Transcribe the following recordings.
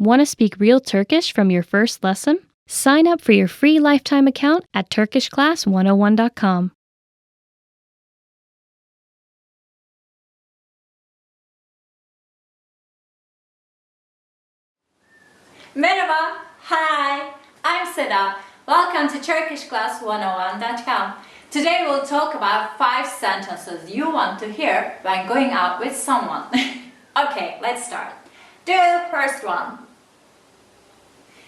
Want to speak real Turkish from your first lesson? Sign up for your free lifetime account at turkishclass101.com. Merhaba, hi, I'm Seda. Welcome to turkishclass101.com. Today we'll talk about 5 sentences you want to hear when going out with someone. Okay, let's start. The first one.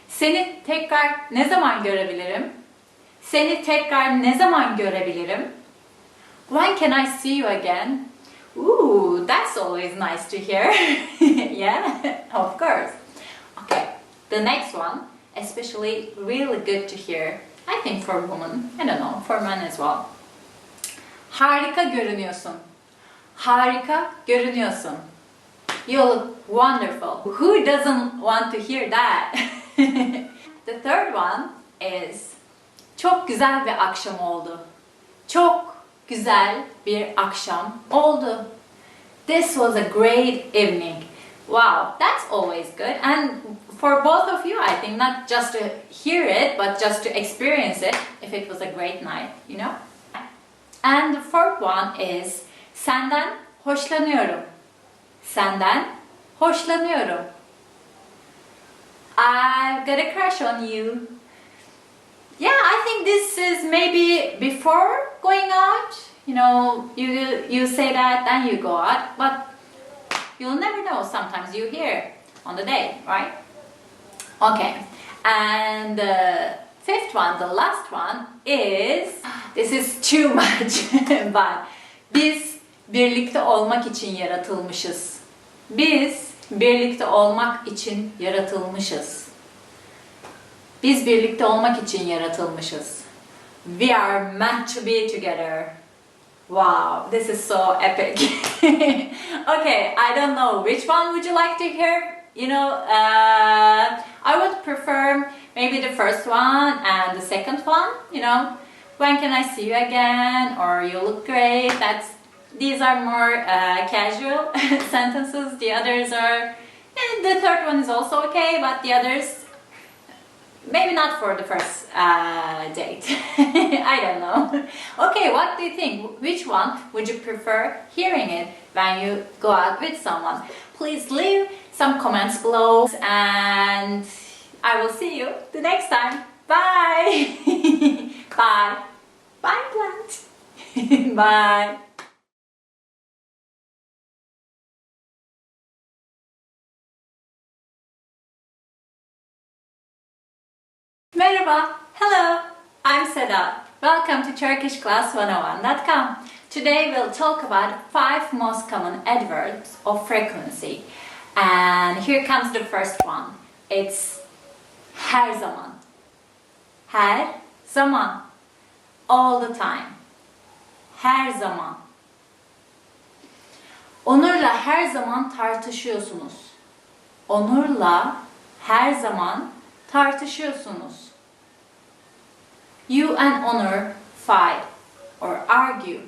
Seni tekrar ne zaman görebilirim? Seni tekrar ne zaman görebilirim? When can I see you again? Ooh, that's always nice to hear. Yeah, of course. Okay, the next one, especially really good to hear, I think for women, I don't know, for men as well. Harika görünüyorsun. Harika görünüyorsun. You look wonderful. Who doesn't want to hear that? The third one is çok güzel bir akşam oldu. Çok güzel bir akşam oldu. This was a great evening. Wow, that's always good. And for both of you, I think, not just to hear it, but just to experience it, if it was a great night, you know? And the fourth one is senden hoşlanıyorum. Senden hoşlanıyorum. I've got a crush on you. Yeah, I think this is maybe before going out. You know, you say that, then you go out, but you'll never know. Sometimes you hear on the day, right? Okay, and the fifth one, the last one is, this is too much, but biz birlikte olmak için yaratılmışız. Biz birlikte olmak için yaratılmışız. Biz birlikte olmak için yaratılmışız. We are meant to be together. Wow, this is so epic. Okay, I don't know which one would you like to hear. You know, I would prefer maybe the first one and the second one. You know, when can I see you again? Or you look great. These are more casual sentences. The others are, and the third one is also okay, but the others, maybe not for the first date. I don't know. Okay, what do you think? Which one would you prefer hearing it when you go out with someone? Please leave some comments below, and I will see you the next time. Bye. Bye. Bye, plant. Bye. Merhaba, hello, I'm Seda. Welcome to turkishclass101.com. Today we'll talk about 5 most common adverbs of frequency. And here comes the first one. It's her zaman. Her zaman. All the time. Her zaman. Onur'la her zaman tartışıyorsunuz. Onur'la her zaman tartışıyorsunuz. You and Onur fight or argue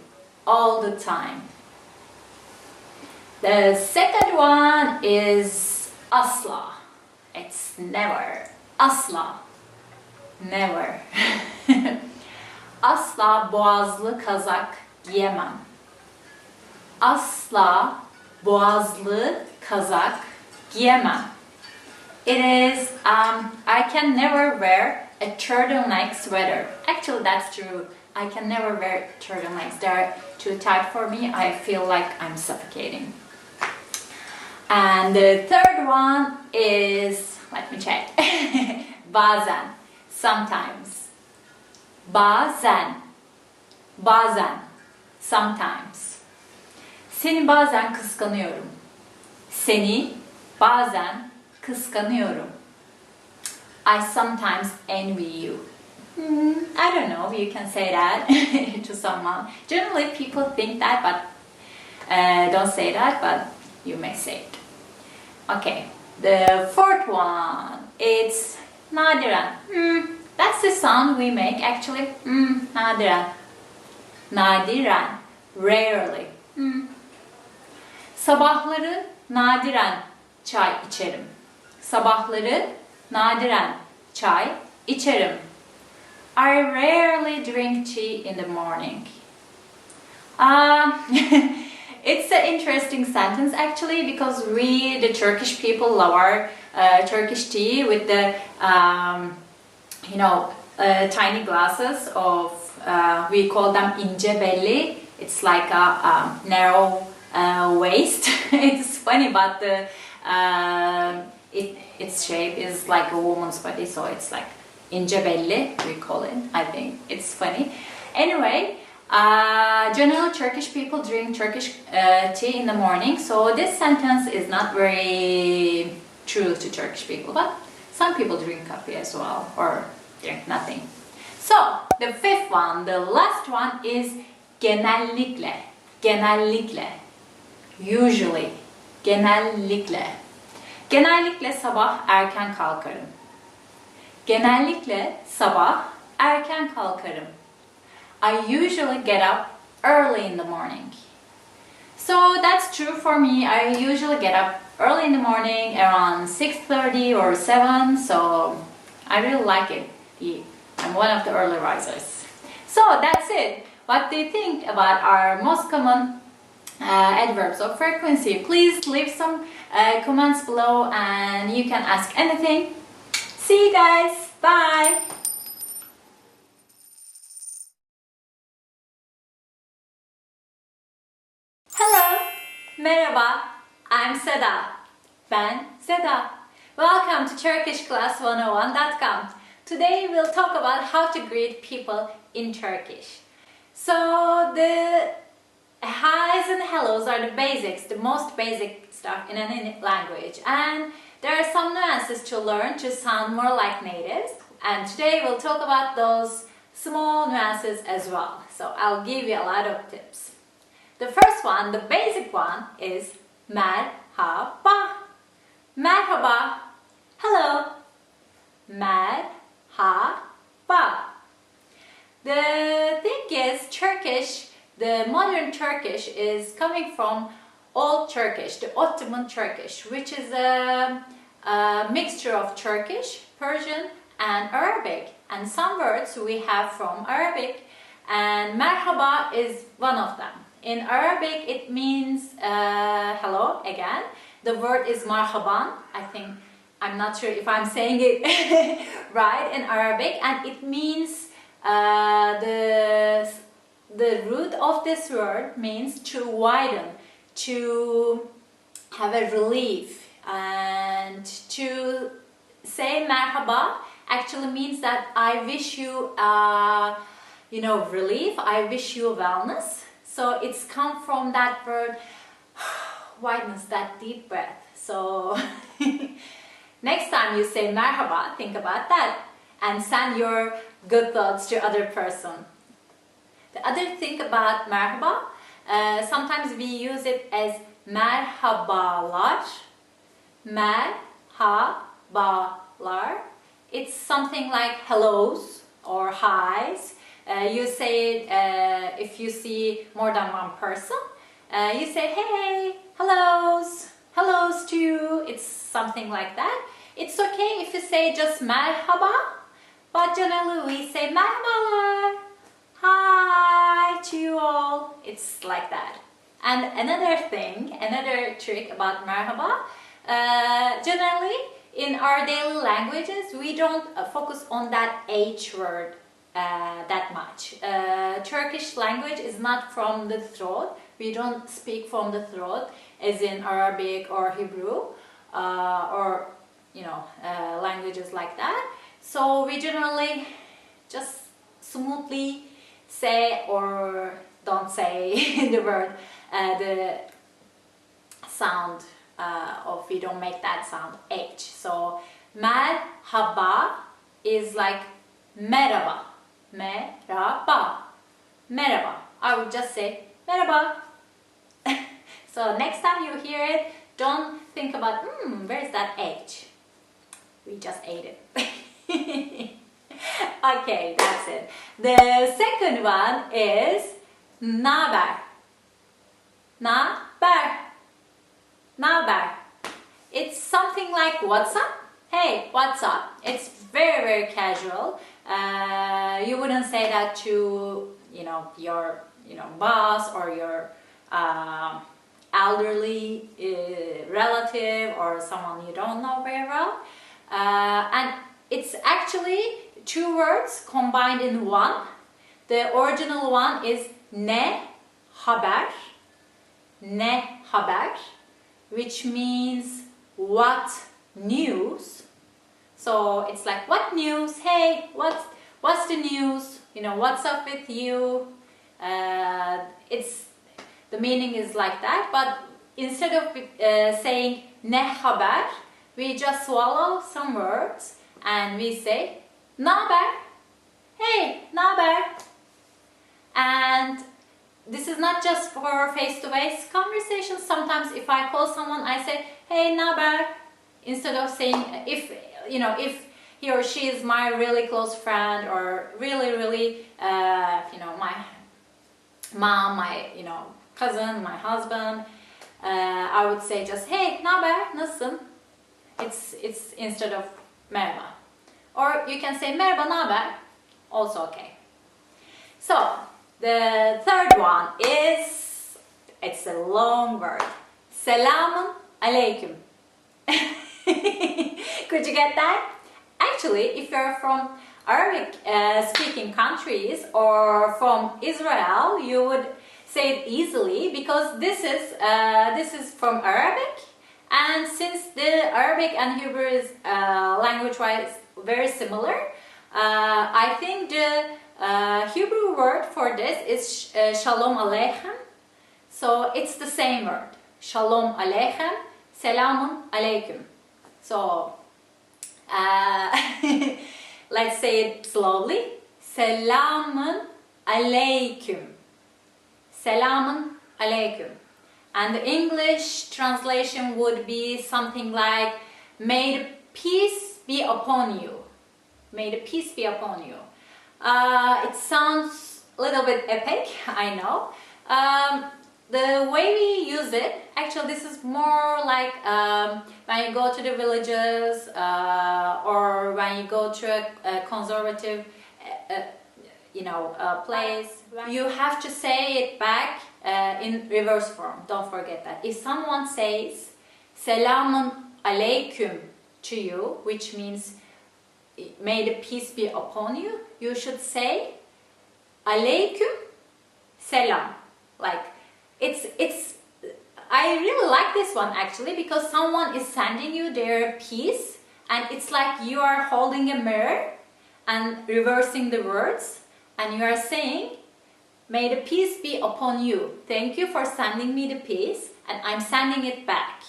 all the time. The second one is asla. It's never. Asla. Never. Asla boğazlı kazak giyemem. Asla boğazlı kazak giyemem. It is, I can never wear a turtleneck sweater. Actually, that's true. I can never wear turtlenecks. They're too tight for me. I feel like I'm suffocating. And the third one is, let me check. Bazen. Sometimes. Bazen. Bazen. Sometimes. Seni bazen kıskanıyorum. Seni bazen kıskanıyorum. I sometimes envy you. I don't know if you can say that to someone. Generally people think that, but don't say that, but you may say it. Okay, the fourth one, it's nadiren. That's the sound we make actually. Nadiren. Nadiren. Rarely. Sabahları nadiren çay içerim. Sabahları nadiren çay içerim. I rarely drink tea in the morning. It's an interesting sentence actually, because we, the Turkish people, love our Turkish tea with the, tiny glasses of, we call them ince belli. It's like a narrow waist. It's funny, but its shape is like a woman's body, so it's like ince belli, we call it. I think it's funny. Anyway, generally Turkish people drink Turkish tea in the morning, so this sentence is not very true to Turkish people, but some people drink coffee as well, or drink nothing. So, the fifth one, the last one is genellikle. Genellikle. Usually. Genellikle. Genellikle sabah erken kalkarım. Genellikle sabah erken kalkarım. I usually get up early in the morning. So that's true for me. I usually get up early in the morning, around 6:30 or 7, so I really like it. I'm one of the early risers. So that's it. What do you think about our most common adverbs of frequency? Please leave some comments below, and you can ask anything. See you guys. Bye. Hello. Merhaba. I'm Seda. Ben Seda. Welcome to TurkishClass101.com. Today we'll talk about how to greet people in Turkish. So the highs and hellos are the basics, the most basic stuff in any language, and there are some nuances to learn to sound more like natives, and today we'll talk about those small nuances as well. So I'll give you a lot of tips. The first one, the basic one, is merhaba. Merhaba. Hello. Merhaba. The thing is, Turkish, the modern Turkish is coming from Old Turkish, the Ottoman Turkish, which is a mixture of Turkish, Persian, and Arabic. And some words we have from Arabic, and merhaba is one of them. In Arabic, it means hello again. The word is marhaban. I'm not sure if I'm saying it right in Arabic, and it means the root of this word means to widen, to have a relief, and to say merhaba actually means that I wish you relief, I wish you wellness. So it's come from that word wideness, that deep breath. So next time you say merhaba, think about that and send your good thoughts to other person. The other thing about merhaba, sometimes we use it as merhabalar. Merhabalar. It's something like hellos or highs. You say it if you see more than one person. You say hey, hellos, hellos to you. It's something like that. It's okay if you say just merhaba, but generally we say merhabalar, hi to you all. It's like that. And another trick about merhaba, generally in our daily languages we don't focus on that H word that much. Turkish language is not from the throat. We don't speak from the throat as in Arabic or Hebrew or languages like that. So we generally just smoothly say or don't say the word, the sound of, we don't make that sound H. So merhaba is like merhaba. Merhaba. Merhaba. I would just say merhaba. So next time you hear it, don't think about, where's that H? We just ate it. Okay, that's it. The second one is naber. Naber. Naber. It's something like what's up? Hey, what's up? It's very, very casual. You wouldn't say that to, your, boss or your elderly relative or someone you don't know very well. And it's actually two words combined in one. The original one is ne haber, which means what news. So it's like, what news? Hey, what's the news? What's up with you? The meaning is like that, but instead of saying ne haber, we just swallow some words and we say naber. Hey, naber. And this is not just for face-to-face conversations. Sometimes if I call someone, I say, hey, naber, instead of saying, if he or she is my really close friend or really, my mom, my, cousin, my husband, I would say just, hey, naber, nasılsın? It's instead of merhaba. Or you can say merhaba, naber, also okay. So, the third one is, it's a long word. Selamun aleyküm. Could you get that? Actually, if you're from Arabic speaking countries or from Israel, you would say it easily because this is from Arabic, and since the Arabic and Hebrew is language-wise very similar, I think the Hebrew word for this is shalom aleichem. So it's the same word. Shalom aleichem, selamun aleikum. So let's say it slowly. Selamun aleikum. Selamun aleikum. And the English translation would be something like, may the peace be upon you. May the peace be upon you. It sounds a little bit epic, I know. The way we use it, actually this is more like when you go to the villages or when you go to a conservative place. You have to say it back in reverse form, don't forget that. If someone says selamun aleyküm to you, which means may the peace be upon you, you should say aleyküm selam. Like it's I really like this one actually because someone is sending you their peace and it's like you are holding a mirror and reversing the words and you are saying may the peace be upon you. Thank you for sending me the peace and I'm sending it back.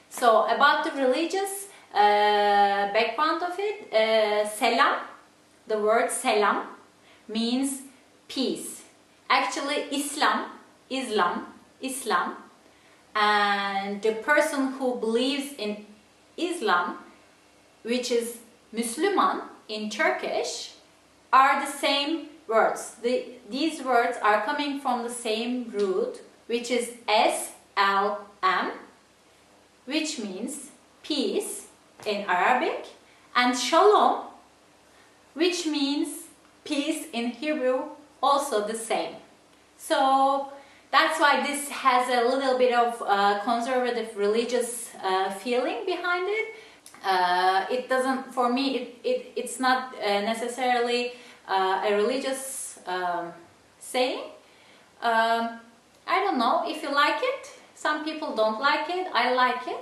So about the religious background of it, selam, the word selam means peace. Actually Islam, and the person who believes in Islam, which is Müslüman in Turkish, are the same words. These words are coming from the same root, which is S-L-M, which means peace in Arabic, and shalom, which means peace in Hebrew, also the same. So that's why this has a little bit of conservative religious feeling behind it. It doesn't, for me, it's not necessarily a religious saying. I don't know if you like it. Some people don't like it. I like it.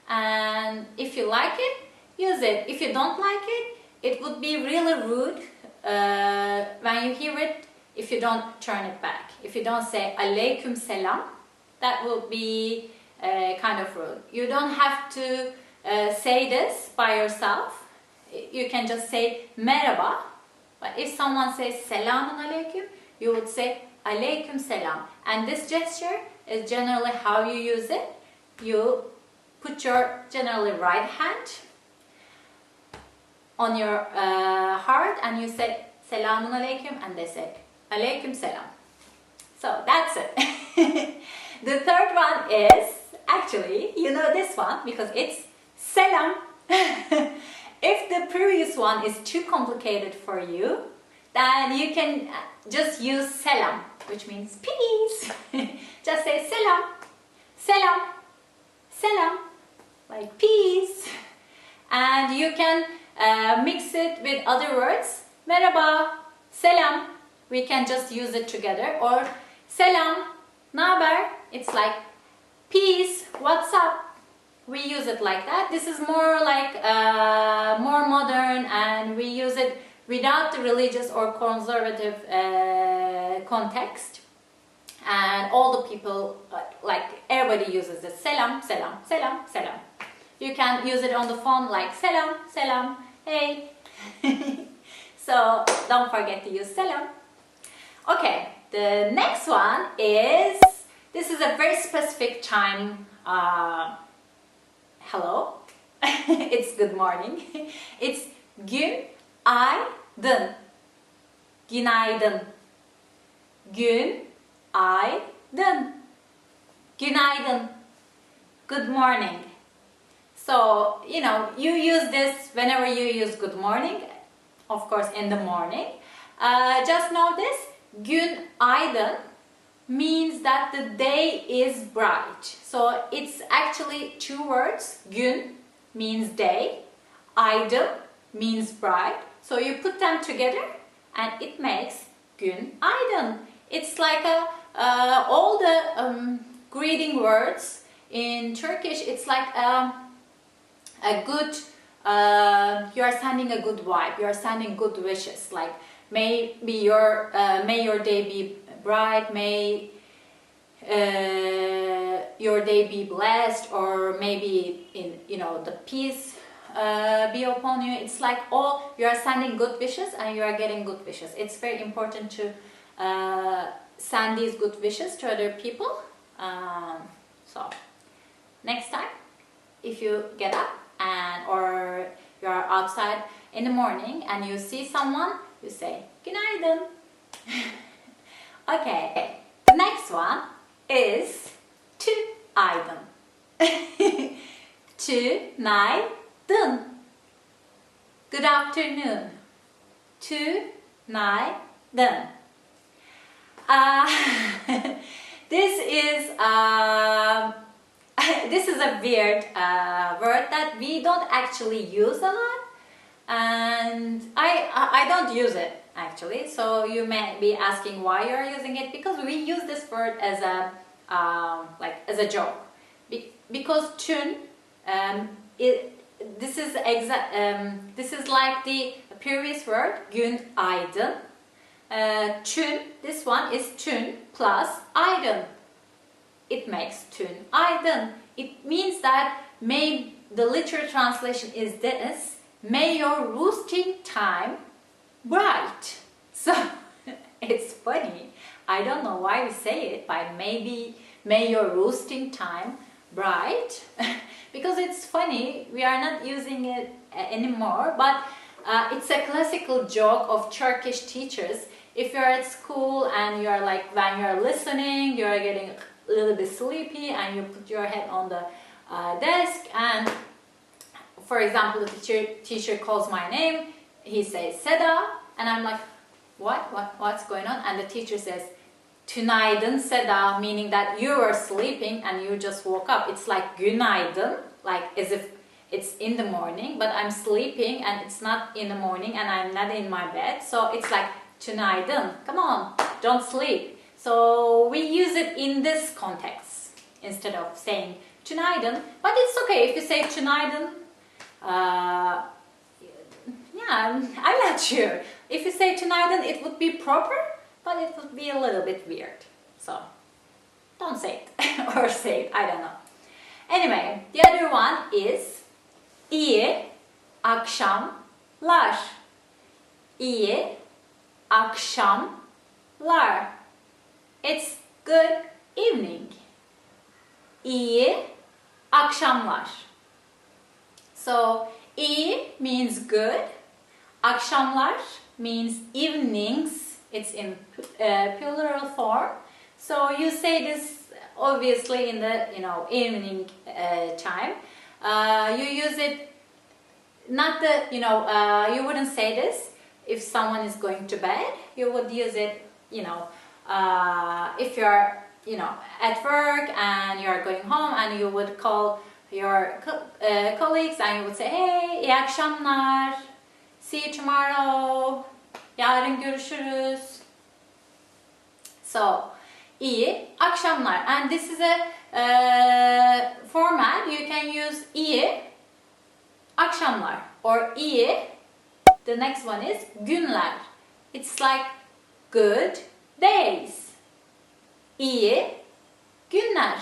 And if you like it, use it. If you don't like it, it would be really rude when you hear it if you don't turn it back. If you don't say alaikum selam, that will be kind of rude. You don't have to say this by yourself. You can just say merhaba. But if someone says selamun alaikum, you would say alaikum selam. And this gesture is generally how you use it. You put your generally right hand on your heart and you say selamun alaikum and they say alaikum selam. So that's it. The third one is Actually, you know this one because it's selam. If the previous one is too complicated for you, then you can just use selam, which means peace. Just say selam, selam, selam, like peace. And you can mix it with other words. Merhaba, selam. We can just use it together. Or selam, naber. It's like peace, what's up? We use it like that. This is more like more modern, and we use it without the religious or conservative context. And all the people, like everybody uses it. Selam, selam, selam, selam. You can use it on the phone like selam, selam, hey. So don't forget to use selam. Okay, the next one is, this is a very specific time. Hello. It's good morning. It's günaydın. Günaydın. Günaydın. Günaydın. Good morning. So, you know, you use this whenever you use good morning, of course in the morning. Just know this, günaydın means that the day is bright. So it's actually two words. Gün means day, aydın means bright. So you put them together and it makes günaydın. It's like all the greeting words in Turkish. It's like a good, you are sending a good vibe, you are sending good wishes, like may your day be bright, may your day be blessed, or maybe in, you know, the peace be upon you. It's like all, you are sending good wishes and you are getting good wishes. It's very important to send these good wishes to other people. So next time, if you get up and or you are outside in the morning and you see someone, you say günaydın. Okay, the next one is tünaydın. Tünaydın. Good afternoon. Tünaydın. This is a weird word that we don't actually use a lot, and I don't use it actually. So you may be asking why you are using it, because we use this word as a as a joke. Because tün, this is like the previous word günaydın. Tün, this one is tün plus aydın. It makes tünaydın. It means that the literal translation is this: may your roosting time bright. So it's funny. I don't know why we say it, but maybe may your roosting time bright. Because it's funny, we are not using it anymore, but it's a classical joke of Turkish teachers. If you're at school and you're like, when you're listening, you're getting a little bit sleepy and you put your head on the desk, and for example, the teacher calls my name, he says Seda, and I'm like, what's going on? And the teacher says tünaydın Seda, meaning that you were sleeping and you just woke up. It's like günaydın, like as if it's in the morning, but I'm sleeping and it's not in the morning and I'm not in my bed. So it's like tünaydın, come on, don't sleep. So we use it in this context instead of saying tünaydın. But it's okay if you say tünaydın. Yeah, I'm not sure. If you say tünaydın, it would be proper, but it would be a little bit weird. So don't say it or say it, I don't know. Anyway, the other one is iyi akşamlar. İyi akşamlar. It's good evening. İyi akşamlar. So iyi means good. Akşamlar means evenings. It's in plural form. So you say this obviously in the evening time. You use it, not the you wouldn't say this if someone is going to bed. You would use it if you're at work and you're going home, and you would call your colleagues and you would say, hey, iyi akşamlar, see you tomorrow, yarın görüşürüz. So, iyi akşamlar, and this is a format. You can use iyi akşamlar or iyi. The next one is günler. It's like good days. İyi günler.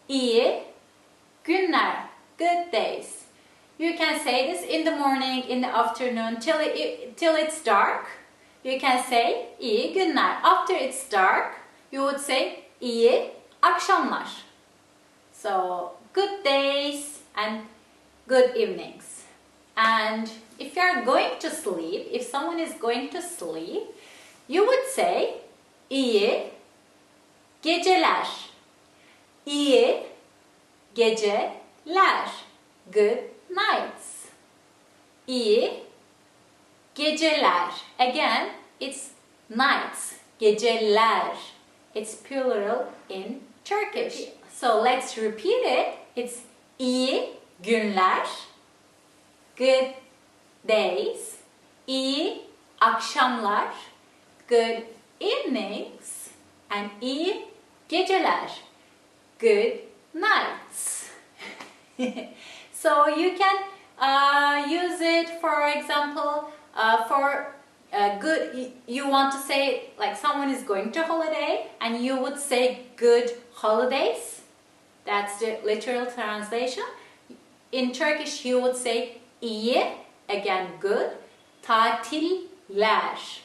İyi günler. Good days. You can say this in the morning, in the afternoon, till it's dark. You can say iyi günler. After it's dark, you would say iyi akşamlar. So, good days and good evenings. And if you are going to sleep, if someone is going to sleep, you would say iyi geceler. İyi geceler. Good nights. İyi geceler. Again, it's nights. Geceler. It's plural in Turkish. So let's repeat it. It's iyi günler. Good days. İyi akşamlar. Good evenings. And iyi geceler. Good nights. So you can use it, for example, for good. You want to say, like, someone is going to holiday, and you would say good holidays. That's the literal translation. In Turkish, you would say iyi, again good, tatiller.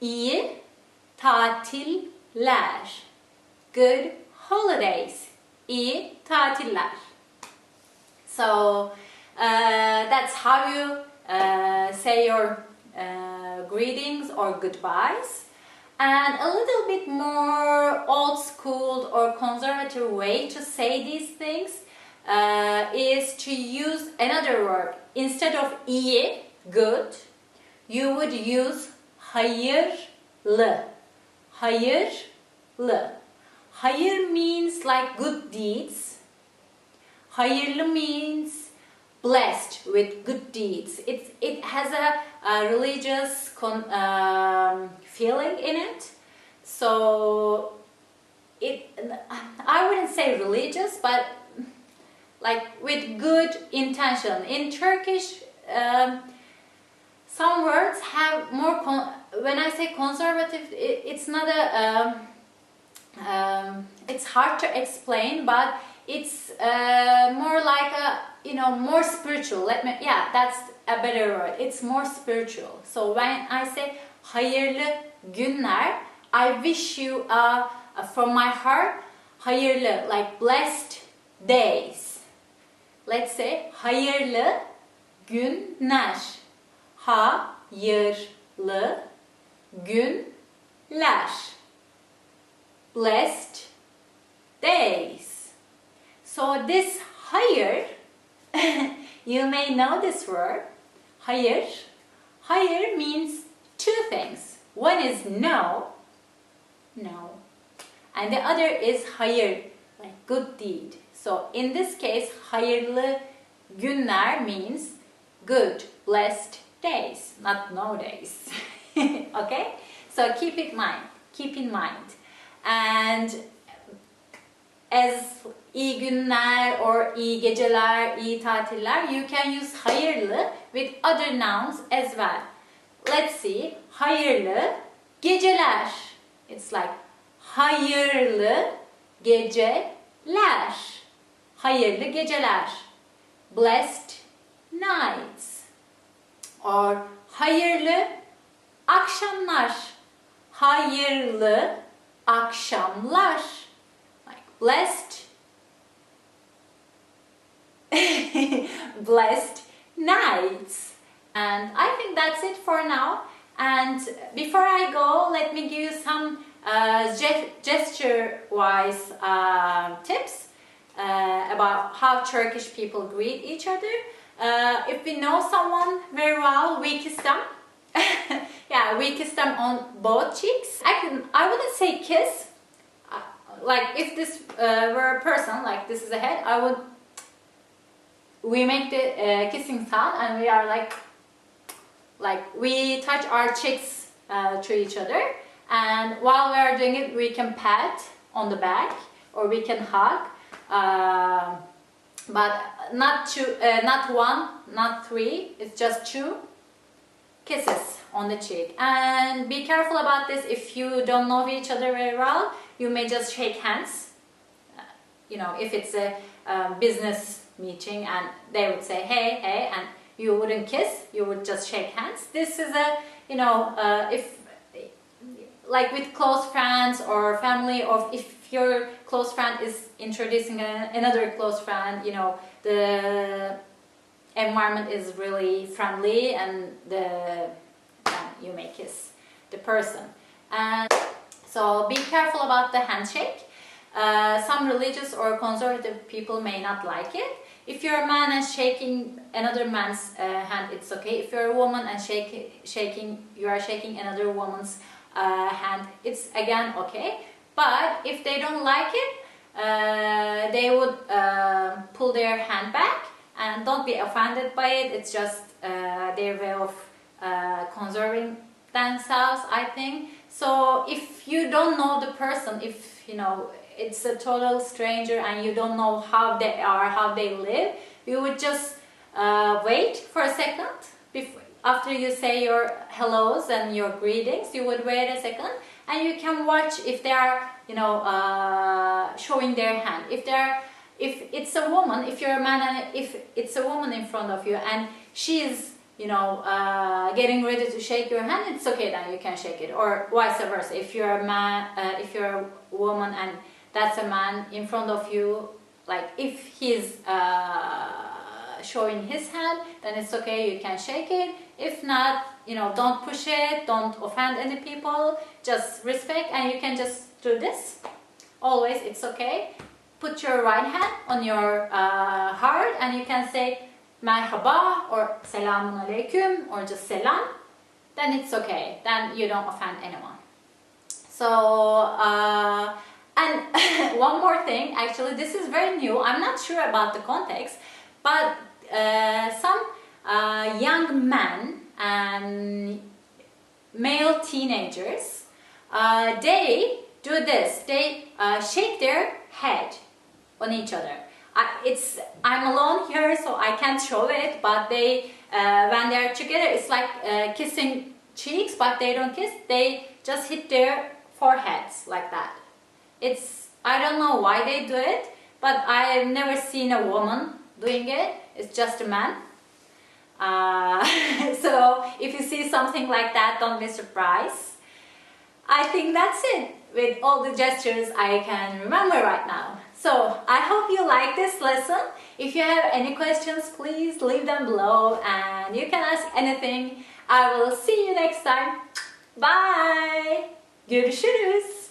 İyi tatiller. Good holidays. İyi tatiller. So that's how you say your greetings or goodbyes. And a little bit more old school or conservative way to say these things is to use another word. Instead of iyi, good, you would use hayırlı. Hayırlı. Hayır means like good deeds. Hayırlı means blessed with good deeds. It has a religious feeling in it. So I wouldn't say religious, but like with good intention. In Turkish, some words have more. When I say conservative, it's not a. It's hard to explain, but it's more like a more spiritual. That's a better word. It's more spiritual. So when I say hayırlı günler, I wish you from my heart hayırlı, like blessed days. Let's say hayırlı günler. Hayırlı günler. Blessed days. So this hayır, you may know this word. Hayır. Hayır means two things. One is no, and the other is hayır, like good deed. So in this case, hayırlı günler means good, blessed days, not no days. Okay? So keep in mind. And as iyi günler or iyi geceler, iyi tatiller, you can use hayırlı with other nouns as well. Let's see. Hayırlı geceler. It's like hayırlı geceler. Hayırlı geceler. Blessed nights. Or hayırlı akşamlar. Hayırlı akşamlar. Like blessed blessed nights. And I think that's it for now. And before I go, let me give you some gesture-wise tips about how Turkish people greet each other. If we know someone very well, we kiss them. Yeah, we kiss them on both cheeks. I wouldn't say kiss. Like if this were a person, like this is a head, we make the kissing sound, and we are like we touch our cheeks to each other. And while we are doing it, we can pat on the back or we can hug, but not two, not one, not three. It's just 2 kisses on the cheek. And be careful about this. If you don't know each other very well, you may just shake hands. You know, if it's a business meeting and they would say hey, hey, and you wouldn't kiss, you would just shake hands. This is a, you know, if like with close friends or family, or if your close friend is introducing another close friend, you know, the environment is really friendly and you may kiss the person. And so be careful about the handshake. Some religious or conservative people may not like it. If you're a man and shaking another man's hand, it's okay. If you're a woman and you are shaking another woman's hand, it's again okay. But if they don't like it, they would pull their hand back, and don't be offended by it. It's just their way of conserving themselves, I think. So if you don't know the person, if you know it's a total stranger and you don't know how they are, how they live, you would just wait for a second. After you say your hellos and your greetings, you would wait a second, and you can watch if they are, you know, showing their hand. If it's a woman, if you're a man and if it's a woman in front of you and she is, you know, getting ready to shake your hand, it's okay, then you can shake it, or vice versa. If you're a man, if you're a woman and that's a man in front of you, like if he's showing his hand, then it's okay, you can shake it. If not, you know, don't push it, don't offend any people, just respect, and you can just do this. Always, it's okay. Put your right hand on your heart and you can say merhaba or selamun aleyküm or just selam. Then it's okay, then you don't offend anyone. So, and one more thing, actually this is very new, I'm not sure about the context, but some young men and male teenagers, they do this, they shake their head on each other. I'm alone here, so I can't show it, but they, when they're together, it's like kissing cheeks, but they don't kiss, they just hit their foreheads like that. I don't know why they do it, but I've never seen a woman doing it, it's just a man. So if you see something like that, don't be surprised. I think that's it with all the gestures I can remember right now. So I hope you like this lesson. If you have any questions, please leave them below and you can ask anything. I will see you next time. Bye. Görüşürüz.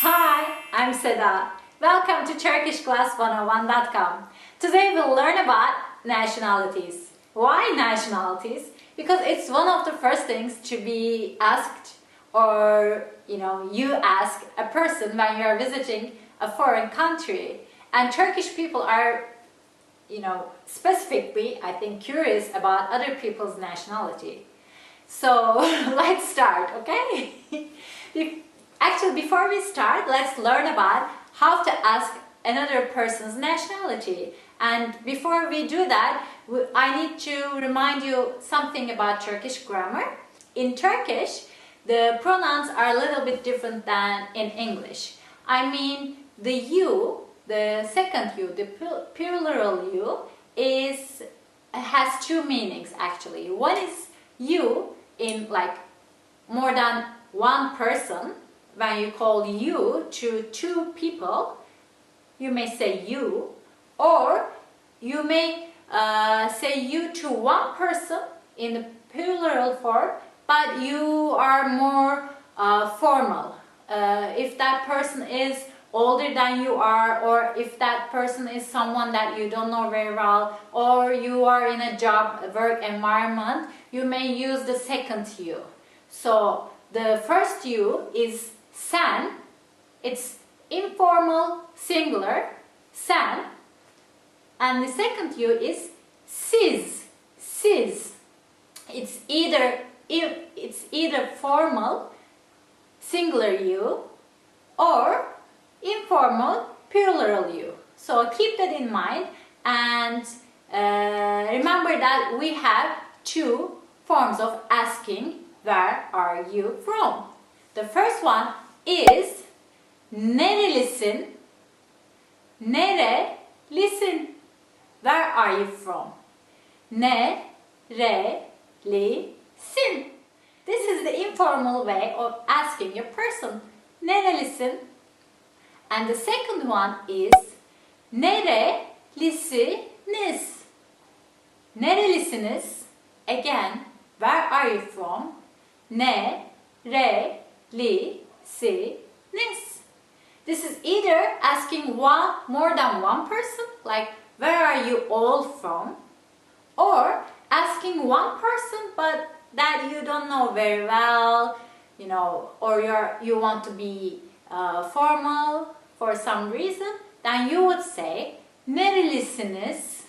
Hi, I'm Seda. Welcome to TurkishClass101.com. Today we'll learn about nationalities. Why nationalities? Because it's one of the first things to be asked, or you ask a person when you are visiting a foreign country. And Turkish people are, specifically, I think, curious about other people's nationality. So let's start, okay? Actually, before we start, let's learn about how to ask another person's nationality. And before we do that, I need to remind you something about Turkish grammar. In Turkish, the pronouns are a little bit different than in English. I mean, the you, the second you, the plural you, has two meanings actually. One is you in like more than one person. When you call you to two people, you may say you, or you may say you to one person in the plural form, but you are more formal. if that person is older than you are, or if that person is someone that you don't know very well, or you are in a work environment, you may use the second you. So the first you is sen. It's informal singular, sen. And the second you is siz. Siz. It's either formal singular you or informal plural you. So keep that in mind, and remember that we have two forms of asking where are you from. The first one is nerelisin? Nerelisin? Where are you from? Nerelisin? This is the informal way of asking a person. Nerelisin? And the second one is nerelisiniz? Nerelisiniz? Again, where are you from? Nerelisiniz? This is either asking more than one person, like where are you all from? Or asking one person but that you don't know very well, you know, or you want to be formal for some reason, then you would say nerelisiniz.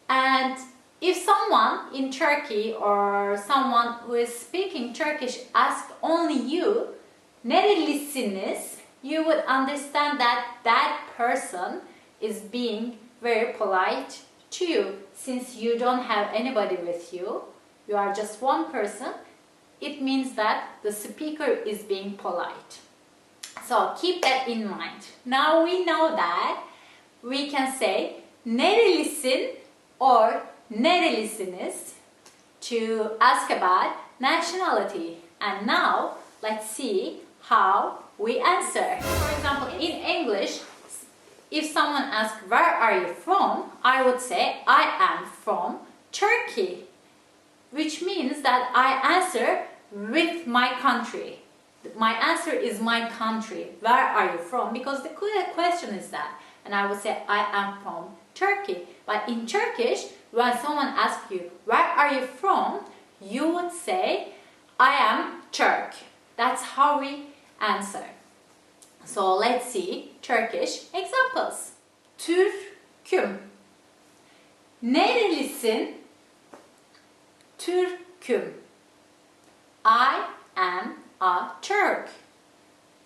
And if someone in Turkey or someone who is speaking Turkish asks only you nerelisiniz, you would understand that that person is being very polite to you. Since you don't have anybody with you, you are just one person, it means that the speaker is being polite. So keep that in mind. Now we know that we can say nerelisin or nerelisiniz to ask about nationality. And now let's see how we answer. For example, in English, if someone asks where are you from, I would say I am from Turkey, which means that I answer with my country. My answer is my country. Where are you from? Because the question is that. And I would say I am from Turkey. But in Turkish, when someone asks you where are you from, you would say I am Turk. That's how we answer. So let's see Turkish examples. Türküm. Nerelisin? Türküm. I am a Turk.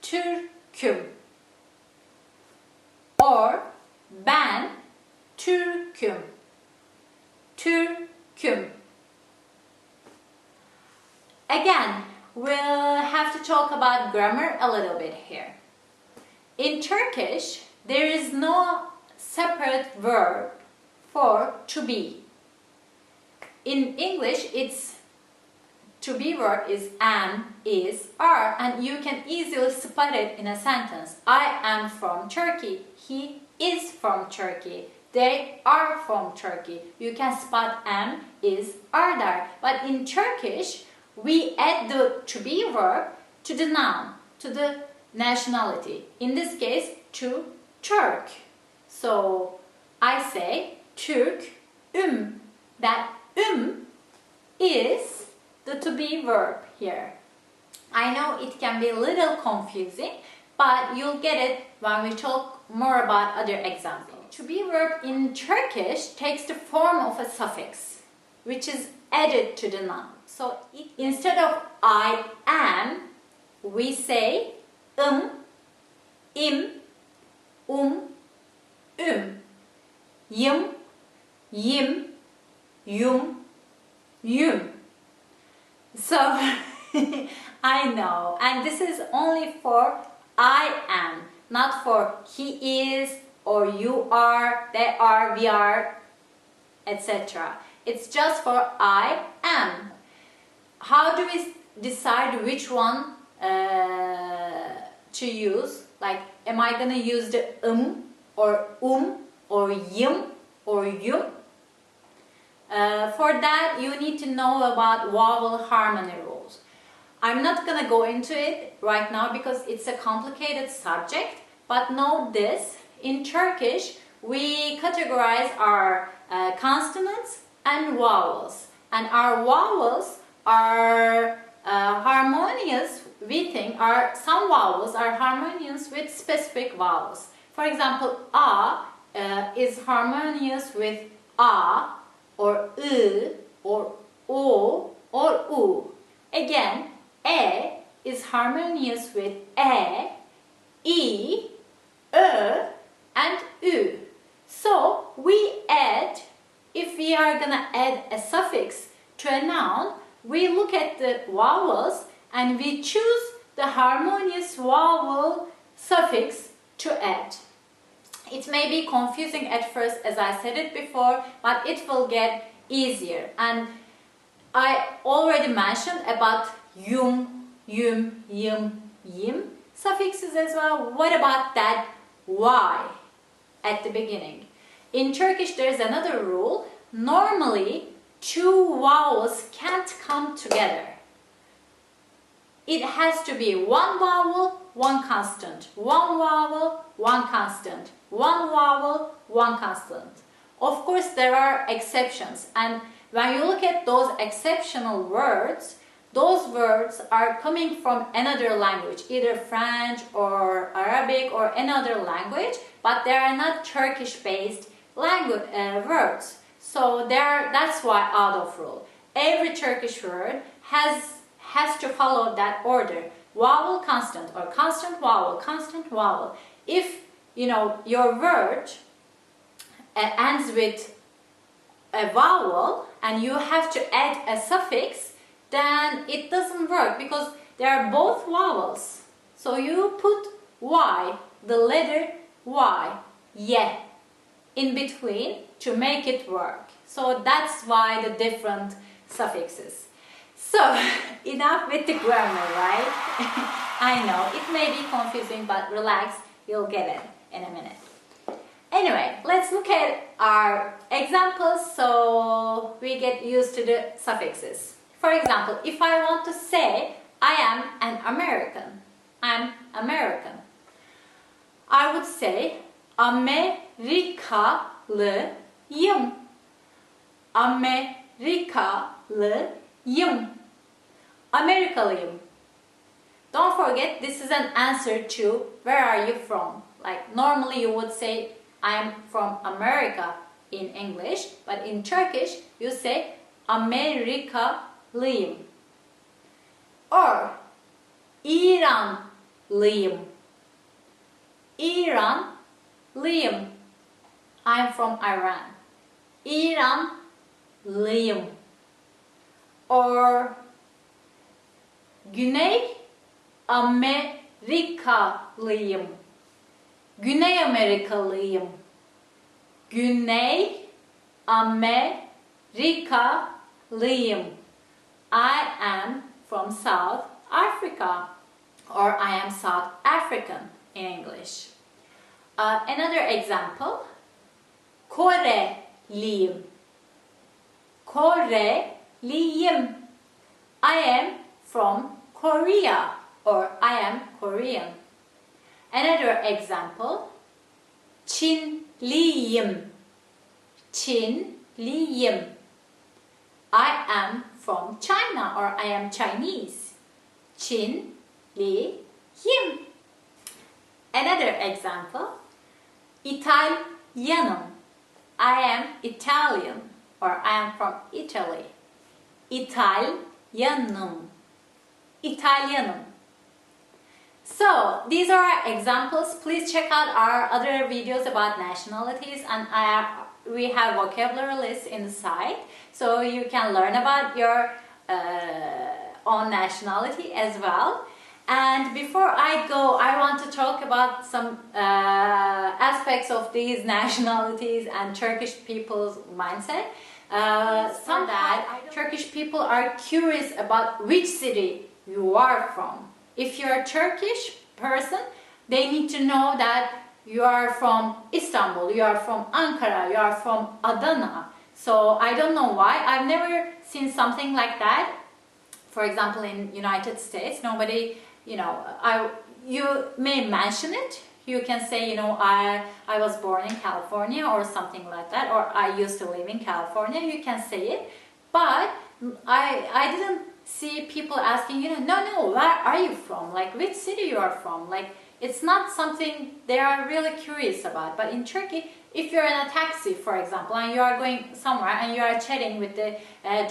Türküm. Or ben Türküm. Türküm. Again, we'll have to talk about grammar a little bit here. In Turkish, there is no separate verb for to be. In English, it's to be verb is am, is, are, and you can easily spot it in a sentence. I am from Turkey. He is from Turkey. They are from Turkey. You can spot am, is, are there. But in Turkish, we add the to be verb to the noun, to the nationality. In this case, to Turk. So I say Türk. That is the to be verb here. I know it can be a little confusing, but you'll get it when we talk more about other examples. To be verb in Turkish takes the form of a suffix, which is added to the noun. So instead of I am, we say im, yim, yum, yum. So I know, and this is only for I am, not for he is or you are, they are, we are, etc. It's just for I am. How do we decide which one to use? Like, am I gonna use the or yim or yum? For that, you need to know about vowel harmony rules. I'm not gonna go into it right now because it's a complicated subject, but know this, in Turkish we categorize our consonants and vowels, and our vowels are harmonious. We think some vowels are harmonious with specific vowels. For example, a is harmonious with a or I or o or u. Again, e is harmonious with e, i, ö, and ü. So we add, if we are gonna add a suffix to a noun, we look at the vowels and we choose the harmonious vowel suffix to add. It may be confusing at first, as I said it before, but it will get easier. And I already mentioned about yum, yum, yim, yim suffixes as well. What about that y at the beginning? In Turkish, there's another rule. Normally, two vowels can't come together. It has to be one vowel, one constant. One vowel, one constant. One vowel, one constant. Of course, there are exceptions. And when you look at those exceptional words, those words are coming from another language, either French or Arabic or another language, but they are not Turkish-based language words. So that's why out of rule. Every Turkish word has to follow that order. Vowel, constant, or constant, vowel. If your word ends with a vowel and you have to add a suffix, then it doesn't work because they are both vowels. So you put y, the letter y, ye, in between to make it work. So that's why the different suffixes. So enough with the grammar, right? I know it may be confusing, but relax, you'll get it in a minute. Anyway, let's look at our examples so we get used to the suffixes. For example, if I want to say I am an American, I'm American, I would say Amerikalıyım. Amerikalıyım. Amerikalıyım. Don't forget, this is an answer to where are you from? Like normally you would say I'm from America in English, but in Turkish you say Amerikalıyım. Or İranlıyım. İranlıyım. I'm from Iran. İranlıyım. Or Güney Amerikalıyım. Güney Amerikalıyım. Güney Amerikalıyım. I am from South Africa, or I am South African in English. Another example, Koreliyim. Koreliyim. I am from Korea, or I am Korean. Another example, Çinliyim. Çinliyim. I am from China, or I am Chinese. Çinliyim. Another example, İtalyanım. I am Italian, or I am from Italy. İtalyanım. İtalyanım. So, these are our examples. Please check out our other videos about nationalities, and we have vocabulary lists in the site, so you can learn about your own nationality as well. And before I go, I want to talk about some aspects of these nationalities and Turkish people's mindset. Turkish people are curious about which city you are from. If you're a Turkish person, they need to know that you are from Istanbul, you are from Ankara, you are from Adana. So I don't know why. I've never seen something like that For example, in United States, nobody, you may mention it. You can say, I was born in California or something like that, or I used to live in California. You can say it, but I didn't see people asking, no, where are you from? Like, which city you are from? Like, it's not something they are really curious about. But in Turkey, if you're in a taxi, for example, and you are going somewhere and you are chatting with the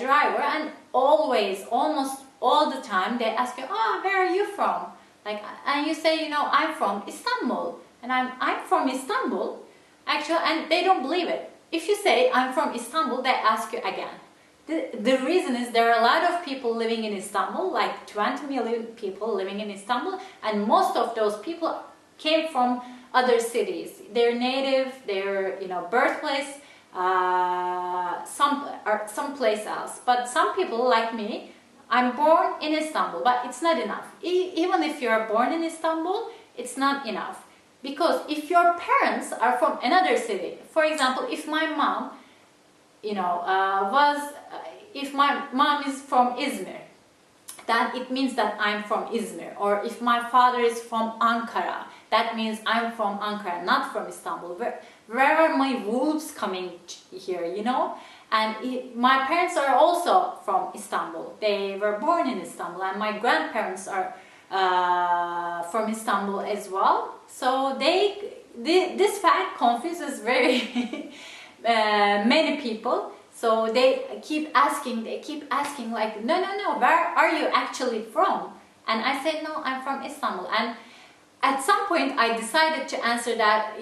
driver, and almost all the time, they ask you, where are you from? Like, and you say, I'm from Istanbul, and I'm from Istanbul, actually, and they don't believe it. If you say, I'm from Istanbul, they ask you again. The reason is there are a lot of people living in Istanbul, like 20 million people living in Istanbul, and most of those people came from other cities. Their native, their birthplace, someplace else. But some people like me, I'm born in Istanbul, but it's not enough. Even if you are born in Istanbul, it's not enough. Because if your parents are from another city, for example, if my mom, if my mom is from Izmir, then it means that I'm from Izmir. Or if my father is from Ankara, that means I'm from Ankara, not from Istanbul. Where are my wolves coming here, And my parents are also from Istanbul. They were born in Istanbul, and my grandparents are from Istanbul as well. So this fact confuses very many people. So they keep asking, like, no, where are you actually from? And I said, no, I'm from Istanbul. And at some point, I decided to answer that,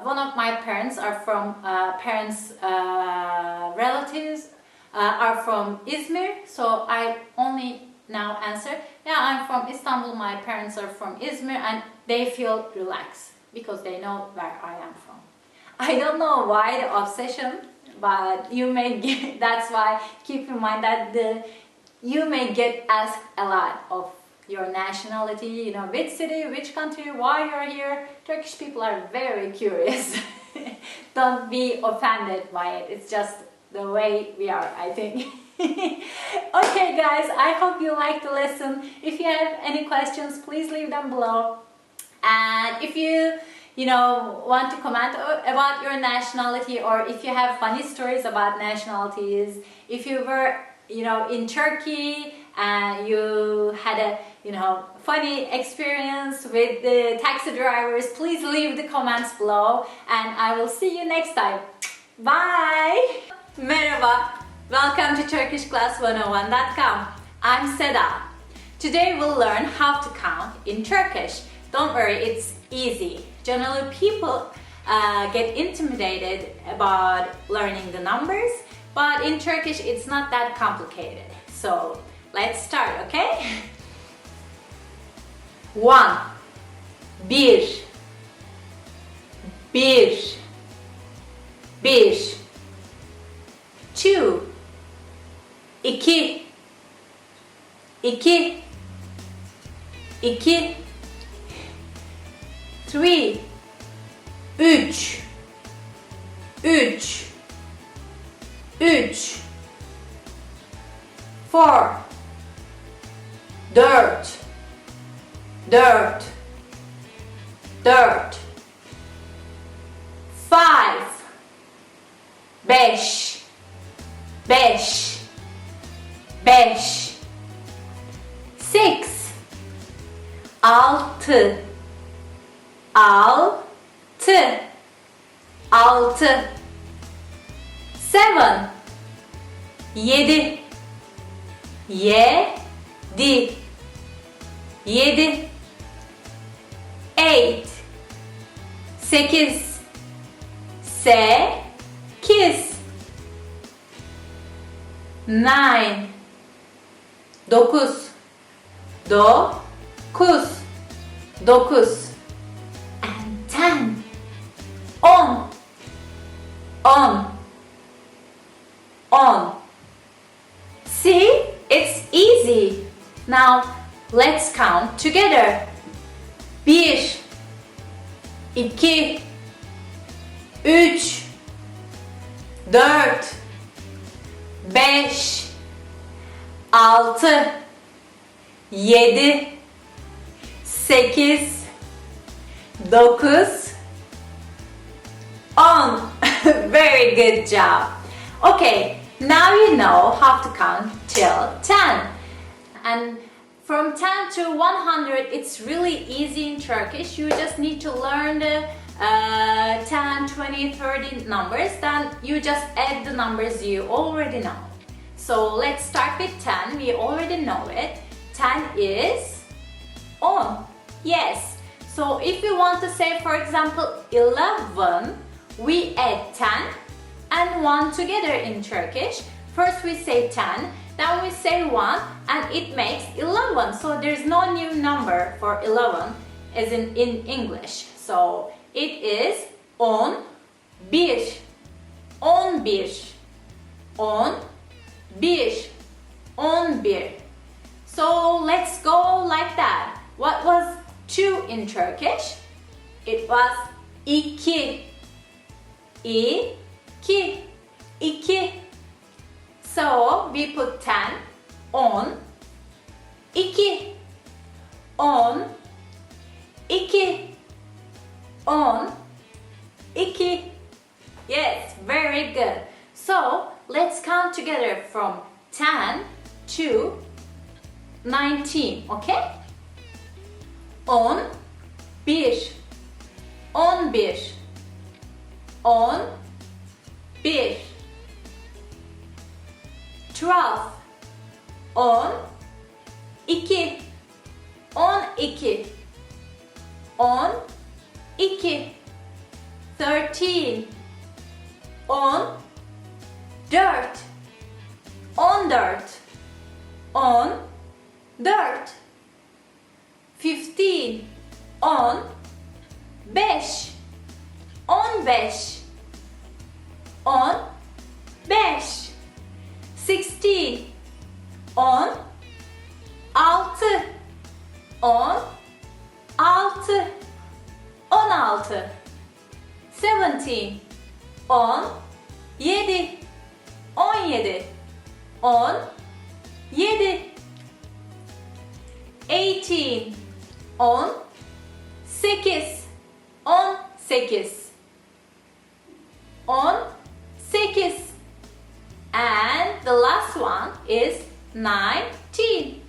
one of my parents are from, relatives are from Izmir. So I only now answer, yeah, I'm from Istanbul, my parents are from Izmir, and they feel relaxed because they know where I am from. I don't know why the obsession, but you may get, that's why keep in mind that you may get asked a lot of your nationality, which city, which country, why you're here. Turkish people are very curious. Don't be offended by it. It's just the way we are, I think. Okay guys, I hope you liked the lesson. If you have any questions, please leave them below. And if you want to comment about your nationality, or if you have funny stories about nationalities, if you were, in Turkey and you had a, funny experience with the taxi drivers, please leave the comments below, and I will see you next time. Bye! Merhaba, welcome to TurkishClass101.com. I'm Seda. Today we'll learn how to count in Turkish. Don't worry, it's easy. Generally, people get intimidated about learning the numbers, but in Turkish, it's not that complicated. So, let's start, okay? 1 bir 2 2 3 3 4 4 5 5 6 6 7 7 8 8 9 9 and 10 on. See, it's easy. Now let's count together. 1 2 3 4 5 6, 7, 8, 9, 10. Very good job. Okay, now you know how to count till 10. And from 10 to 100, it's really easy in Turkish. You just need to learn the 10, 20, 30 numbers. Then you just add the numbers you already know. So let's start with 10. We already know it. 10 is 10. Yes. So if you want to say, for example, 11, we add 10 and 1 together in Turkish. First we say 10, then we say 1, and it makes 11. So there's no new number for 11 as in English. So it is 11, 11, 11, 11. So let's go like that. What was 2 in Turkish? It was 2. 2. 2. So we put 10 on 2. On 2. On 2. Yes, very good. So let's count together from 10 to 19, okay? 11, 11, 11, 12, 12, 12, 12, 13, 14, 14, 14, 15, 15, 15, 15, 16, 16, 16, 16, 17, 17, 17, 17, 18, 18, 18, and the last one is 19.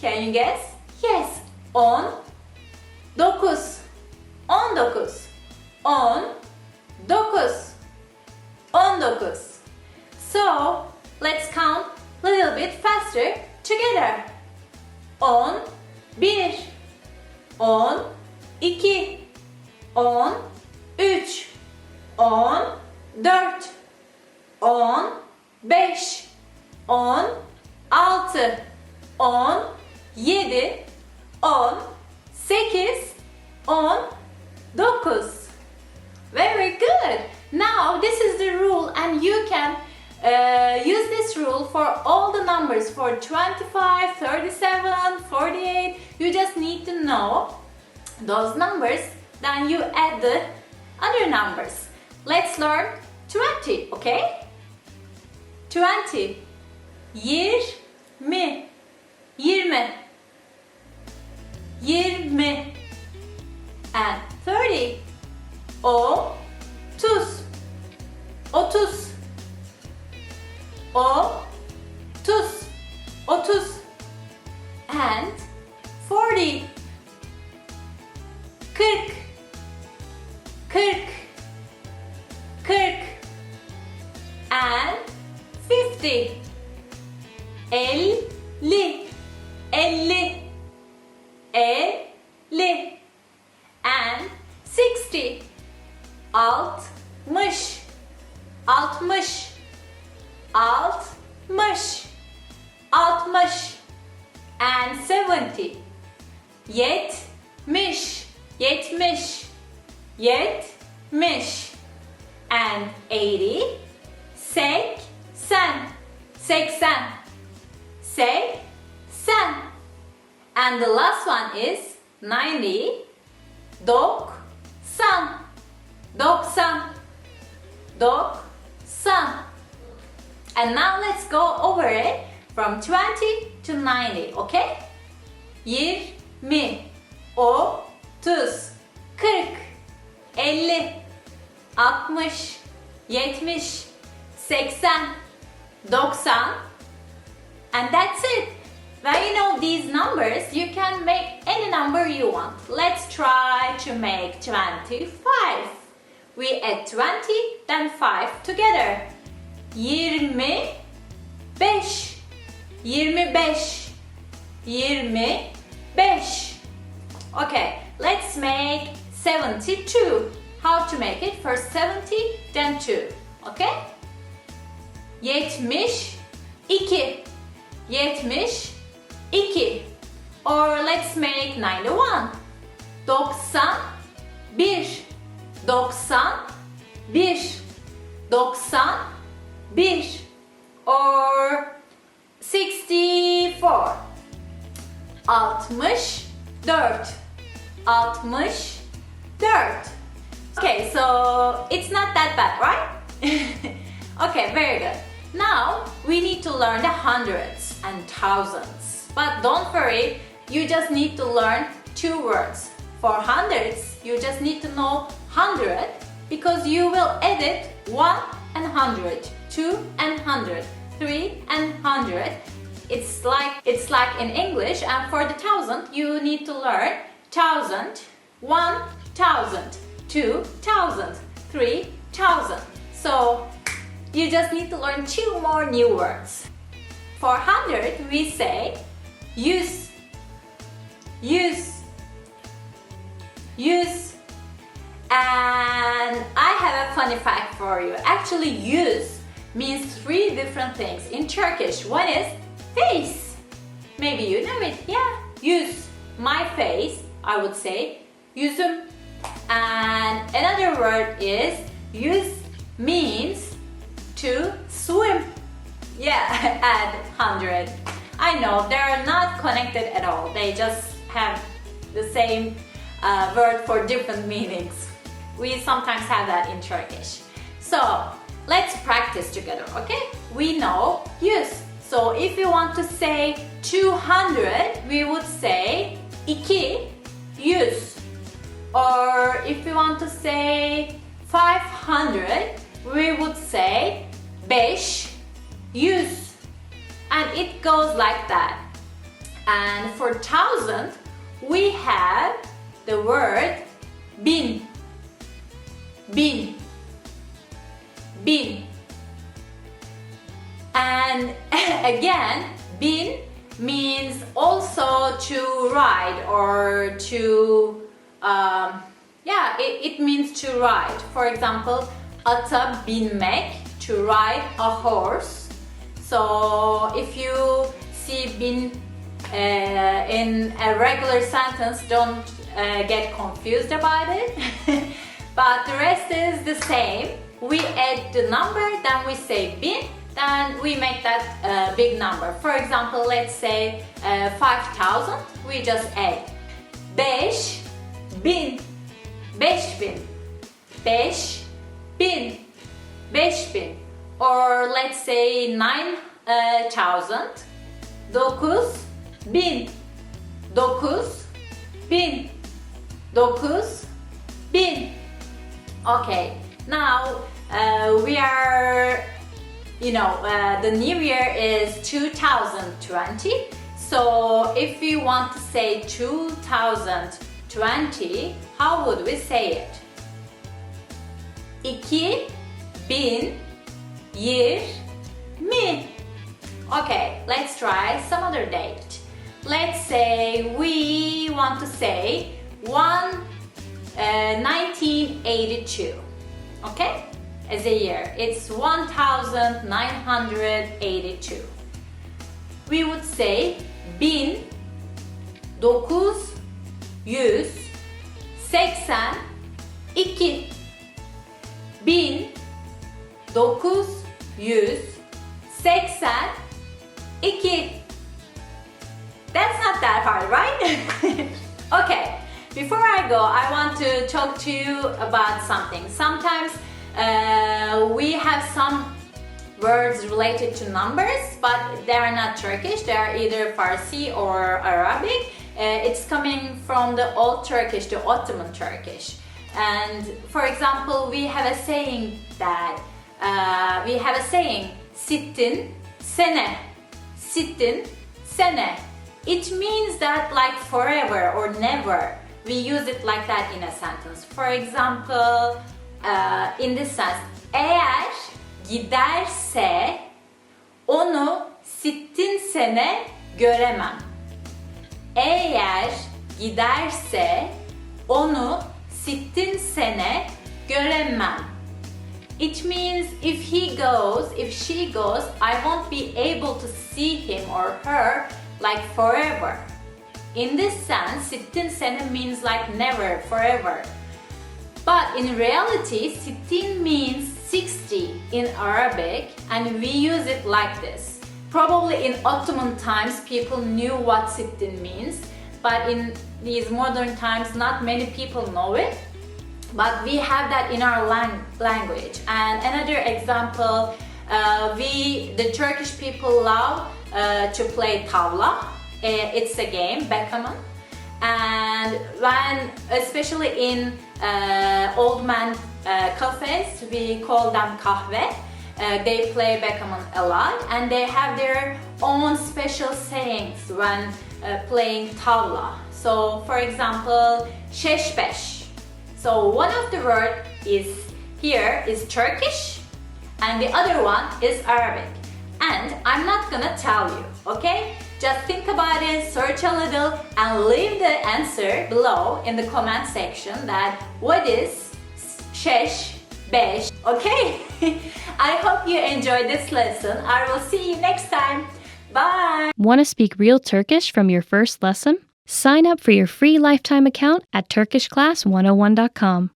Can you guess? Yes. 19, 19, 19. So let's count a little bit faster together. 11, 12, 13, 14, 15, 16, 17, 18, 19. Very good. Now this is the rule, and you can use this rule for all the numbers for 25, 37, 48. You just need to know those numbers, then you add the other numbers. Let's learn 20, okay? 20, 20, 20, 20, and 30, 30, 30, 30, and 40, 40, 40, 40, and 50, 50, 50, 50, and 60, 60, 60, 60, 60, and 70, 70, 70, 70, and 80, 80, 80, 80, and the last one is 90, 90, 90, 90. And now let's go over it from 20 to 90, okay? 20, 30, 40, 50, 60, 70, 80, 90, and that's it. When you know these numbers, you can make any number you want. Let's try to make 25. We add 20, then 5 together. 25, 25, 25. Okay, let's make 72. How to make it? First 70, then 2. Okay? 72, 72. Or let's make 91. 91, 91, 91. Or 64. 64. 64. Okay, so it's not that bad, right? Okay, very good. Now we need to learn the hundreds and thousands. But don't worry, you just need to learn 2 words. For hundreds, you just need to know 100 because you will edit 1 and 100, 2 and 100, 3 and 100. It's like in English, and for the thousand, you need to learn 1,000, 1,000, 2,000, 3,000. So you just need to learn 2 more new words. For 100, we say use, use, use. And I have a funny fact for you. Actually, use means 3 different things in Turkish. One is face. Maybe you know it. Yeah, use. My face, I would say yüzüm. And another word is use means to swim. Yeah, add 100. I know they're not connected at all. They just have the same word for different meanings. We sometimes have that in Turkish. So let's practice together, okay? We know use. So if you want to say 200, we would say 200. Or if you want to say 500, we would say 500. And it goes like that. And for 1,000, we have the word bin. Bin. Bin. And again, bin means also to ride or to, it means to ride. For example, ata binmek, to ride a horse. So if you see bin in a regular sentence, don't get confused about it. But the rest is the same. We add the number, then we say bin, then we make that big number. For example, let's say 5,000, we just add 5,000, 5,000, 5,000, 5,000. Or let's say 9,000, 9,000, 9,000, 9,000. Okay, now we are, the new year is 2020. So if we want to say 2020, how would we say it? 2020. Okay, let's try some other date. Let's say we want to say 1982. Okay? As a year, it's 1982. We would say 1982. 1982. That's not that hard, right? Okay, before I go, I want to talk to you about something. Sometimes we have some words words related to numbers, but they are not Turkish. They are either Farsi or Arabic. It's coming from the Old Turkish, the Ottoman Turkish. And for example, we have a saying sittin sene, sittin sene. It means that like forever or never. We use it like that in a sentence. For example, in this sense, eğer giderse onu sittin sene göremem. Eğer giderse onu sittin sene göremem. It means if he goes, if she goes, I won't be able to see him or her like forever. In this sense, sittin sene means like never, forever. But in reality, sittin means 60 in Arabic, and we use it like this. Probably in Ottoman times, people knew what sittin means, but in these modern times, not many people know it. But we have that in our language. And another example, the Turkish people love to play tavla. It's a game, backgammon. And when, especially in old man cafes, we call them kahve. They play backgammon a lot, and they have their own special sayings when playing tavla. So, for example, shesh. So one of the words is Turkish, and the other one is Arabic. And I'm not gonna tell you, okay? Just think about it, search a little, and leave the answer below in the comment section that what is shesh, besh, okay? I hope you enjoyed this lesson. I will see you next time. Bye! Want to speak real Turkish from your first lesson? Sign up for your free lifetime account at turkishclass101.com.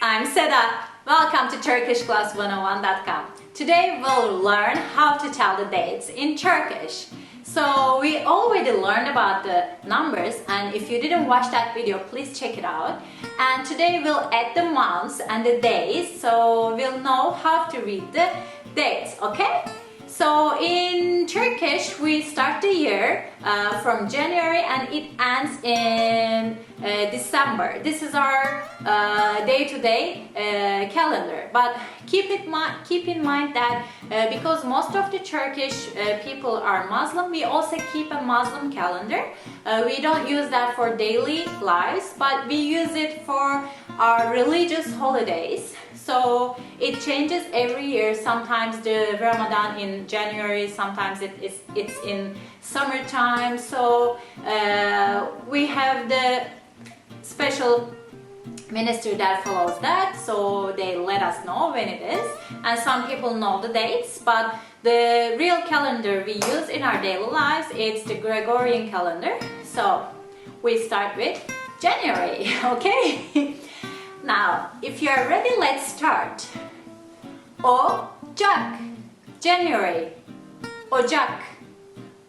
I'm Seda. Welcome to turkishclass101.com. Today we'll learn how to tell the dates in Turkish. So we already learned about the numbers, and if you didn't watch that video, please check it out. And today we'll add the months and the days, so we'll know how to read the dates, okay? So in Turkish, we start the year from January and it ends in December. This is our day-to-day calendar. But keep in mind that because most of the Turkish people are Muslim, we also keep a Muslim calendar. We don't use that for daily lives, but we use it for our religious holidays. So it changes every year. Sometimes the Ramadan in January, sometimes it's in summertime. So we have the special minister that follows that, so they let us know when it is. And some people know the dates, but the real calendar we use in our daily lives, it's the Gregorian calendar. So we start with January, okay? Now, if you are ready, let's start. Ocak, January. Ocak,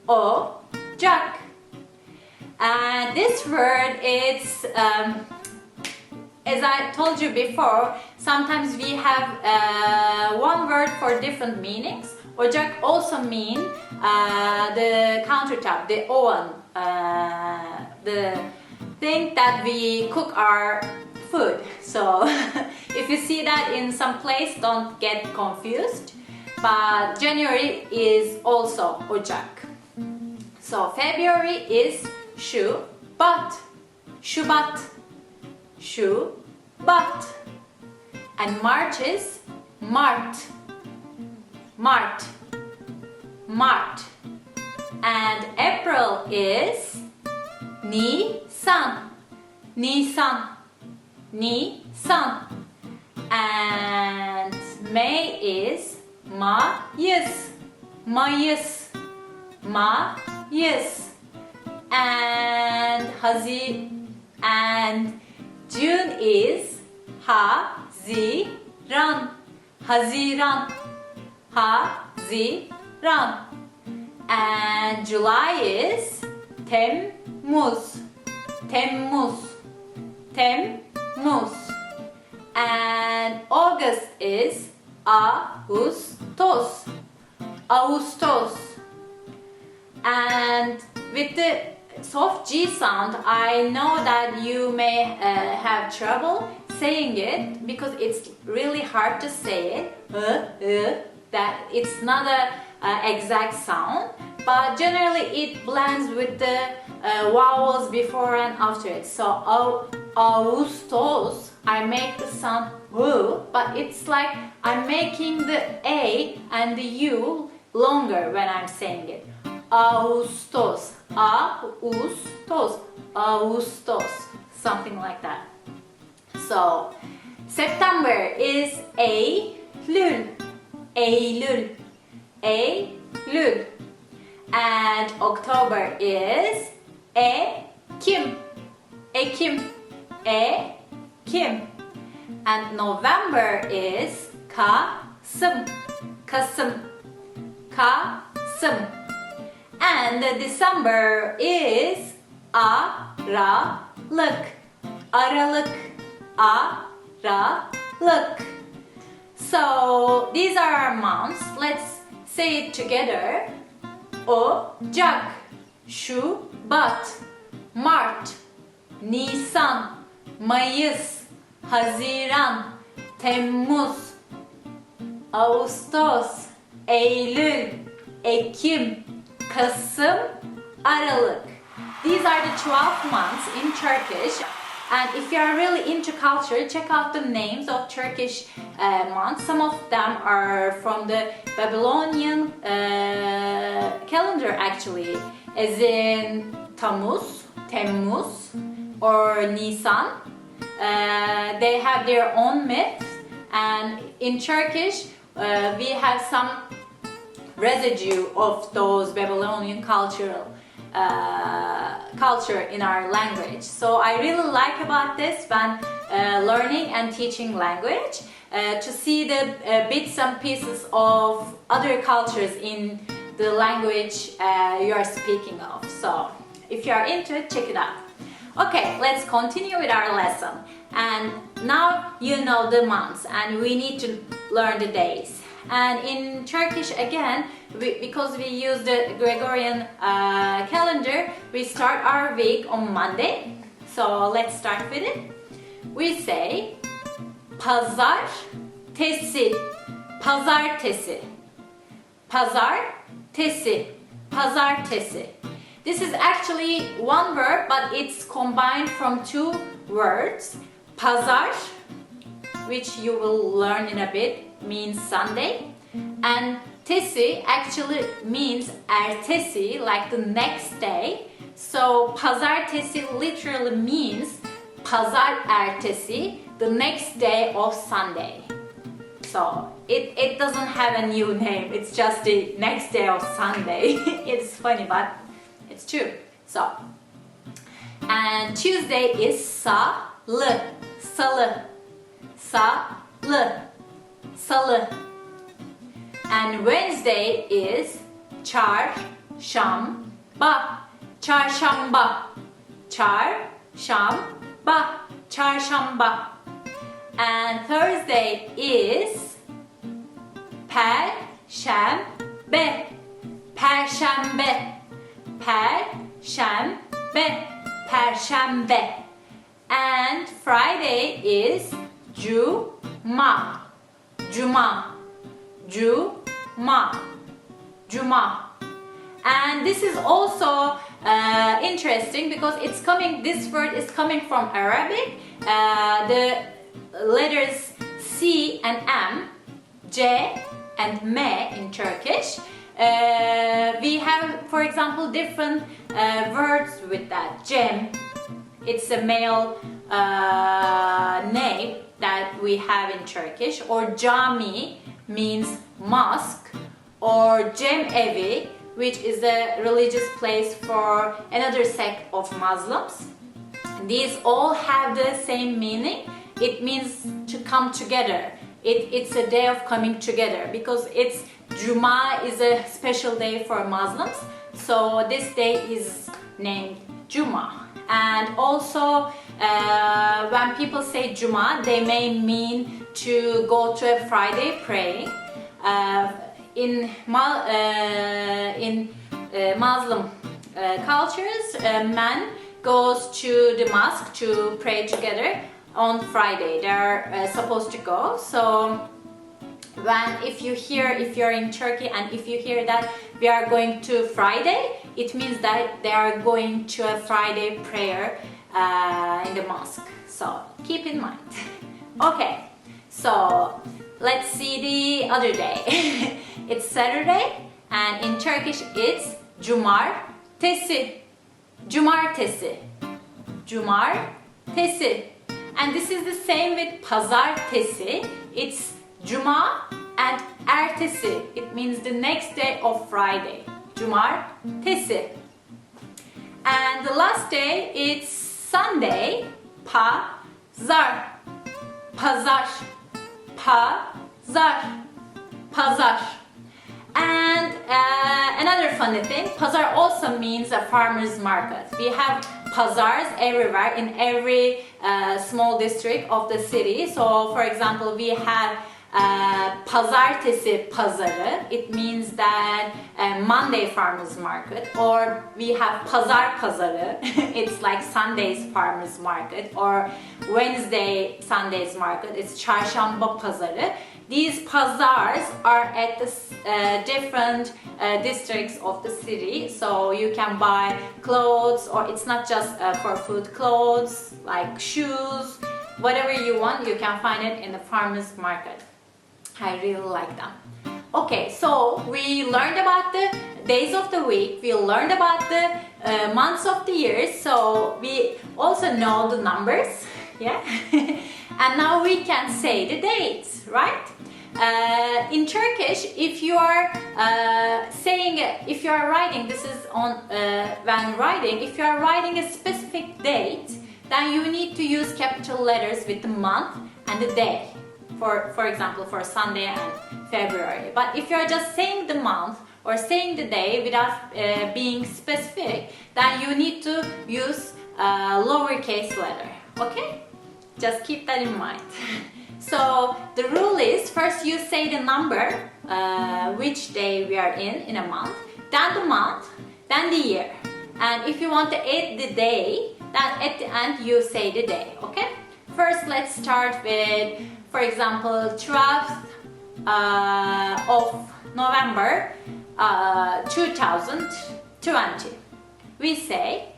Ocak. And this word is, as I told you before, sometimes we have one word for different meanings. Ocak also means the countertop, the oven, the thing that we cook our food. So if you see that in some place, don't get confused. But January is also Ocak. So February is Şubat, Şubat, Şubat. And March is Mart, Mart, Mart. And April is Nisan, Nisan, Nisan. And May is Mayıs, Mayıs, Mayıs. And June is Haziran, Haziran, Haziran. And July is Temmuz, Temmuz, Temmuz. And August is Ağustos. Ağustos. And with the soft G sound, I know that you may have trouble saying it because it's really hard to say it. That it's not a exact sound, but generally it blends with the vowels before and after it. So Ağustos, I make the sound W, but it's like I'm making the A and the U longer when I'm saying it. Ağustos, Ağustos, Ağustos, something like that. So September is Eylül, Eylül, Eylül, and October is Ekim, Ekim, Ekim, and November is Kasım, Kasım, Kasım, and December is Aralık, Aralık, Aralık. So these are our months. Let's say it together. Ocak, Şubat, Mart, Nisan, Mayıs, Haziran, Temmuz, Ağustos, Eylül, Ekim, Kasım, Aralık. These are the 12 months in Turkish. And if you are really into culture, check out the names of Turkish months. Some of them are from the Babylonian calendar actually, as in Tammuz, Temmuz, or Nisan. They have their own myths, and in Turkish we have some residue of those Babylonian culture in our language. So I really like about this when learning and teaching language, to see the bits and pieces of other cultures in the language you are speaking of. So if you are into it, check it out. Okay, let's continue with our lesson. And now you know the months and we need to learn the days. And in Turkish again, because we use the Gregorian calendar, we start our week on Monday. So let's start with it. We say pazartesi, pazartesi, pazartesi, pazartesi. This is actually one word, but it's combined from two words. Pazar, which you will learn in a bit, means Sunday, and tesi actually means ertesi, like the next day. So pazartesi literally means pazar ertesi, the next day of Sunday. So it doesn't have a new name, it's just the next day of Sunday. It's funny, but it's true. So, and Tuesday is salı, salı, salı, salı. And Wednesday is çarşamba, çarşamba, çarşamba, çarşamba. And Thursday is perşembe, perşembe, perşembe, perşembe. And Friday is cuma, cuma, cuma, cuma. And this is also interesting because it's coming. This word is coming from Arabic. The letters C and M, J and M in Turkish. We have, for example, different words with that. Cem, it's a male name that we have in Turkish. Or cami means mosque. Or cemevi, which is a religious place for another sect of Muslims. These all have the same meaning. It means to come together. It's a day of coming together because it's Juma is a special day for Muslims. So this day is named Juma. And also when people say Juma, they may mean to go to a Friday praying. In Muslim cultures, man goes to the mosque to pray together on Friday. They're supposed to go. So if you're in Turkey and if you hear that we are going to Friday, it means that they are going to a Friday prayer in the mosque. So keep in mind. Okay, so let's see the other day. It's Saturday and in Turkish it's Cumartesi. Cumartesi. Cumartesi. And this is the same with Pazartesi. It's Cuma and Ertesi. It means the next day of Friday. Cumartesi. And the last day it's Sunday. Pazar. Pazar. Pazar. Pazar. And another funny thing, Pazar also means a farmer's market. We have Pazars everywhere in every small district of the city. So for example, we have Pazartesi Pazarı. It means that Monday farmer's market. Or we have Pazar Pazarı. It's like Sunday's farmer's market. Or Wednesday Sunday's market. It's Çarşamba Pazarı. These pazars are at the different districts of the city, so you can buy clothes, or it's not just for food, clothes like shoes, whatever you want, you can find it in the farmers market. I really like them. Okay, so we learned about the days of the week, we learned about the months of the year, so we also know the numbers, yeah? And now we can say the dates, right? In Turkish, if you are writing, this is on when writing, if you are writing a specific date, then you need to use capital letters with the month and the day. For example, for Sunday and February. But if you are just saying the month or saying the day without being specific, then you need to use lowercase letter. Okay? Just keep that in mind. So the rule is, first you say the number, which day we are in a month, then the month, then the year. And if you want to add the day, then at the end you say the day, okay? First let's start with, for example, 12th of November 2020. We say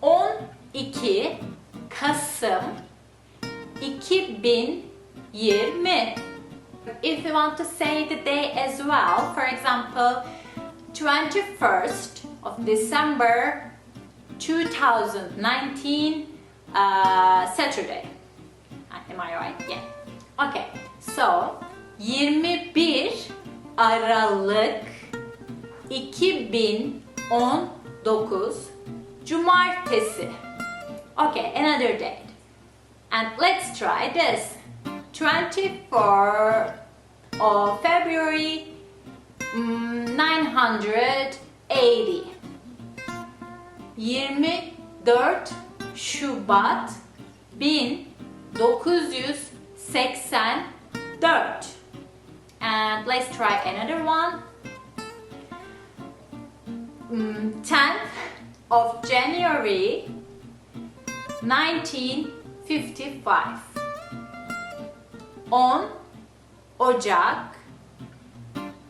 12 Kasım 2020. If you want to say the day as well, for example, 21st of December 2019, Saturday. Am I right? Yeah. Okay. So, 21 Aralık 2019 Cumartesi. Okay, another date. And let's try this. 24th of February 980. 24 Şubat 1984. And let's try another one. 10th of January 1955. 10 Ocak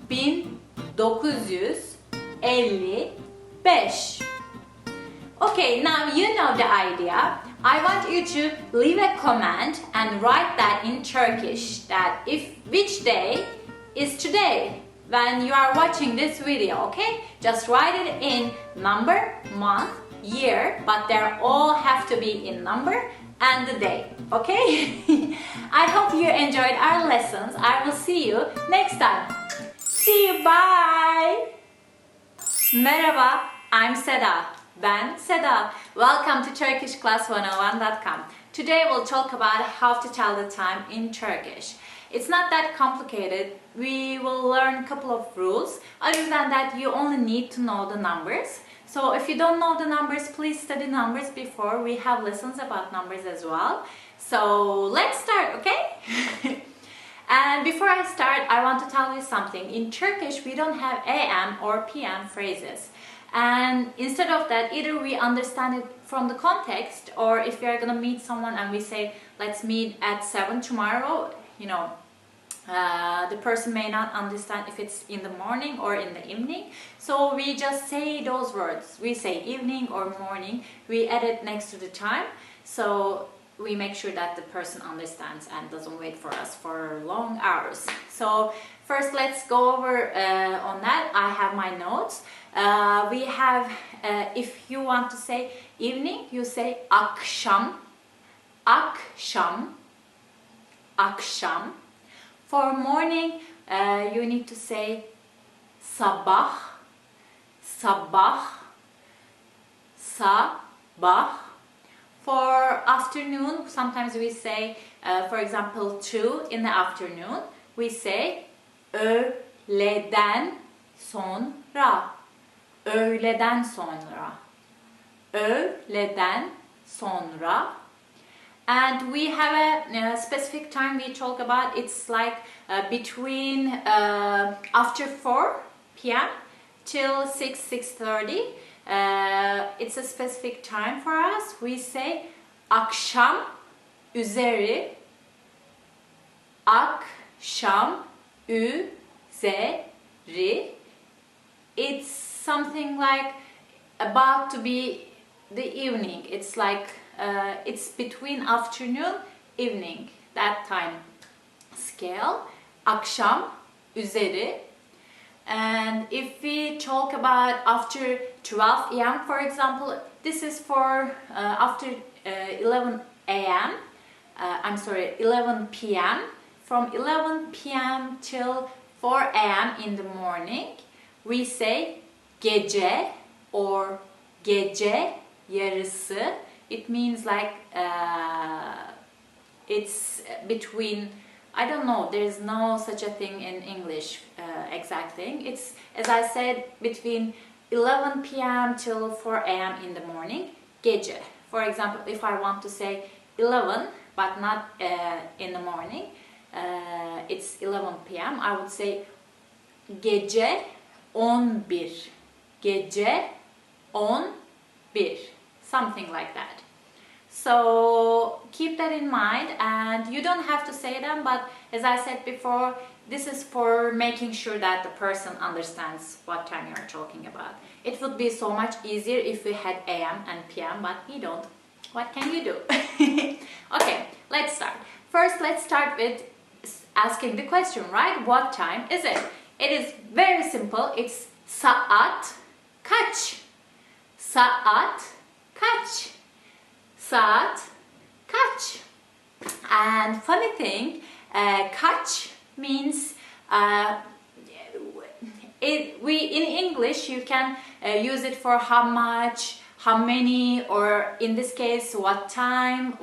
1955. Okay, now you know the idea. I want you to leave a comment and write that in Turkish, that which day is today when you are watching this video, okay? Just write it in number, month, year, but they all have to be in number and the day, okay? I hope you enjoyed our lessons. I will see you next time. See you, bye! Merhaba, I'm Seda. Ben Seda. Welcome to TurkishClass101.com. Today we'll talk about how to tell the time in Turkish. It's not that complicated. We will learn a couple of rules. Other than that, you only need to know the numbers. So if you don't know the numbers, please study numbers before. We have lessons about numbers as well. So let's start, okay? And before I start, I want to tell you something. In Turkish, we don't have AM or PM phrases. And instead of that, either we understand it from the context, or if we are gonna meet someone and we say, let's meet at 7 tomorrow, you know, the person may not understand if it's in the morning or in the evening. So we just say those words. We say evening or morning. We add it next to the time. So we make sure that the person understands and doesn't wait for us for long hours. So first let's go over on that. I have my notes. We have, if you want to say evening, you say akşam, akşam, akşam. For morning, you need to say sabah, sabah, sabah. For afternoon, sometimes we say, for example, 2 in the afternoon, we say öğleden sonra, öğleden sonra, öğleden sonra. And we have a specific time we talk about. It's like between after 4 p.m. till 6:30. It's a specific time for us. We say akşam üzeri, akşam üzeri. It's something like about to be the evening. It's like it's between afternoon, evening, that time scale. Akşam üzeri. And if we talk about after 12 a.m., for example, this is for after 11 a.m. I'm sorry, 11 p.m. From 11 p.m. till 4 a.m. in the morning, we say gece or gece yarısı. It means like it's between, I don't know, there's no such a thing in English, exact thing. It's, as I said, between 11 p.m. till 4 a.m. in the morning, gece. For example, if I want to say 11, but not in the morning, it's 11 p.m., I would say gece 11, gece 11, something like that. So keep that in mind, and you don't have to say them, but as I said before, this is for making sure that the person understands what time you are talking about. It would be so much easier if we had AM and PM, but we don't. What can you do? Okay, let's start. First, let's start with asking the question, right? What time is it? It is very simple. It's saat kaç? Saat kaç? Saat kaç? And funny thing, kaç means in English you can use it for how much, how many, or in this case what time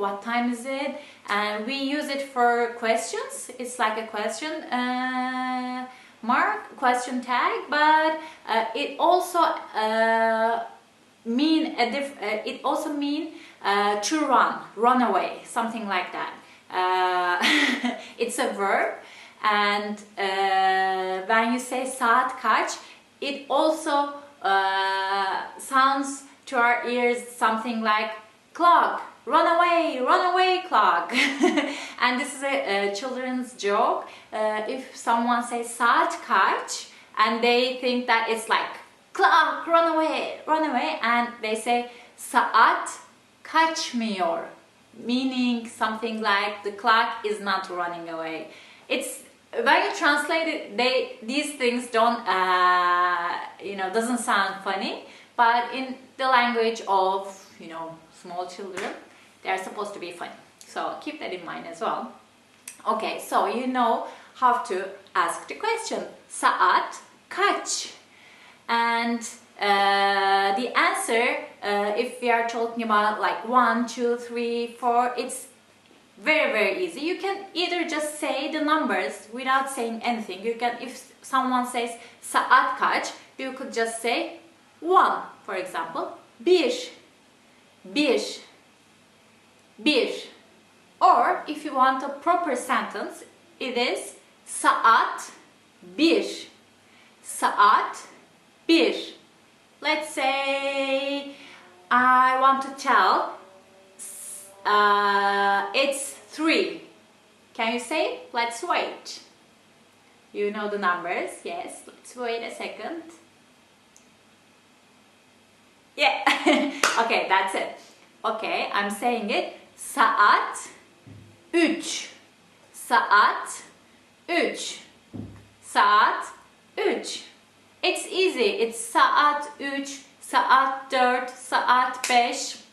is it, and we use it for questions. It's like a question mark, question tag, but it also mean to run away, something like that. It's a verb, and when you say saat kaç, it also sounds to our ears something like clock, run away clock. And this is a children's joke. If someone says saat kaç and they think that it's like clock, run away, and they say saat kaçmıyor, meaning something like the clock is not running away. It's when you translate it, these things don't doesn't sound funny, but in the language of small children, they are supposed to be funny. So keep that in mind as well. Okay, so you know how to ask the question saat kaç, and the answer, if we are talking about like 1, 2, 3, 4, it's very easy. You can either just say the numbers without saying anything. You can, if someone says saat kaç, you could just say One, for example, bir, bir, bir. Or if you want a proper sentence, it is saat bir, saat bir. Let's say I want to tell it's 3. Can you say? Let's wait. You know the numbers, yes. Let's wait a second. Yeah. Okay, that's it. Okay, I'm saying it. Saat 3. Saat 3. Saat 3. It's easy. It's saat 3, saat 4, saat 5.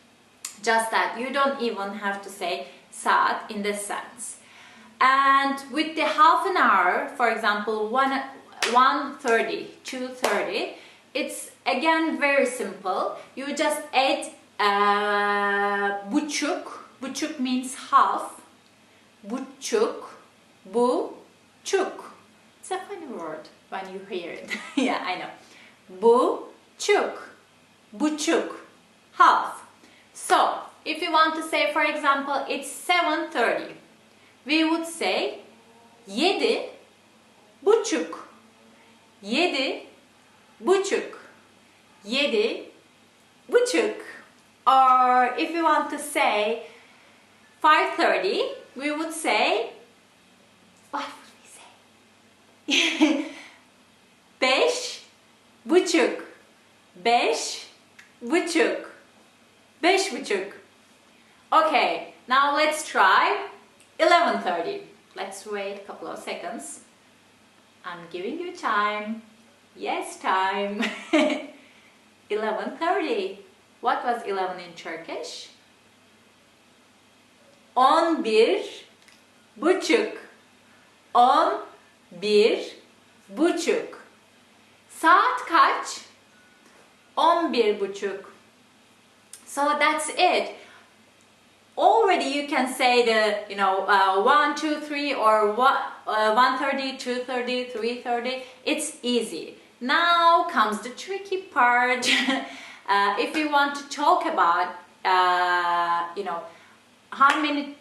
Just that. You don't even have to say saat in this sense. And with the half an hour, for example, 1:30, 2:30, it's again very simple. You just add buçuk. Buçuk means half. Buçuk, buçuk. It's a funny word when you hear it. Yeah, I know. Buçuk, buçuk, half. So, if you want to say, for example, it's 7:30, we would say 7 buçuk, 7 buçuk, 7 buçuk. Or if you want to say 5:30, we would say, what would we say? 5 buçuk, 5 buçuk, 5 buçuk. Okay, now let's try 11:30. Let's wait a couple of seconds. I'm giving you time. Yes, time. 11:30. What was 11 in Turkish? 11 buçuk. 11 buçuk. Saat kaç? 11 buçuk. So that's it. Already you can say the 1, 2, 3 or 1:30, 2:30, 3:30. It's easy. Now comes the tricky part. If you want to talk about how many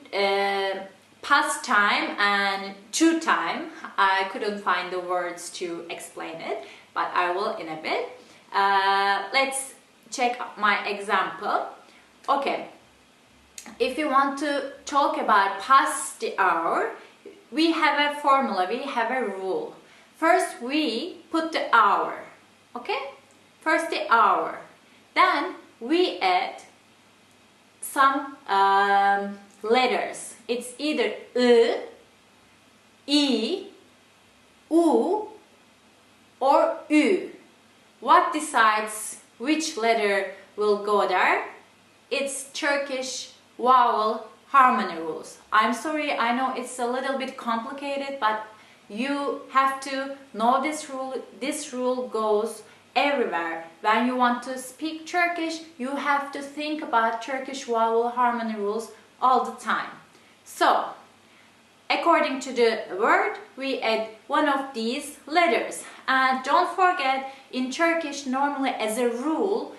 past time and to time, I couldn't find the words to explain it, but I will in a bit. Let's check my example. Okay. If you want to talk about past the hour, we have a formula, we have a rule. First we put the hour, okay? First the hour. Then we add some letters. It's either I, U, or Ü. What decides which letter will go there? It's Turkish vowel harmony rules. I'm sorry, I know it's a little bit complicated, but you have to know this rule. This rule goes everywhere. When you want to speak Turkish, you have to think about Turkish vowel harmony rules all the time. So, according to the word, we add one of these letters. And don't forget, in Turkish, normally as a rule,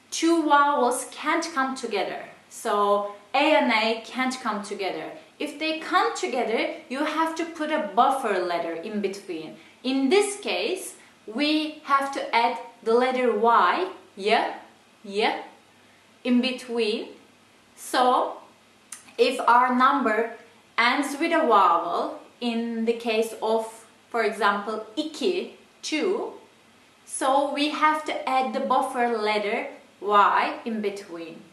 two vowels can't come together. So, A and A can't come together. If they come together, you have to put a buffer letter in between. In this case, we have to add the letter Y, in between. So, if our number ends with a vowel, in the case of, for example, 2, so we have to add the buffer letter Y in between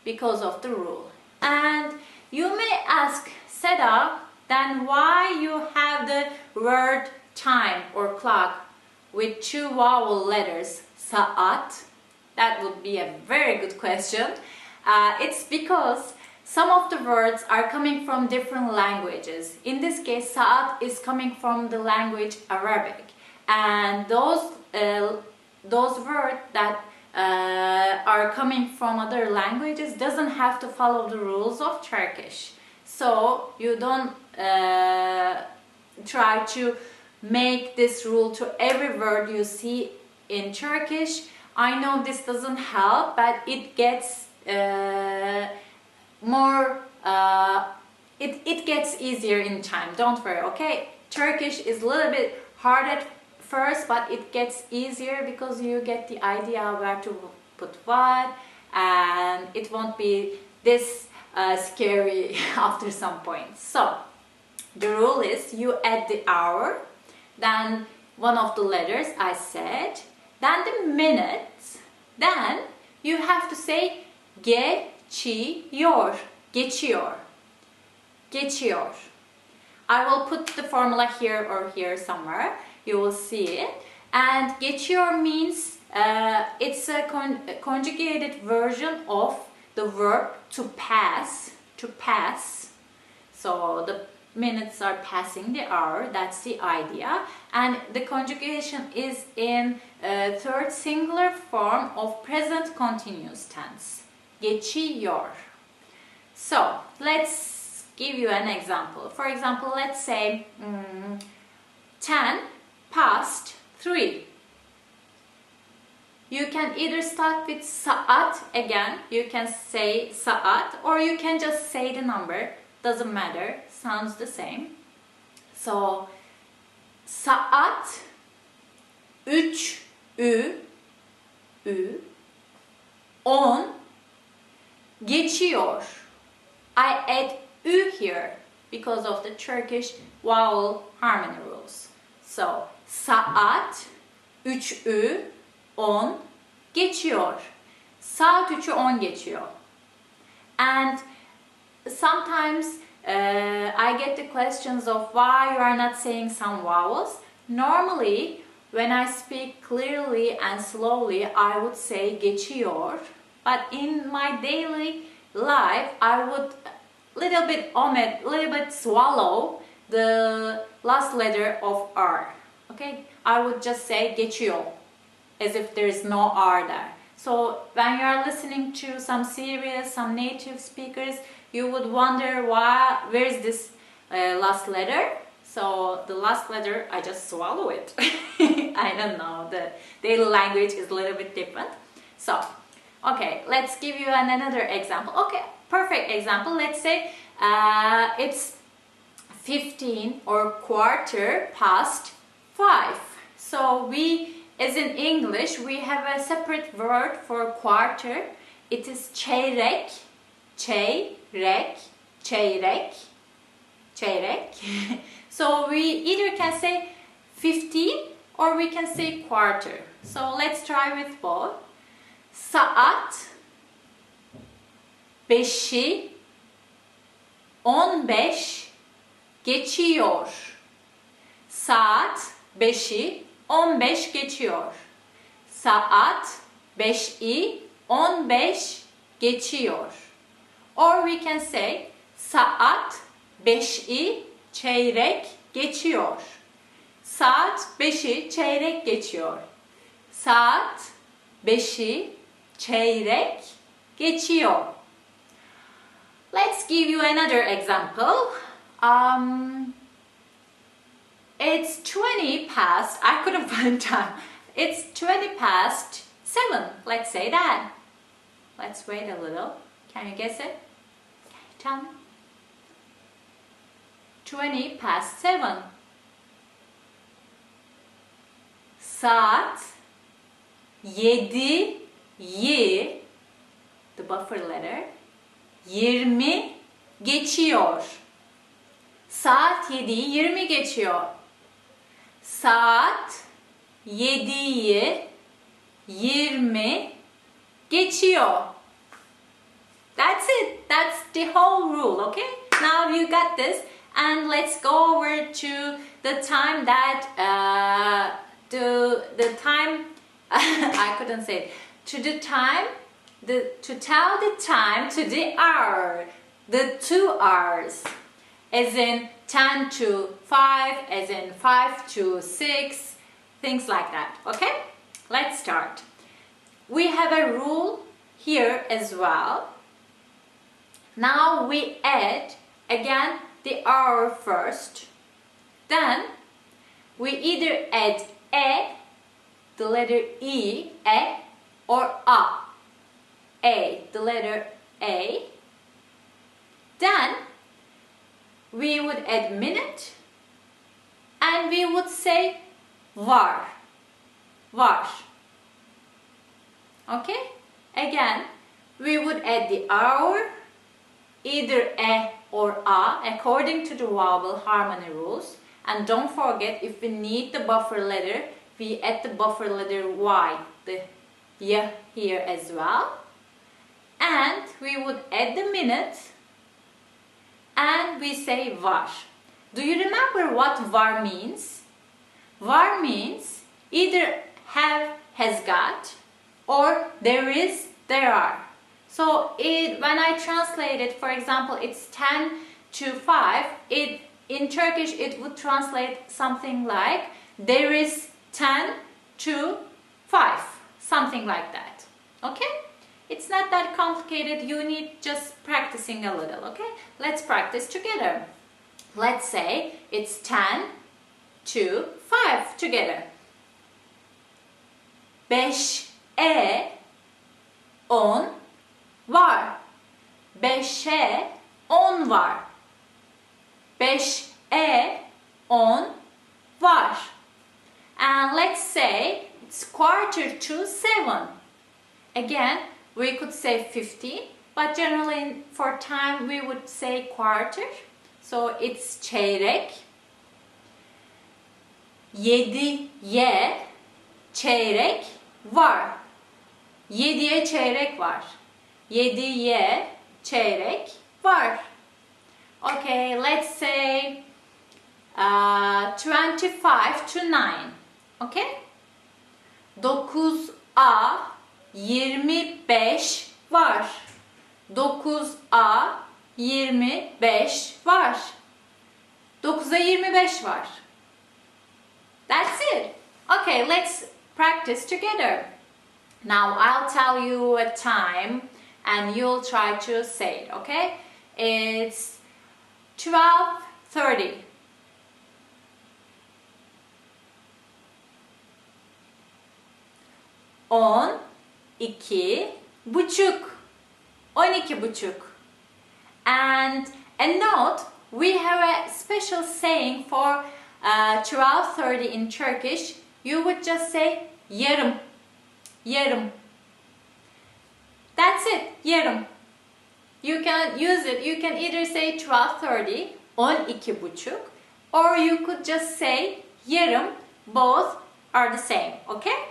because of the rule. And you may ask, Seda, then why you have the word time or clock with two vowel letters, saat? That would be a very good question. It's because some of the words are coming from different languages. In this case, saat is coming from the language Arabic. And those words that are coming from other languages doesn't have to follow the rules of Turkish. So you don't try to make this rule to every word you see in Turkish. I know this doesn't help, but it gets more, it gets easier in time. Don't worry, okay? Turkish is a little bit hard at first, but it gets easier because you get the idea where to put what, and it won't be this scary after some point. So the rule is you add the hour, then one of the letters I said, then the minutes, then you have to say geçiyor, geçiyor, geçiyor. I will put the formula here or here somewhere. You will see it. And geçiyor means it's a conjugated version of the verb to pass, to pass. So the minutes are passing the hour, that's the idea. And the conjugation is in third singular form of present continuous tense. Geçiyor. So let's give you an example. For example, let's say 10 past 3. You can either start with saat again, you can say saat, or you can just say the number, doesn't matter, sounds the same. So saat 3 10 geçiyor. I add ü here because of the Turkish vowel harmony rules. So saat 3 10 geçiyor. Saat 3'ü 10 geçiyor. And sometimes I get the questions of why you are not saying some vowels. Normally, when I speak clearly and slowly, I would say geçiyor. But in my daily life, I would little bit omit, little bit swallow the last letter of R. Okay, I would just say geçiyor, as if there is no R there. So when you are listening to some serious, some native speakers, you would wonder where is this last letter. So the last letter, I just swallow it. I don't know, the daily language is a little bit different. So, okay, let's give you another example. Okay, perfect example. Let's say it's 15 or quarter past 5. So we, as in English, we have a separate word for quarter. It is çeyrek, çeyrek, çeyrek, çeyrek. So we either can say 15 or we can say quarter. So let's try with both. Saat 5'i 15 geçiyor. Saat 5'i 15 geçiyor. Saat 5'i 15 geçiyor. Or we can say saat 5'i çeyrek geçiyor. Saat 5'i çeyrek geçiyor. Saat 5'i çeyrek geçiyor. Let's give you another example. It's 20 past, I couldn't find time. It's 20 past 7, let's say that. Let's wait a little. Can you guess it? Can you tell me? 20 past 7. Saat 7'yi, the buffer letter, 20 geçiyor. Saat 7'yi 20 geçiyor. Saat 7'yi 20 geçiyor. That's it. That's the whole rule, okay? Now you got this, and let's go over to the time that the time I couldn't say it. To the time, to tell the time to the hour, the 2 hours, as in 10 to 5, as in 5 to 6, things like that. Okay, let's start. We have a rule here as well. Now we add again the hour first, then we either add the letter e, or A, the letter A, then we would add minute and we would say var. Okay? Again, we would add the hour, either a or a, according to the vowel harmony rules. And don't forget, if we need the buffer letter, we add the buffer letter y, the y here as well. And we would add the minute and we say var. Do you remember what var means? Var means either have, has got, or there is, there are. So when I translate it, for example, it's 10 to 5, in Turkish it would translate something like there is 10 to 5, something like that. Okay? It's not that complicated, you need just practicing a little, okay? Let's practice together. Let's say it's 10 to 5 together. 5'e 10 var. 5'e 10 var. 5'e 10 var. And let's say it's quarter to 7. Again, we could say 15, but generally for time we would say quarter. So it's çeyrek. 7'ye çeyrek var. 7'ye çeyrek var. 7'ye çeyrek var. Okay, let's say 25 to 9. Okay? 9'a 25 var. 9'a 25 var. 9'a 25 var. That's it. Okay, let's practice together. Now I'll tell you a time and you'll try to say it, okay? It's 12:30. 12:30. 12:30. And a note, we have a special saying for 12:30 in Turkish. You would just say yarım. Yarım. That's it, yarım. You can use it. You can either say 12:30, 12:30, or you could just say yarım. Both are the same, okay?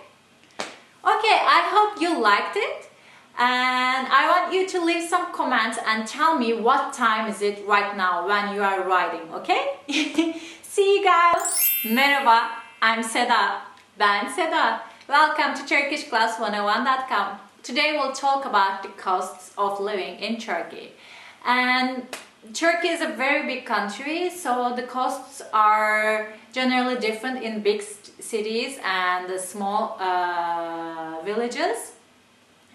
Okay, I hope you liked it. And I want you to leave some comments and tell me what time is it right now when you are writing, okay? See you guys. Merhaba, I'm Seda. Ben Seda. Welcome to TurkishClass101.com. Today we'll talk about the costs of living in Turkey. And Turkey is a very big country, so the costs are generally different in big cities and the small villages.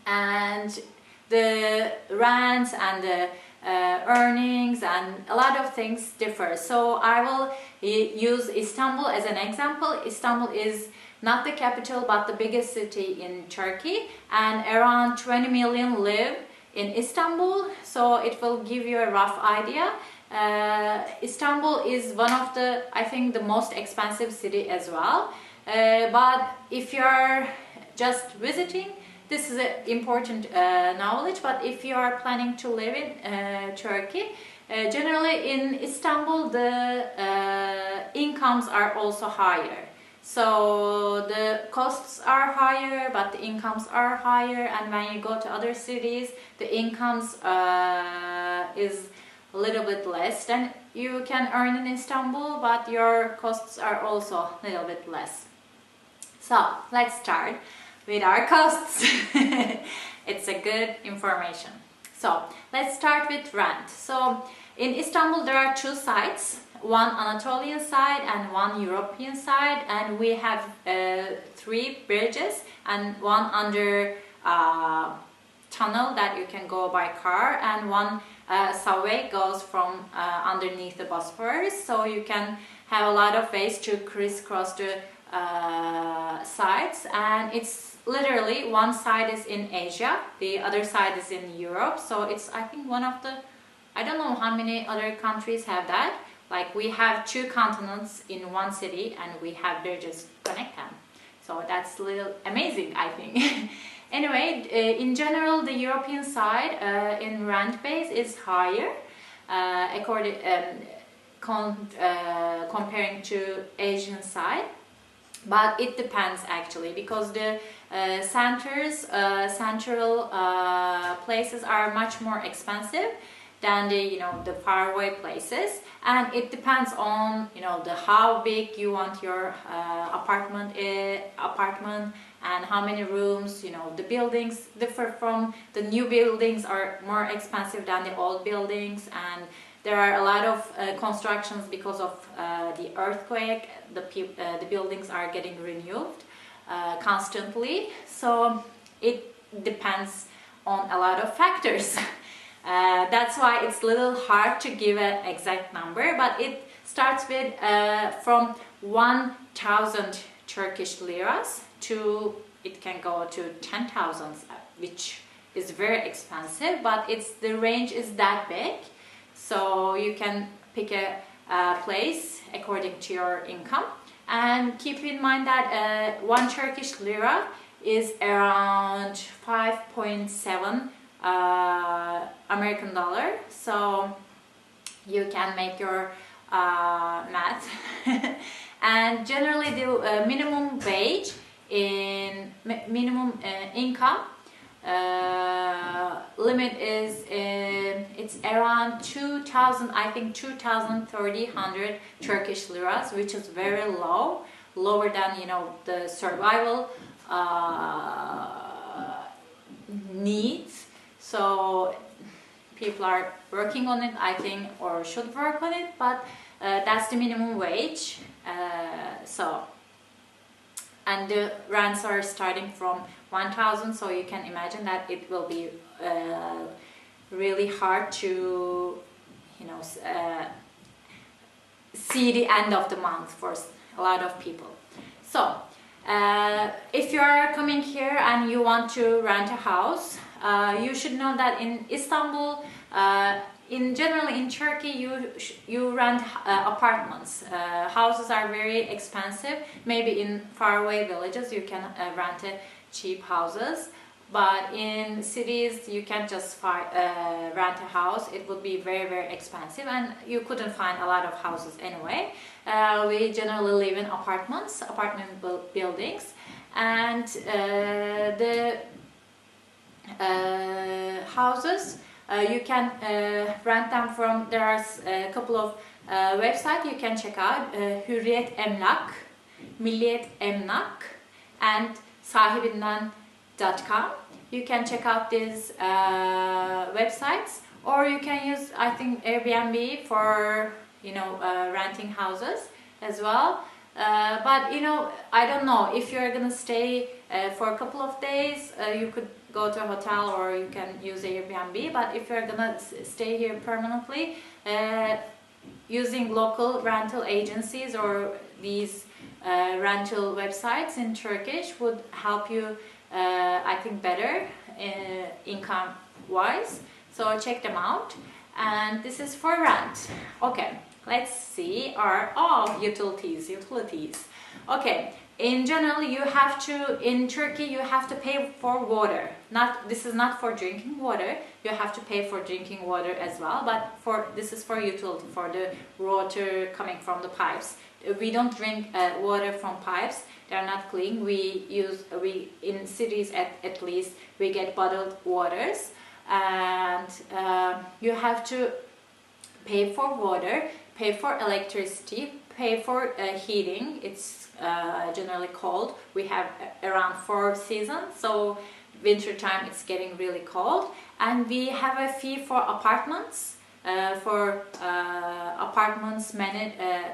And the rents and the earnings and a lot of things differ. So I will use Istanbul as an example. Istanbul is not the capital but the biggest city in Turkey, and around 20 million live in Istanbul, so it will give you a rough idea. Istanbul is one of the, I think, the most expensive city as well. But if you're just visiting, this is an important knowledge. But if you are planning to live in Turkey, generally in Istanbul the incomes are also higher. So the costs are higher, but the incomes are higher. And when you go to other cities, the incomes is a little bit less than you can earn in Istanbul, but your costs are also a little bit less. So let's start with our costs. It's a good information. So let's start with rent. So in Istanbul there are two sides, one Anatolian side and one European side, and we have 3 bridges and one under tunnel that you can go by car, and one subway goes from underneath the Bosphorus, so you can have a lot of ways to crisscross the sides, and it's literally one side is in Asia, the other side is in Europe. So it's, I think, one of the, I don't know how many other countries have that. Like we have two continents in one city and we have to just connect them. So that's a little amazing, I think. Anyway, in general, the European side in rent base is higher comparing to Asian side. But it depends actually, because the central places are much more expensive than the the faraway places, and it depends on the how big you want your apartment and how many rooms. The buildings differ from the new buildings are more expensive than the old buildings, and there are a lot of constructions because of the earthquake. The buildings are getting renewed constantly, so it depends on a lot of factors. That's why it's a little hard to give an exact number, but it starts with from 1,000 Turkish liras to, it can go to 10,000, which is very expensive, but the range is that big. So you can pick a place according to your income, and keep in mind that 1 Turkish lira is around 5.7 American dollar. So you can make your math. And generally the minimum wage in minimum income limit is it's around 2,000, I think 2,300 Turkish liras, which is very low, lower than the survival needs. So people are working on it, I think, or should work on it, but that's the minimum wage. And the rents are starting from 1,000, so you can imagine that it will be really hard to see the end of the month for a lot of people. So if you are coming here and you want to rent a house, you should know that in Istanbul, generally in Turkey, you rent apartments. Houses are very expensive. Maybe in faraway villages you can rent cheap houses, but in cities you can't just rent a house. It would be very, very expensive, and you couldn't find a lot of houses anyway. We generally live in apartment buildings, and the houses you can rent them from, there are a couple of websites you can check out, Hürriyet Emlak, Milliyet Emlak, and sahibinden.com. You can check out these websites, or you can use, I think, Airbnb for renting houses as well. But I don't know, if you're gonna stay for a couple of days, you could go to a hotel or you can use Airbnb. But if you're gonna stay here permanently, using local rental agencies or these rental websites in Turkish would help you, I think, better income wise. So check them out. And this is for rent. Okay, let's see our utilities. Okay, in general you have to, in Turkey you have to pay for water. This is not for drinking water. You have to pay for drinking water as well, but this is for utility, for the water coming from the pipes. We don't drink water from pipes. They are not clean. We in cities at least we get bottled waters, and you have to pay for water, pay for electricity, pay for heating. It's generally cold. We have around 4 seasons, so winter time it's getting really cold, and we have a fee for apartments.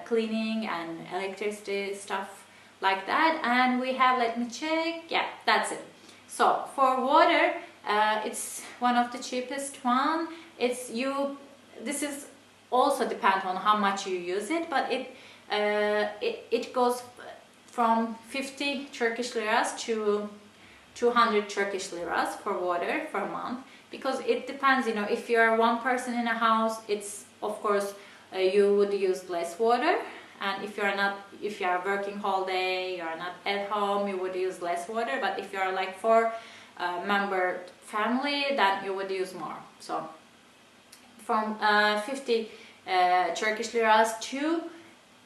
Cleaning and electricity, stuff like that. And we have, let me check, yeah, that's it. So for water, it's one of the cheapest one. This is also depend on how much you use it, but it goes from 50 Turkish liras to 200 Turkish liras for water for a month, because it depends, you know, if you are one person in a house, it's of course you would use less water, and if you are working whole day, you are not at home, you would use less water. But if you are like 4 member family, then you would use more. So from 50 Turkish liras to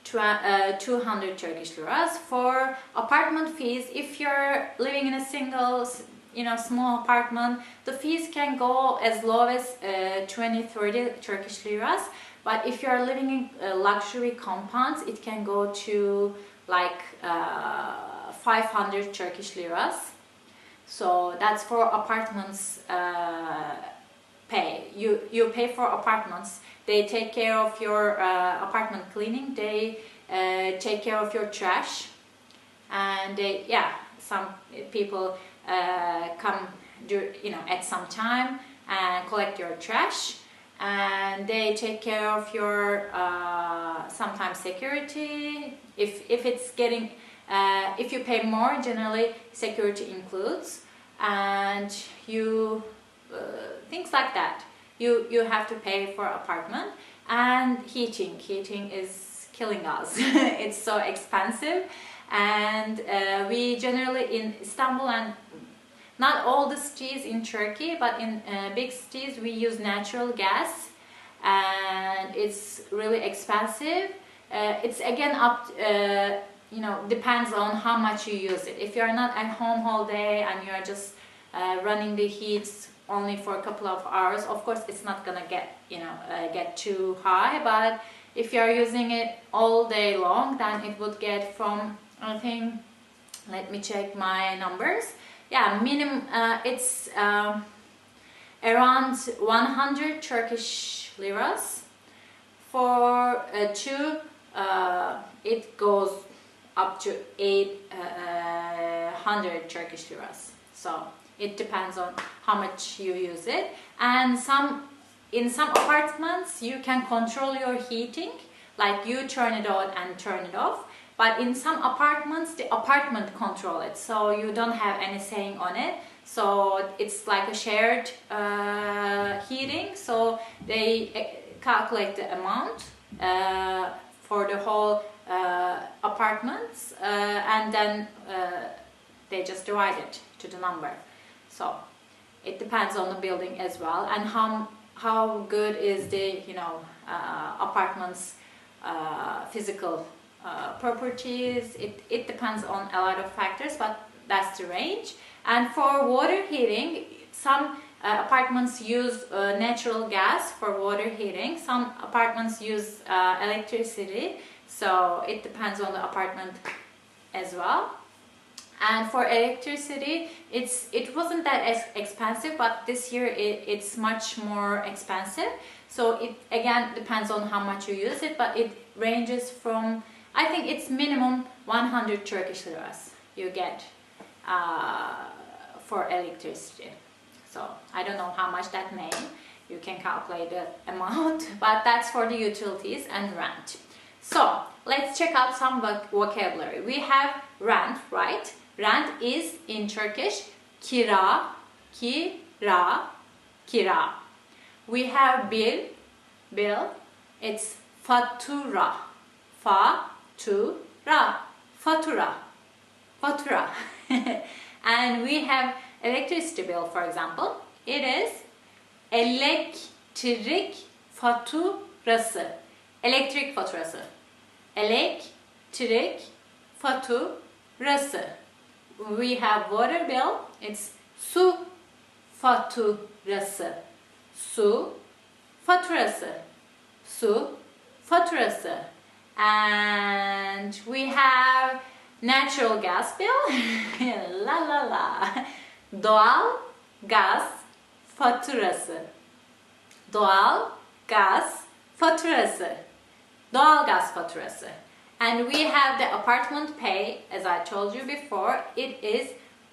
200 Turkish liras. For apartment fees, if you're living in a single, you know, small apartment, the fees can go as low as 20-30 Turkish liras. But if you're living in luxury compounds, it can go to like 500 Turkish liras. So that's for apartments pay. You pay for apartments. They take care of your apartment cleaning. They take care of your trash, and some people come, you know, at some time and collect your trash, and they take care of your sometimes security. If it's getting if you pay more, generally security includes, and you things like that. You have to pay for apartment. And heating is killing us. It's so expensive, and we generally in Istanbul, and not all the cities in Turkey, but in big cities, we use natural gas, and it's really expensive. It's again up you know, depends on how much you use it. If you're not at home all day and you're just running the heats only for a couple of hours, of course it's not gonna get, you know, get too high. But if you're using it all day long, then it would get from, I think, let me check my numbers. Yeah, minimum it's around 100 Turkish liras. For 2 it goes up to 800 Turkish liras. So it depends on how much you use it. And in some apartments you can control your heating, like you turn it on and turn it off. But in some apartments, the apartment control it, so you don't have any saying on it. So it's like a shared heating. So they calculate the amount for the whole apartments, and then they just divide it to the number. So it depends on the building as well, and how good is the, you know, apartments physical properties. It depends on a lot of factors, but that's the range. And for water heating, some apartments use natural gas for water heating. Some apartments use electricity. So it depends on the apartment as well. And for electricity, it wasn't that expensive, but this year it's much more expensive. So it again depends on how much you use it, but it ranges from, I think it's minimum 100 Turkish liras you get for electricity. So I don't know how much that means. You can calculate the amount, but that's for the utilities and rent. So let's check out some vocabulary. We have rent, right? Rent is in Turkish kira, kira, kira. We have bill, it's fatura, fatura, fatura. And we have electricity bill, for example. It is elektrik faturası. Elektrik faturası. Elektrik faturası. We have water bill. It's su faturası. Su faturası. Su faturası. And we have natural gas bill. La la la. Doğal gaz faturası. Doğal gaz faturası. Doğal gaz faturası. And we have the apartment pay, as I told you before. It is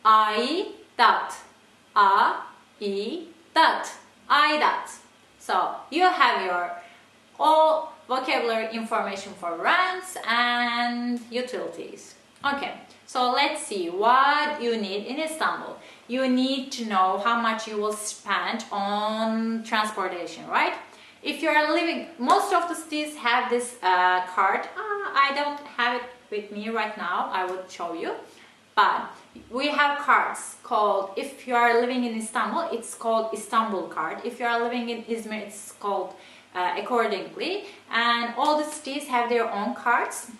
aidat. Aidat. Aidat. So you have your all vocabulary information for rents and utilities. Okay, so let's see what you need in Istanbul. You need to know how much you will spend on transportation, right? If you are living, most of the cities have this card. I don't have it with me right now. I will show you. But we have cards called, if you are living in Istanbul, it's called Istanbul card. If you are living in Izmir, it's called accordingly. And all the cities have their own cards.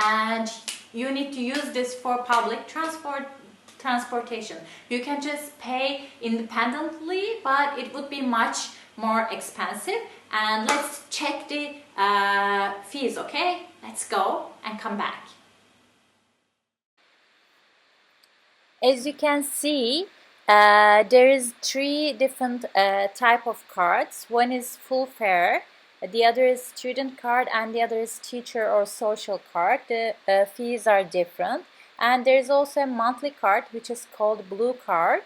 And you need to use this for public transportation. You can just pay independently, but it would be much more expensive. And let's check the fees, okay? Let's go and come back. As you can see, there is three different type of cards. One is full fare, the other is student card, and the other is teacher or social card. The fees are different. And there is also a monthly card which is called blue card.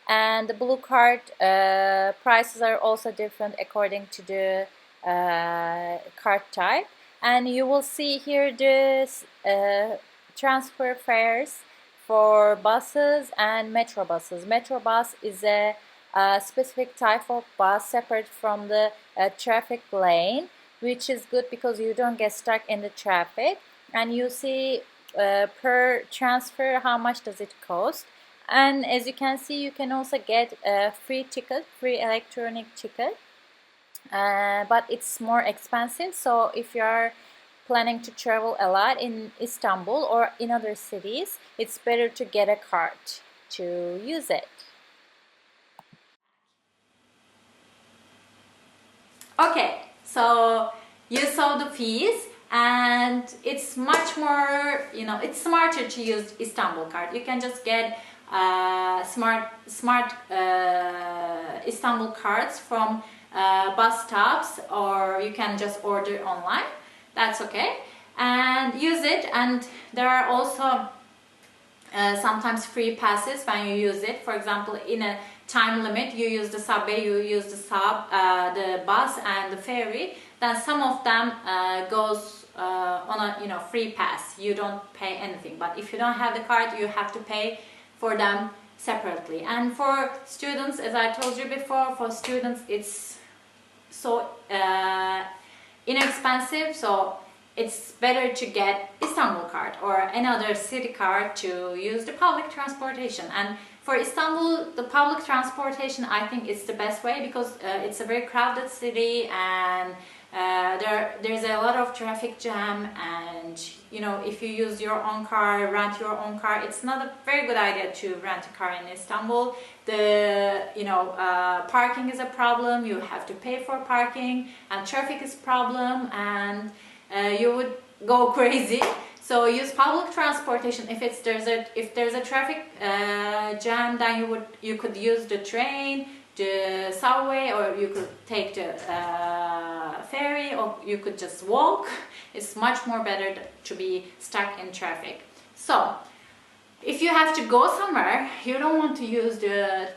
And the blue card prices are also different according to the card type. And you will see here the transfer fares for buses and metro buses. Metro bus is a specific type of bus separate from the traffic lane, which is good because you don't get stuck in the traffic. And you see per transfer how much does it cost. And as you can see, you can also get a free ticket, free electronic ticket, but it's more expensive. So if you are planning to travel a lot in Istanbul or in other cities, it's better to get a card to use it. Okay, so you saw the fees, and it's much more, it's smarter to use Istanbul card. You can just get smart Istanbul cards from bus stops, or you can just order online. That's okay, and use it. And there are also sometimes free passes when you use it. For example, in a time limit, you use the subway, you use the bus and the ferry. Then some of them goes on a free pass. You don't pay anything. But if you don't have the card, you have to pay for them separately. And for students, as I told you before, for students it's so inexpensive, so it's better to get Istanbul card or another city card to use the public transportation. And for Istanbul, the public transportation, I think it's the best way, because it's a very crowded city, and there's a lot of traffic jam. And if you use your own car, rent your own car, it's not a very good idea to rent a car in Istanbul. The parking is a problem. You have to pay for parking, and traffic is a problem, and you would go crazy. So use public transportation. If there's a traffic jam, then you could use the train, the subway, or you could take the ferry, or you could just walk. It's much more better to be stuck in traffic. So if you have to go somewhere, you don't want to use the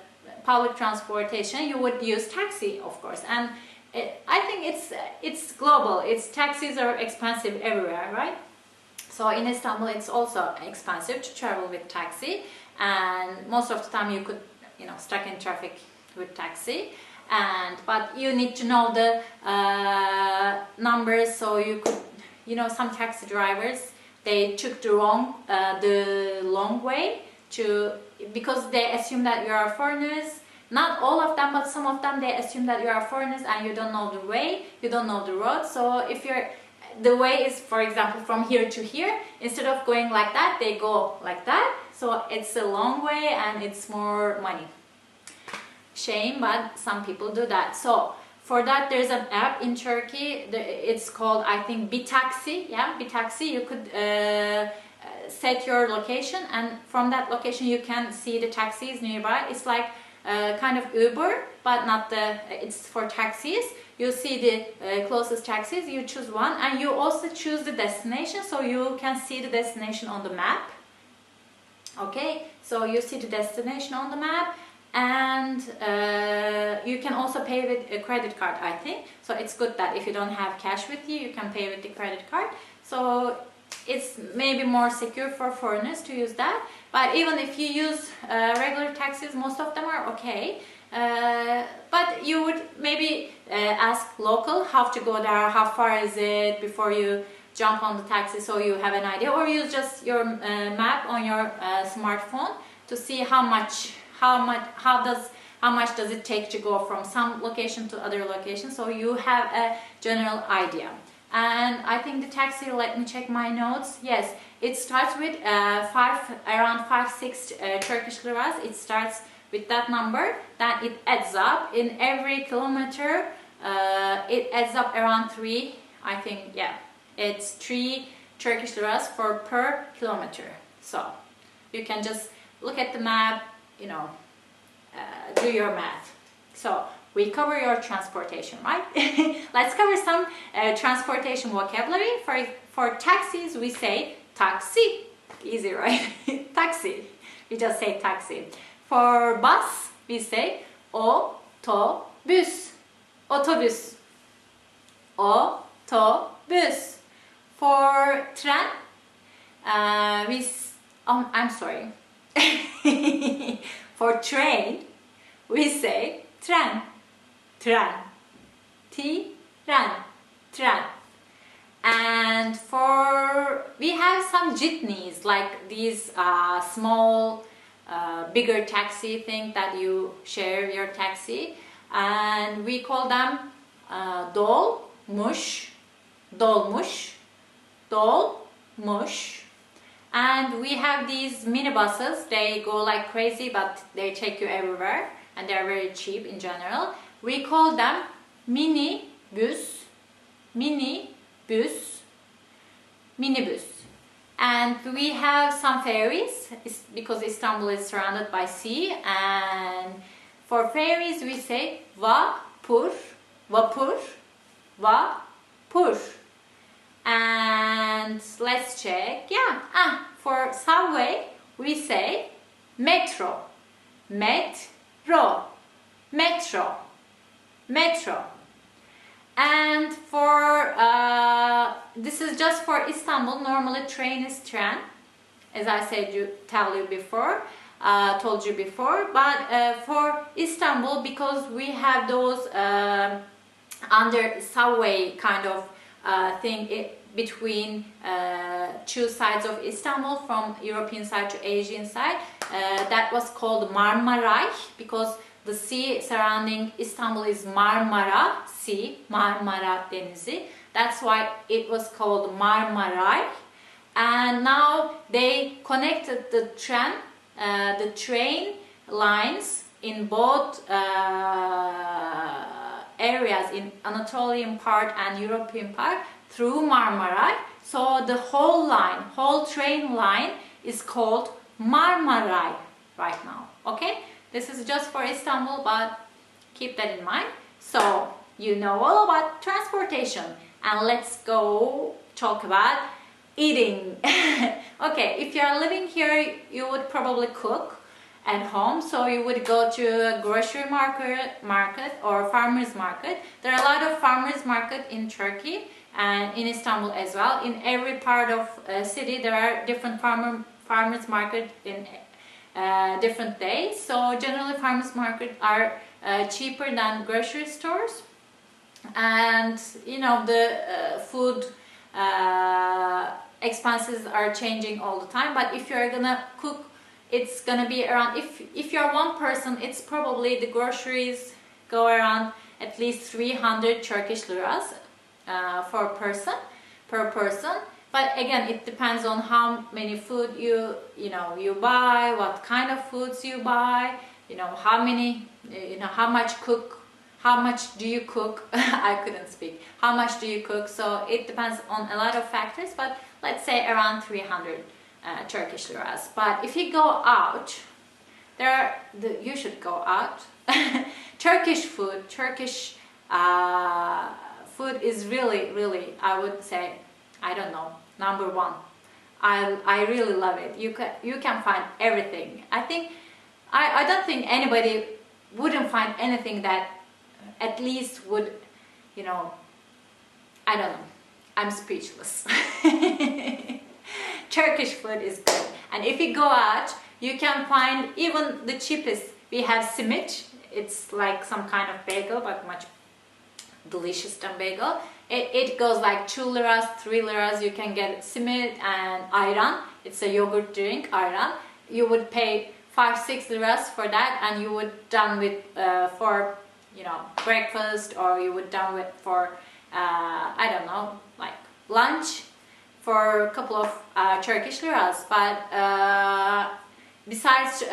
public transportation, you would use taxi, of course. And I think it's global. Taxis are expensive everywhere, right? So in Istanbul, it's also expensive to travel with taxi, and most of the time you could, stuck in traffic with taxi. But you need to know the numbers, so you could, some taxi drivers, they took the long way because they assume that you are foreigners. Not all of them, but some of them, they assume that you are foreigners and you don't know the way, you don't know the road. So if the way is, for example, from here to here, instead of going like that, they go like that. So it's a long way and it's more money. Shame, but some people do that. So for that, there's an app in Turkey. It's called, I think, Bitaxi. Yeah, Bitaxi. You could set your location, and from that location you can see the taxis nearby. It's like kind of Uber, but not it's for taxis. You see the closest taxis, you choose one, and you also choose the destination, so you can see the destination on the map. Okay, so you see the destination on the map, and you can also pay with a credit card, I think. So it's good that if you don't have cash with you, you can pay with the credit card. So it's maybe more secure for foreigners to use that. But even if you use regular taxis, most of them are okay. But you would maybe ask local how to go there, how far is it before you jump on the taxi, so you have an idea, or use just your map on your smartphone to see how much does it take to go from some location to other location, so you have a general idea. And I think the taxi, let me check my notes. Yes, it starts with around 5-6 Turkish liras. It starts with that number, then it adds up in every kilometer. It adds up around 3, I think. Yeah, it's 3 Turkish liras for per kilometer. So you can just look at the map, you know, do your math. So we cover your transportation, right? Let's cover some transportation vocabulary. For taxis, we say taxi. Easy, right? Taxi. We just say taxi. For bus, we say otobüs. Otobüs. Otobüs. For tren, I'm sorry. For train, we say tren. Tren. Tren. And we have some jitneys, like these small, bigger taxi thing that you share your taxi, and we call them dolmuş. And we have these minibuses. They go like crazy, but they take you everywhere, and they're very cheap in general. We call them minibüs. And we have some ferries, because Istanbul is surrounded by sea. And for ferries, we say vapur. And let's check. Yeah. For subway, we say metro. And for this is just for Istanbul. Normally train is tren, as I told you before. But for Istanbul, because we have those under subway kind of thing between two sides of Istanbul, from European side to Asian side, that was called Marmaray, because the sea surrounding Istanbul is Marmara Sea, Marmara Denizi. That's why it was called Marmaray. And now they connected the train lines in both areas, in Anatolian part and European part, through Marmaray. So the whole train line is called Marmaray right now. Okay? This is just for Istanbul, but keep that in mind. So you know all about transportation, and let's go talk about eating. Okay, if you are living here, you would probably cook at home, so you would go to a grocery market or farmers market. There are a lot of farmers market in Turkey and in Istanbul as well. In every part of city, there are different farmers market in different days. So generally farmers market are cheaper than grocery stores, and you know the food expenses are changing all the time. But if you're gonna cook, it's gonna be around, if you're one person, it's probably the groceries go around at least 300 Turkish liras per person. But again, it depends on how many food you buy, what kind of foods you buy, how much do you cook? I couldn't speak. How much do you cook? So it depends on a lot of factors, but let's say around 300 Turkish liras. But if you go out, you should go out. Turkish food is really, really, I would say, I don't know, number one. I really love it. You can find everything. I don't think anybody wouldn't find anything that at least would, I don't know. I'm speechless. Turkish food is good. And if you go out, you can find even the cheapest. We have simit. It's like some kind of bagel, but much delicious than bagel. It goes like 2 liras, 3 liras. You can get simit and ayran. It's a yogurt drink, ayran. You would pay 5-6 liras for that, and you would done with for breakfast, or you would done with for I don't know, like lunch, for a couple of Turkish liras. But besides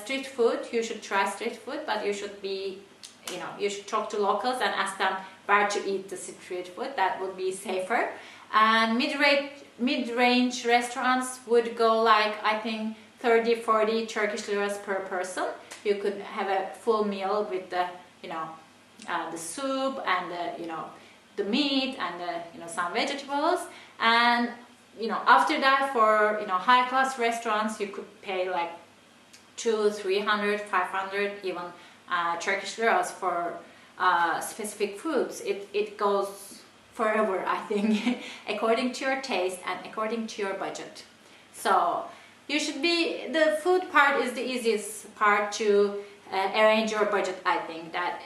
street food, you should try street food, but you should be, you should talk to locals and ask them where to eat the street food. That would be safer. And mid-range restaurants would go like, I think, 30-40 Turkish liras per person. You could have a full meal with the the soup and the meat and some vegetables. And after that, for high class restaurants, you could pay like 200, 300, 500 even Turkish liras for specific foods. It goes forever, I think, according to your taste and according to your budget. So you should be, the food part is the easiest part to arrange your budget. I think that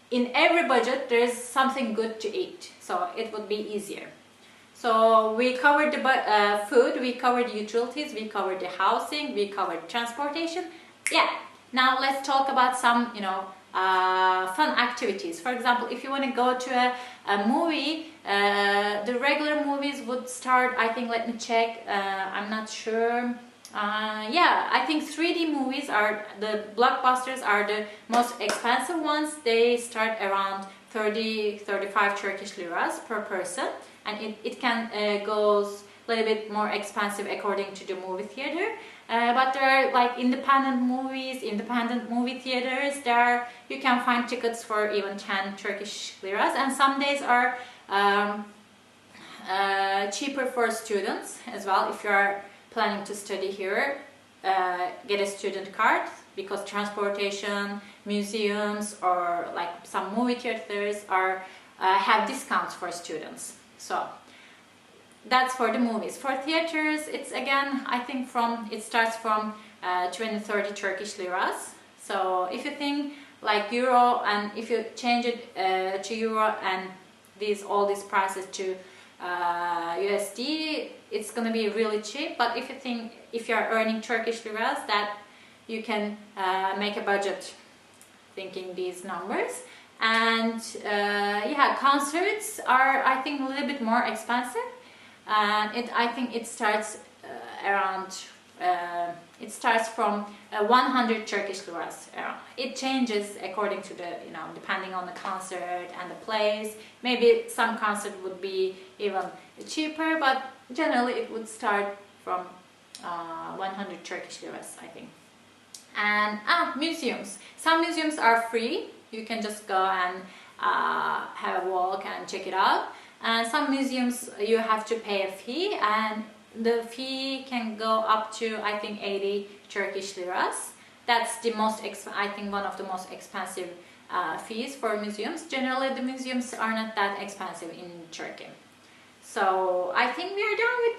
in every budget there is something good to eat, so it would be easier. So we covered the food, we covered utilities, we covered the housing, we covered transportation. Yeah, now let's talk about some fun activities. For example, if you want to go to a movie, the regular movies would start, I think, let me check, I'm not sure. Yeah, I think 3D movies are the blockbusters, are the most expensive ones. They start around 30-35 Turkish liras per person, and it can goes a little bit more expensive according to the movie theater. But there are like independent movies, independent movie theaters. There you can find tickets for even 10 Turkish liras, and some days are cheaper for students as well. If you are planning to study here, get a student card, because transportation, museums, or like some movie theaters are have discounts for students. So that's for the movies. For theaters, it's again, I think it starts from 20-30 Turkish liras. So if you think like euro, and if you change it to euro and all these prices to USD, it's gonna be really cheap. But if you think, if you are earning Turkish liras, that you can make a budget thinking these numbers. And yeah, concerts are, I think, a little bit more expensive. And I think it starts around it starts from 100 Turkish liras. It changes according to the, depending on the concert and the place. Maybe some concert would be even cheaper, but generally it would start from 100 Turkish liras, I think. And museums. Some museums are free. You can just go and have a walk and check it out. And some museums you have to pay a fee, and the fee can go up to, I think, 80 Turkish liras. That's the most, I think, one of the most expensive fees for museums. Generally, the museums are not that expensive in Turkey. So I think we are done with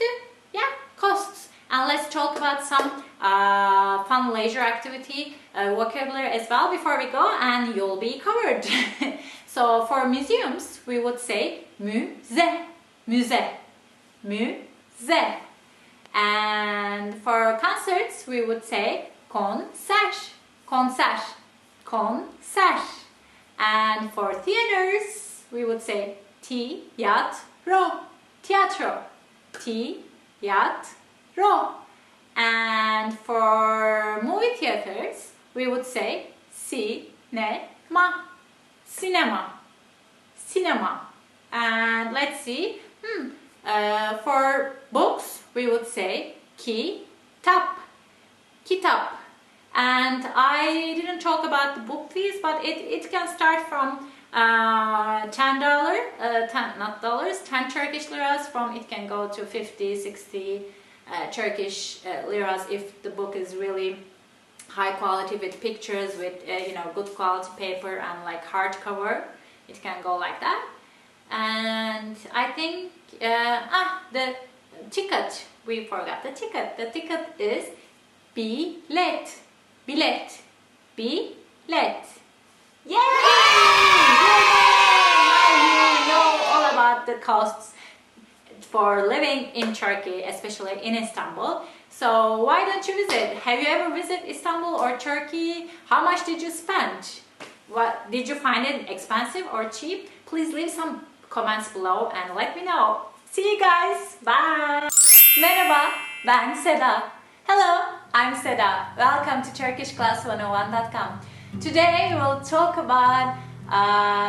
the costs. And let's talk about some fun leisure activity vocabulary as well before we go, and you'll be covered. So for museums, we would say müze, müze, müze. And for concerts, we would say konser, konser, konser. And for theaters, we would say tiyatro, teatro, tiyatro. And for movie theaters, we would say sinema, cinema, cinema. And let's see, for books, we would say kitap, kitap. And I didn't talk about the book fees, but it can start from $10, 10 Turkish liras. From it can go to 50, 60 Turkish liras if the book is really high quality with pictures, with good quality paper and like hardcover. It can go like that. And I think the ticket. We forgot the ticket. The ticket is bilet. Bilet. Bilet. Yay! Yay! Now you know all about the costs for living in Turkey, especially in Istanbul. So why don't you visit? Have you ever visited Istanbul or Turkey? How much did you spend? What did you find it expensive or cheap? Please leave some comments below and let me know. See you guys. Bye. Merhaba, ben Seda. Hello, I'm Seda. Welcome to TurkishClass101.com. Today we'll talk about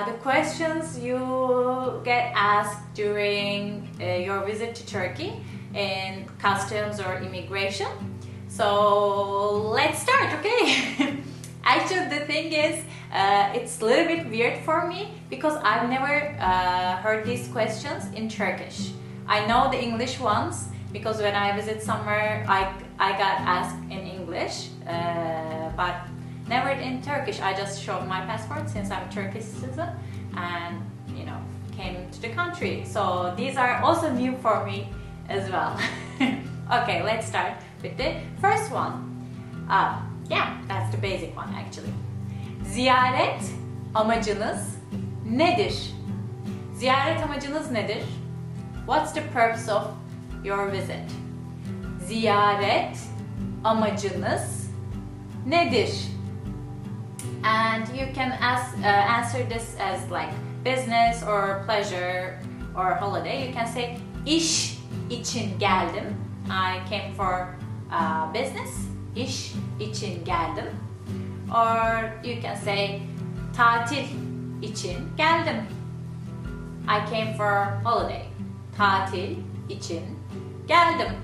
the questions you get asked during your visit to Turkey in customs or immigration. So let's start, okay? Actually, the thing is, it's a little bit weird for me because I've never heard these questions in Turkish. I know the English ones because when I visit somewhere, I got asked in English, but never in Turkish. I just showed my passport since I'm a Turkish citizen and, you know, came to the country. So these are also new for me as well. Okay, let's start with the first one. Yeah, that's the basic one actually. Ziyaret amacınız nedir? Ziyaret amacınız nedir? What's the purpose of your visit? Ziyaret amacınız nedir? And you can answer this as like business or pleasure or holiday. You can say iş için geldim. I came for business. İş için geldim. Or you can say tatil için geldim. I came for holiday. Tatil için geldim.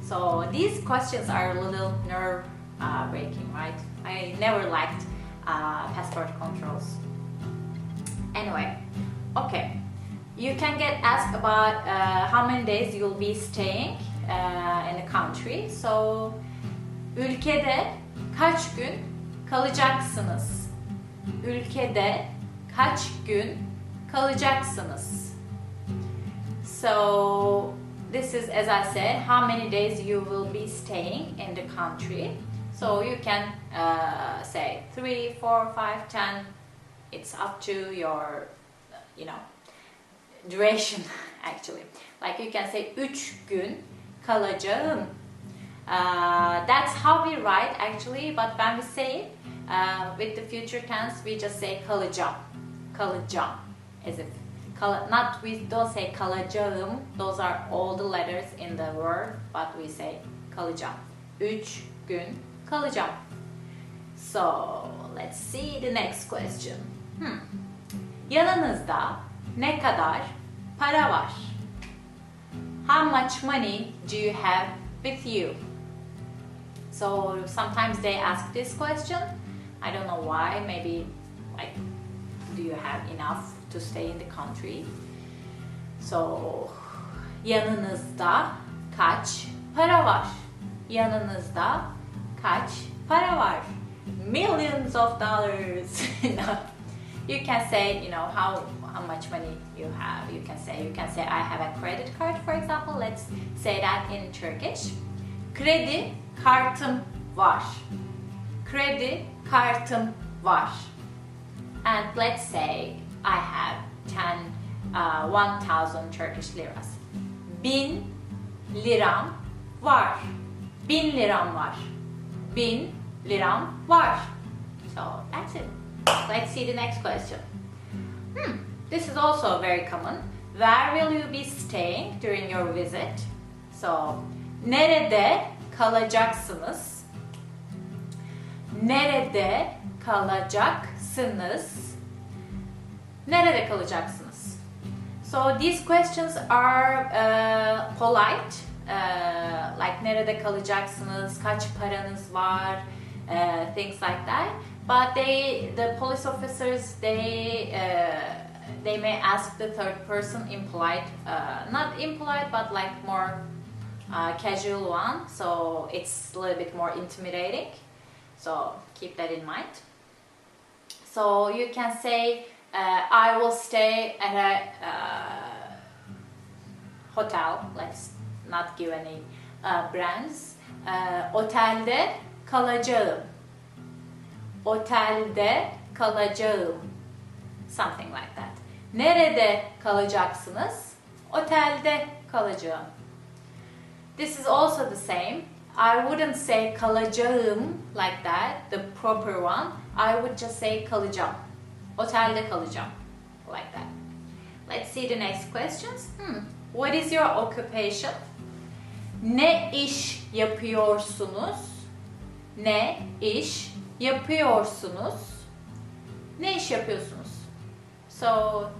So these questions are a little nerve breaking, right? I never liked passport controls. Anyway, okay. You can get asked about how many days you'll be staying in the country. So, ülkede kaç gün kalacaksınız? Ülkede kaç gün kalacaksınız? So, this is, as I said, how many days you will be staying in the country. So you can say 3, 4, 5, 10. It's up to your, you know, duration actually. Like you can say 3 gün kalacağım. That's how we write actually, but when we say it with the future tense, we just say kalacağım. Kalacağım, as if we don't say kalacağım. Those are all the letters in the word, but we say kalacağım. 3 gün kalacağım. So let's see the next question. Yanınızda ne kadar para var? How much money do you have with you? So sometimes they ask this question. I don't know why. Maybe like, do you have enough to stay in the country? So yanınızda kaç para var? Yanınızda kaç para var? Millions of dollars. No. You can say, you know, how much money you have. You can say I have a credit card, for example. Let's say that in Turkish. Kredi kartım var. Kredi kartım var. And let's say I have 1,000 Turkish liras. 1000 liram var. 1000 liram var. 1000 liram var. So that's it. Let's see the next question. This is also very common. Where will you be staying during your visit? So, nerede kalacaksınız? Nerede kalacaksınız? Nerede kalacaksınız? So these questions are polite. Like nerede kalacaksınız? Kaç paranız var? Things like that. But the police officers, they may ask the third person in polite, not impolite, but like more casual one. So it's a little bit more intimidating. So keep that in mind. So you can say, I will stay at a hotel, let's not give any brands. Otelde kalacağım. Otelde kalacağım. Something like that. Nerede kalacaksınız? Otelde kalacağım. This is also the same. I wouldn't say kalacağım like that, the proper one. I would just say kalacağım. Otelde kalacağım. Like that. Let's see the next questions. What is your occupation? Ne iş yapıyorsunuz? Ne iş yapıyorsunuz? Ne iş yapıyorsunuz? So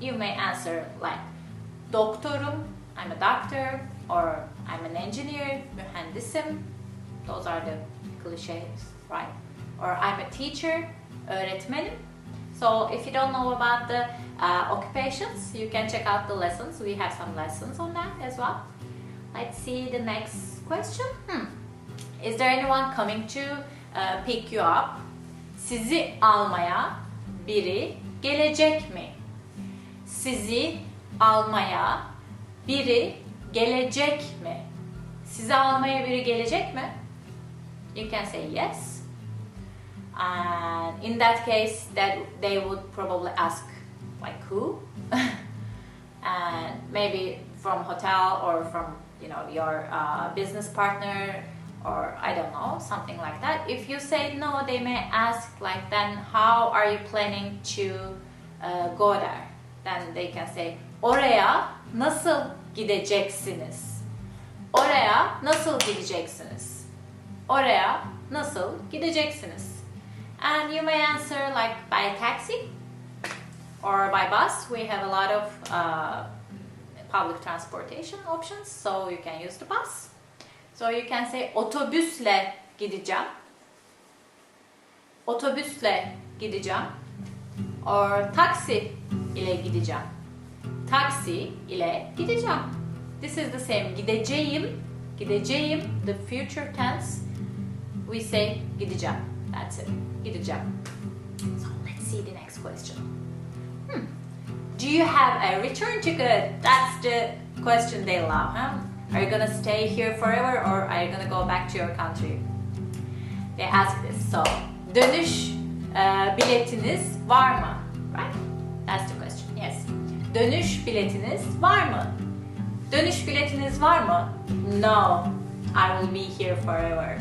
you may answer like doktorum, I'm a doctor, or I'm an engineer, mühendisim. Those are the cliches, right? Or I'm a teacher, öğretmenim. So if you don't know about the occupations, you can check out the lessons. We have some lessons on that as well. Let's see the next question. Is there anyone coming to pick you up? Sizi almaya biri gelecek mi? Sizi almaya biri gelecek mi? Sizi almaya biri gelecek mi? You can say yes. And in that case, that they would probably ask like who? And maybe from hotel or from your business partner, or I don't know, something like that. If you say no, they may ask like, then how are you planning to go there? Then they can say oraya nasıl gideceksiniz? Oraya nasıl gideceksiniz? Oraya nasıl gideceksiniz? And you may answer like by taxi or by bus. We have a lot of public transportation options, so you can use the bus. So you can say otobüsle gideceğim. Otobüsle gideceğim. Or taksi ile gideceğim. Taksi ile gideceğim. This is the same. Gideceğim. Gideceğim. The future tense. We say gideceğim. That's it. Gideceğim. So let's see the next question. Do you have a return ticket? That's the question they love, huh? Are you gonna stay here forever or are you gonna go back to your country? They ask this. So, dönüş biletiniz var mı? Right? That's the question. Yes. Dönüş biletiniz var mı? Dönüş biletiniz var mı? No. I will be here forever.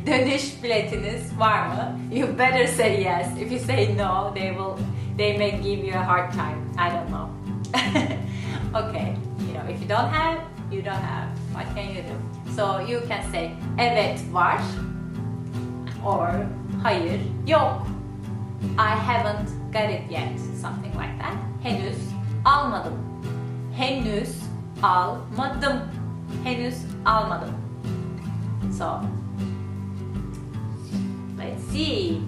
Dönüş biletiniz var mı? You better say yes. If you say no, they may give you a hard time. I don't know. Okay. If you don't have, you don't have. What can you do? So you can say evet var or hayır yok. I haven't got it yet. Something like that. Henüz almadım. Henüz almadım. Henüz almadım. So let's see.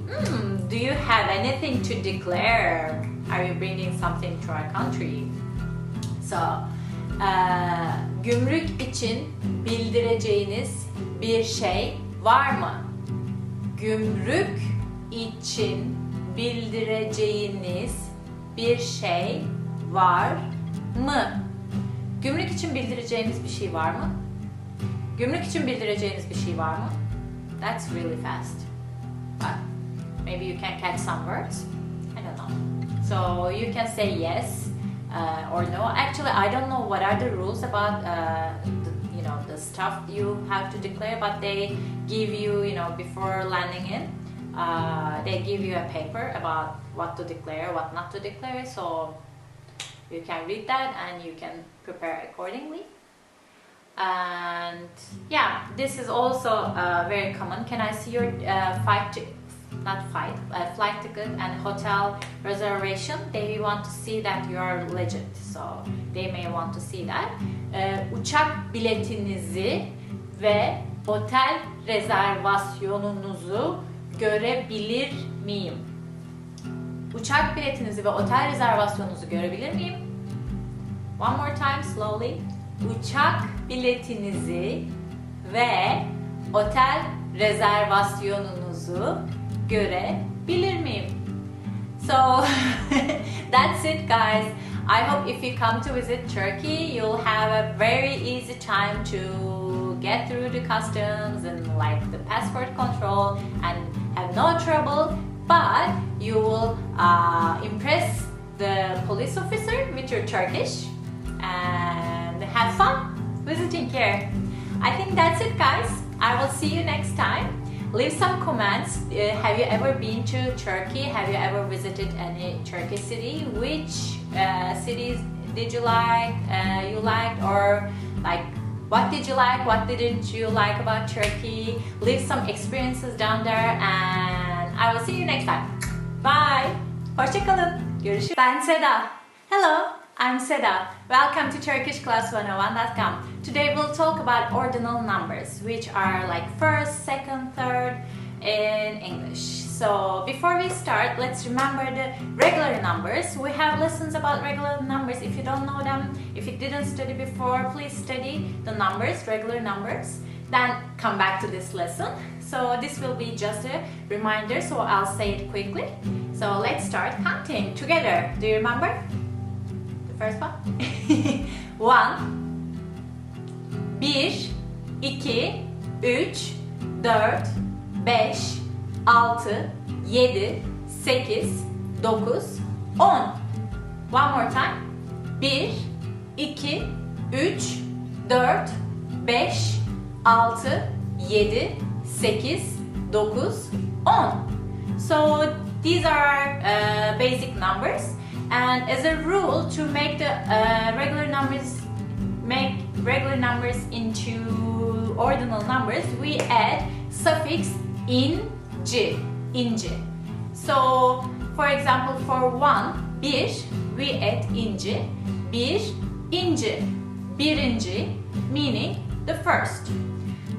Do you have anything to declare? Are you bringing something to our country? So gümrük için bildireceğiniz bir şey var mı? Gümrük için bildireceğiniz bir şey var mı? Gümrük için bildireceğiniz bir şey var mı? Gümrük için bildireceğiniz bir şey var mı? That's really fast. But maybe you can catch some words. I don't know. So you can say yes or no. Actually, I don't know what are the rules about the stuff you have to declare, but they give you, before landing in, they give you a paper about what to declare, what not to declare. So you can read that and you can prepare accordingly. And yeah, this is also very common. Can I see your flight ticket and hotel reservation? They want to see that you are legit, so they may want to see that. Uçak biletinizi ve otel rezervasyonunuzu görebilir miyim? Uçak biletinizi ve otel rezervasyonunuzu görebilir miyim? One more time, slowly. Uçak biletinizi ve otel rezervasyonunuzu görebilir miyim? So that's it, guys. I hope if you come to visit Turkey, you'll have a very easy time to get through the customs and like the passport control and have no trouble, but you will impress the police officer with your Turkish and have fun visiting here. I think that's it, guys. I will see you next time. Leave some comments. Have you ever been to Turkey? Have you ever visited any Turkish city? Which cities did you like? You liked, or like what did you like? What didn't you like about Turkey? Leave some experiences down there, and I will see you next time. Bye. Hoşça kalın. Görüşürüz. Ben Seda. Hello. I'm Seda. Welcome to TurkishClass101.com. Today we'll talk about ordinal numbers, which are like first, second, third in English. So before we start, let's remember the regular numbers. We have lessons about regular numbers. If you don't know them, if you didn't study before, please study the numbers, regular numbers. Then come back to this lesson. So this will be just a reminder, so I'll say it quickly. So let's start counting together. Do you remember? First one. 1 1 2 3 4 5 6 7 8 9 10. One more time. 1 2 3 4 5 6 7 8 9 10. So these are basic numbers. And as a rule, to make the regular numbers into ordinal numbers, we add suffix inci. So, for example, for 1, 1, we add inci. Birinci, meaning the first.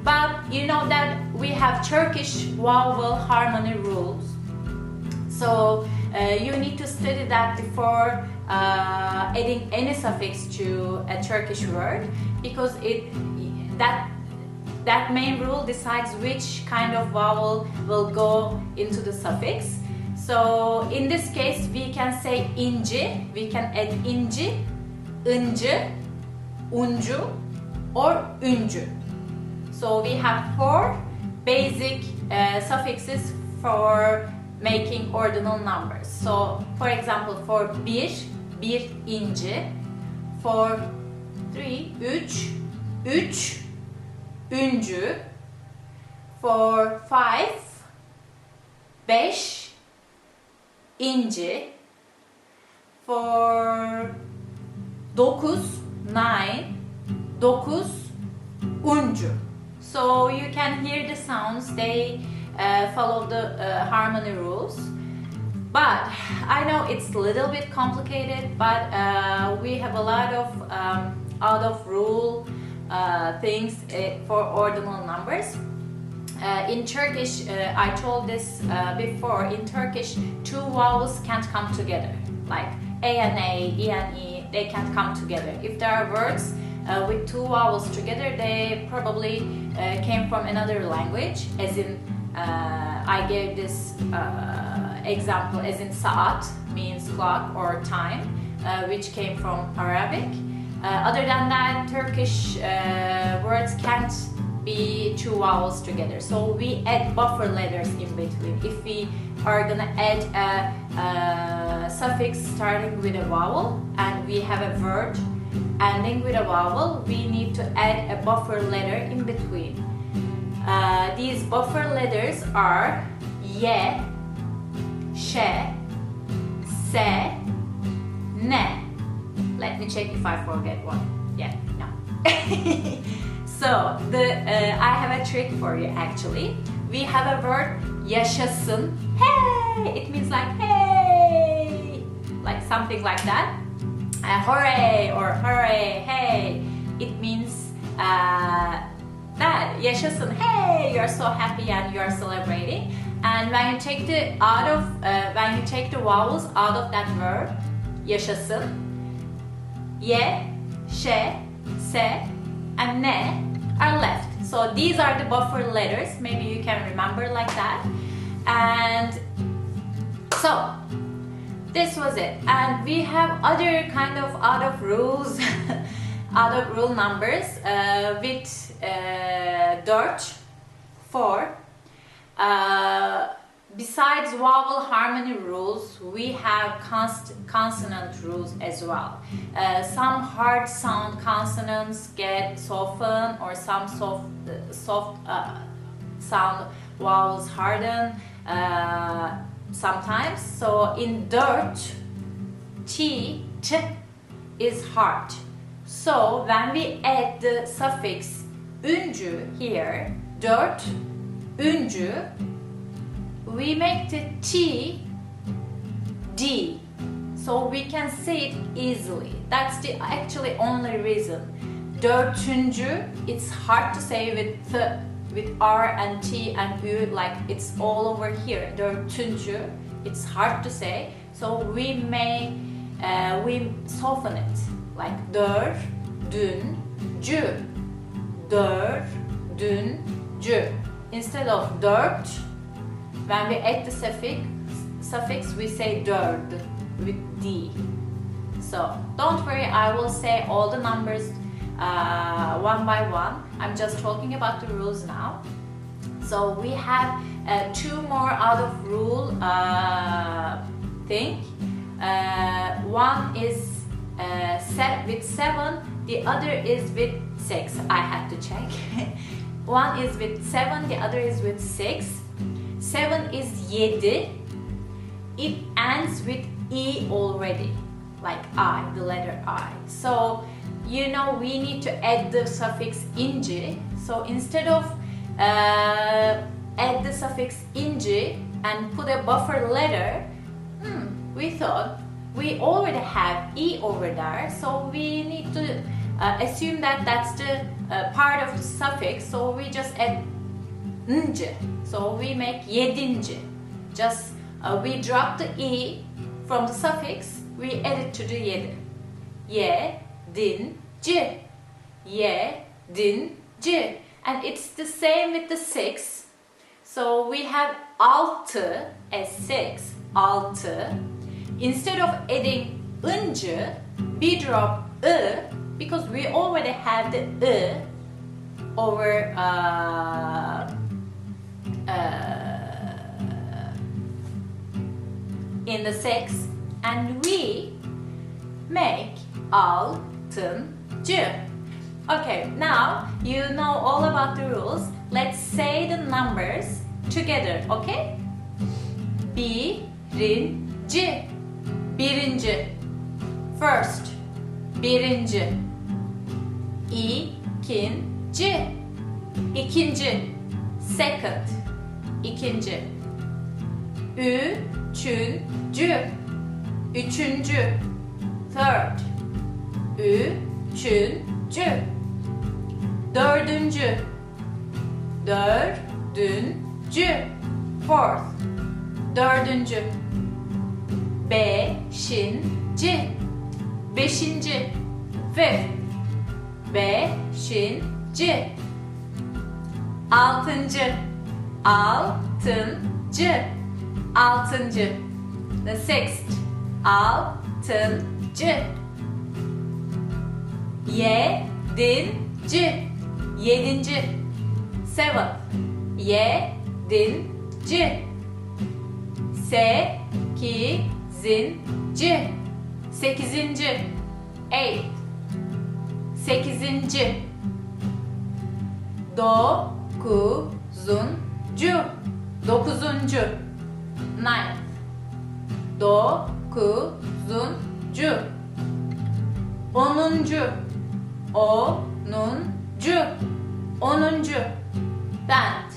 But you know that we have Turkish vowel harmony rules. So you need to study that before adding any suffix to a Turkish word, because that main rule decides which kind of vowel will go into the suffix. So in this case, we can say inci, we can add inci, ıncı, uncu, or üncü. So we have 4 basic suffixes for making ordinal numbers. So, for example, for 1, 1 inci, for 3, 3, 3 üncü, for 5, 5 inci, for 9, 9 uncu. So you can hear the sounds, they follow the harmony rules. But I know it's a little bit complicated, but we have a lot of out of rule things for ordinal numbers. In Turkish, I told this before, in Turkish, 2 vowels can't come together. Like A and A, E and E, they can't come together. If there are words with 2 vowels together, they probably came from another language, as in I gave this example as in saat means clock or time, which came from Arabic. Other than that, Turkish words can't be 2 vowels together. So we add buffer letters in between. If we are gonna add a suffix starting with a vowel and we have a word ending with a vowel, we need to add a buffer letter in between. These buffer letters are ye, she, se, ne. Let me check if I forget one. Yeah, no. So I have a trick for you actually. We have a word yaşasın. Hey! It means like hey! Like something like that. Hooray or hooray, hey! It means that yaşasın, hey! You're so happy and you're celebrating. And when you take the vowels out of that verb, yaşasın, ye, she, se, and ne are left. So these are the buffer letters. Maybe you can remember like that. And so this was it. And we have other kind of out of rules, out of rule numbers with dirt, 4. Besides vowel harmony rules, we have consonant rules as well. Some hard sound consonants get softened, or some soft sound vowels harden sometimes. So in dirt, t is hard. So when we add the suffix üncü here, dirt, üncü, we make the T D, so we can say it easily. That's the actually only reason. Dörtüncü, it's hard to say with R and T and Ü, like it's all over here. Dörtüncü, it's hard to say, so we soften it like dördüncü, dördüncü. Instead of dört, when we add the suffix, we say dörd with D. So don't worry, I will say all the numbers one by one. I'm just talking about the rules now. So we have 2 more out of rule thing. One is with 7, the other is with 6. I have to check. One is with 7, the other is with 6. 7 is yedi. It ends with E already, like I, the letter I. So, you know, we need to add the suffix inci. So instead of add the suffix inci and put a buffer letter, we thought we already have E over there, so we need to assume that that's the part of the suffix, so we just add nci. So we make yedinci. Just we drop the E from the suffix, we add it to the yedi. Yedinci. Yedinci. And it's the same with the 6. So we have altı as 6. Altı. Instead of adding ıncı, we drop ı because we already have the ı over in the 6, and we make altıncı. Okay, now you know all about the rules. Let's say the numbers together, okay? Birinci. Birinci. First. Birinci. İkinci. İkinci. Second. İkinci. Üçüncü. Üçüncü. Third. Üçüncü. Dördüncü. Dördüncü. Fourth. Dördüncü. Beşinci. Beşinci. Fifth. Beşinci. Altıncı. Altıncı. Altıncı. The sixth. Altıncı. Yedinci. Yedinci. Seventh. Yedinci. Sekizinci. Sekizinci. Eighth. Sekizinci. Dokuzuncu. Dokuzuncu. Ninth. Dokuzuncu. Onuncu. Onuncu. Onuncu. Tenth.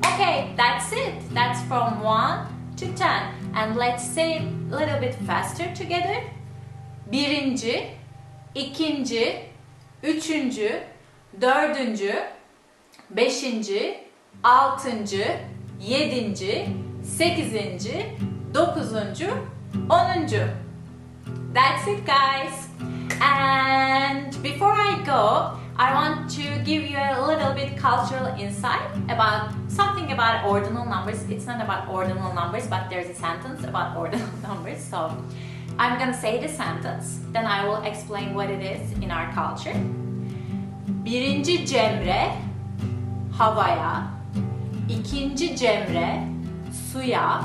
Okay, that's it. That's from 1 to 10. And let's say it a little bit faster together. Birinci, ikinci, üçüncü, dördüncü, beşinci, altıncı, yedinci, sekizinci, dokuzuncu, onuncu. That's it, guys. And before I go, I want to give you a little bit cultural insight about something about ordinal numbers. It's not about ordinal numbers, but there's a sentence about ordinal numbers. So I'm gonna say the sentence, then I will explain what it is in our culture. Birinci cemre havaya, ikinci cemre suya,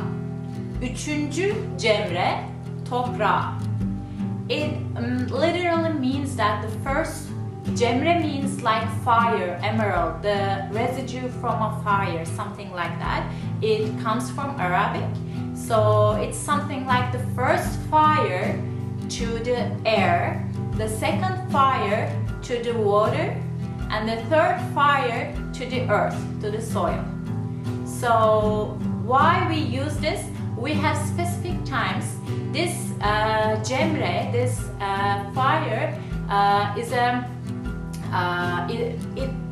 üçüncü cemre toprağa. It literally means that the first cemre means like fire, emerald, the residue from a fire, something like that. It comes from Arabic, so it's something like the first fire to the air, the second fire to the water, and the third fire to the earth, to the soil. So why we use this? We have specific times. This cemre, this fire,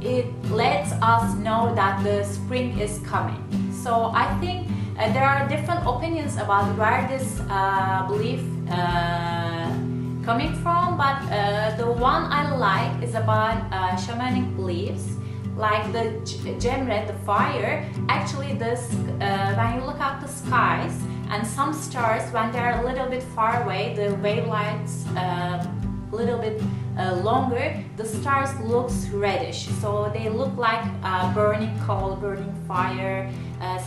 it lets us know that the spring is coming. So I think there are different opinions about where this belief coming from, but the one I like is about shamanic beliefs, like the cemre, the fire. Actually, this when you look up the skies and some stars, when they are a little bit far away, the wavelengths a little bit longer, the stars looks reddish, so they look like burning coal, burning fire,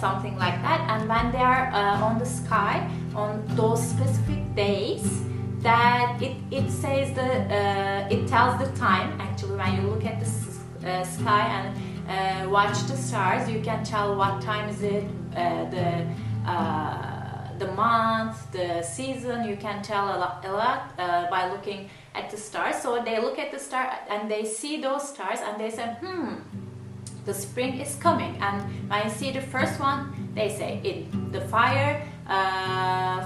something like that. And when they are on the sky on those specific days, that it says it tells the time. Actually, when you look at the sky and watch the stars, you can tell what time is it, the month, the season. You can tell a lot by looking at the stars. So they look at the star and they see those stars and they say, the spring is coming. And when you see the first one, they say the fire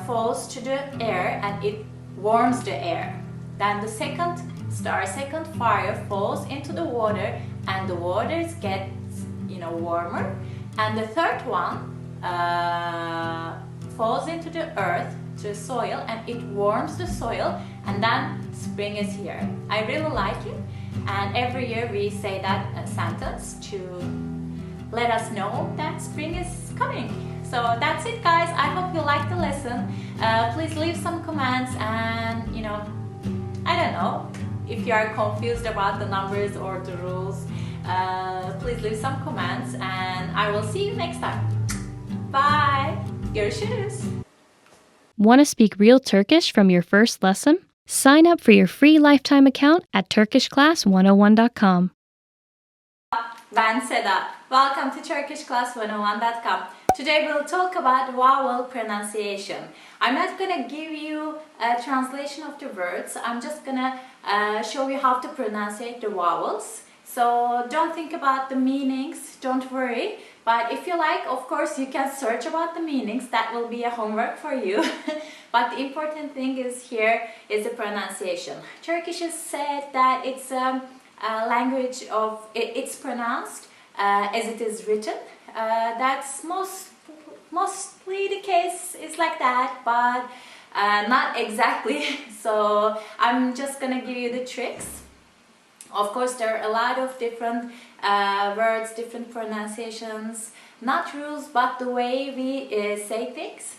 falls to the air and it warms the air. Then the second star, second fire falls into the water and the waters get warmer. And the third one falls into the earth, to the soil, and it warms the soil, and then spring is here. I really like it, and every year we say that sentence to let us know that spring is coming. So that's it, guys. I hope you liked the lesson. Please leave some comments, and I don't know if you are confused about the numbers or the rules. Please leave some comments, and I will see you next time. Bye. Görüşürüz. Want to speak real Turkish from your first lesson? Sign up for your free lifetime account at turkishclass101.com. Ben Seda. Welcome to turkishclass101.com. Today we'll talk about vowel pronunciation. I'm not gonna give you a translation of the words. I'm just gonna show you how to pronounce the vowels. So don't think about the meanings, don't worry. But if you like, of course, you can search about the meanings. That will be a homework for you. But the important thing is here is the pronunciation. Turkish is said that it's a language of, it's pronounced as it is written. That's mostly the case is like that, but not exactly. So I'm just gonna give you the tricks. Of course, there are a lot of different words, different pronunciations, not rules, but the way we say things,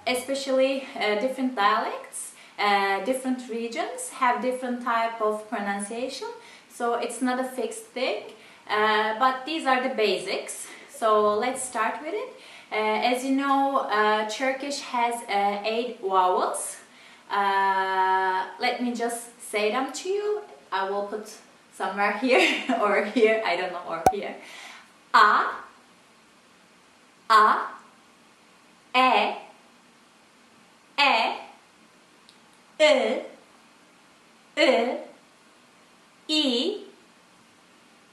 especially different dialects, different regions have different type of pronunciation, so it's not a fixed thing, but these are the basics. So let's start with it. As you know, Turkish has 8 vowels. Let me just say them to you. I will put somewhere here or here, I don't know, or here. A, E,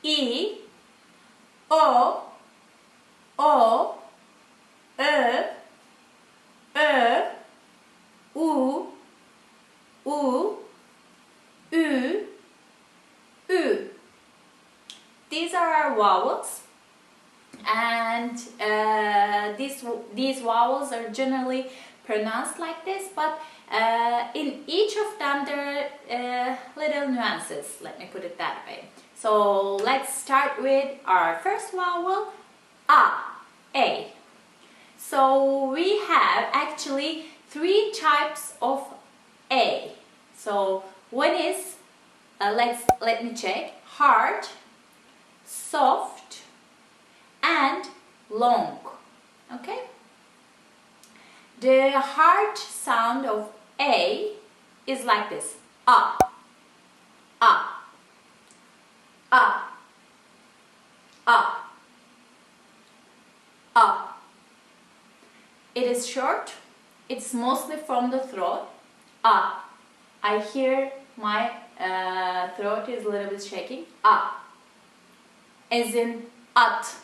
I, O, U, Ü. These are our vowels, and these vowels are generally pronounced like this, but in each of them there are little nuances, let me put it that way. So let's start with our first vowel, A. So we have actually 3 types of A. So one is, let me check, hard, soft, and long. Okay? The hard sound of A is like this. A, a, a, a, a. It is short. It's mostly from the throat. A. I hear my throat is a little bit shaking. A. As in at,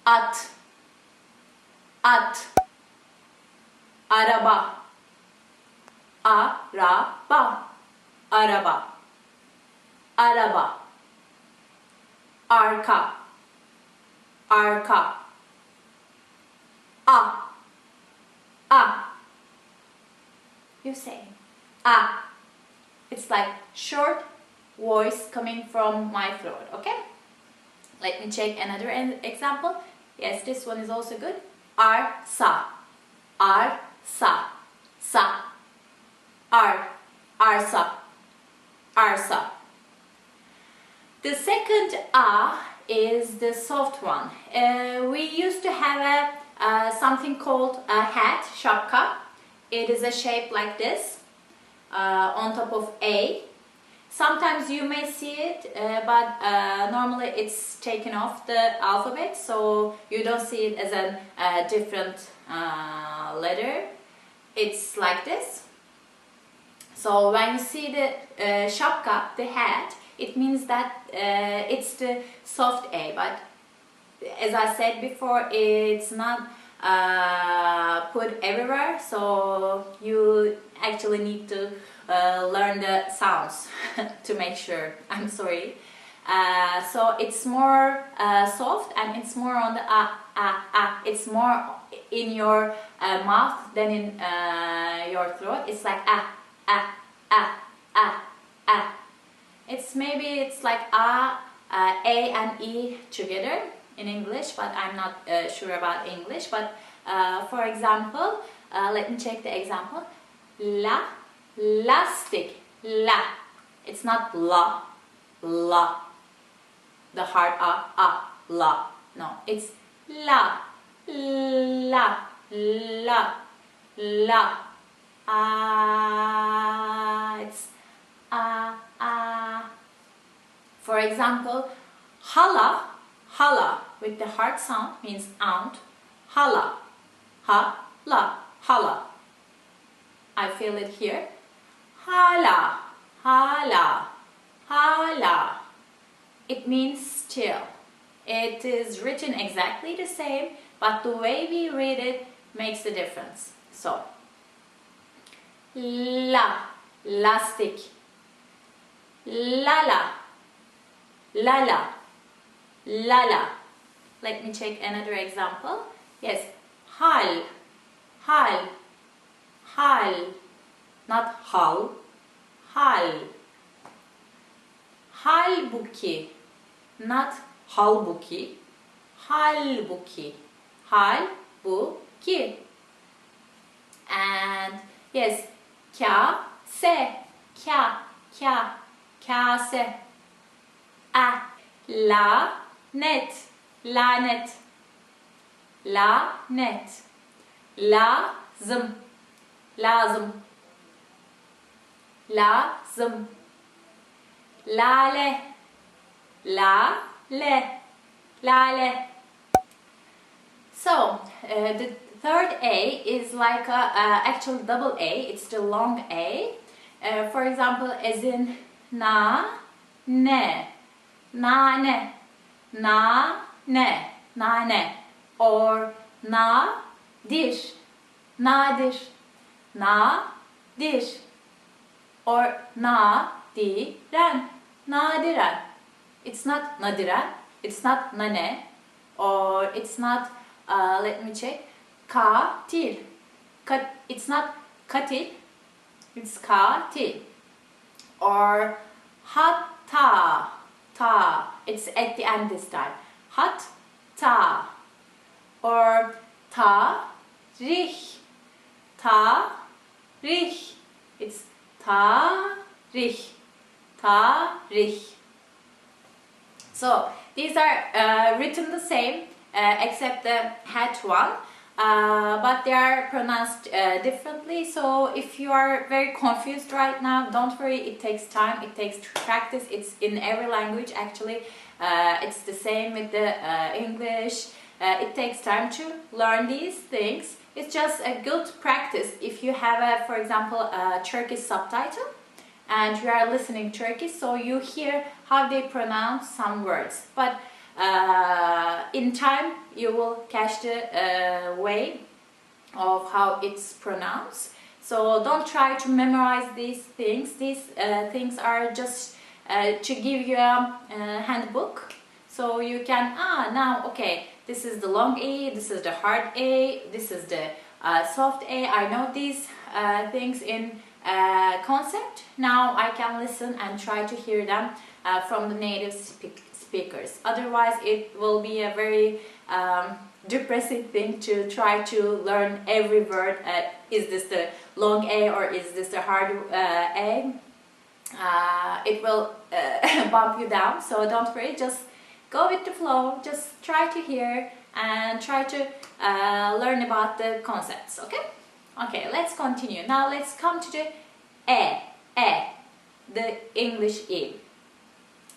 at, at. Araba, araba, araba, araba. Arka, arka. A. You say a. It's like short voice coming from my throat, okay? Let me check another example. Yes, this one is also good. Arsa, arsa, sa. Arsa, arsa. The second A is the soft one. We used to have something called a hat, şapka. It is a shape like this on top of A. Sometimes you may see it, but normally it's taken off the alphabet, so you don't see it as a different letter. It's like this. So when you see the şapka, the hat, it means that it's the soft A, but as I said before, it's not put everywhere, so you actually need to learn the sounds to make sure. I'm sorry. So it's more soft and it's more on the it's more in your mouth than in your throat. It's like it's like A and E together in English, but I'm not sure about English. But for example, let me check the example. La, lastic, la. It's not la, la. The hard la. No, it's la, la, la, la. It's For example, hala, hala with the hard sound means aunt. Hala, ha-la, hala. I feel it here. Hala, hala, hala. It means still. It is written exactly the same, but the way we read it makes a difference. So, la, lastic. Lala, lala, lala. Let me check another example. Yes, hal, hal, hal. Not hal, hal. Halbuki, not halbuki, halbuki, halbuki. And yes, kase, kase. Lanet, lanet, lanet. Lazım, lazım, lazım. Lale, lale, lale. So the third A is like a actual double A. It's the long A. For example, as in na, ne, na, ne, na, ne, na, ne, or na, dish, nadir, na, dish, or na, diren, nadiren. It's not nadiren, it's not nane, or it's not, let me check, katil, it's not katil, it's katil. Or hatta, ta, it's at the end this time. Hatta. Or tarih, tarih, it's tarih, tarih. So these are written the same except the hat one, but they are pronounced differently. So if you are very confused right now, don't worry, it takes time, it takes practice. It's in every language actually. It's the same with the English. It takes time to learn these things. It's just a good practice if you have a, for example, a Turkish subtitle and you are listening Turkish, so you hear how they pronounce some words. But in time you will catch the way of how it's pronounced. So don't try to memorize these things. These things are just to give you a handbook, so you can now okay, this is the long A, this is the hard A, this is the soft A. I know these things in concept. Now I can listen and try to hear them from the native speakers. Otherwise it will be a very depressing thing to try to learn every word. Is this the long A or is this the hard A? It will bump you down, so don't worry, just go with the flow, just try to hear and try to learn about the concepts, okay? Okay, let's continue. Now let's come to the the English E.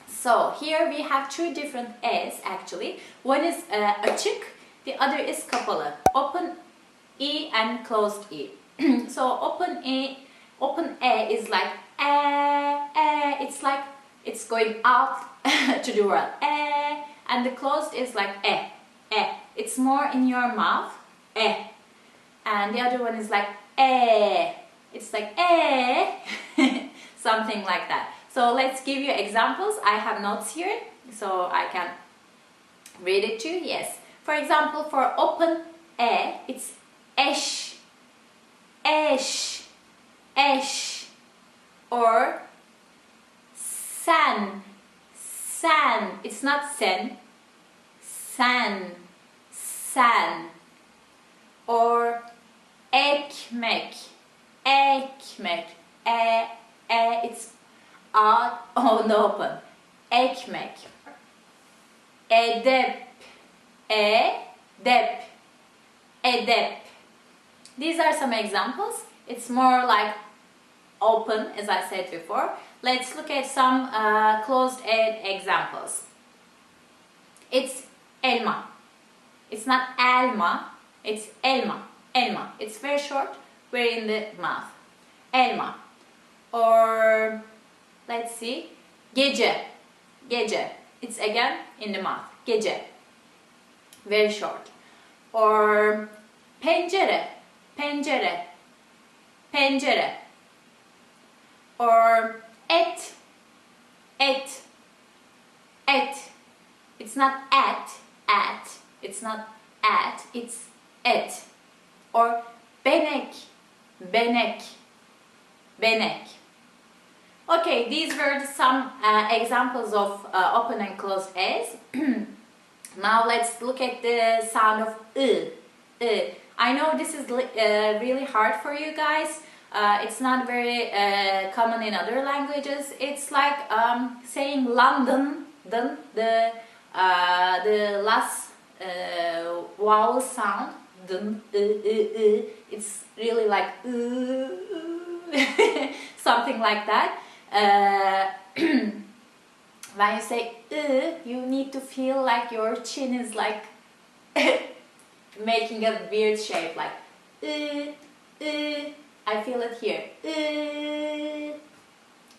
So here we have two different E's actually. One is açık, the other is kapalı. Open E and closed E. So open E is like it's like it's going out to the world. And the closed is like it's more in your mouth. And the other one is like it's like something like that. So let's give you examples. I have notes here so I can read it to you. Yes. For example, for open it's eş, eş, eş. Or sen, sen. It's not sen, sen, sen. Or ekmek, ekmek. It's on the open. Ekmek. Edep, edep, edep. These are some examples. It's more like open, as I said before. Let's look at some closed examples. It's elma. It's not elma, it's elma. Elma. It's very short, very in the mouth. Elma. Or let's see, gece. Gece. It's again in the mouth. Gece. Very short. Or pencere. Pencere. Pencere. Or et. Et. Et. It's not at. It's not at. It's et. Or benek. Benek. Benek. Okay, these were some examples of open and closed A's. Now let's look at the sound of I know this is really hard for you guys. It's not very common in other languages. It's like saying London, the last vowel sound. It's really like something like that. When you say you need to feel like your chin is like making a weird shape, like I feel it here.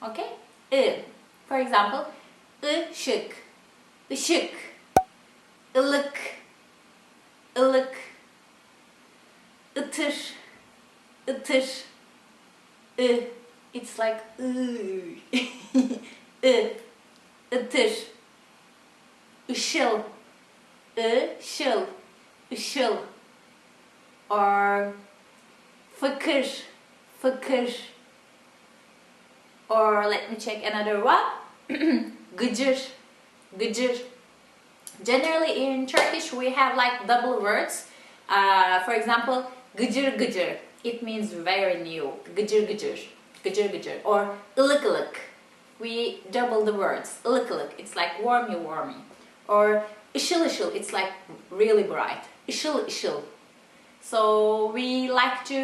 Okay? For example, ışık, ışık, ılık, ılık, ıtır, ıtır, It's like ıtır, ışıl, ışıl, ışıl. Or Fıkır, fıkır. Or let me check another one. Gıcır, gıcır. Generally in Turkish we have like double words. For example, gıcır gıcır. It means very new. Gıcır gıcır, gıcır gıcır. Or ılık ılık. We double the words. Ilık ılık. It's like warmy warmy. Or ışıl ışıl. It's like really bright. Işıl ışıl. So we like to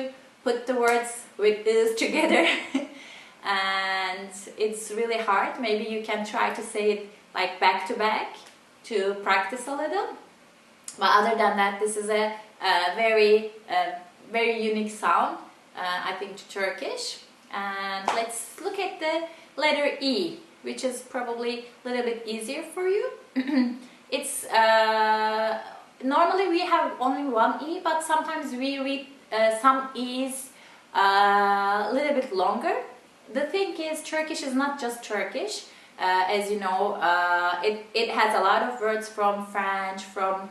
put the words with this together. And it's really hard. Maybe you can try to say it like back to back to practice a little. But other than that, this is a very unique sound, I think, to Turkish. And let's look at the letter E, which is probably a little bit easier for you. It's normally we have only one E, but sometimes we read some E's a little bit longer. The thing is, Turkish is not just Turkish. As you know, it has a lot of words from French, from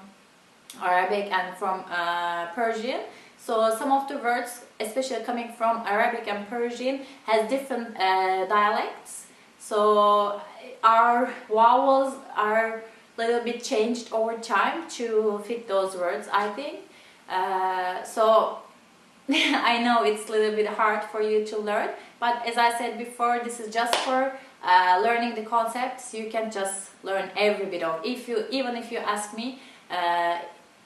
Arabic, and from Persian. So some of the words, especially coming from Arabic and Persian, has different dialects. So our vowels are a little bit changed over time to fit those words, I think. So I know it's a little bit hard for you to learn, but as I said before, this is just for learning the concepts. You can just learn every bit of. Even if you ask me,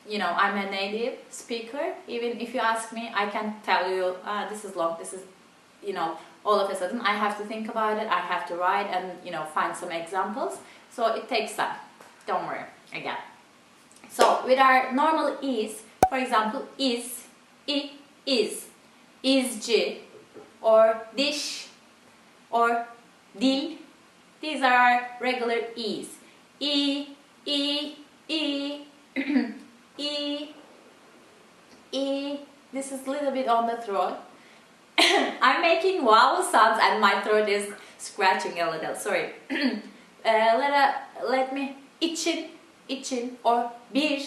you know, I'm a native speaker. Even if you ask me, I can tell you this is long. This is, you know, all of a sudden I have to think about it. I have to write and, you know, find some examples. So it takes time. Don't worry again. So with our normal is, for example, is, izci, or diş, or dil. These are our regular E's. E, E, E, E, E. This is a little bit on the throat. I'm making vowel sounds and my throat is scratching a little. Sorry. Let me. için, or bir,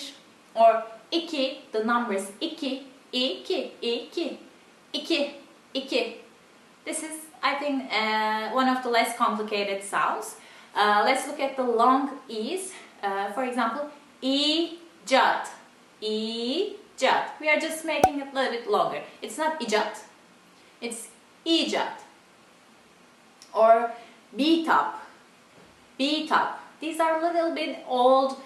or iki. The numbers iki. This is, I think, one of the less complicated sounds. Let's look at the long E's. For example, icat. We are just making it a little bit longer. It's not icat, it's icat. Or bitap. These are a little bit old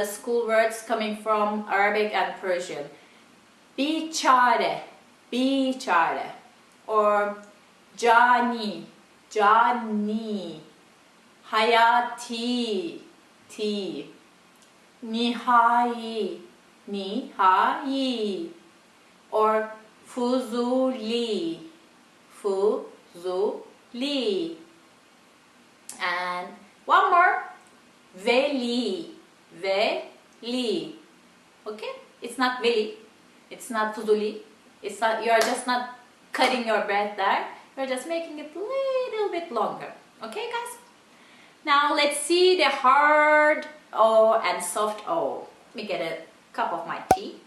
school words coming from Arabic and Persian. Biçare, or cani, hayati, nihai, or fuzuli, and one more, veli. Okay, it's not veli. It's not fuzuli. It's not. You are just not cutting your breath there. You're just making it a little bit longer. Okay, guys. Now let's see the hard O and soft O. Let me get a cup of my tea.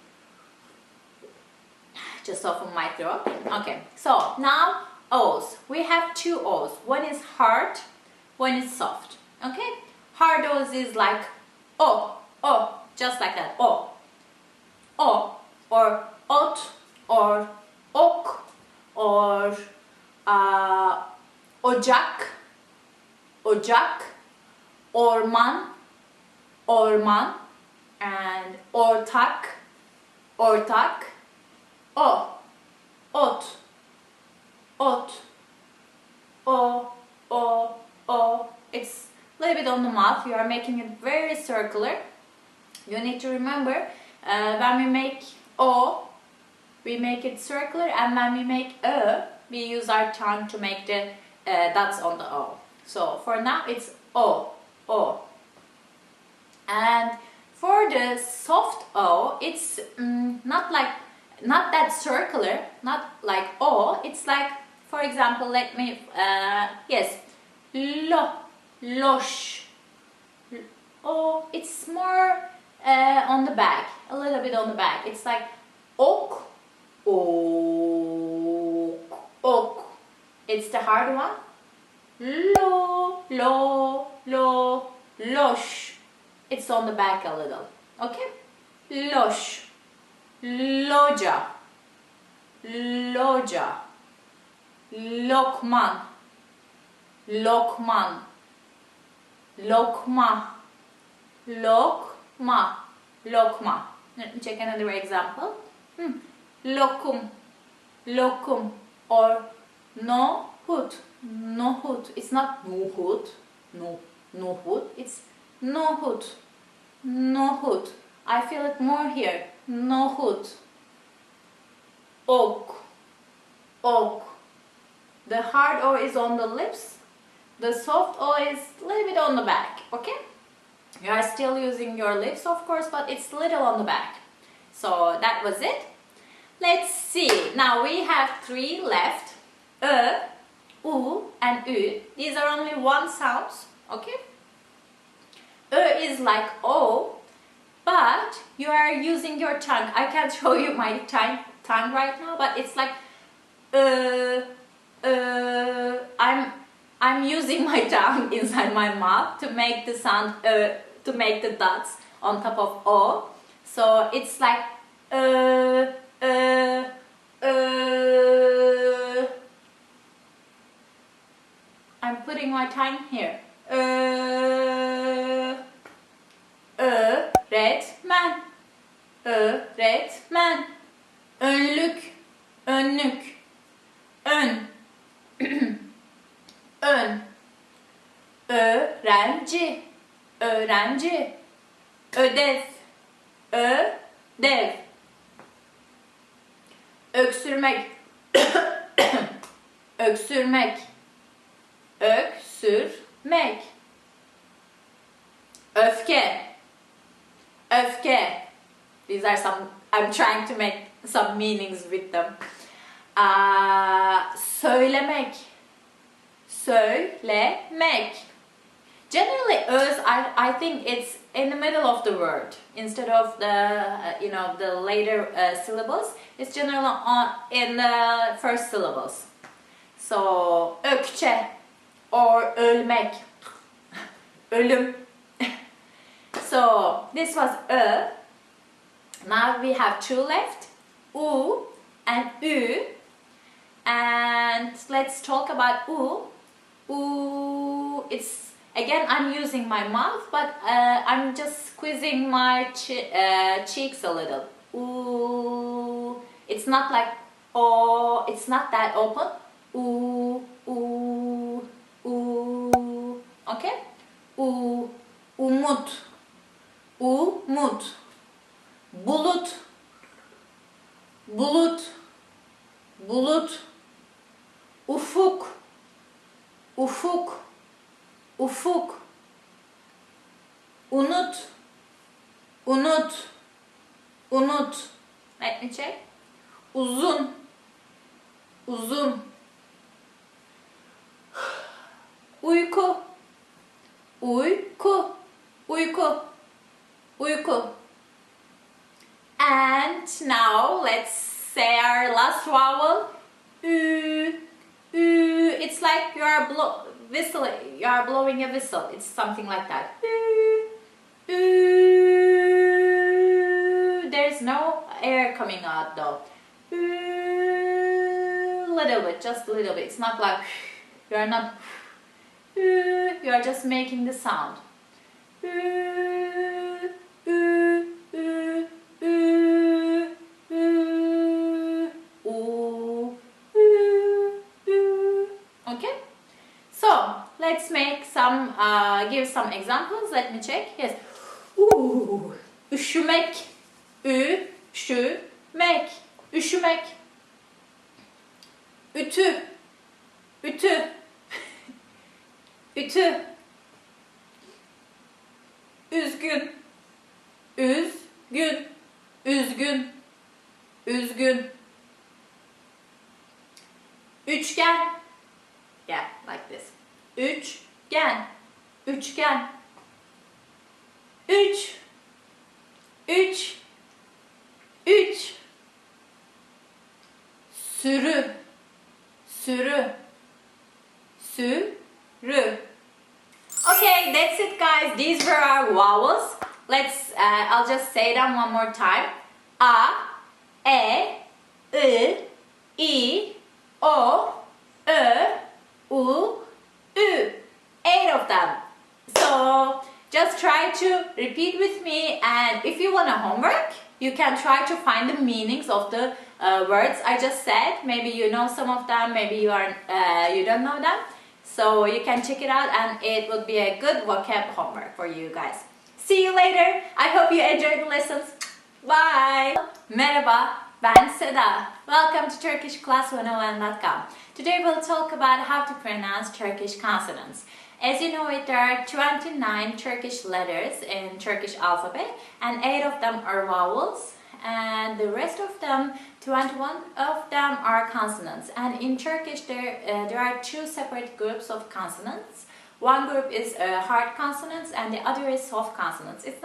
Just soften my throat. Okay. So now O's. We have two O's. One is hard. One is soft. Okay. Hard O's is like O, just like that. O, or ot, or ok, or ocak, orman, and ortak, o, ot, o. It's a little bit on the mouth. You are making it very circular. You need to remember when we make O, we make it circular, and when we make we use our tongue to make the dots on the O. So for now it's O. And for the soft O, it's not that circular, not like O. It's like, for example, let me yes, losh. Oh, it's more on the back, a little bit on the back. It's like ok, It's the hard one. Lo, lo, lo, loş. It's on the back a little. Okay? Loş. Loca. Loca. Lokman. Lokman. Lokma. Lokma. Lokma. Let me check another example. Lokum. Lokum. Or nohut. Nohut. It's not nuhut. No. Nohut. It's nohut. Nohut. I feel it more here. Nohut. Ok. Ok. The hard O is on the lips. The soft O is a little bit on the back. Okay? You are still using your lips, of course, but it's a little on the back. So that was it. Let's see. Now we have 3 left. U, and Ü. These are only one sounds. Okay? Is like O, but you are using your tongue. I can't show you my tongue right now, but it's like I'm using my tongue inside my mouth to make the sound to make the dots on top of O. So it's like I'm putting my tongue here. Öğretmen. Öğretmen. Önlük. Önlük. Ön. Ön. Öğrenci. Öğrenci. Ödev. Ödev. Öksürmek. Öksürmek. Öksürmek. Öfke. Öfke. These are some, I'm trying to make some meanings with them. Söylemek. Söylemek. Generally, öz, I think it's in the middle of the word instead of the, the later syllables. It's generally in the first syllables. So, ökçe or ölmek. Ölüm. So, this was Ö. Now we have 2 left. U and Ü. And let's talk about U. U, it's, again, I'm using my mouth, but I'm just squeezing my cheeks a little. U, it's not like O, it's not that open. U, U, U, okay? U, umut, umut, bulut, bulut, bulut, ufuk, ufuk, ufuk, unut, unut, unut. Let me check. Uzun, uzun, uyku, uyku, uyku, uyku. And now let's say our last vowel. Ü, ü. It's like you are whistling. You are blowing a whistle. It's something like that. Ü, ü. There's no air coming out though. Ü, little bit, just a little bit. It's not like you are not. Ü, you are just making the sound. Ü, ü, ü, ü, ü, u, ü, ü. Okay? So, let's make some, give some examples. Let me check. Yes. Üşümek. Üşümek. Üşümek. Ütü. Ütü. Ütü. Üzgün. Üzgün. Üzgün. Üzgün. Üçgen. Yeah, like this. Üçgen. Üçgen. Üç. Üç. Üç. Sürü. Sürü. vowels. I'll just say them one more time. A, E, I, O, U, Ü. 8 of them. So just try to repeat with me, and if you want a homework, you can try to find the meanings of the words I just said. Maybe you know some of them, maybe you don't know them. So you can check it out, and it would be a good vocab homework for you guys. See you later. I hope you enjoyed the lessons. Bye. Merhaba, ben Seda. Welcome to TurkishClass101.com. Today we'll talk about how to pronounce Turkish consonants. As you know it, there are 29 Turkish letters in Turkish alphabet, and 8 of them are vowels, and the rest of them, 21 of them, are consonants. And in Turkish there are 2 separate groups of consonants. One group is hard consonants and the other is soft consonants. It's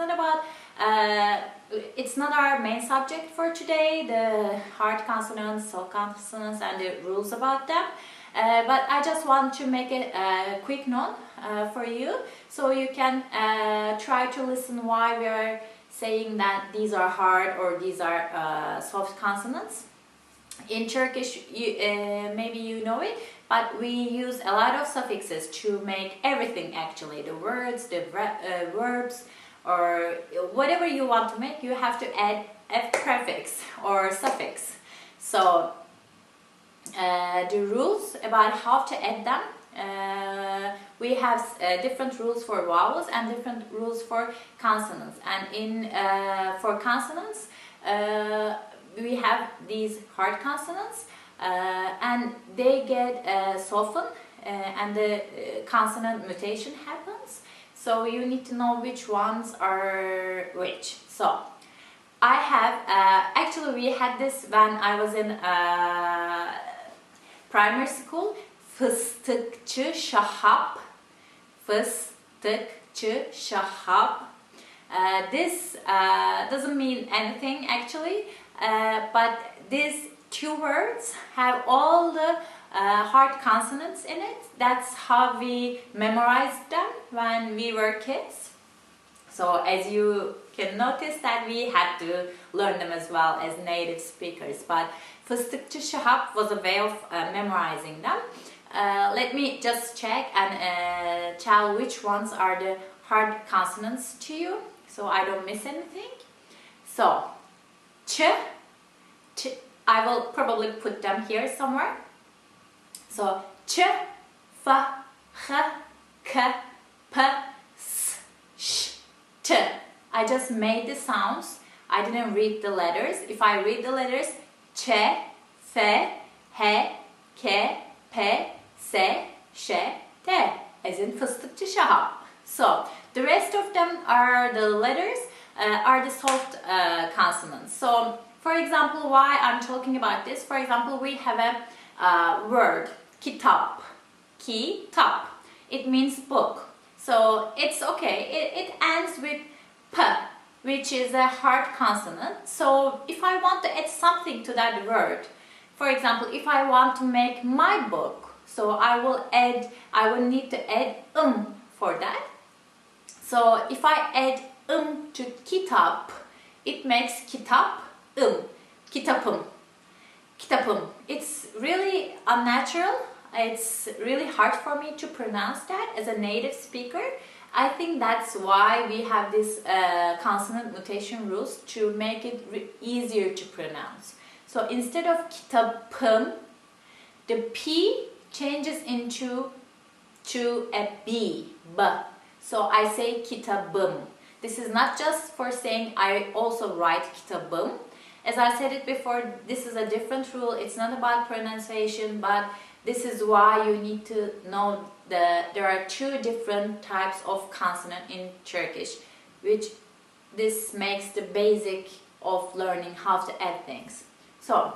not our main subject for today, the hard consonants, soft consonants, and the rules about them. But I just want to make a quick note for you, so you can try to listen why we are saying that these are hard or these are soft consonants. In Turkish, maybe you know it, but we use a lot of suffixes to make everything actually. The words, the verbs, or whatever you want to make, you have to add a prefix or suffix. So the rules about how to add them, we have different rules for vowels and different rules for consonants. And for consonants, we have these hard consonants, and they get softened, and the consonant mutation happens. So you need to know which ones are which. So I have actually we had this when I was in primary school. Fıstıkçı Şahap, Fıstıkçı Şahap. This doesn't mean anything actually, but these 2 words have all the hard consonants in it. That's how we memorized them when we were kids. So as you can notice that we had to learn them as well as native speakers. But Fıstıkçı Şahap was a way of memorizing them. Let me just check and tell which ones are the hard consonants to you, so I don't miss anything. So, ç, I will probably put them here somewhere. So, ç, f, h, k, p, s, ş, t. I just made the sounds. I didn't read the letters. If I read the letters, ç, f, h, k, p, s, ş, t, as in Fıstıkçı Şahap. So, the rest of them are the letters, are the soft consonants. So, for example, why I'm talking about this, for example, we have a word, kitap, kitap. It means book. So, it's okay. It ends with p, which is a hard consonant. So, if I want to add something to that word, for example, if I want to make my book, so I will need to add for that. So if I add to kitap, it makes kitap, kitapım, kitapım. It's really unnatural. It's really hard for me to pronounce that as a native speaker. I think that's why we have this consonant mutation rules, to make it easier to pronounce. So instead of kitapım, the P changes into a B. So I say kitabım. This is not just for saying I also write kitabım. As I said it before, this is a different rule. It's not about pronunciation, but this is why you need to know there are 2 different types of consonant in Turkish, which this makes the basic of learning how to add things. So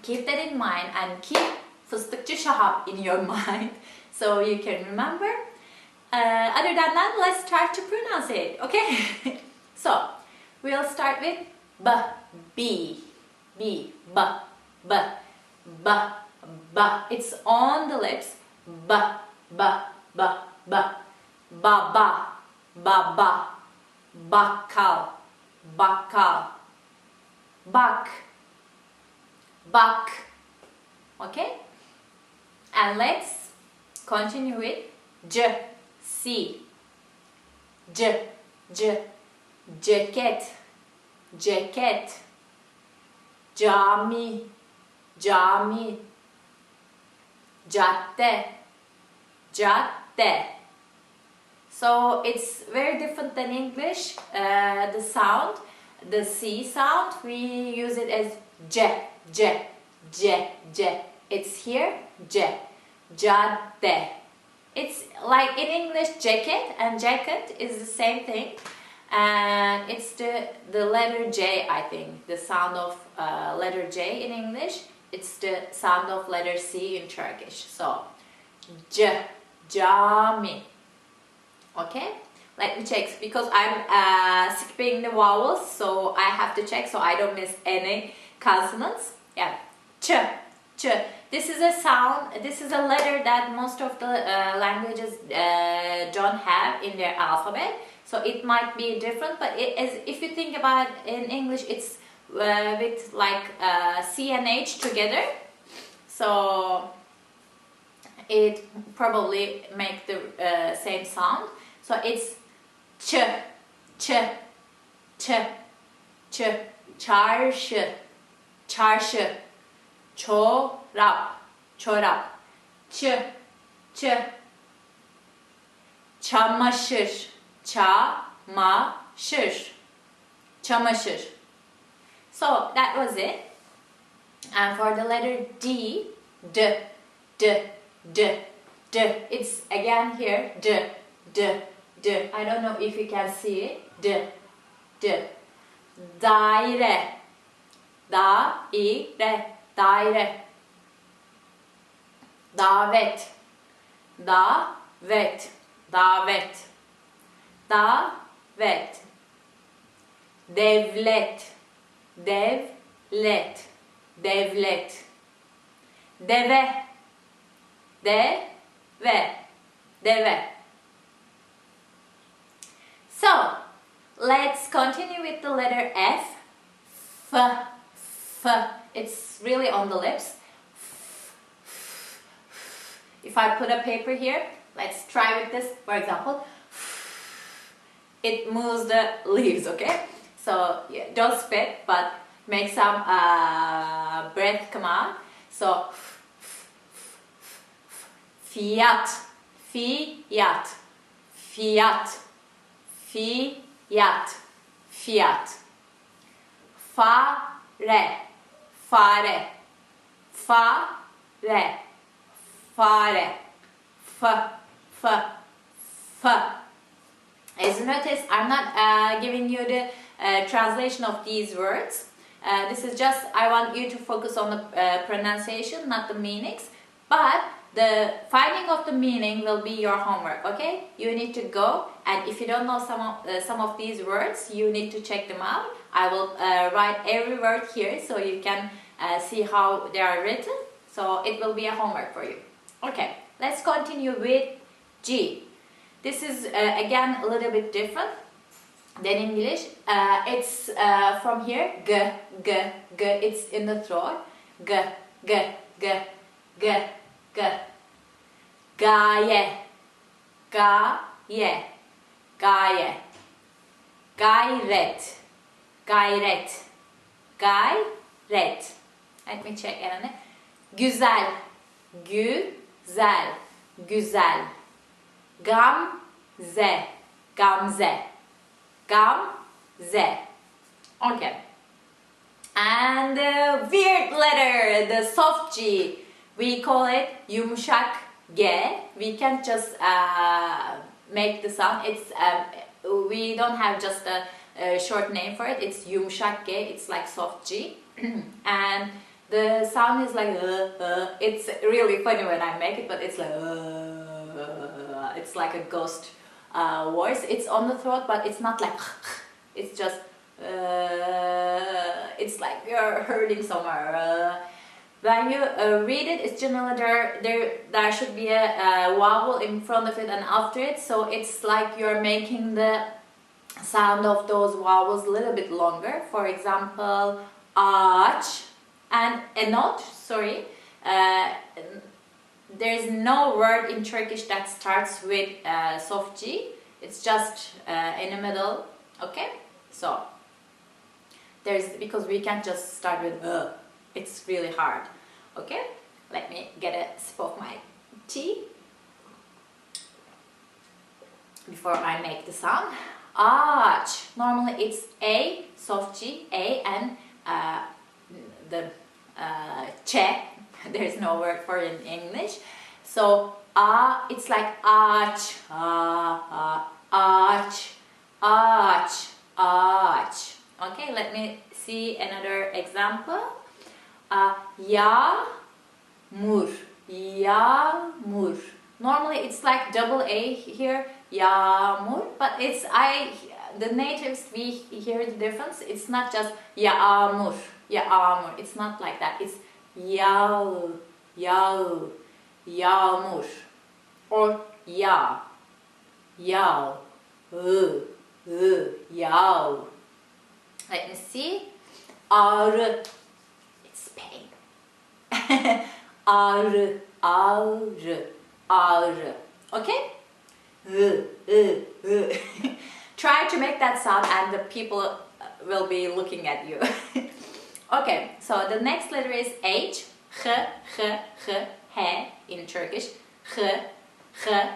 keep that in mind and keep Fıstıkçı Şahap in your mind so you can remember. Other than that, let's try to pronounce it, okay? So we'll start with B, B, B. It's on the lips. Ba, ba, ba, ba. Baba, baba, bakkal, bakkal, bak, bak. Okay? And let's continue with c, c, c, ceket, ceket, cami, cami, cadde, cadde. So it's very different than English. The sound, the C sound, we use it as j, j, j, j. It's here, j, cadde. It's like in English, jacket and jacket is the same thing. And it's the letter J, I think. The sound of letter J in English. It's the sound of letter C in Turkish. So, J, cami. Okay? Let me check because I'm skipping the vowels, so I have to check so I don't miss any consonants. Yeah, ch, ch. This is a sound, this is a letter that most of the languages don't have in their alphabet. So it might be different, but if you think about it, in English, it's with like C and H together. So it probably make the same sound. So it's ç, ç, ç, ç, çarşı, çarşı, çorap, çorap, ç, ç, çamaşır, çamaşır, çamaşır. So that was it. And for the letter D, d, d, d, d. It's again here, d, d, d. I don't know if you can see it. D, d. Daire, daire, daire. Davet, davet, davet. Davet. Devlet, devlet, devlet. Deve, deve, deve. So, let's continue with the letter F. F, f. It's really on the lips. If I put a paper here, let's try with this, for example. It moves the leaves, okay? So, yeah, don't spit, but make some breath come out. So, fiyat, fiyat, fiyat, fiyat, fiyat. Fare, fare, fare, fare, f. As you notice, I'm not giving you the translation of these words. This is just, I want you to focus on the pronunciation, not the meanings. But the finding of the meaning will be your homework, okay? You need to go, and if you don't know some of these words, you need to check them out. I will write every word here so you can see how they are written. So it will be a homework for you. Okay, let's continue with G. This is again a little bit different than English. It's from here, g, g, g. It's in the throat. G, g, g, g, g. Gaye, gaye, gaye. Gayret, gayret, gayret. Let me check another. Güzel, güzel, güzel. Gamze, gamze, gamze. Okay. And the weird letter, the soft G, we call it yumuşak G. We can't just make the sound. It's we don't have just a short name for it. It's yumuşak G. It's like soft G, and the sound is like it's really funny when I make it, but it's like it's like a ghost voice. It's on the throat, but it's not like it's just it's like you're hurting somewhere. When you read it, it's generally there should be a vowel in front of it and after it, so it's like you're making the sound of those vowels a little bit longer. For example, ağaç and a note, sorry. There's no word in Turkish that starts with soft G. It's just in the middle, okay? So, because we can't just start with it's really hard, okay? Let me get a sip of my tea before I make the sound. Ağaç. Normally it's A, soft G, A, and the ç. There's no word for it in English. So it's like ağaç, ağaç, ağaç, ağaç. Okay, let me see another example. Yağmur, yağmur. Normally it's like double A here, yağmur, but the natives, we hear the difference. It's not just yağmur, yağmur. It's not like that. It's yağ, yağmur, or yağ, yağ, yağ. Let me see. Ağrı. It's pain. Ağrı, ağrı, ağrı. Okay? Try to make that sound and the people will be looking at you. Okay, so the next letter is H. H, H, H, H in Turkish. H, H.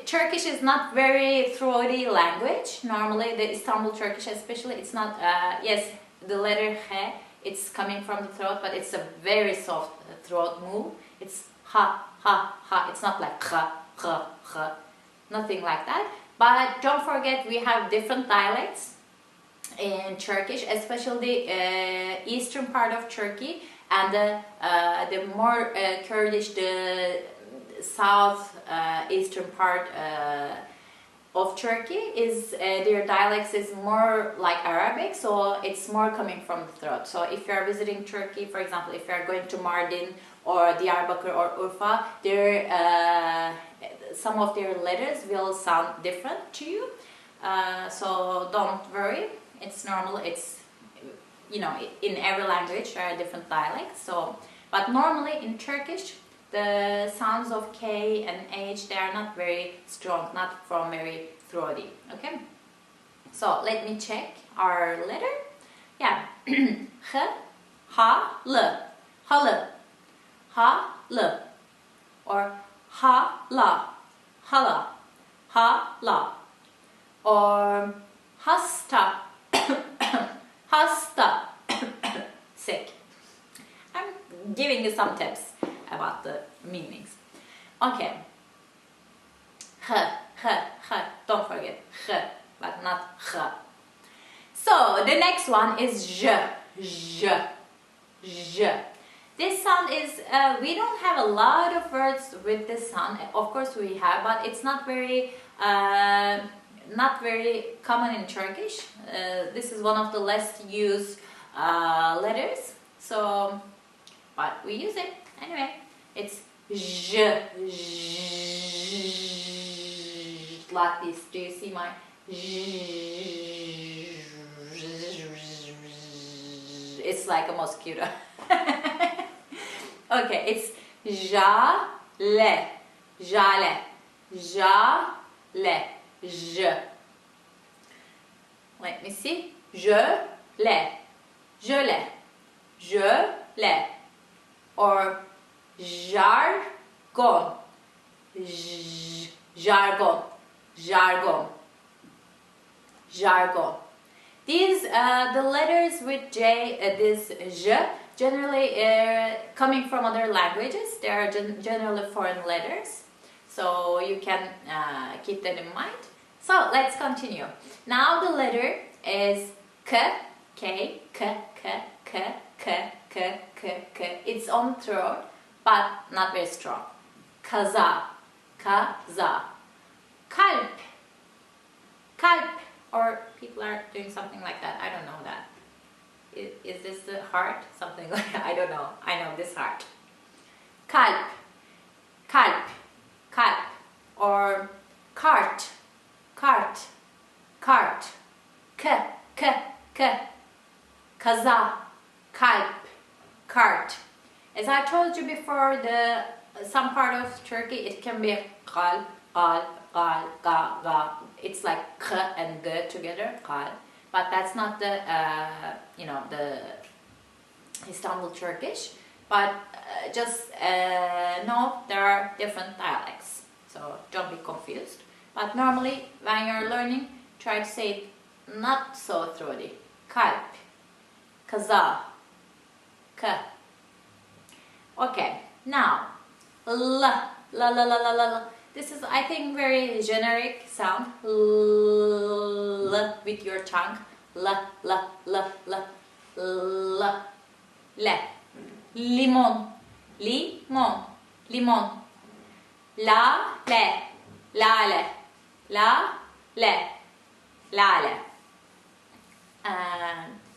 Turkish is not very throaty language. Normally, the Istanbul Turkish especially, it's not, yes, the letter H, it's coming from the throat, but it's a very soft throat move. It's ha, ha, ha. It's not like ha, ha, ha. Nothing like that. But don't forget, we have different dialects in Turkish, especially the eastern part of Turkey and the more Kurdish, the south eastern part of Turkey is their dialects is more like Arabic, so it's more coming from the throat. So if you are visiting Turkey, for example, if you are going to Mardin or Diyarbakır or Urfa, some of their letters will sound different to you. So don't worry. It's normal. It's, you know, in every language there are different dialects. So, but normally in Turkish, the sounds of K and H, they are not very strong, not from very throaty. Okay. So let me check our letter. Yeah. H, ha, l, halı, ha, l, or ha, la, hala, ha, la, or hasta, hasta, sick. I'm giving you some tips about the meanings. Okay. H, h, h. Don't forget h, but not h. So the next one is j, j, j. This sound is, we don't have a lot of words with this sound. Of course we have, but it's not very common in Turkish. This is one of the less used letters. So, but we use it anyway. It's j, like this. Do you see my j? It's like a mosquito. Okay, it's jale, jale, jale, j. Let me see. Je, le, or jargon, jargon, jargon, jargon. These, the letters with J, this J, generally coming from other languages. They are generally foreign letters. So you can keep that in mind. So let's continue. Now the letter is K, K, K, K, K, K, K, K, K. It's on throat, but not very strong. Kaza, kaza. Kalp, kalp. Or people are doing something like that. I don't know that. Is this the heart? Something like that. I don't know. I know this heart. Kalp, kalp, kalp. Or cart, cart, Kart. K. Kaza. Kalp. Kart. As I told you before, some part of Turkey it can be kalp, kalp, kalp, ga. It's like k and g together, kalp. But that's not the the Istanbul Turkish. But just know there are different dialects, so don't be confused. But normally when you're learning, try to say it not so throaty. Kalp, kaza, k. Okay, now la. This is, I think, very generic sound. L with your tongue. La. Le. Limon. La le. Lale.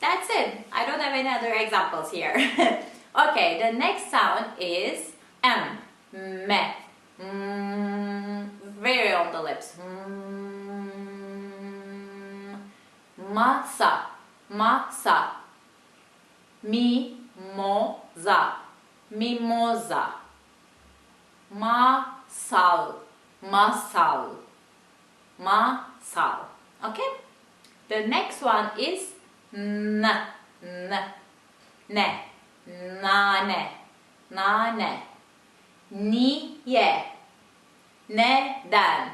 That's it. I don't have any other examples here. Okay, the next sound is M. Me. Very on the lips. Masa. Mimosa. Masal. Okay? The next one is N. Nane. Niye. Neden.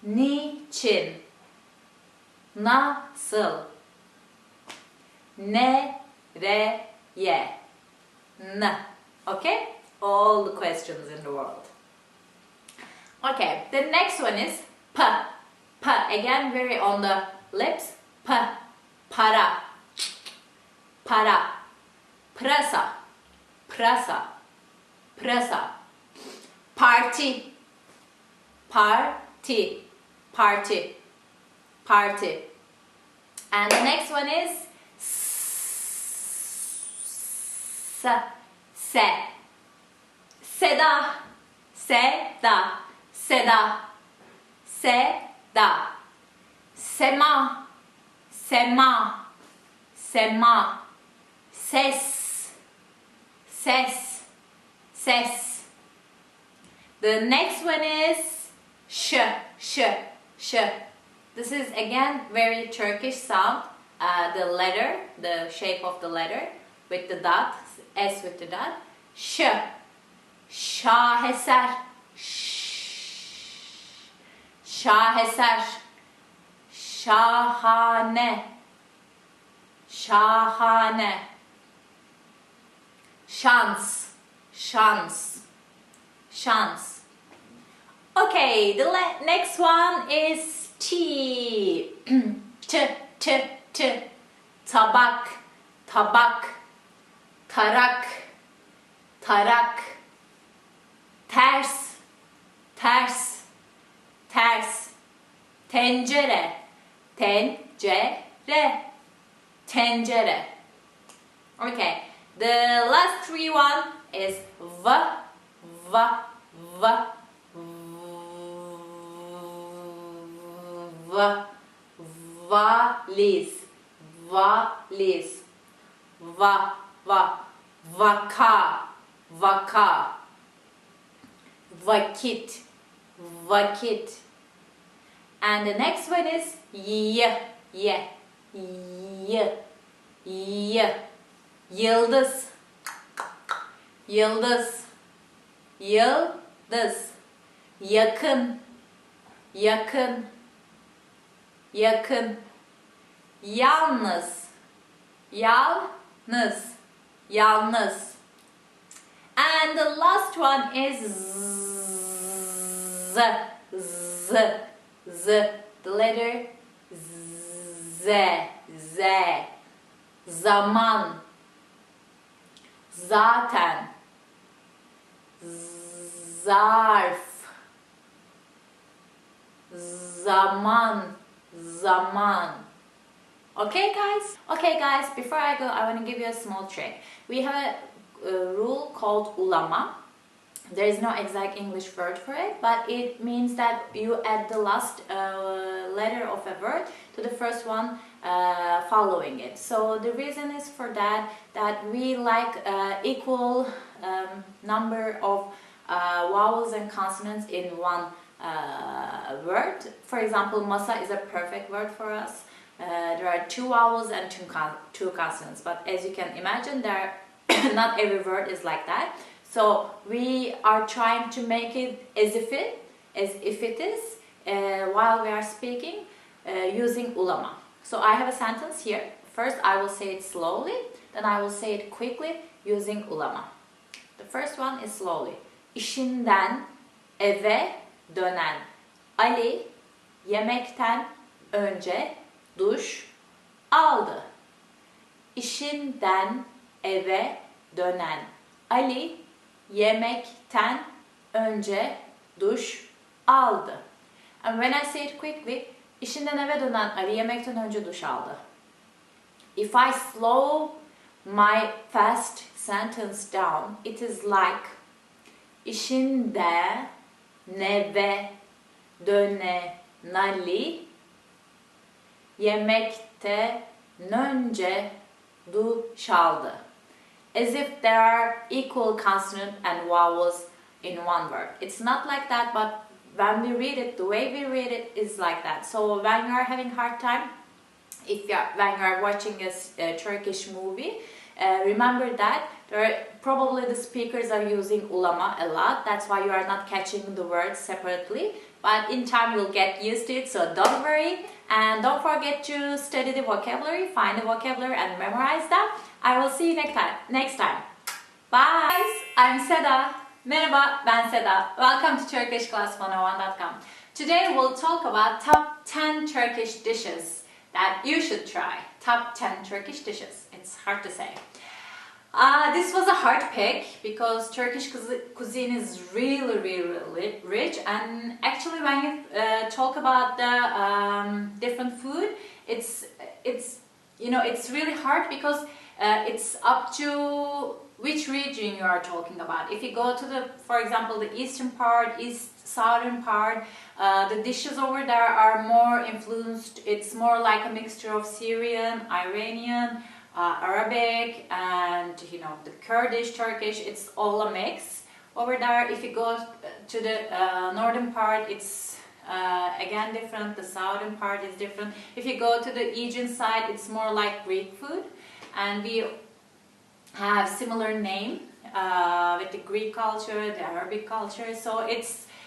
Niçin. Nasıl. Nereye. N. Okay? All the questions in the world. Okay, the next one is P. Again, very on the lips. Para. Prasa. Party. And the next one is Seda. Sema. Ses. The next one is sh. This is again very Turkish sound. The shape of the letter with the dot, S with the dot. Sh. Şaheser. Şahane. Şans. Okay, the next one is T. T. Tabak. Tarak. Ters. Tencere. Okay, the last three one is Valiz. Vaka. Vakit. And the next one is Yıldız. Yakın. Yalnız. And the last one is Z. The letter Z. Zaman. Zaten. Zarf. Zaman. Okay guys, before I go, I want to give you a small trick. We have a rule called ulama. There is no exact English word for it, but it means that you add the last letter of a word to the first one following it. So the reason is for that we like equal number of vowels and consonants in one word. For example, masa is a perfect word for us. There are 2 vowels and 2 consonants, but as you can imagine, not every word is like that. So we are trying to make it as if it is while we are speaking using ulama. So I have a sentence here. First I will say it slowly, then I will say it quickly using ulama. The first one is slowly. İşinden eve dönen Ali yemekten önce duş aldı. İşinden eve dönen Ali yemekten önce duş aldı. And when I say it quickly, işinden eve dönen Ali yemekten önce duş aldı. If I slow my fast sentence down, it is like işinde neve dönen Ali yemekten önce duş aldı. As if there are equal consonant and vowels in one word. It's not like that, but when we read it, the way we read it is like that. So when you are having hard time, when you are watching a Turkish movie, remember that probably the speakers are using ulama a lot. That's why you are not catching the words separately. But in time you'll get used to it, so don't worry. And don't forget to study the vocabulary, find the vocabulary and memorize them. I will see you next time. Bye guys, I'm Seda. Merhaba, ben Seda. Welcome to TurkishClass101.com. Today we'll talk about top 10 Turkish dishes that you should try. Top 10 Turkish dishes. It's hard to say. This was a hard pick because Turkish cuisine is really rich, and actually when you talk about the different food, it's really hard because it's up to which region you are talking about. If you go to for example, the eastern part, southern part, the dishes over there are more influenced. It's more like a mixture of Syrian, Iranian, Arabic, and the Kurdish, Turkish. It's all a mix over there. If you go to the northern part, it's again different. The southern part is different. If you go to the Aegean side, it's more like Greek food, and we have similar name with the Greek culture, the Arabic culture. So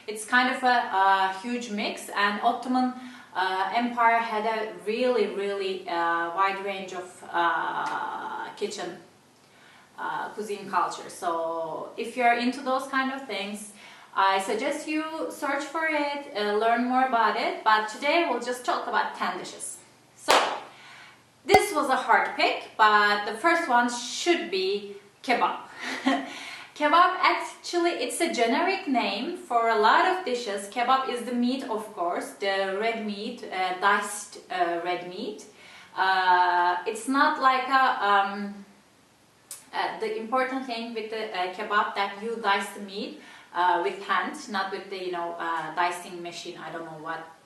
it's kind of a huge mix, and Ottoman Empire had a really wide range of kitchen cuisine culture. So if you're into those kind of things, I suggest you search for it, learn more about it. But today we'll just talk about 10 dishes. So this was a hard pick, but the first one should be kebab. Kebab, actually, it's a generic name for a lot of dishes. Kebab is the meat, of course, the red meat, diced red meat. It's not like the important thing with the kebab that you dice the meat with hand, not with the dicing machine. I don't know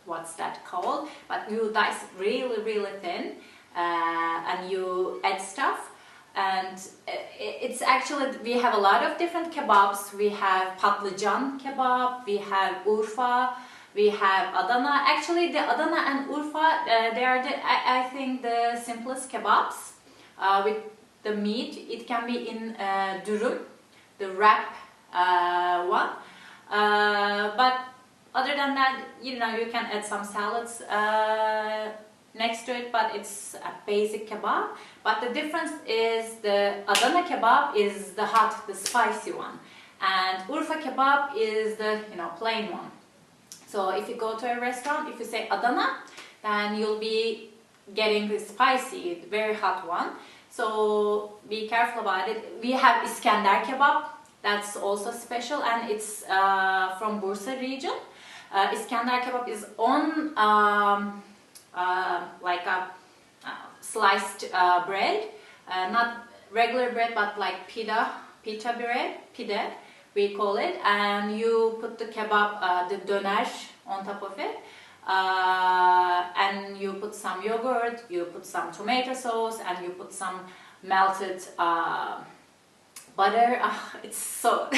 what's that called, but you dice really thin and you add stuff. And it's actually, we have a lot of different kebabs. We have patlıcan kebab, we have Urfa, we have Adana. Actually, the Adana and Urfa, they are I think the simplest kebabs with the meat. It can be in dürüm, the wrap one. But other than that, you can add some salads next to it, but it's a basic kebab. But the difference is the Adana kebab is the hot, the spicy one, and Urfa kebab is the plain one. So if you go to a restaurant, if you say Adana, then you'll be getting the spicy, very hot one. So be careful about it. We have Iskender kebab, that's also special, and it's from Bursa region. Iskender kebab is on like a sliced bread, not regular bread, but like pita bread, pide we call it, and you put the kebab, the döner on top of it, and you put some yogurt, you put some tomato sauce, and you put some melted butter. It's so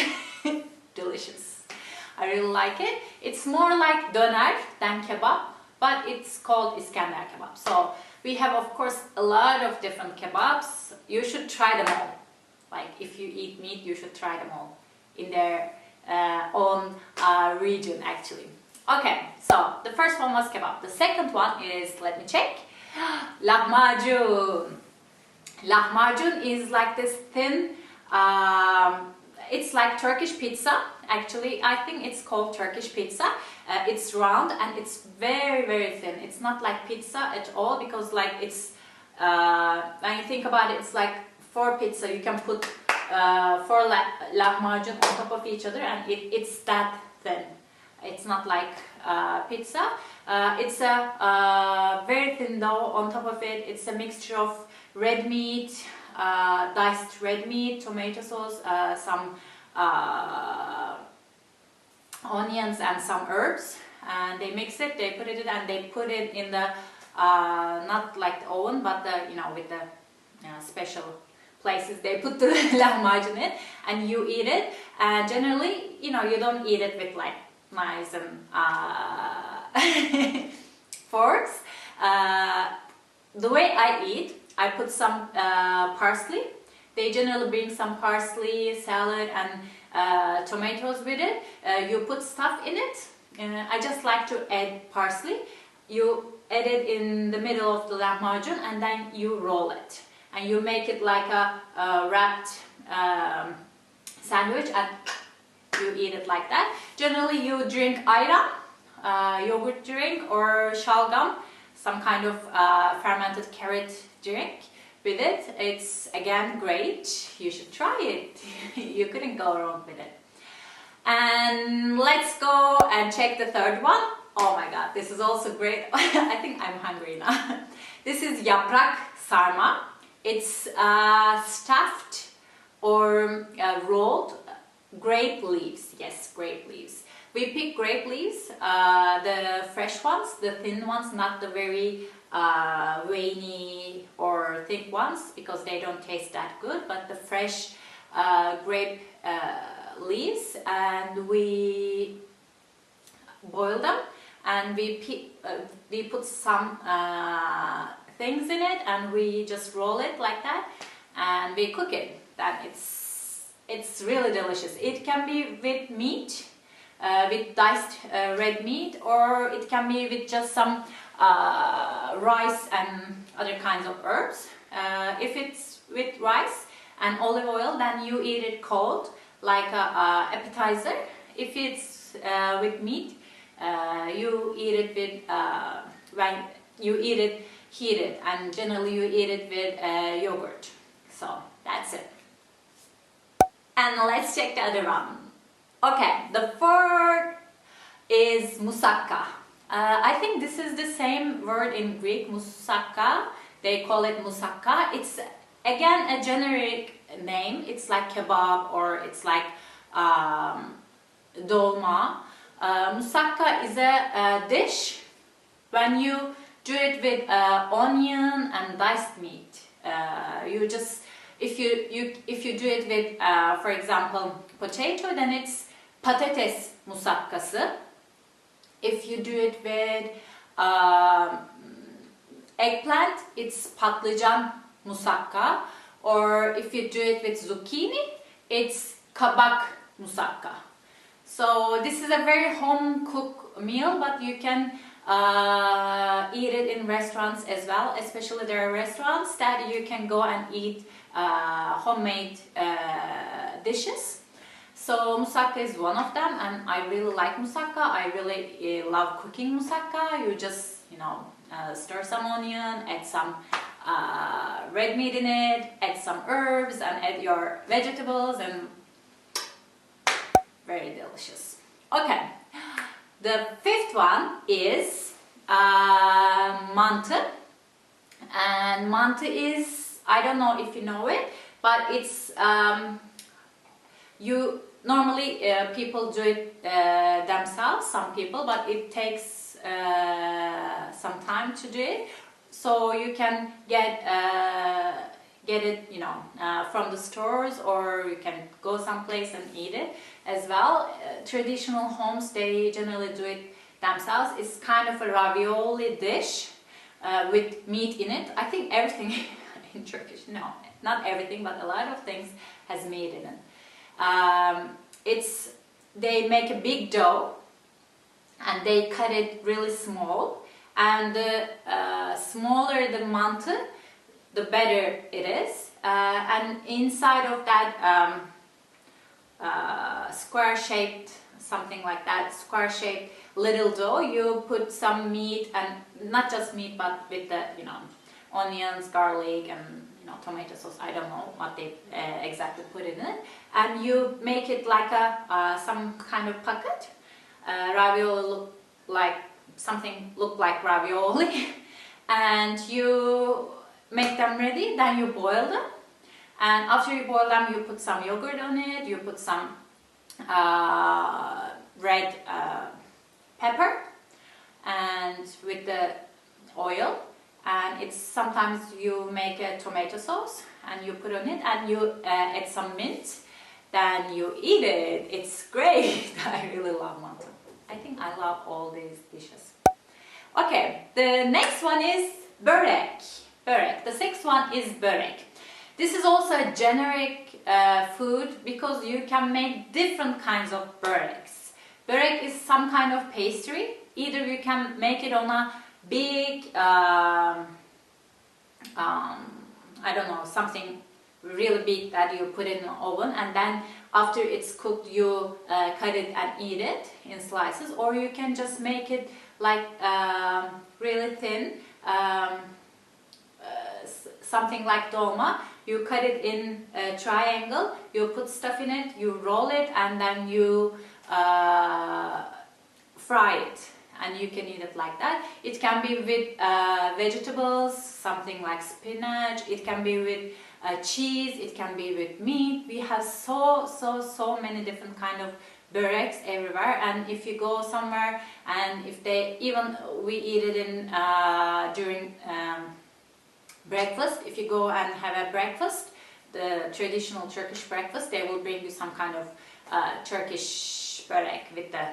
delicious. I really like it. It's more like döner than kebab, but it's called Iskender kebab. So we have, of course, a lot of different kebabs. You should try them all. Like, if you eat meat, you should try them all in their own region, actually. Okay, so the first one was kebab. The second one is, let me check, lahmacun. Lahmacun is like this thin, it's like Turkish pizza. Actually, I think it's called Turkish pizza. It's round and it's very, very thin. It's not like pizza at all, because like it's, when you think about it, it's like 4 pizza. You can put 4 lahmacun on top of each other, and it's that thin. It's not like pizza. It's a very thin dough. On top of it, it's a mixture of red meat, diced red meat, tomato sauce, some onions and some herbs, and they mix it, they put it in, and they put it in the not like the oven, but the, you know, with the special places they put the lahmacun in, and you eat it. And generally, you know, you don't eat it with like knives and forks. The way I eat, I put some parsley. They generally bring some parsley, salad, and tomatoes with it. You put stuff in it. I just like to add parsley. You add it in the middle of the lahmacun, and then you roll it. And you make it like a wrapped sandwich, and you eat it like that. Generally, you drink ayran, yogurt drink, or shalgam, some kind of fermented carrot drink with it. It's again great. You should try it. You couldn't go wrong with it. And let's go and check the third one. Oh my god, this is also great. I think I'm hungry now. This is yaprak sarma. It's stuffed or rolled grape leaves. Yes, grape leaves. We pick grape leaves, the fresh ones, the thin ones, not the very veiny or thick ones, because they don't taste that good, but the fresh grape leaves, and we boil them, and we put some things in it, and we just roll it like that, and we cook it. Then it's really delicious. It can be with meat, with diced red meat, or it can be with just some rice and other kinds of herbs. If it's with rice and olive oil, then you eat it cold, like a appetizer. If it's with meat, you eat it with when you eat it heated, and generally you eat it with yogurt. So that's it. And let's check the other one. Okay, the fourth is moussaka. I think this is the same word in Greek, moussaka. They call it moussaka. It's again a generic name. It's like kebab, or it's like dolma. Moussaka is a dish when you do it with onion and diced meat. You just, if you do it with, for example, potato, then it's patates musakkası. If you do it with eggplant, it's patlıcan musakka. Or if you do it with zucchini, it's kabak musakka. So this is a very home cooked meal, but you can eat it in restaurants as well. Especially there are restaurants that you can go and eat homemade dishes. So moussaka is one of them, and I really like moussaka. I really love cooking moussaka. You just, you know, stir some onion, add some red meat in it, add some herbs, and add your vegetables, and very delicious. Okay, the fifth one is mantı. And mantı is, I don't know if you know it, but it's normally people do it themselves, some people, but it takes some time to do it. So you can get it, you know, from the stores, or you can go someplace and eat it as well. Traditional homes, they generally do it themselves. It's kind of a ravioli dish with meat in it. I think everything in Turkish, no, not everything, but a lot of things has meat in it. They make a big dough and they cut it really small, and the smaller the mantı, the better it is. And inside of that square shaped, something like that, square shaped little dough, you put some meat, and not just meat, but with the, you know, onions, garlic, and, you know, tomato sauce. I don't know what they exactly put in it, and you make it like a some kind of pocket. Ravioli look like something, look like ravioli, and you make them ready. Then you boil them, and after you boil them, you put some yogurt on it. You put some red pepper, and with the oil. And it's sometimes you make a tomato sauce and you put on it, and you add some mint. Then you eat it. It's great. I really love mantı. I think I love all these dishes. Okay, the next one is börek. Börek. The sixth one is börek. This is also a generic food because you can make different kinds of böreks. Börek is some kind of pastry. Either you can make it on a big, I don't know, something really big that you put in the oven, and then after it's cooked you cut it and eat it in slices, or you can just make it like really thin, something like dolma. You cut it in a triangle, you put stuff in it, you roll it, and then you fry it, and you can eat it like that. It can be with vegetables, something like spinach. It can be with cheese. It can be with meat. We have so many different kind of böreks everywhere. And if you go somewhere, and if they even we eat it in during breakfast. If you go and have a breakfast, the traditional Turkish breakfast, they will bring you some kind of Turkish börek with the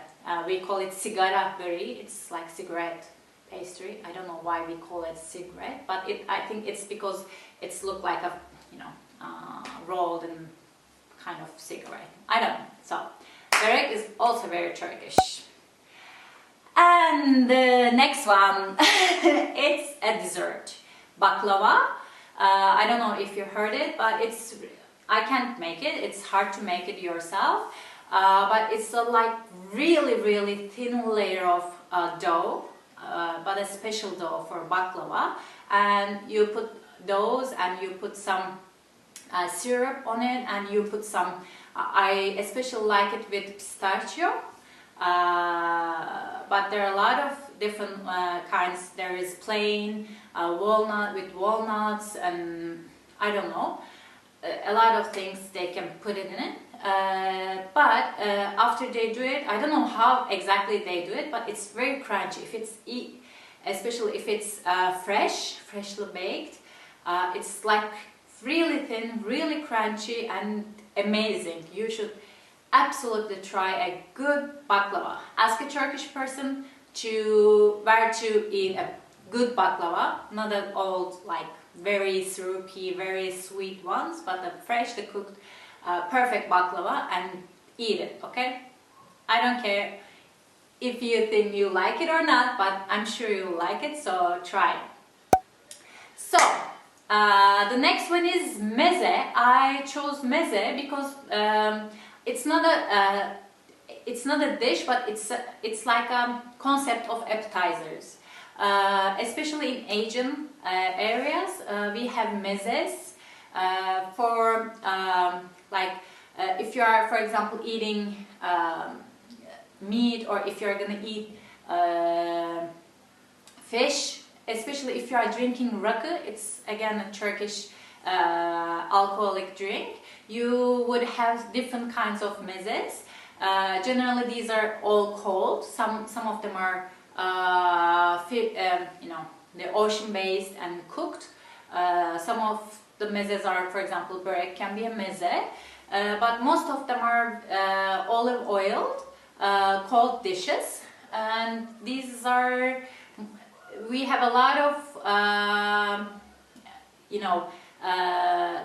we call it sigara böreği. It's like cigarette pastry. I don't know why we call it cigarette, but I think it's because it's look like a, you know, rolled and kind of cigarette. I don't know. So börek is also very Turkish. And the next one, it's a dessert, baklava. I don't know if you heard it, but I can't make it. It's hard to make it yourself. But it's a like really thin layer of dough, but a special dough for baklava, and you put those, and you put some syrup on it, and you put some, I especially like it with pistachio, but there are a lot of different kinds. There is plain walnut with walnuts, and I don't know, a lot of things they can put it in it. But after they do it, I don't know how exactly they do it, but it's very crunchy. If it's especially if it's freshly baked, it's like really thin, really crunchy, and amazing. You should absolutely try a good baklava. Ask a Turkish person where to eat a good baklava, not an old like very syrupy, very sweet ones, but the fresh, the cooked. Perfect baklava, and eat it, okay? I don't care if you think you like it or not, but I'm sure you like it, so try it. So, the next one is meze. I chose meze because it's not a dish, but it's like a concept of appetizers. Especially in Asian areas, we have mezes for like if you are, for example, eating meat, or if you're gonna eat fish, especially if you are drinking rakı. It's again a Turkish alcoholic drink, you would have different kinds of mezes. Generally, these are all cold. Some of them are the ocean-based and cooked. Some of the mezes are, for example, börek can be a meze, but most of them are olive oiled, cold dishes. And these are, we have a lot of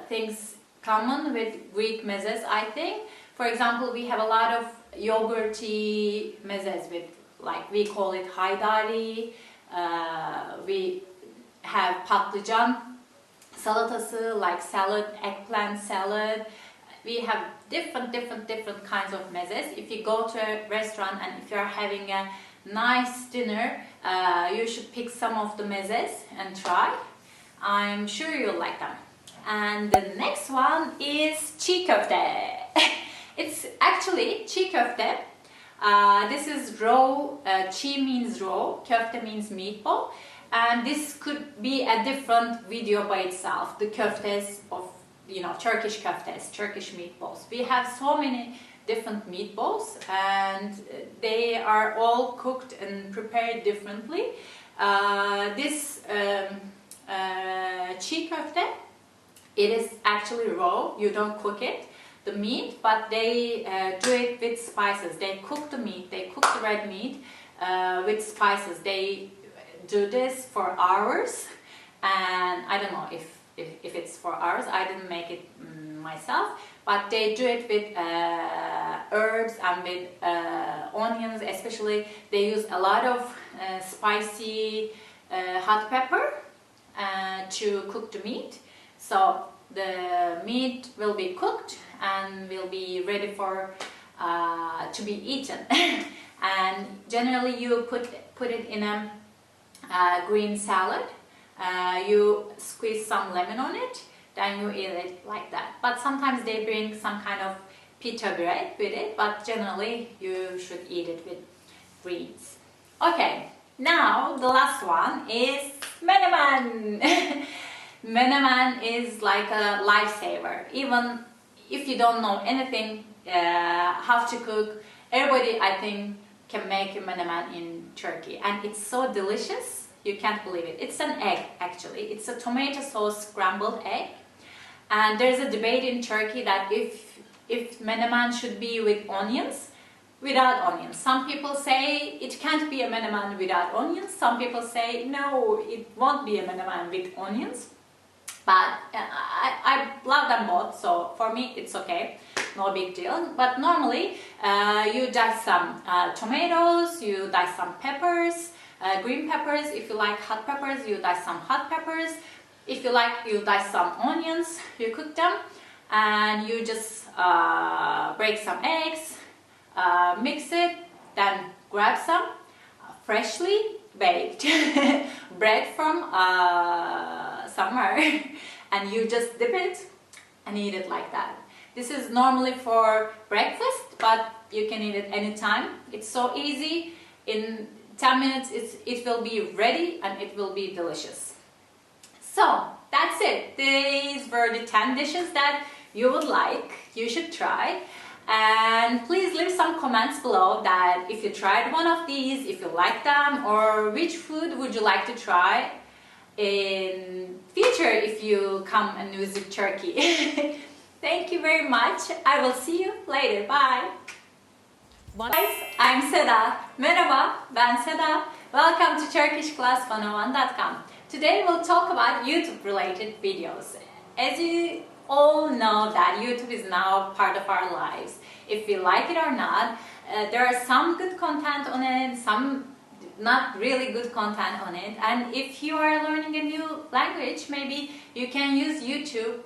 things common with Greek mezes, I think. For example, we have a lot of yogurty mezes with, like, we call it haydari. We have patlıcan salatası, like salad, eggplant salad. We have different kinds of mezes. If you go to a restaurant and if you are having a nice dinner, you should pick some of the mezes and try. I'm sure you'll like them. And the next one is çiğ köfte. It's actually çiğ köfte. This is raw. Çiğ means raw, köfte means meatball. And this could be a different video by itself. The köftes of, Turkish köftes, Turkish meatballs. We have so many different meatballs, and they are all cooked and prepared differently. This çiğ köfte, it is actually raw. You don't cook it, the meat, but they do it with spices. They cook the meat, they cook the red meat with spices. They do this for hours, and I don't know if it's for hours. I didn't make it myself, but they do it with herbs and with onions. Especially, they use a lot of spicy hot pepper to cook the meat. So the meat will be cooked and will be ready for to be eaten. And generally, you put it in a green salad. You squeeze some lemon on it, then you eat it like that. But sometimes they bring some kind of pita bread with it, but generally you should eat it with greens. Okay, now the last one is menemen. Menemen is like a lifesaver. Even if you don't know anything how to cook, everybody, I think, can make a menemen in Turkey, and it's so delicious. You can't believe it. It's an egg, actually. It's a tomato sauce scrambled egg. And there's a debate in Turkey that if menemen should be with onions, without onions. Some people say it can't be a menemen without onions. Some people say no, it won't be a menemen with onions. But I love them both, so for me it's okay. No big deal. But normally you dice some tomatoes, you dice some peppers, green peppers. If you like hot peppers, you dice some hot peppers. If you like, you dice some onions, you cook them, and you just break some eggs, mix it, then grab some freshly baked bread from somewhere, and you just dip it and eat it like that. This is normally for breakfast, but you can eat it anytime. It's so easy. In 10 minutes it will be ready and it will be delicious. So that's it. These were the 10 dishes that you would like, you should try. And please leave some comments below that if you tried one of these, if you like them, or which food would you like to try in future if you come and visit Turkey. Thank you very much. I will see you later. Bye. Guys, I'm Seda. Merhaba, ben Seda. Welcome to TurkishClass101.com. Today we'll talk about YouTube related videos. As you all know that YouTube is now part of our lives. If we like it or not, there are some good content on it, some not really good content on it. And if you are learning a new language, maybe you can use YouTube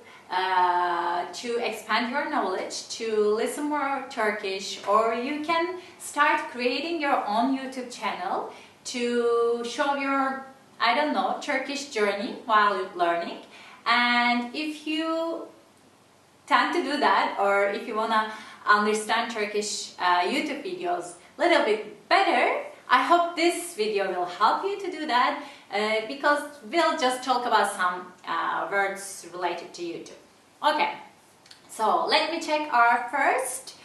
to expand your knowledge, to listen more Turkish, or you can start creating your own YouTube channel to show your, I don't know, Turkish journey while learning. And if you tend to do that, or if you want to understand Turkish YouTube videos a little bit better, I hope this video will help you to do that. because we'll just talk about some words related to YouTube. Okay, so let me check our first.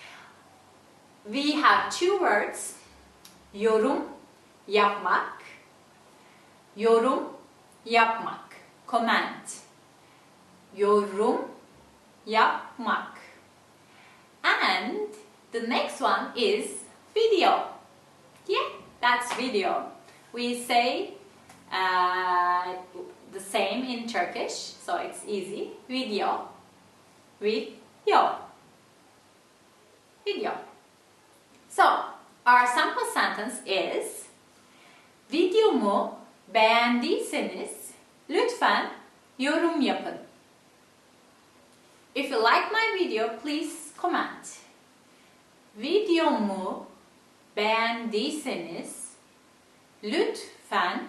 We have two words. Yorum yapmak. Yorum yapmak. Comment. Yorum yapmak. And the next one is video. Yeah, that's video. We say the same in Turkish, so it's easy. Video. Video. Video. So, our sample sentence is: videomu beğendiyseniz lütfen yorum yapın. If you like my video, please comment. Videomu beğendiyseniz lütfen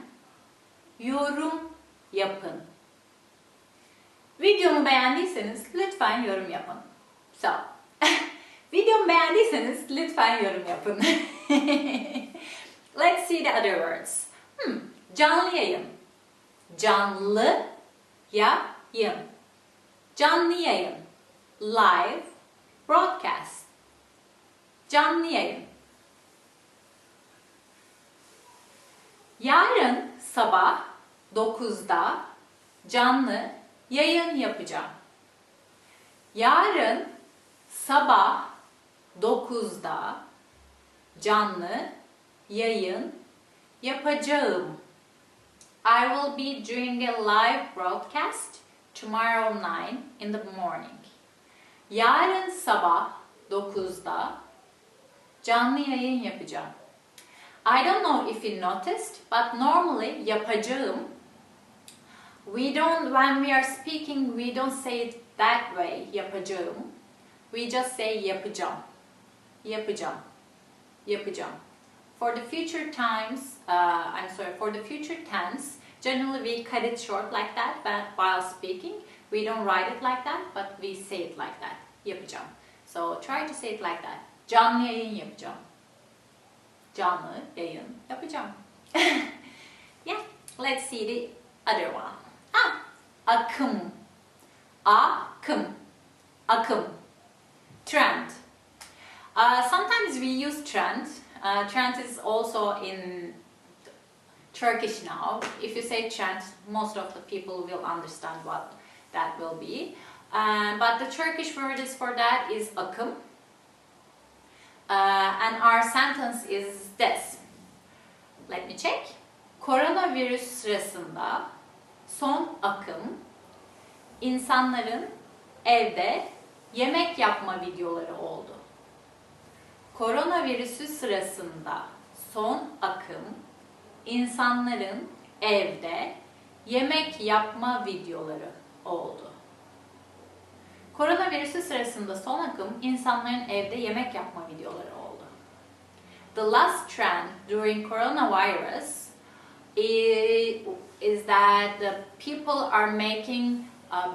yorum yapın. Videomu beğendiyseniz lütfen yorum yapın. So, videomu beğendiyseniz lütfen yorum yapın. Let's see the other words. Canlı yayın. Canlı yayın. Canlı yayın. Live broadcast. Canlı yayın. Yarın sabah 9'da canlı yayın yapacağım. Yarın sabah 9'da canlı yayın yapacağım. I will be doing a live broadcast tomorrow 9 in the morning. Yarın sabah 9'da canlı yayın yapacağım. I don't know if you noticed, but normally yapacağım. When we are speaking, we don't say it that way, yapacağım. We just say yapacağım. Yapacağım. Yapacağım. For the future times, for the future tense, generally we cut it short like that, but while speaking, we don't write it like that, but we say it like that. Yapacağım. So try to say it like that. Canlı yayın yapacağım. Canlı yayın yapacağım. Yeah, let's see the other one. Akım. Akım. Akım. Trend. Sometimes we use trend. Trend is also in Turkish now. If you say trend, most of the people will understand what that will be. But the Turkish word is for that is akım. And our sentence is this. Let me check. Koronavirüs sırasında son akım insanların evde yemek yapma videoları oldu. Koronavirüsü sırasında son akım insanların evde yemek yapma videoları oldu. Koronavirüsü sırasında son akım insanların evde yemek yapma videoları oldu. The last trend during coronavirus is that the people are making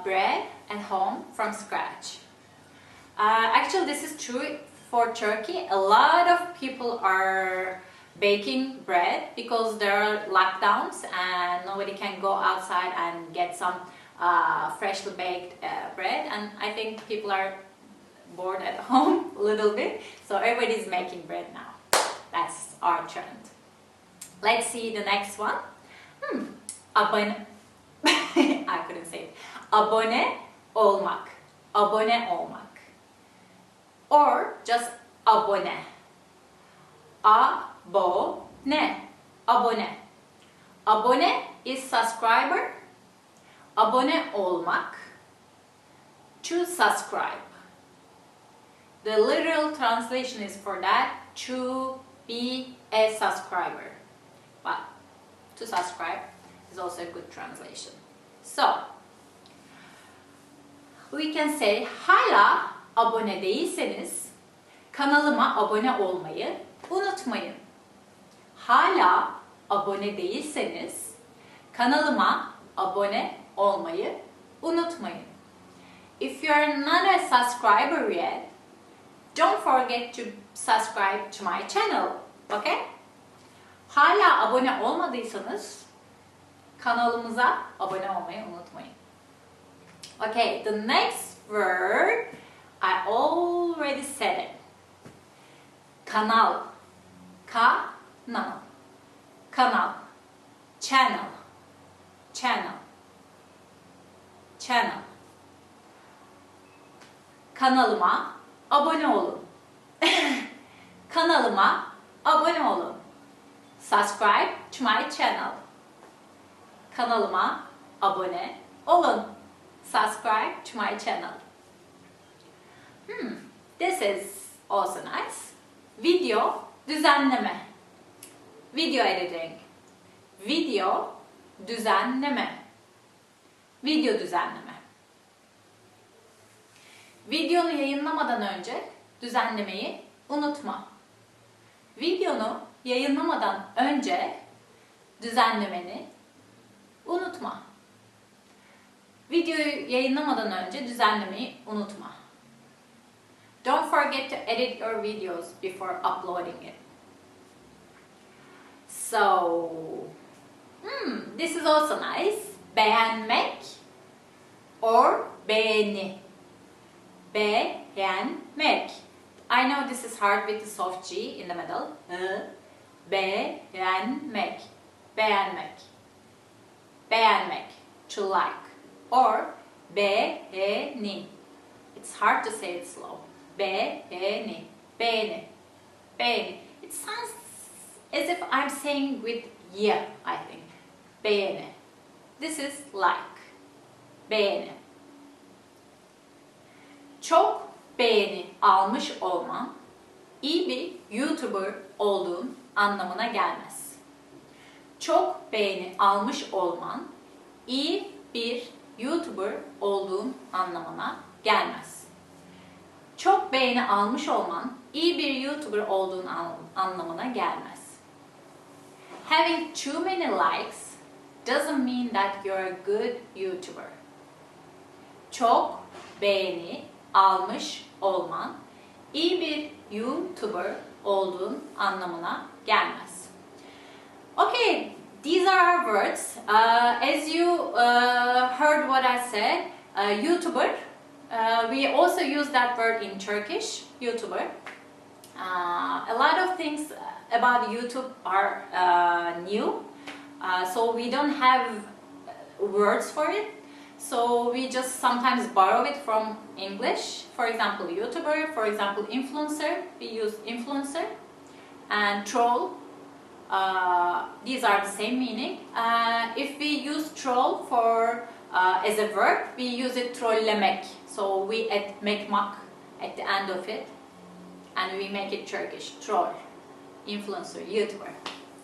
bread at home from scratch. Actually, this is true for Turkey. A lot of people are baking bread because there are lockdowns and nobody can go outside and get some freshly baked bread, and I think people are bored at home a little bit, so everybody's making bread now. That's our trend. Let's see the next one. Abone. I couldn't say it. Abone olmak. Abone olmak. Or just abone. Abone. Abone. Abone is subscriber. Abone olmak. To subscribe. The literal translation is for that, to be a subscriber. But to subscribe is also a good translation. So, we can say hala abone değilseniz kanalıma abone olmayı unutmayın. Hala abone değilseniz kanalıma abone olmayı unutmayın. If you are not a subscriber yet, don't forget to subscribe to my channel, okay? Hala abone olmadıysanız Kanalımıza abone olmayı unutmayın. Okay, the next word, I already said it. Kanal. Kanal. Kanal. Channel. Channel. Channel. Kanalıma abone olun. Kanalıma abone olun. Subscribe to my channel. Kanalıma abone olun. Subscribe to my channel. This is also nice. Video düzenleme. Video editing. Video düzenleme. Video düzenleme. Videonu yayınlamadan önce düzenlemeyi unutma. Videonu yayınlamadan önce düzenlemeni unutma. Videoyu yayınlamadan önce düzenlemeyi unutma. Don't forget to edit your videos before uploading it. So, this is also nice. Beğenmek or beğeni. Beğenmek. I know this is hard with the soft G in the middle. Beğenmek. Beğenmek. Beğenmek. To like. Or beğeni. It's hard to say it slow. Beğeni. Beğeni. Beğeni. It sounds as if I'm saying with yeah, I think. Beğeni. This is like. Beğeni. Çok beğeni almış olman iyi bir YouTuber olduğun anlamına gelmez. Çok beğeni almış olman iyi bir YouTuber olduğun anlamına gelmez. Çok beğeni almış olman iyi bir YouTuber olduğun anlamına gelmez. Having too many likes doesn't mean that you're a good YouTuber. Çok beğeni almış olman iyi bir YouTuber olduğun anlamına gelmez. Okay, these are our words. As you heard what I said, YouTuber, we also use that word in Turkish, YouTuber. A lot of things about YouTube are new, so we don't have words for it. So we just sometimes borrow it from English. For example, YouTuber, for example, influencer. We use influencer and troll. These are the same meaning. If we use troll for as a verb, we use it trollemek. So we add mekmak at the end of it, and we make it Turkish. Troll, influencer, YouTuber.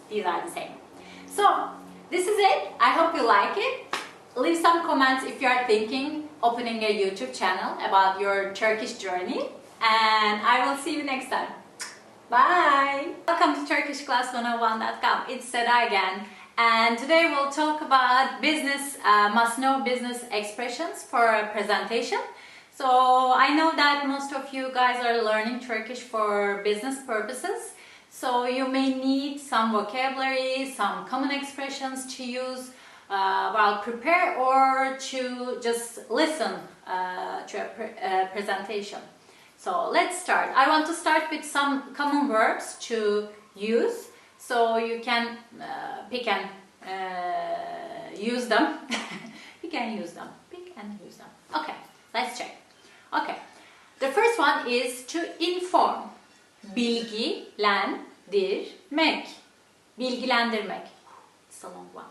These are the same. So this is it. I hope you like it. Leave some comments if you are thinking opening a YouTube channel about your Turkish journey, and I will see you next time. Bye! Welcome to TurkishClass101.com. It's Seda again, and today we'll talk about business, must-know business expressions for a presentation. So I know that most of you guys are learning Turkish for business purposes, so you may need some vocabulary, some common expressions to use while prepare or to just listen to a presentation. So let's start. I want to start with some common verbs to use so you can pick and use them. Pick and use them. Pick and use them. Okay, let's check. Okay, the first one is to inform. Bilgilendirmek. Bilgilendirmek. It's a long one.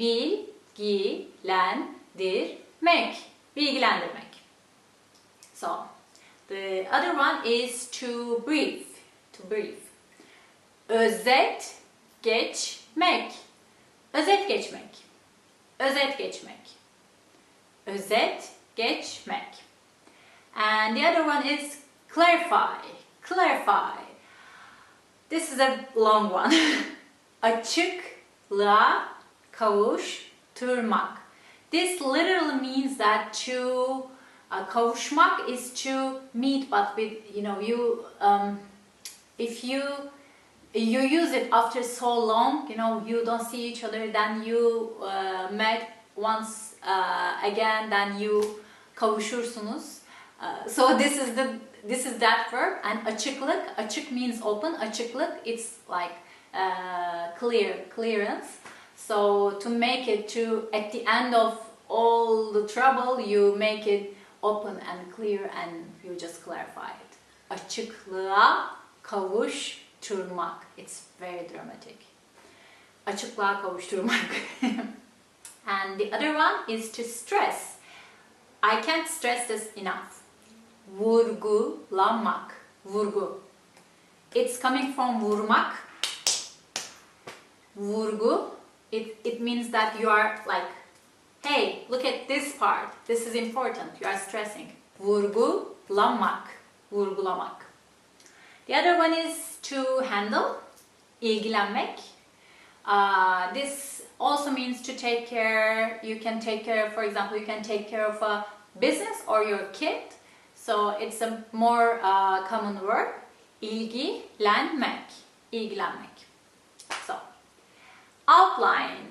Bilgilendirmek. Bilgilendirmek. So, the other one is to brief. To brief. Özet geçmek. Özet geçmek. Özet geçmek. Özet geçmek. And the other one is clarify. Clarify. This is a long one. Açıklığa kavuşturmak. This literally means that to kavuşmak is to meet, but with if you you use it after so long, you know, you don't see each other, then you met once again, then you kavuşursunuz. So this is that verb. And açıklık, açık means open, açıklık, it's like clearance. So to make it to, at the end of all the trouble, you make it open and clear and you just clarify it. Açıklığa kavuşturmak. It's very dramatic. Açıklığa kavuşturmak. And the other one is to stress. I can't stress this enough. Vurgulamak. Vurgu. It's coming from vurmak. Vurgu. It means that you are like, hey, look at this part. This is important. You are stressing. Vurgulamak. Vurgulamak. The other one is to handle. İlgilenmek. This also means to take care. You can take care, for example, you can take care of a business or your kid. So it's a more common word. İlgilenmek. İlgilenmek. So, outline.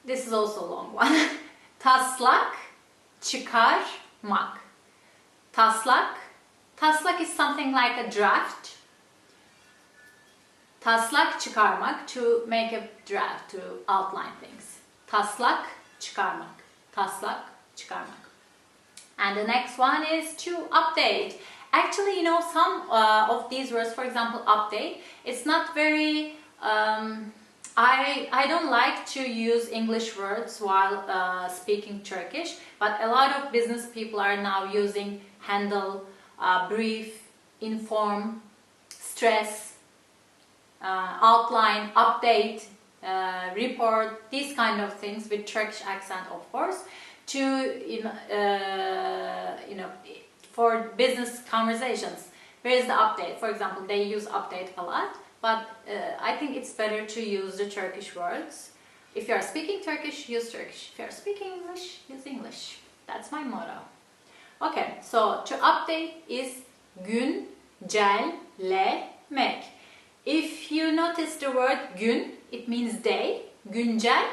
This is also a long one. Taslak, çıkarmak. Taslak. Taslak is something like a draft. Taslak çıkarmak, to make a draft, to outline things. Taslak çıkarmak. Taslak çıkarmak. And the next one is to update. Actually, you know, some of these words, for example, update, it's not very... I don't like to use English words while speaking Turkish, but a lot of business people are now using handle, brief, inform, stress, outline, update, report, these kind of things with Turkish accent, of course, to you know, for business conversations. Where is the update? For example, they use update a lot, but I think it's better to use the Turkish words. If you are speaking Turkish, use Turkish. If you are speaking English, use English. That's my motto. Okay, so to update is güncellemek. If you notice the word gün, it means day. Güncel.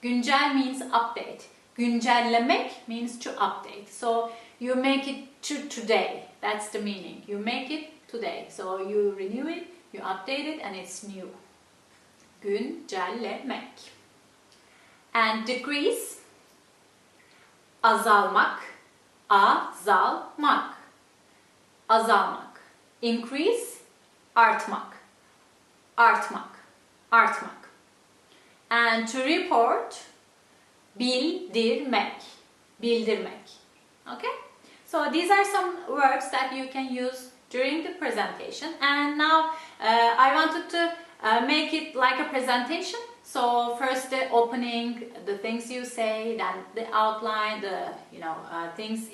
Güncel means update. Güncellemek means to update. So you make it to today. That's the meaning. You make it today. So you renew it, you update it, and it's new. Güncellemek. And decrease. Azalmak. Azalmak. Azalmak. Increase. Artmak. Artmak. Artmak. And to report. Bildirmek. Bildirmek. Okay? So these are some words that you can use during the presentation. And now I wanted to make it like a presentation. So first the opening, the things you say, then the outline, the things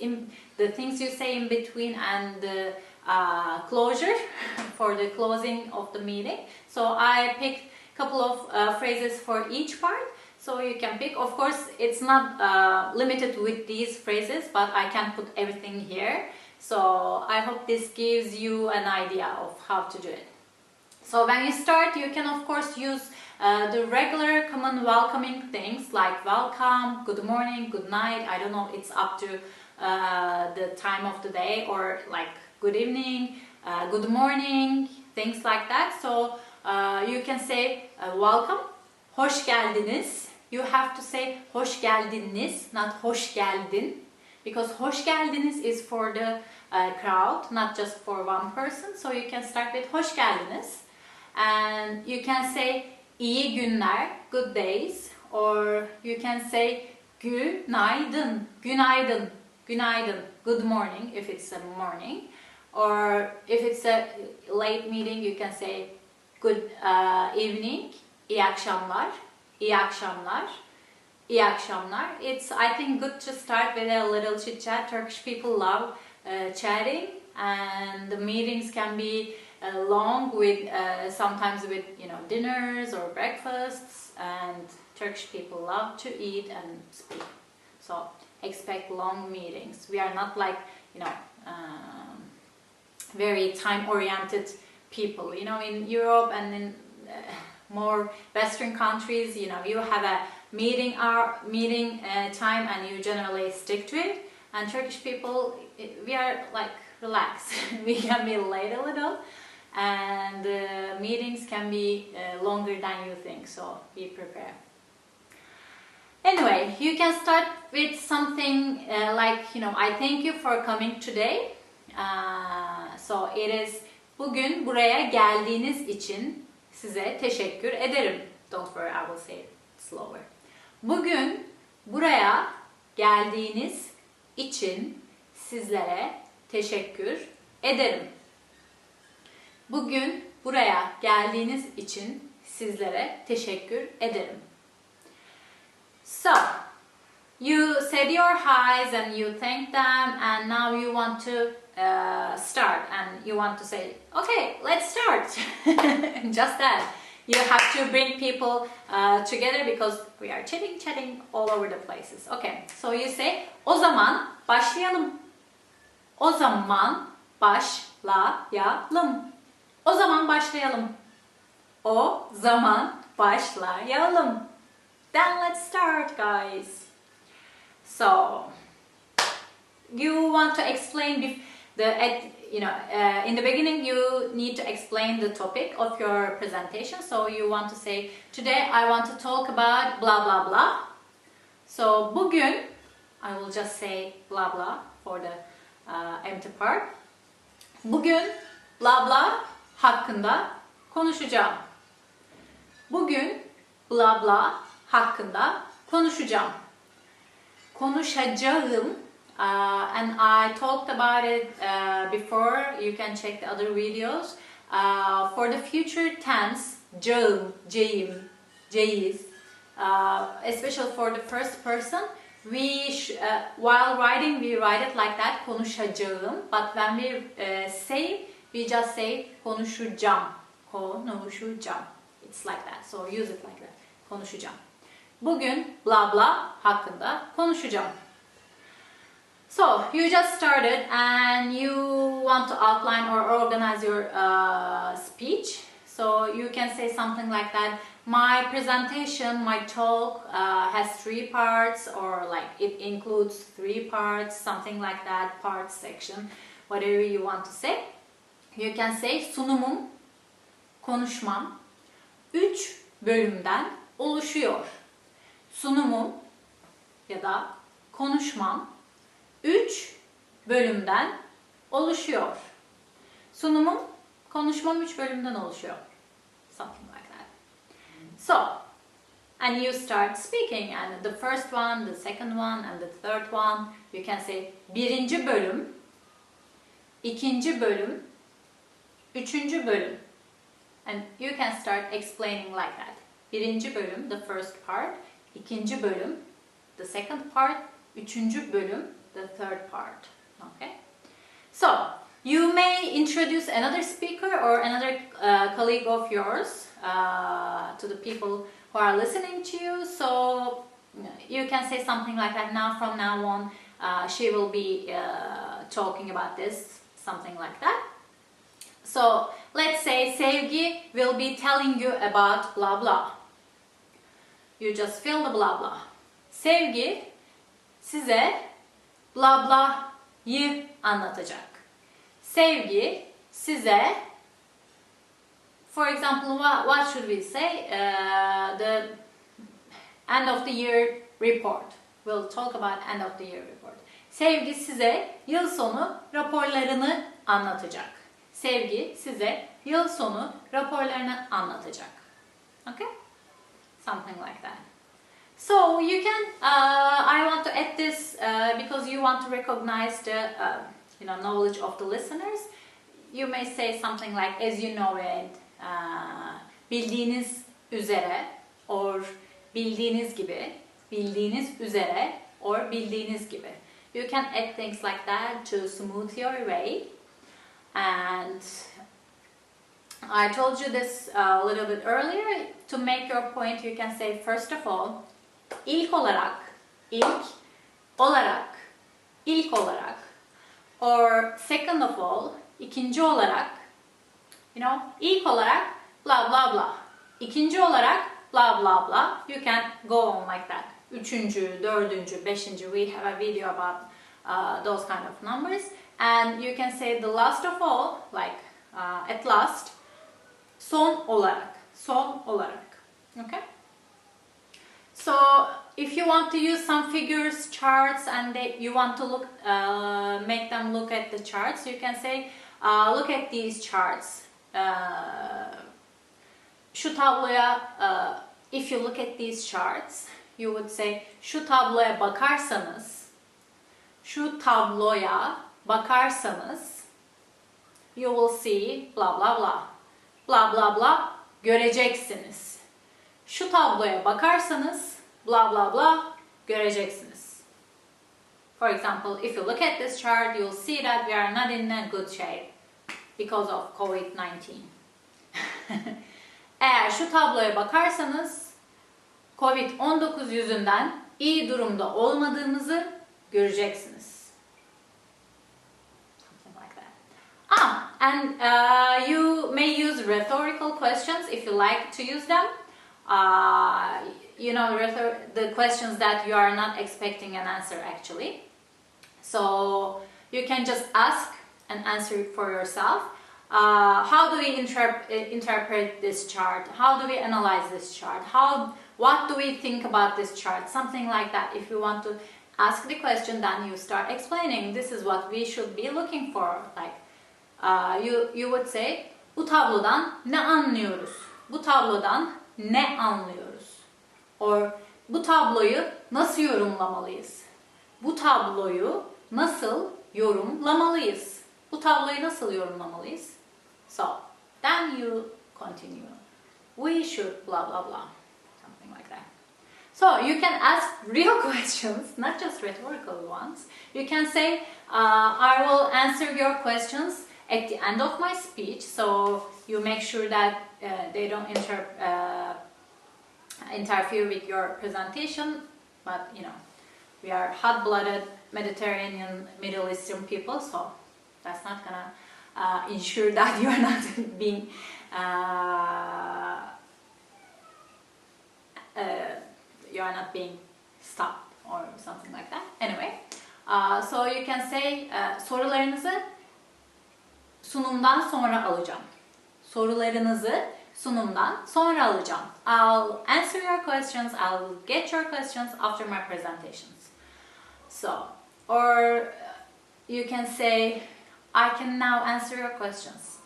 you say in between, and the closure for the closing of the meeting. So I picked a couple of phrases for each part. So you can pick. Of course, it's not limited with these phrases, but I can put everything here. So I hope this gives you an idea of how to do it. So when you start, you can of course use the regular common welcoming things like welcome, good morning, good night. I don't know, it's up to the time of the day, or like good evening, good morning, things like that. So you can say welcome, hoş geldiniz. You have to say hoş geldiniz, not hoş geldin, because hoş geldiniz is for the crowd, not just for one person. So you can start with hoş geldiniz, and you can say iyi günler, good days, or you can say günaydın, günaydın, günaydın, good morning if it's a morning, or if it's a late meeting, you can say good evening, iyi akşamlar, iyi akşamlar, iyi akşamlar. It's, I think, good to start with a little chit chat. Turkish people love chatting, and the meetings can be long, with sometimes with dinners or breakfasts, and Turkish people love to eat and speak. So expect long meetings. We are not like very time-oriented people. You know, in Europe and in more Western countries, you know, you have a meeting time and you generally stick to it. And Turkish people, we are like relaxed. We can be late a little, and meetings can be longer than you think. So be prepared. Anyway, you can start with something like, you know, I thank you for coming today. So it is, bugün buraya geldiğiniz için size teşekkür ederim. Don't worry, I will say it slower. Bugün buraya geldiğiniz için sizlere teşekkür ederim. Bugün buraya geldiğiniz için sizlere teşekkür ederim. So, you said your highs and you thanked them, and now you want to start and you want to say, okay, let's start. Just that. You have to bring people together because we are chatting all over the places. Okay, so you say, o zaman başlayalım. O zaman başlayalım. O zaman başlayalım. O zaman başlayalım. Then let's start, guys. So, you want to explain in the beginning you need to explain the topic of your presentation. So you want to say, today I want to talk about blah blah blah. So bugün, I will just say blah blah for the empty part. Bugün blah blah hakkında konuşacağım. Bugün blah blah hakkında konuşacağım. Konuşacağım. And I talked about it before. You can check the other videos. For the future tense, cağım, ceyiz, especially for the first person, while writing we write it like that, konuşacağım. But when we say, we just say konuşacağım, konuşacağım. It's like that. So use it like that. Konuşacağım. Bugün blah blah hakkında konuşacağım. So, you just started and you want to outline or organize your speech. So, you can say something like that. My presentation, my talk has 3 parts, or like it includes 3 parts, something like that, parts, section, whatever you want to say. You can say sunumum, konuşmam, 3 bölümden oluşuyor. Sunumum ya da konuşmam 3 bölümden oluşuyor. Sunumum, konuşmam 3 bölümden oluşuyor. Something like that. So, and you start speaking, and the first one, the second one, and the third one, you can say birinci bölüm, ikinci bölüm, üçüncü bölüm. And you can start explaining like that. Birinci bölüm, the first part, ikinci bölüm, the second part, üçüncü bölüm, the third part. Okay? So, you may introduce another speaker or another colleague of yours to the people who are listening to you. So, you can say something like that. Now, from now on, she will be talking about this, something like that. So, let's say Sevgi will be telling you about blah blah. You just fill the blah blah. Sevgi size blah blah'yı anlatacak. Sevgi size, for example, what should we say? The end of the year report. We'll talk about end of the year report. Sevgi size yıl sonu raporlarını anlatacak. Sevgi size yıl sonu raporlarını anlatacak. Okay? Something like that. So you can, I want to add this because you want to recognize the knowledge of the listeners. You may say something like, as you know it, bildiğiniz üzere, or bildiğiniz gibi, bildiğiniz üzere, or bildiğiniz gibi. You can add things like that to smooth your way. And I told you this a little bit earlier. To make your point, you can say, first of all, ilk olarak, or second of all, ikinci olarak, İlk olarak blah blah blah. İkinci olarak blah blah blah. You can go on like that. Üçüncü, dördüncü, beşinci. We have a video about those kind of numbers. And you can say the last of all, like at last. Son olarak. Son olarak. Okay? So if you want to use some figures, charts, and you want to look, make them look at the charts, you can say, look at these charts. Şu tabloya, if you look at these charts, you would say, şu tabloya bakarsanız, şu tabloya bakarsanız, you will see blah blah blah. Blah blah blah göreceksiniz. Şu tabloya bakarsanız blah blah blah göreceksiniz. For example, if you look at this chart, you'll see that we are not in a good shape because of COVID-19. Eğer şu tabloya bakarsanız COVID-19 yüzünden iyi durumda olmadığımızı göreceksiniz. Something like that. And you may use rhetorical questions if you like to use them. The questions that you are not expecting an answer actually. So you can just ask and answer it for yourself. How do we interpret this chart? How do we analyze this chart? What do we think about this chart? Something like that. If you want to ask the question, then you start explaining. This is what we should be looking for. Like you would say, bu tablodan ne anlıyoruz? Bu tablodan ne anlıyoruz? Or bu tabloyu nasıl yorumlamalıyız? Bu tabloyu nasıl yorumlamalıyız? Bu tabloyu nasıl yorumlamalıyız? So, then you continue. We should blah blah blah. Something like that. So, you can ask real questions, not just rhetorical ones. You can say, I will answer your questions at the end of my speech. So, you make sure that they don't interfere with your presentation. But, we are hot-blooded Mediterranean, Middle Eastern people, so that's not gonna ensure that you are not being stopped or something like that. Anyway, so you can say sorularınızı sunumdan sonra alacağım. Sorularınızı sunumdan sonra alacağım. I'll answer your questions. I'll get your questions after my presentations. So, or you can say, I can now answer your questions.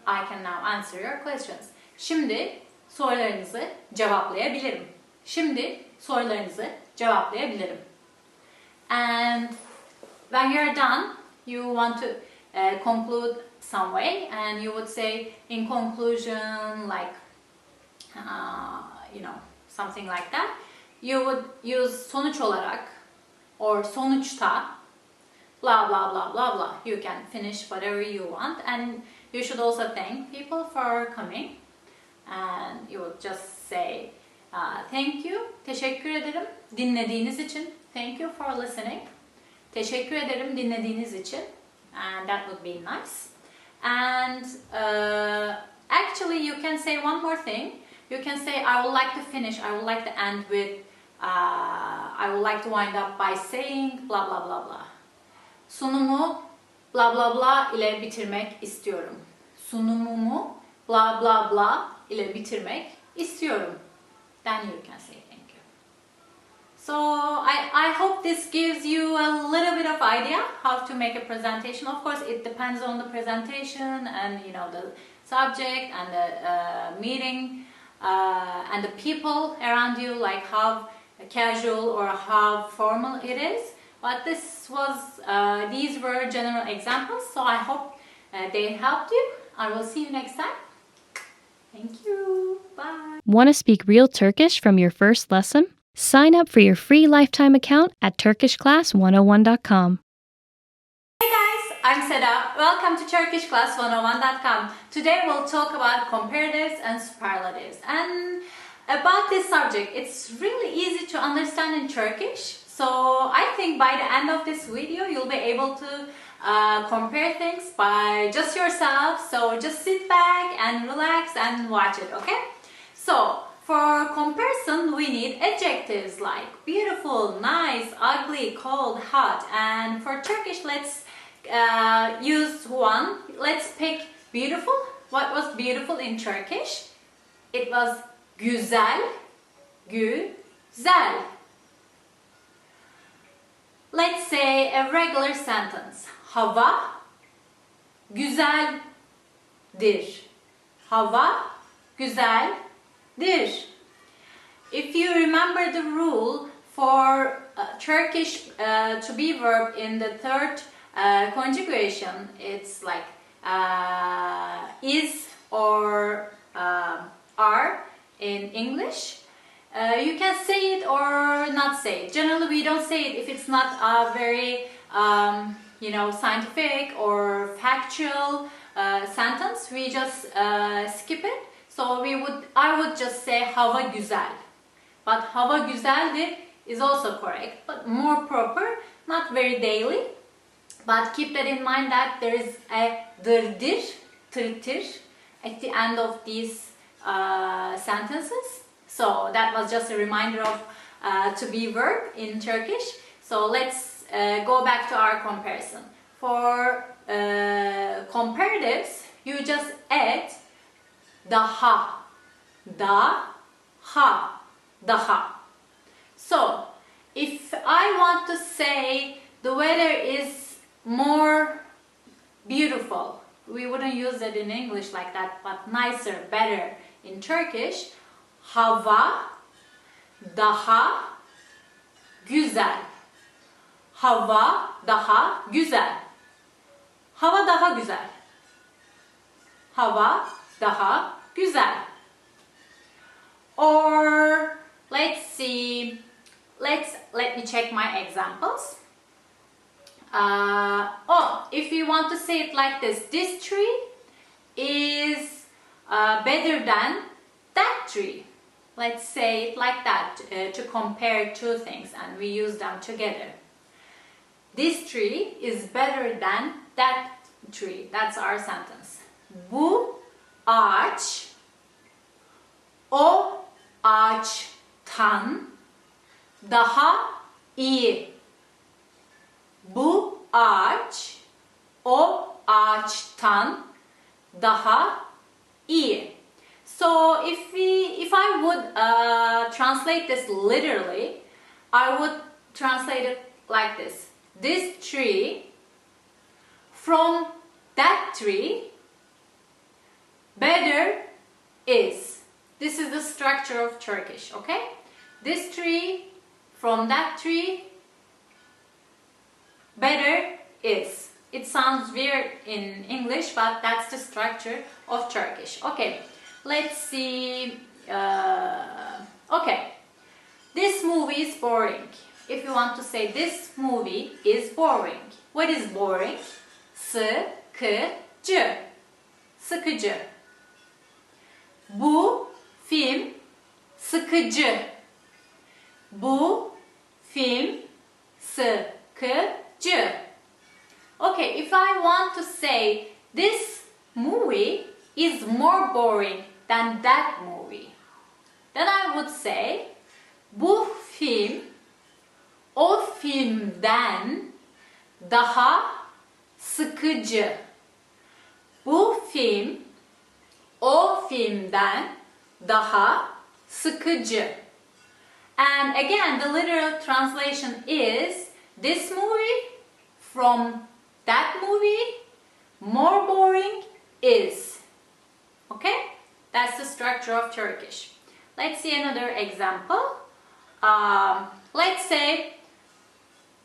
I can now answer your questions. Şimdi sorularınızı cevaplayabilirim. Şimdi sorularınızı cevaplayabilirim. And when you're done, you want to conclude some way, and you would say in conclusion, like, something like that. You would use sonuç olarak or sonuçta, blah blah blah blah blah. You can finish whatever you want, and you should also thank people for coming, and you would just say thank you, teşekkür ederim dinlediğiniz için. Thank you for listening. Teşekkür ederim dinlediğiniz için, and that would be nice. And actually, you can say one more thing. You can say, I would like to finish, I would like to end with, I would like to wind up by saying blah blah blah blah. Sunumu blah blah blah ile bitirmek istiyorum. Sunumumu blah blah blah ile bitirmek istiyorum. Then you can say thank you. So I hope this gives you a little bit of idea how to make a presentation. Of course, it depends on the presentation and the subject and the meeting and the people around you, like how casual or how formal it is. But these were general examples, so I hope they helped you. I will see you next time. Thank you. Bye. Want to speak real Turkish from your first lesson? Sign up for your free lifetime account at turkishclass101.com. Hey guys, I'm Seda. Welcome to turkishclass101.com. Today we'll talk about comparatives and superlatives. And about this subject, it's really easy to understand in Turkish. So I think by the end of this video, you'll be able to compare things by just yourself. So just sit back and relax and watch it, okay? So for comparison, we need adjectives like beautiful, nice, ugly, cold, hot. And for Turkish, let's use one. Let's pick beautiful. What was beautiful in Turkish? It was güzel, güzel. Let's say a regular sentence. Hava güzeldir. Hava güzeldir. If you remember the rule for Turkish to be verb in the third conjugation, it's like is or are in English. You can say it or not say it. Generally, we don't say it if it's not a very, scientific or factual sentence. We just skip it. So I would just say hava güzel. But hava güzeldir is also correct, but more proper, not very daily. But keep that in mind that there is a dırdır, tırtır at the end of these sentences. So that was just a reminder of to be verb in Turkish. So let's go back to our comparison. For comparatives, you just add daha, daha. So if I want to say the weather is more beautiful, we wouldn't use it in English like that, but nicer, better in Turkish. Hava daha güzel. Hava daha güzel. Hava daha güzel. Hava daha güzel. Or let's see. Let me check my examples. If you want to say it like this tree is better than that tree. Let's say it like that to compare two things, and we use them together. This tree is better than that tree. That's our sentence. Bu ağaç o ağaçtan daha iyi. Bu ağaç o ağaçtan daha iyi. So if I would translate this literally, I would translate it like this. This tree from that tree better is. This is the structure of Turkish, okay? This tree from that tree better is. It sounds weird in English, but that's the structure of Turkish. Okay, let's see. Okay, this movie is boring. If you want to say this movie is boring. What is boring? Sıkıcı. Sıkıcı. Bu film sıkıcı. Bu film sıkıcı. Okay, if I want to say this movie is more boring than that movie, then I would say bu film o filmden daha sıkıcı. Bu film o filmden daha sıkıcı. And again, the literal translation is this movie from that movie more boring is. Okay? That's the structure of Turkish. Let's see another example. Let's say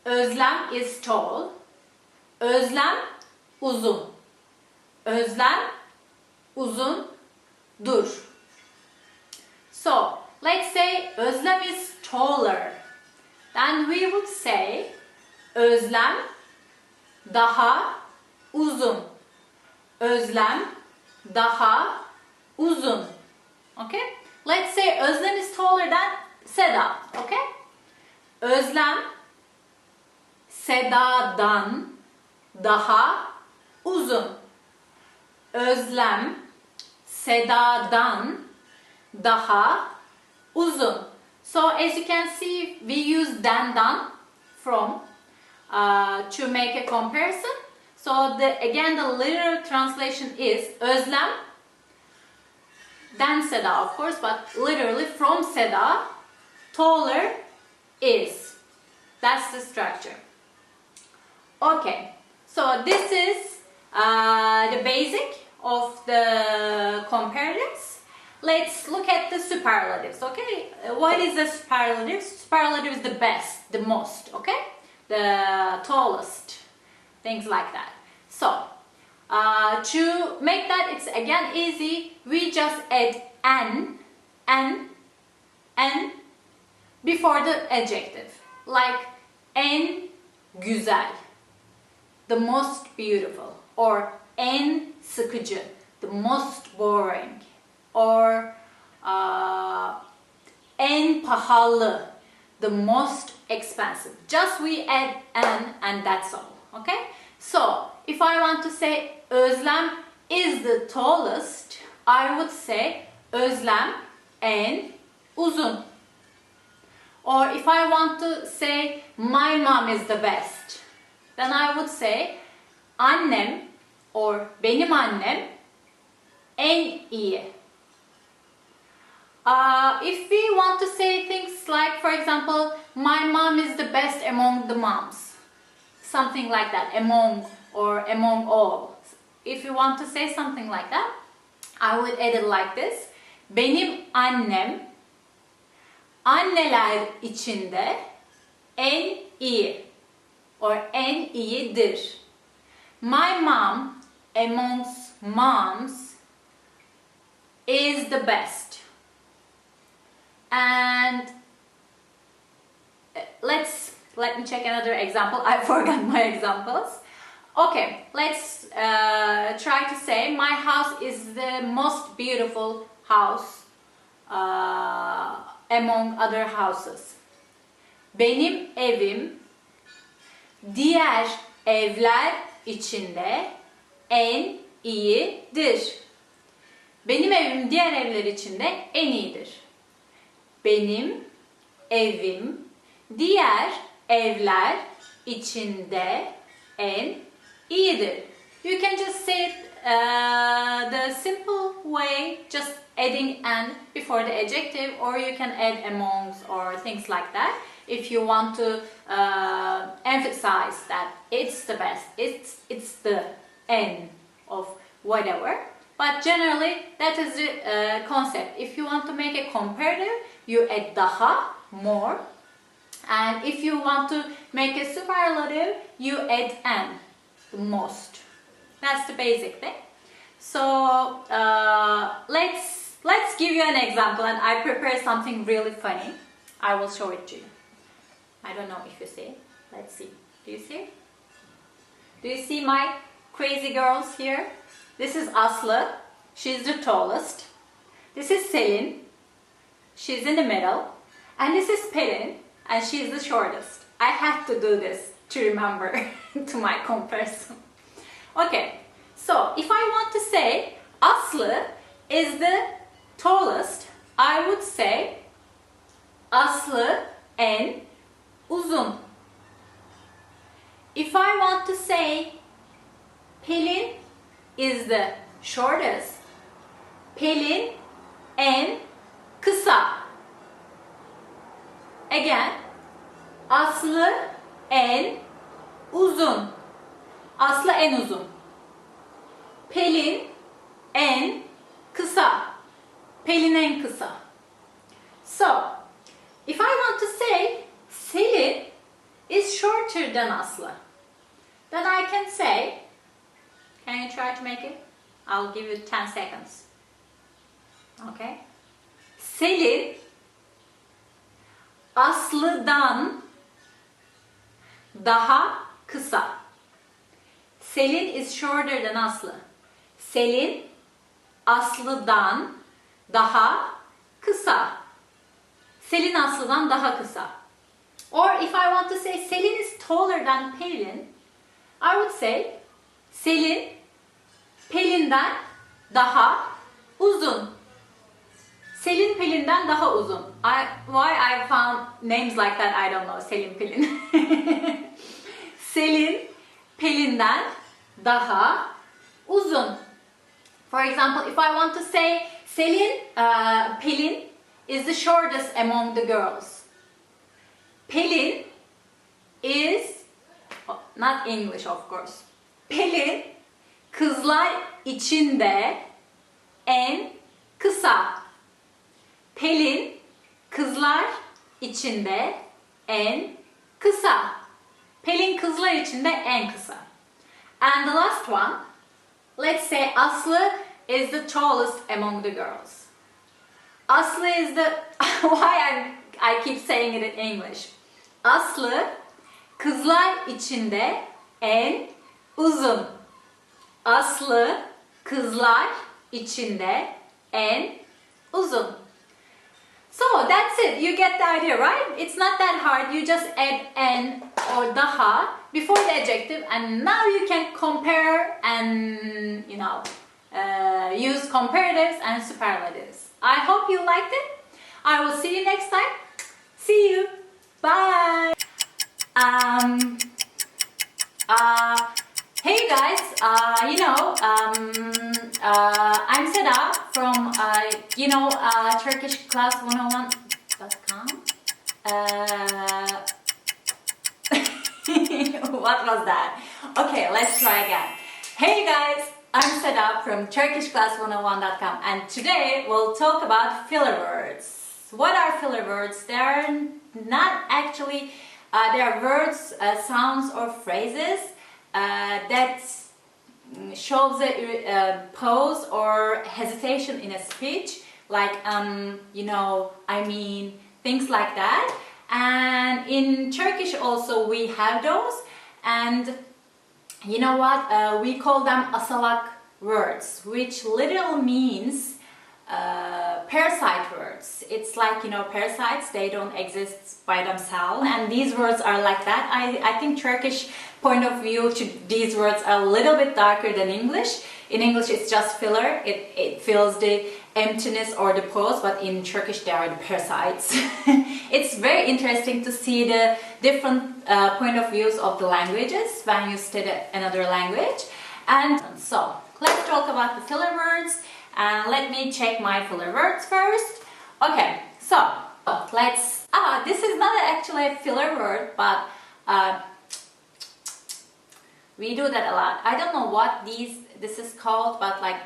Özlem is tall. Özlem uzun. Özlem uzundur. So, let's say Özlem is taller. Then we would say Özlem daha uzun. Özlem daha uzun. Okay? Let's say Özlem is taller than Seda. Okay? Özlem Seda'dan daha uzun. Özlem Seda'dan daha uzun. So as you can see, we use than from to make a comparison. So again the literal translation is Özlem, then Seda of course, but literally from Seda, taller is. That's the structure. Okay, so this is the basic of the comparatives. Let's look at the superlatives, okay? What is the superlative? Superlative is the best, the most, okay? The tallest, things like that. So, to make that, it's again easy. We just add n before the adjective. Like en güzel, the most beautiful, or en sıkıcı, the most boring, or en pahalı, the most expensive. Just we add n and that's all, okay? So, if I want to say Özlem is the tallest, I would say Özlem en uzun. Or if I want to say my mom is the best, then I would say annem or benim annem en iyi. If we want to say things like, for example, my mom is the best among the moms, something like that, among or among all. If you want to say something like that, I would add it like this. Benim annem anneler içinde en iyi or en iyidir. My mom amongst moms is the best. And let me check another example. I forgot my examples. Okay, let's try to say my house is the most beautiful house among other houses. Benim evim diğer evler içinde en iyidir. Benim evim diğer evler içinde en iyidir. Benim evim diğer evler içinde en iyidir. You can just say it the simple way, just adding "and" before the adjective, or you can add "amongst" or things like that if you want to emphasize that it's the best, it's the "n" of whatever. But generally, that is the concept. If you want to make a comparative, you add daha, more. And if you want to make a superlative, you add "n", the most. That's the basic thing. So let's give you an example, and I prepared something really funny. I will show it to you. I don't know if you see it. Let's see. Do you see it? Do you see my crazy girls here? This is Aslı. She's the tallest. This is Selin. She's in the middle. And this is Pelin. And she's the shortest. I had to do this to remember to my comparison. Okay, so if I want to say Aslı is the tallest, I would say Aslı en uzun. If I want to say Pelin is the shortest, Pelin en kısa. Again, Aslı en uzun. Aslı en uzun. Pelin en kısa. Pelin en kısa. So, if I want to say Selin is shorter than Aslı, then I can say, can you try to make it? I'll give you 10 seconds. Okay. Selin Aslı'dan daha kısa. Selin is shorter than Aslı. Selin Aslı'dan daha kısa. Selin Aslı'dan daha kısa. Or if I want to say Selin is taller than Pelin, I would say Selin Pelin'den daha uzun. Selin Pelin'den daha uzun. Why I found names like that, I don't know. Selin Pelin. Selin Pelin'den daha uzun. For example, if I want to say Selin, Pelin is the shortest among the girls. Pelin is, not English of course. Pelin kızlar içinde en kısa. Pelin kızlar içinde en kısa. Pelin kızlar içinde en kısa. And the last one, let's say Aslı is the tallest among the girls. Aslı is the, why I keep saying it in English. Aslı kızlar içinde en uzun. Aslı kızlar içinde en uzun. So that's it. You get the idea, right? It's not that hard. You just add en or daha before the adjective, and now you can compare and use comparatives and superlatives. I hope you liked it. I will see you next time. See you. Bye. Hey guys, I'm Seda from, turkishclass101.com. What was that? Okay, let's try again. Hey guys, I'm Seda from turkishclass101.com, and today we'll talk about filler words. What are filler words? They're not actually, they are words, sounds or phrases that shows a pause or hesitation in a speech, like things like that. And in Turkish also we have those, and you know what, we call them asalak words, which literally means parasite words. It's like, parasites, they don't exist by themselves, and these words are like that. I think Turkish point of view to these words are a little bit darker than English. In English it's just filler, it fills the emptiness or the pause, but in Turkish they are the parasites. It's very interesting to see the different point of views of the languages when you study another language. And so let's talk about the filler words. Let me check my filler words first. Okay, so let's, this is not actually a filler word, but we do that a lot. I don't know what this is called, but like,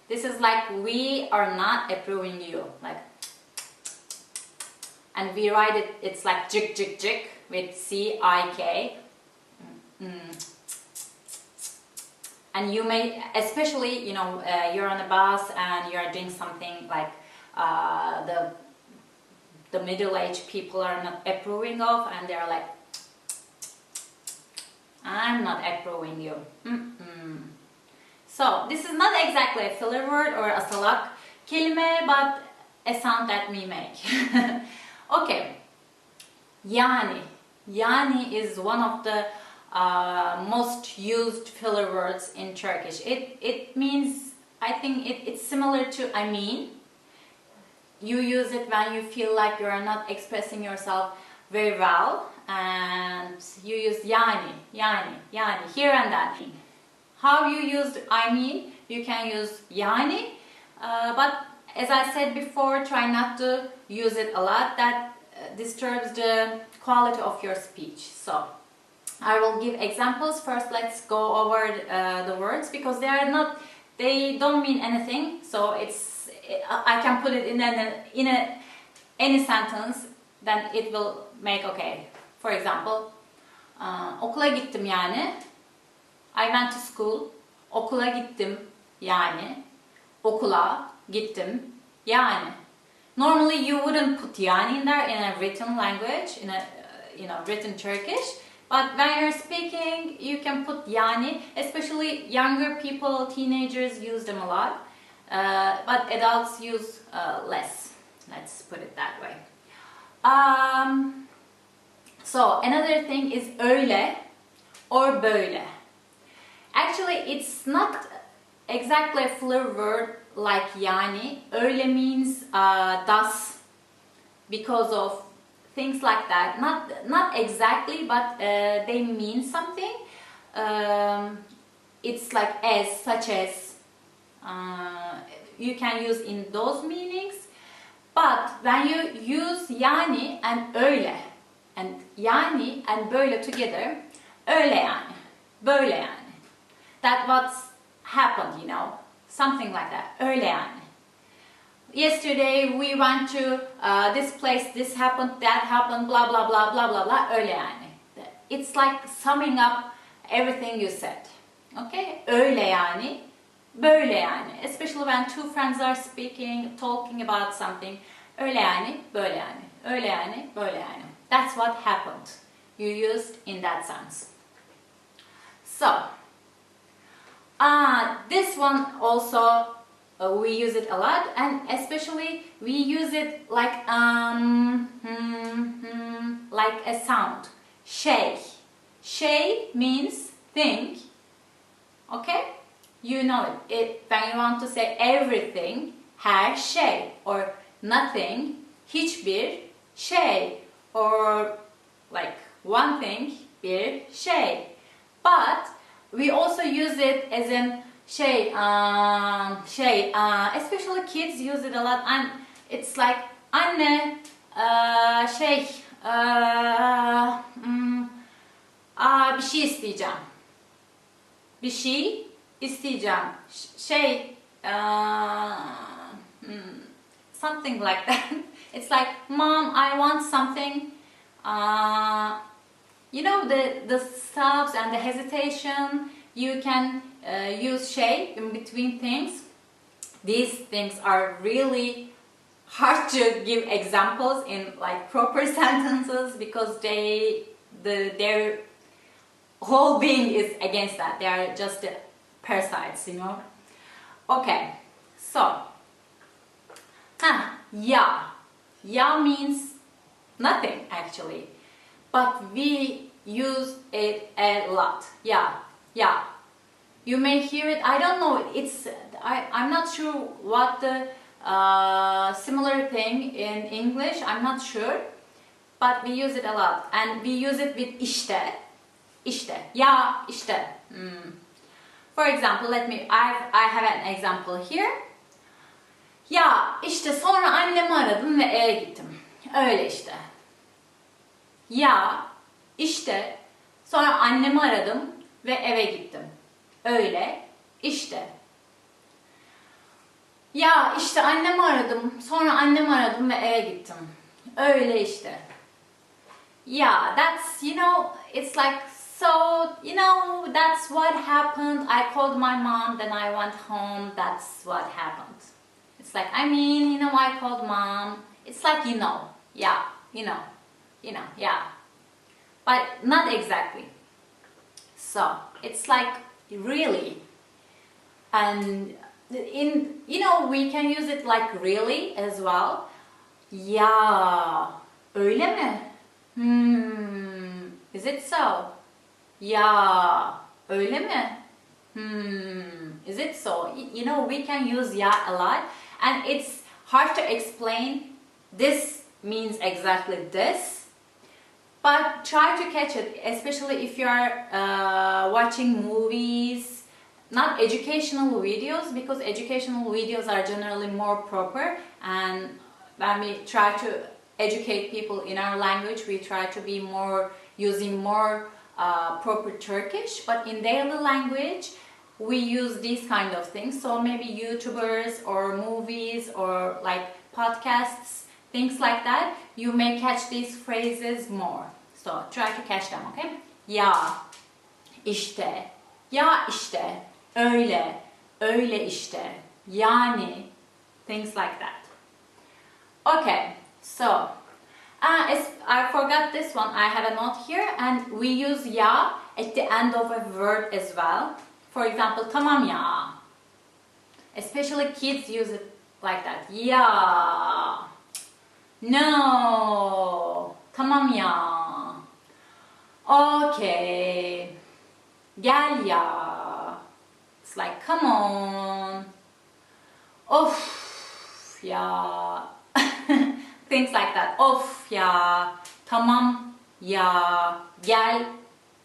this is like, we are not approving you, like, and we write it, it's like jik jik jik with C-I-K. And you may, especially, you're on a bus and you're doing something like the middle-aged people are not approving of, and they're like, I'm not approving you. So this is not exactly a filler word or a salak kelime, but a sound that we make. Okay. Yani. Yani is one of the most used filler words in Turkish. It means, I think it's similar to I mean. You use it when you feel like you are not expressing yourself very well, and you use yani, here and that. How you use I mean, you can use yani, but as I said before, try not to use it a lot. That disturbs the quality of your speech. So I will give examples. First, let's go over the words, because they don't mean anything. So I can put it in any sentence, then it will make okay. For example, okula gittim yani. I went to school. Okula gittim yani. Okula gittim yani. Normally you wouldn't put yani in there in a written language, in a written Turkish. But when you're speaking, you can put yani. Especially younger people, teenagers use them a lot. But adults use less. Let's put it that way. So another thing is öyle. or böyle. Actually, it's not exactly a filler word like yani. Öyle means thus, because of things like that. Not exactly, but they mean something. It's like as, such as. You can use in those meanings. But when you use yani and öyle, and yani and böyle together, öyle yani, böyle yani. That's what's happened, you know, something like that, öyle yani. Yesterday we went to this place, this happened, that happened, blah blah blah blah blah blah, öyle yani. It's like summing up everything you said. Okay, öyle yani, böyle yani. Especially when two friends are speaking, talking about something. Öyle yani, böyle yani. Öyle yani, böyle yani. That's what happened. You used in that sense. So, this one also we use it a lot, and especially we use it like a sound. Şey. Şey means thing. Okay? You know it. When you want to say everything, her şey, or nothing, hiçbir şey, or like one thing, bir şey. But we also use it as in şey, especially kids use it a lot, and it's like anne, şey, bir şey isteyeceğim. Bir şey isteyeceğim. Şey, something like that. It's like, Mom, I want something. You know, the stops and the hesitation, you can use şey in between things. These things are really hard to give examples in like proper sentences, because their whole being is against that. They are just parasites, you know. Okay, so ya. Ya means nothing actually, but we use it a lot. Ya, ya. You may hear it. I don't know. I'm not sure what the similar thing in English. I'm not sure, but we use it a lot, and we use it with işte. İşte. Ya, işte. For example, I have an example here. Ya işte sonra annemi aradım ve eve gittim. Öyle işte. Ya işte sonra annemi aradım ve eve gittim. Öyle işte. Ya işte annemi aradım, sonra annemi aradım ve eve gittim. Öyle işte. Yeah, that's, you know, it's like, so, you know, that's what happened. I called my mom, then I went home. That's what happened. It's like, I mean, you know, I called mom. It's like, you know, yeah, you know, yeah. But not exactly. So, it's like, really. And, you know, we can use it like really as well. Ya, öyle mi? Is it so? Ya, öyle mi? Is it so? You know, we can use ya a lot, and it's hard to explain this means exactly this, but try to catch it, especially if you are watching movies, not educational videos, because educational videos are generally more proper, and when we try to educate people in our language, we try to be more using more proper Turkish, but in daily language we use these kind of things. So maybe YouTubers or movies or like podcasts, things like that, you may catch these phrases more. So try to catch them, okay? Ya, işte, ya işte, öyle, öyle işte, yani, things like that. Okay, so I forgot this one. I have a note here, and we use ya at the end of a word as well. For example, tamam ya. Especially kids use it like that. Ya. No. Tamam ya. Okay. Gel ya. It's like, come on. Of ya. Things like that. Of ya. Tamam ya. Gel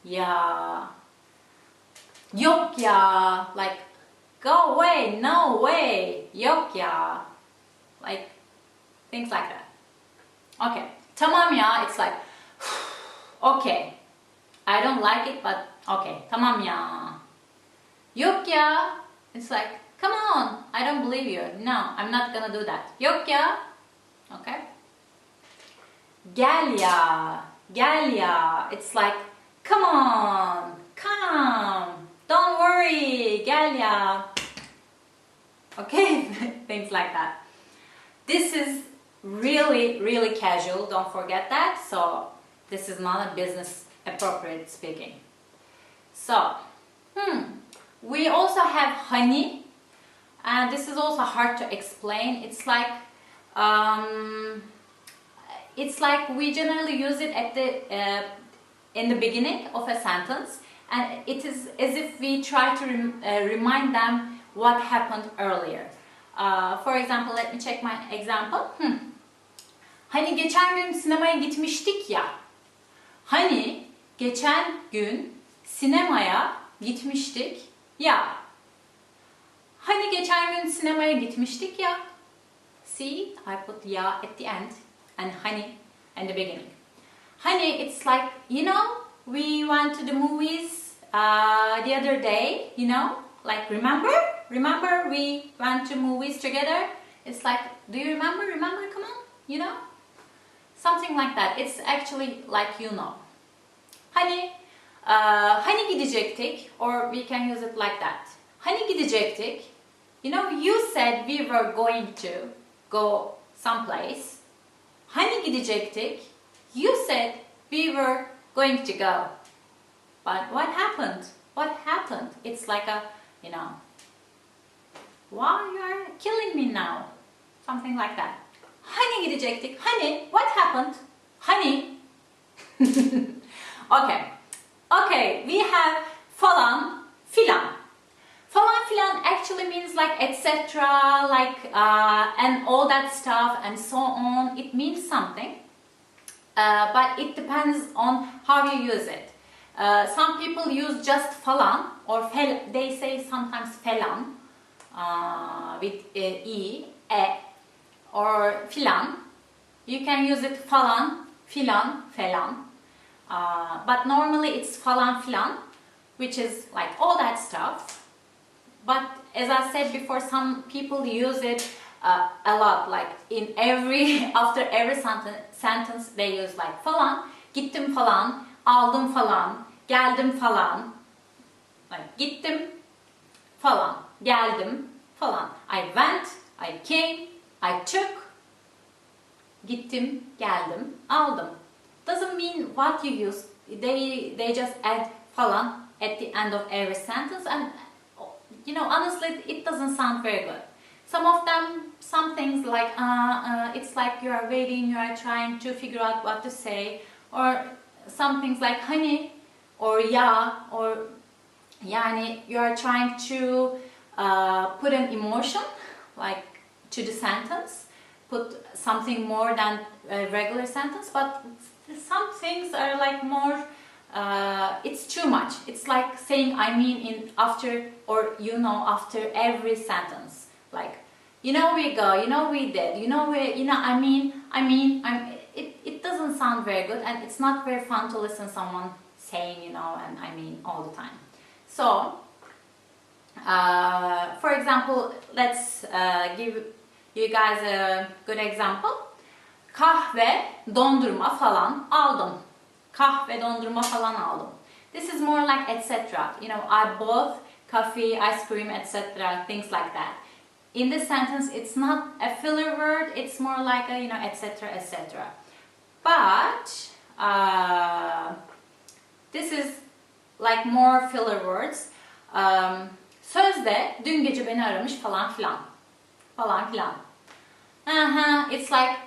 ya. Yok ya. Like, go away. No way. Yok ya. Like, things like that. Okay. Tamam ya. It's like, okay. I don't like it, but okay. Tamam ya. Yok ya. It's like, come on. I don't believe you. No, I'm not gonna do that. Yok ya. Okay. Gel ya. Gel ya. It's like, come on. Come. Don't worry. Gel ya. Okay. Things like that. This is really, really casual. Don't forget that. So, this is not a business appropriate speaking. So, we also have honey, and this is also hard to explain. It's like we generally use it at the in the beginning of a sentence, and it is as if we try to remind them what happened earlier. For example, let me check my example. Hani geçen gün sinemaya gitmiştik ya. Hani geçen gün sinemaya gitmiştik ya. Hani geçen gün sinemaya gitmiştik ya. See, I put ya at the end and honey at the beginning. Honey, it's like, you know, we went to the movies the other day, you know, like remember we went to movies together. It's like, do you remember, come on, you know, something like that. It's actually like, you know. Hani gidecektik, or we can use it like that. Hani gidecektik. You know, you said we were going to go someplace. Hani gidecektik. You said we were going to go. But what happened? What happened? It's like a, you know, why you are killing me now? Something like that. Hani gidecektik. Hani, what happened? Hani. Okay, we have falan, filan. Falan filan actually means like etc, like and all that stuff and so on. It means something, but it depends on how you use it. Some people use just falan or they say sometimes falan with e, or filan. You can use it falan, filan, falan. But normally it's falan filan, which is like all that stuff. But as I said before, some people use it a lot, like in after every sentence they use like falan, gittim falan, aldım falan, geldim falan. Like gittim falan, geldim falan. I went, I came, I took, gittim, geldim, aldım. Doesn't mean what you use. They just add falan at the end of every sentence, and you know, honestly, it doesn't sound very good. Some of them, some things like it's like you are waiting, you are trying to figure out what to say, or some things like hani or ya or yani, you are trying to put an emotion like to the sentence, put something more than a regular sentence, but some things are like more, it's too much. It's like saying I mean in after, or you know, after every sentence. Like, you know, we go, you know, we did, you know, I mean, it doesn't sound very good, and it's not very fun to listen to someone saying, you know, and I mean all the time. So, for example, let's give you guys a good example. Kahve, dondurma falan aldım. Kahve, dondurma falan aldım. This is more like etc. You know, I bought coffee, ice cream, etc. Things like that. In this sentence, it's not a filler word. It's more like a, you know, etc. etc. But this is like more filler words. Sözde dün gece beni aramış falan filan. Falan filan. It's like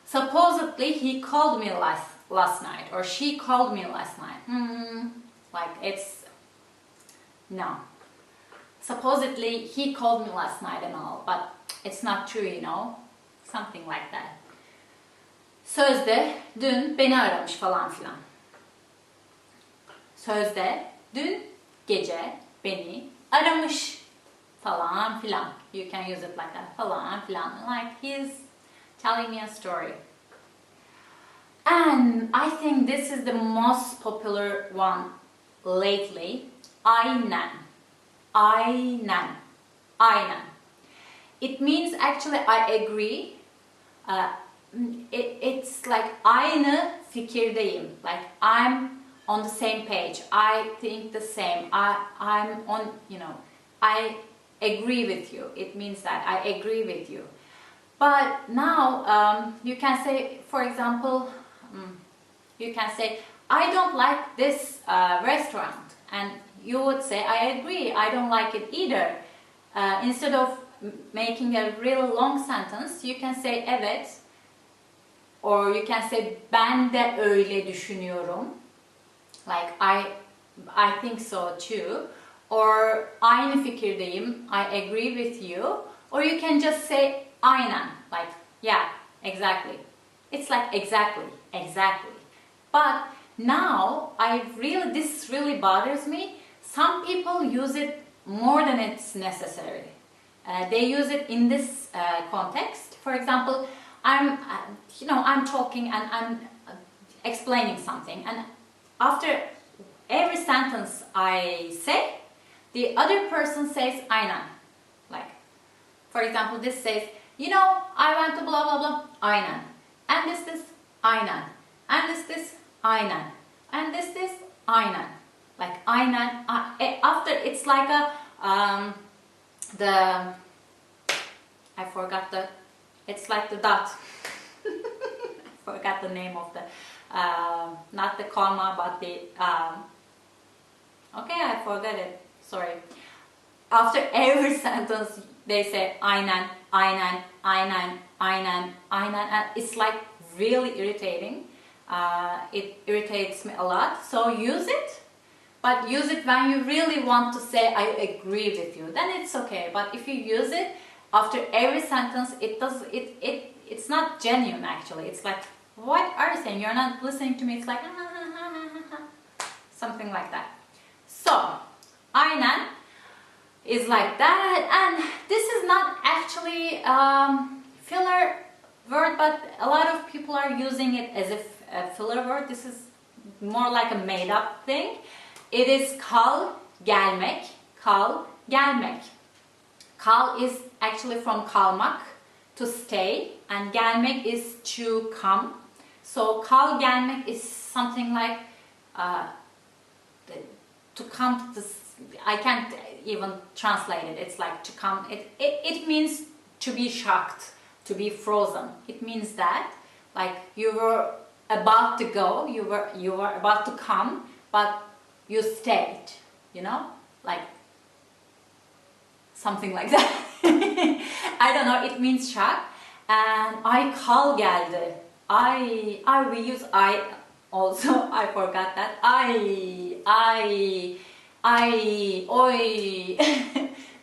supposedly he called me last night, or she called me last night. Like it's No. Supposedly he called me last night and all, but it's not true, you know. Something like that. Sözde dün beni aramış falan filan. Sözde dün gece beni aramış falan filan. You can use it like that. Falan filan. Like he's telling me a story. And I think this is the most popular one lately. Aynen. Aynen. Aynen. It means actually I agree. It's like aynı fikirdeyim. Like I'm on the same page. I think the same. I'm on, you know, I agree with you. It means that I agree with you. But now you can say, for example, you can say, I don't like this restaurant. And you would say, I agree, I don't like it either. Instead of making a real long sentence, you can say evet. Or you can say ben de öyle düşünüyorum. Like I think so too. Or aynı fikirdeyim, I agree with you. Or you can just say aynen, like yeah, exactly. It's like exactly. But now this really bothers me. Some people use it more than it's necessary. They use it in this context. For example, I'm talking and I'm explaining something, and after every sentence I say, the other person says aynen. Like, for example, this says, I went to blah blah blah, aynen. And this aynen. And this aynen. And this aynen. Like aynen. After it's like a it's like the dot. I forgot the name of the not the comma, but the okay, I forgot it. Sorry. After every sentence, they say aynen, aynen, aynen, aynen, aynen, and it's like really irritating. It irritates me a lot. So use it, but use it when you really want to say I agree with you. Then it's okay. But if you use it after every sentence, it's not genuine actually. It's like, what are you saying? You're not listening to me. It's like something like that. So aynen is like that, and this is not actually filler word, but a lot of people are using it as a filler word. This is more like a made-up thing. It is kal gelmek. Kal gelmek. Kal is actually from kalmak, to stay, and gelmek is to come. So kal gelmek is something like to come to this. I can't even translate it. It's like to come. It means to be shocked, to be frozen. It means that, like, you were about to go, you were about to come, but you stayed. Like something like that. I don't know. It means shock. And ay kal geldi. We use I also. I forgot that. Oi.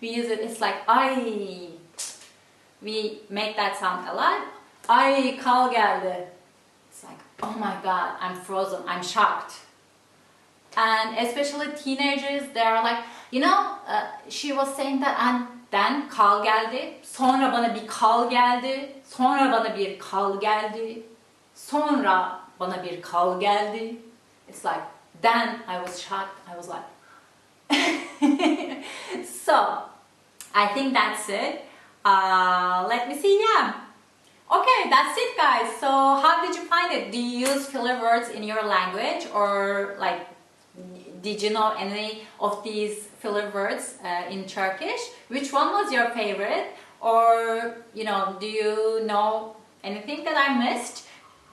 We use it. It's like I. We make that sound a lot. Ay kal geldi. It's like, oh my god, I'm frozen. I'm shocked. And especially teenagers, they are like, she was saying that, and then kal geldi. Sonra bana bir kal geldi. Sonra bana bir kal geldi. Sonra bana bir kal geldi. It's like, then I was shocked. I was like, so I think that's it. Let me see. Yeah. Okay, that's it, guys. So how did you find it? Do you use filler words in your language, or like, did you know any of these filler words in Turkish? Which one was your favorite? Or, do you know anything that I missed?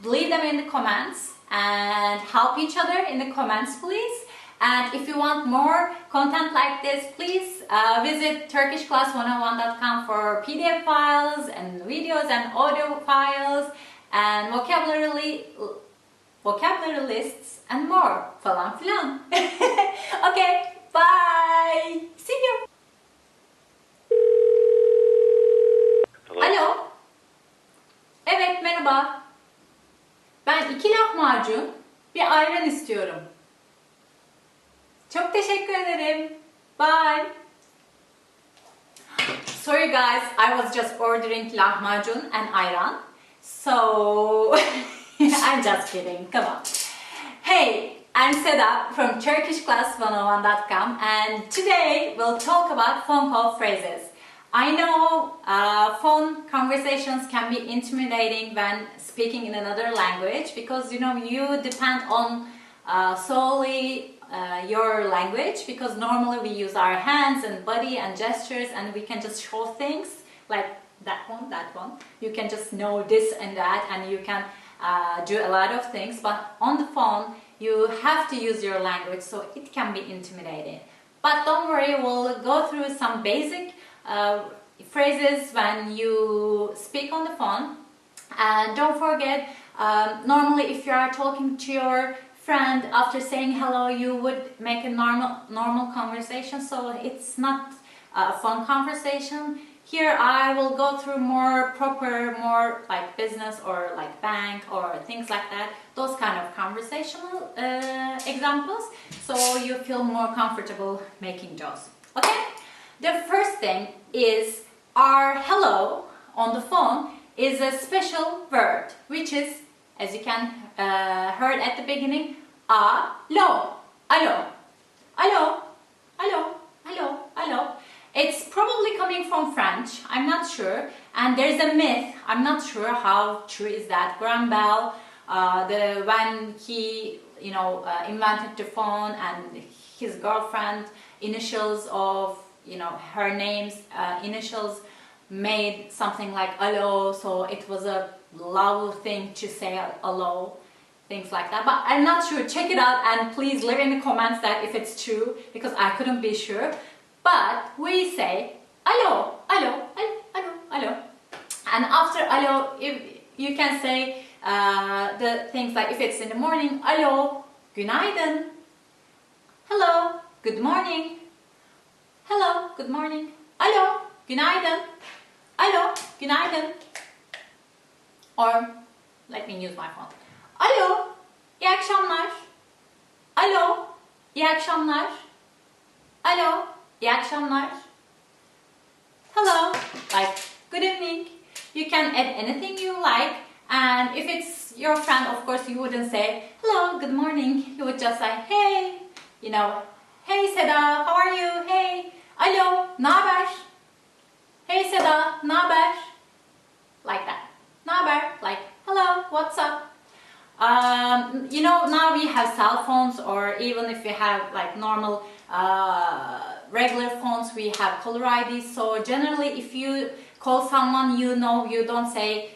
Leave them in the comments and help each other in the comments, please. And if you want more content like this, please visit turkishclass101.com for PDF files and videos and audio files and vocabulary lists and more falan filan. Okay, Bye. See you. Hello. Alo. Evet, merhaba. Ben 2 lahmacun, bir ayran istiyorum. Çok teşekkür ederim. Bye. Sorry guys, I was just ordering lahmacun and ayran. So, I'm just kidding, come on. Hey, I'm Seda from TurkishClass101.com and today we'll talk about phone call phrases. I know phone conversations can be intimidating when speaking in another language because you depend on solely your language because normally we use our hands and body and gestures and we can just show things like that one. You can just know this and that and you can do a lot of things, but on the phone you have to use your language, so it can be intimidating. But don't worry, we'll go through some basic phrases when you speak on the phone. And don't forget, normally if you are talking to your friend after saying hello, you would make a normal conversation, so it's not a phone conversation. Here I will go through more proper, more like business or like bank or things like that, those kind of conversational examples, so you feel more comfortable making those. Okay? The first thing is our hello on the phone is a special word, which is, as you can heard at the beginning, alo, alo, alo, alo, alo, alo. It's probably coming from French, I'm not sure, and there's a myth, I'm not sure how true is that. Graham Bell, when he invented the phone, and his girlfriend, initials of her name's initials made something like alo, so it was a love thing to say alo, things like that. But I'm not sure, check it out and please leave in the comments that if it's true, because I couldn't be sure. But we say alo, alo, alo, alo, alo. And after alo, if you can say the things like, if it's in the morning, alo, günaydın. Hello, good morning. Hello, good morning. Alo, günaydın. Alo, günaydın. Or, let me use my phone. Alo, iyi akşamlar. Alo, iyi akşamlar. Alo, iyi akşamlar. Hello, like good evening. You can add anything you like, and if it's your friend, of course you wouldn't say hello, good morning. You would just say hey, hey Seda, how are you? Hey, alo, naber? Hey Seda, naber? Like that. Naber, like hello, what's up? Now we have cell phones, or even if we have like normal regular phones, we have caller ID. So generally if you call someone you don't say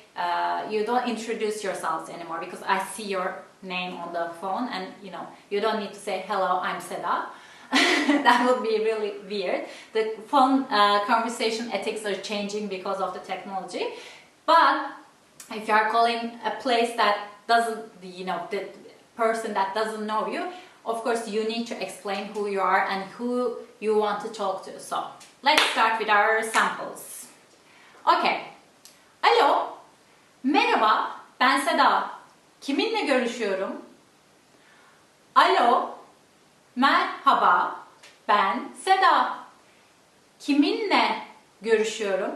you don't introduce yourselves anymore, because I see your name on the phone, and you don't need to say hello, I'm Seda. That would be really weird. The phone conversation ethics are changing because of the technology. But if you are calling a place that doesn't, the person that doesn't know you, of course you need to explain who you are and who you want to talk to. So let's start with our samples. Okay. Alo, merhaba, ben Seda. Kiminle görüşüyorum? Alo, merhaba, ben Seda. Kiminle görüşüyorum?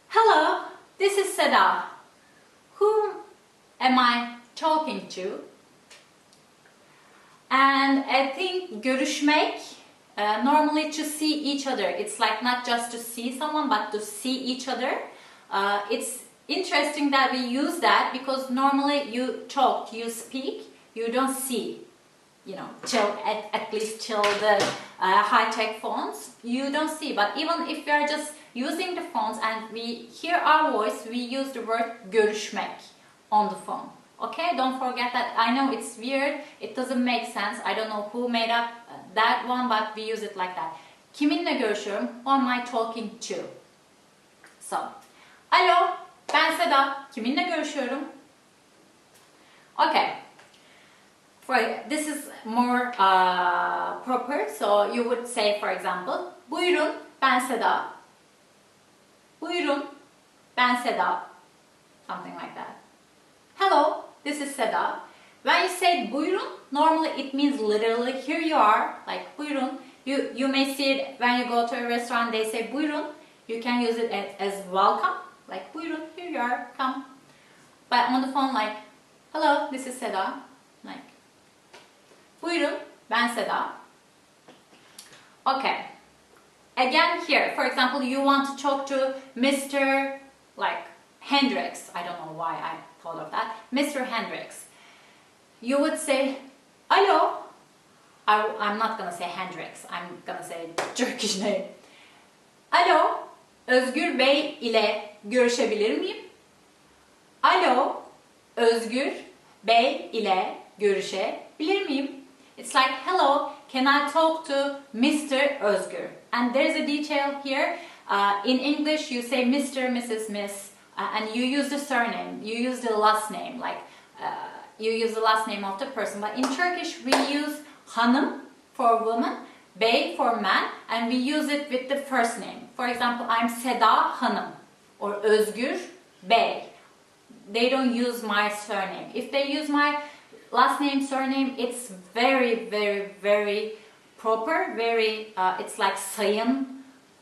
Hello, this is Seda. Whom am I talking to? And I think görüşmek, normally to see each other. It's like not just to see someone, but to see each other. It's interesting that we use that because normally you talk, you speak, you don't see. At least till the high-tech phones, you don't see. But even if we are just using the phones and we hear our voice, we use the word görüşmek on the phone. Okay, don't forget that. I know it's weird, it doesn't make sense. I don't know who made up that one, but we use it like that. Kiminle görüşüyorum? Who am I talking to? So, alo, ben Seda. Kiminle görüşüyorum? Okay. This is more proper. So you would say, for example, buyurun ben Seda. Buyurun ben Seda. Something like that. Hello, this is Seda. When you say buyurun, normally it means literally here you are, like buyurun. You may see it when you go to a restaurant, they say buyurun. You can use it as welcome, like buyurun, here you are, come. But on the phone, like, hello, this is Seda. Like, buyurun, ben Seda. Okay. Again here, for example, you want to talk to Mr. like Hendricks. I don't know why I thought of that. Mr. Hendricks. You would say, alo. I'm not gonna say Hendricks. I'm gonna say Turkish name. Alo, Özgür Bey ile görüşebilir miyim? Alo, Özgür Bey ile görüşebilir miyim? It's like, hello, can I talk to Mr. Özgür? And there's a detail here. In English, you say Mr., Mrs., Miss, and you use the surname. You use the last name, like you use the last name of the person. But in Turkish, we use hanım for woman, bey for man, and we use it with the first name. For example, I'm Seda Hanım or Özgür Bey. They don't use my surname. If they use my last name, surname, it's very, very, very proper. Very, it's like Sayın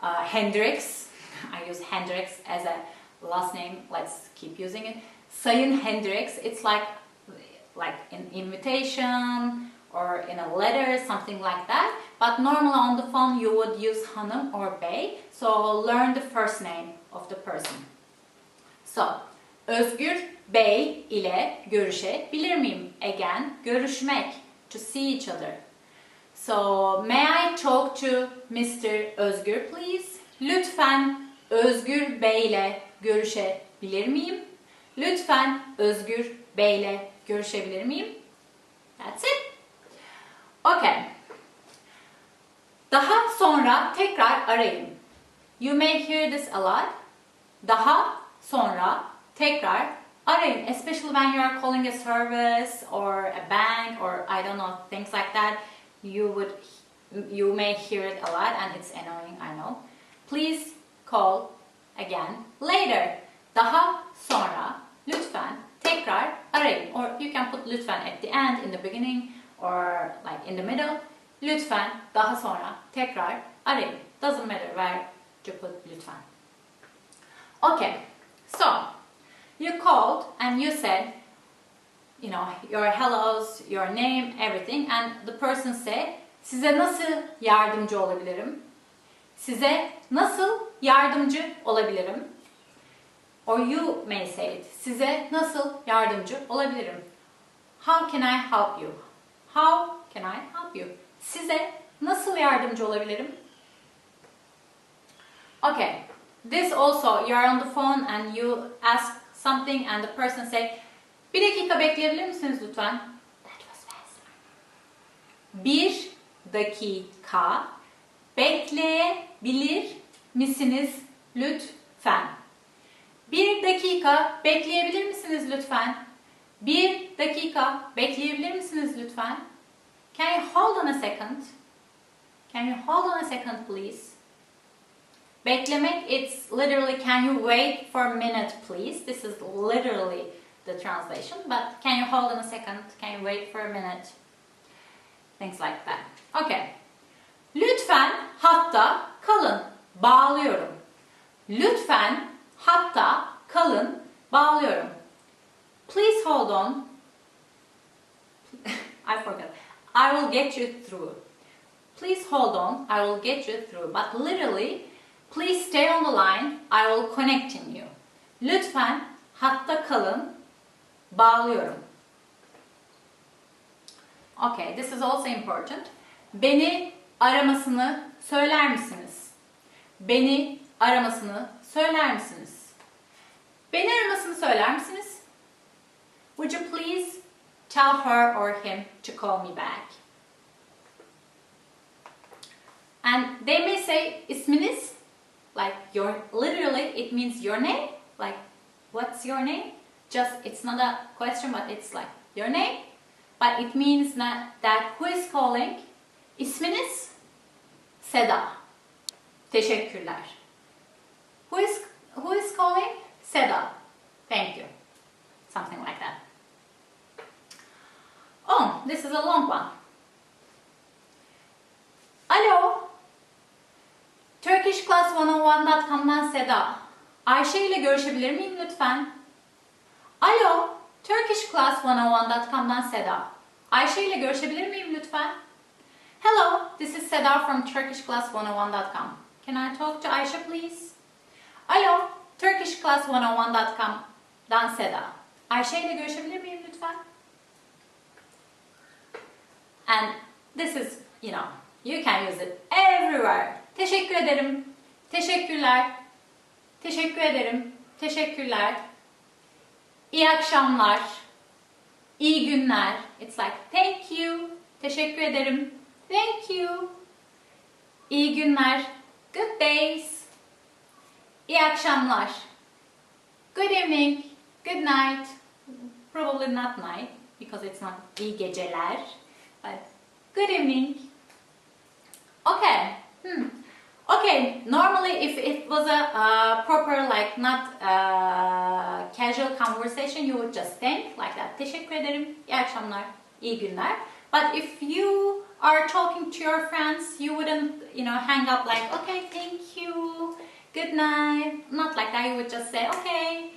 Hendricks. I use Hendricks as a last name. Let's keep using it. Sayın Hendricks. It's like an invitation or in a letter, something like that. But normally on the phone you would use hanım or bey. So learn the first name of the person. So, Özgür Bey ile görüşebilir miyim? Again, görüşmek, to see each other. So, may I talk to Mr. Özgür please? Lütfen Özgür Bey ile görüşebilir miyim? Lütfen Özgür Bey ile görüşebilir miyim? That's it. Okay. Daha sonra tekrar arayın. You may hear this a lot. Daha sonra tekrar arayın. Especially when you are calling a service or a bank or I don't know, things like that. You may hear it a lot and it's annoying, I know. Please call again later. Daha sonra lütfen tekrar arayın. Or you can put lütfen at the end, in the beginning or like in the middle. Lütfen daha sonra tekrar arayın. Doesn't matter where you put lütfen. Okay, so you called and you said, you know, your hellos, your name, everything, and the person said, size nasıl yardımcı olabilirim? Size nasıl yardımcı olabilirim? Or you may say it, size nasıl yardımcı olabilirim? How can I help you? How can I help you? Size nasıl yardımcı olabilirim? Okay, this also, you are on the phone and you ask something and the person say, bir dakika bekleyebilir misiniz lütfen? That was fast. Bir dakika bekleyebilir misiniz lütfen? Bir dakika bekleyebilir misiniz lütfen? Bir dakika bekleyebilir misiniz lütfen? Can you hold on a second? Can you hold on a second please? Beklemek, it's literally, can you wait for a minute please? This is literally the translation, but can you hold on a second? Can you wait for a minute? Things like that. Okay. Lütfen hatta kalın. Bağlıyorum. Lütfen hatta kalın. Bağlıyorum. Please hold on. I forgot. I will get you through. Please hold on. I will get you through. But literally, please stay on the line. I will connect you. Lütfen hatta kalın. Bağlıyorum. Okay, this is also important. Beni aramasını söyler misiniz? Beni aramasını söyler misiniz? Beni aramasını söyler misiniz? Would you please tell her or him to call me back? And they may say isminiz, like your, literally it means your name, like what's your name? Just, it's not a question, but it's like your name. but it means that who is calling? İsminiz? Seda. Teşekkürler. Who is calling? Seda. Thank you. Something like that. Oh, this is a long one. Alo. TurkishClass101.com'dan Seda. Ayşe ile görüşebilir miyim lütfen? Alo. TurkishClass101.com'dan Seda. Ayşe ile görüşebilir miyim lütfen? Hello, this is Seda from TurkishClass101.com. Can I talk to Ayşe please? Alo, TurkishClass101.com'dan Seda. Ayşe ile görüşebilir miyim lütfen? And this is, you can use it everywhere. Teşekkür ederim. Teşekkürler. Teşekkür ederim. Teşekkürler. İyi akşamlar. İyi günler. It's like thank you. Teşekkür ederim. Thank you. İyi günler. Good days. İyi akşamlar. Good evening. Good night. Probably not night because it's not iyi geceler. But good evening. Okay. Okay, normally if it was a proper, like not casual conversation, you would just thank like that. Teşekkür ederim, iyi akşamlar, iyi günler. But if you are talking to your friends, you wouldn't, hang up like, okay, thank you, good night. Not like that, you would just say, okay,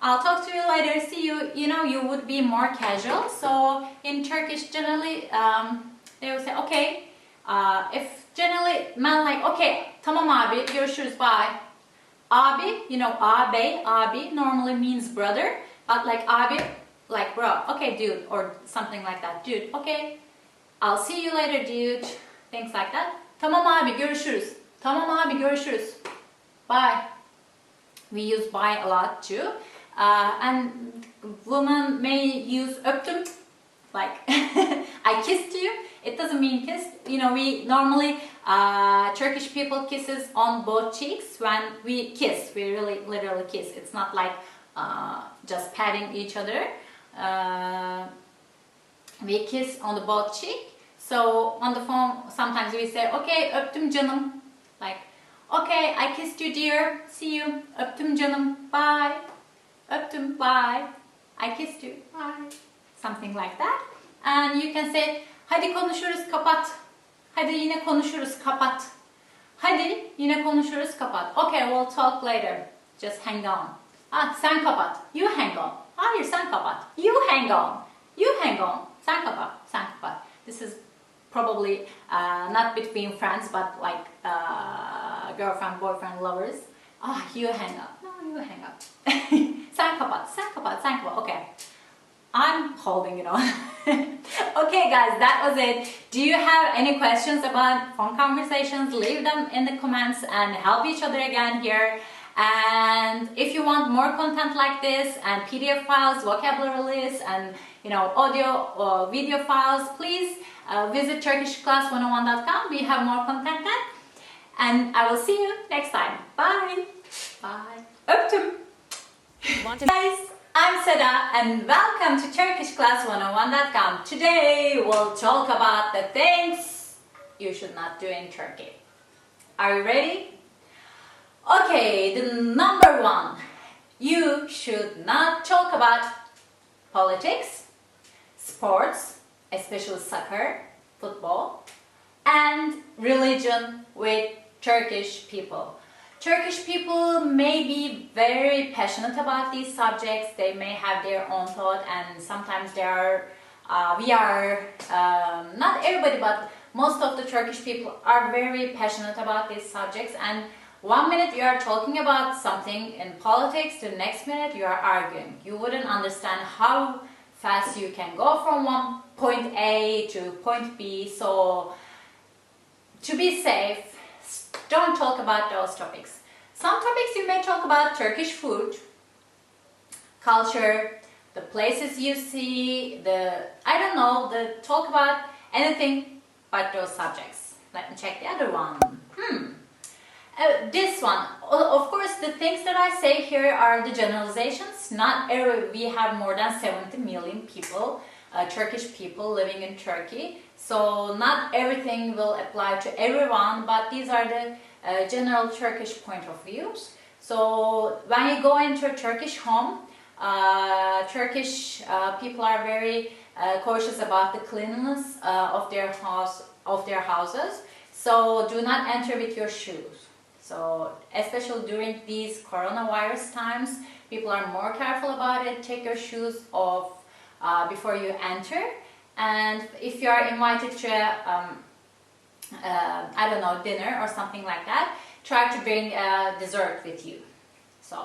I'll talk to you later, see you. You would be more casual. So in Turkish, generally, they would say, okay. If generally men like, okay, tamam abi, görüşürüz, bye. Abi, abi normally means brother, but like abi, like bro, okay dude, or something like that, dude, okay, I'll see you later dude, things like that. Tamam abi, görüşürüz. Tamam abi, görüşürüz. Bye. We use bye a lot too. And women may use öptüm, like I kissed you. It doesn't mean kiss. We normally, Turkish people kisses on both cheeks. When we kiss, we really literally kiss. It's not like just patting each other. We kiss on the both cheek. So on the phone, sometimes we say, okay, öptüm canım. Like, okay, I kissed you dear. See you. Öptüm canım. Bye. Öptüm. Bye. I kissed you. Bye. Something like that. And you can say, hadi konuşuruz, kapat. Hadi yine konuşuruz, kapat. Hadi yine konuşuruz, kapat. Okay, we'll talk later. Just hang on. Sen kapat. You hang on. Hayır, sen kapat. You hang on. You hang on. Sen kapat. Sen kapat. This is probably not between friends, but like girlfriend, boyfriend, lovers. You hang up. No, you hang up. Sen kapat. Sen kapat. Sen kapat. Okay. I'm holding it on. Okay guys, that was it. Do you have any questions about phone conversations? Leave them in the comments and help each other again here. And if you want more content like this and PDF files, vocabulary lists, and audio or video files, please visit TurkishClass101.com. We have more content there. And I will see you next time. Bye. Bye. Öptüm. Guys, I'm Seda and welcome to TurkishClass101.com. Today we'll talk about the things you should not do in Turkey. Are you ready? Okay, the number one. You should not talk about politics, sports, especially soccer, football, and religion with Turkish people. Turkish people may be very passionate about these subjects. They may have their own thought, and sometimes not everybody, but most of the Turkish people are very passionate about these subjects. And 1 minute you are talking about something in politics, the next minute you are arguing. You wouldn't understand how fast you can go from one point A to point B. So to be safe, don't talk about those topics. Some topics you may talk about: Turkish food, culture, the places you see, talk about anything but those subjects. Let me check the other one. This one, of course, the things that I say here are the generalizations. Not every, we have more than 70 million people Turkish people living in Turkey. So not everything will apply to everyone, but these are the general Turkish point of views. So when you go into a Turkish home, Turkish people are very cautious about the cleanliness of their houses. So do not enter with your shoes. So especially during these coronavirus times, people are more careful about it. Take your shoes off before you enter. And if you are invited to I don't know, dinner or something like that, try to bring dessert with you. So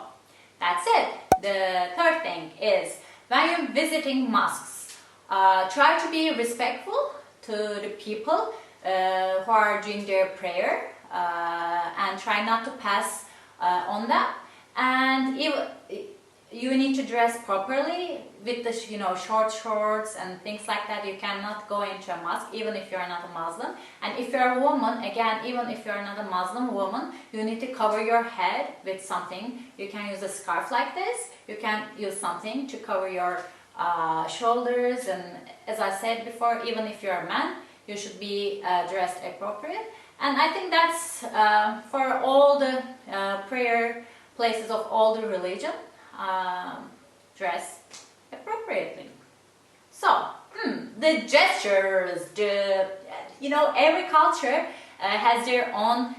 that's it. The third thing is when you're visiting mosques, try to be respectful to the people who are doing their prayer and try not to pass on them. And you need to dress properly with the short shorts and things like that. You cannot go into a mosque even if you are not a Muslim. And if you are a woman, again, even if you are not a Muslim woman, you need to cover your head with something. You can use a scarf like this. You can use something to cover your shoulders. And as I said before, even if you're a man, you should be dressed appropriate. And I think that's for all the prayer places of all the religion. Dress appropriately. So the gestures, every culture has their own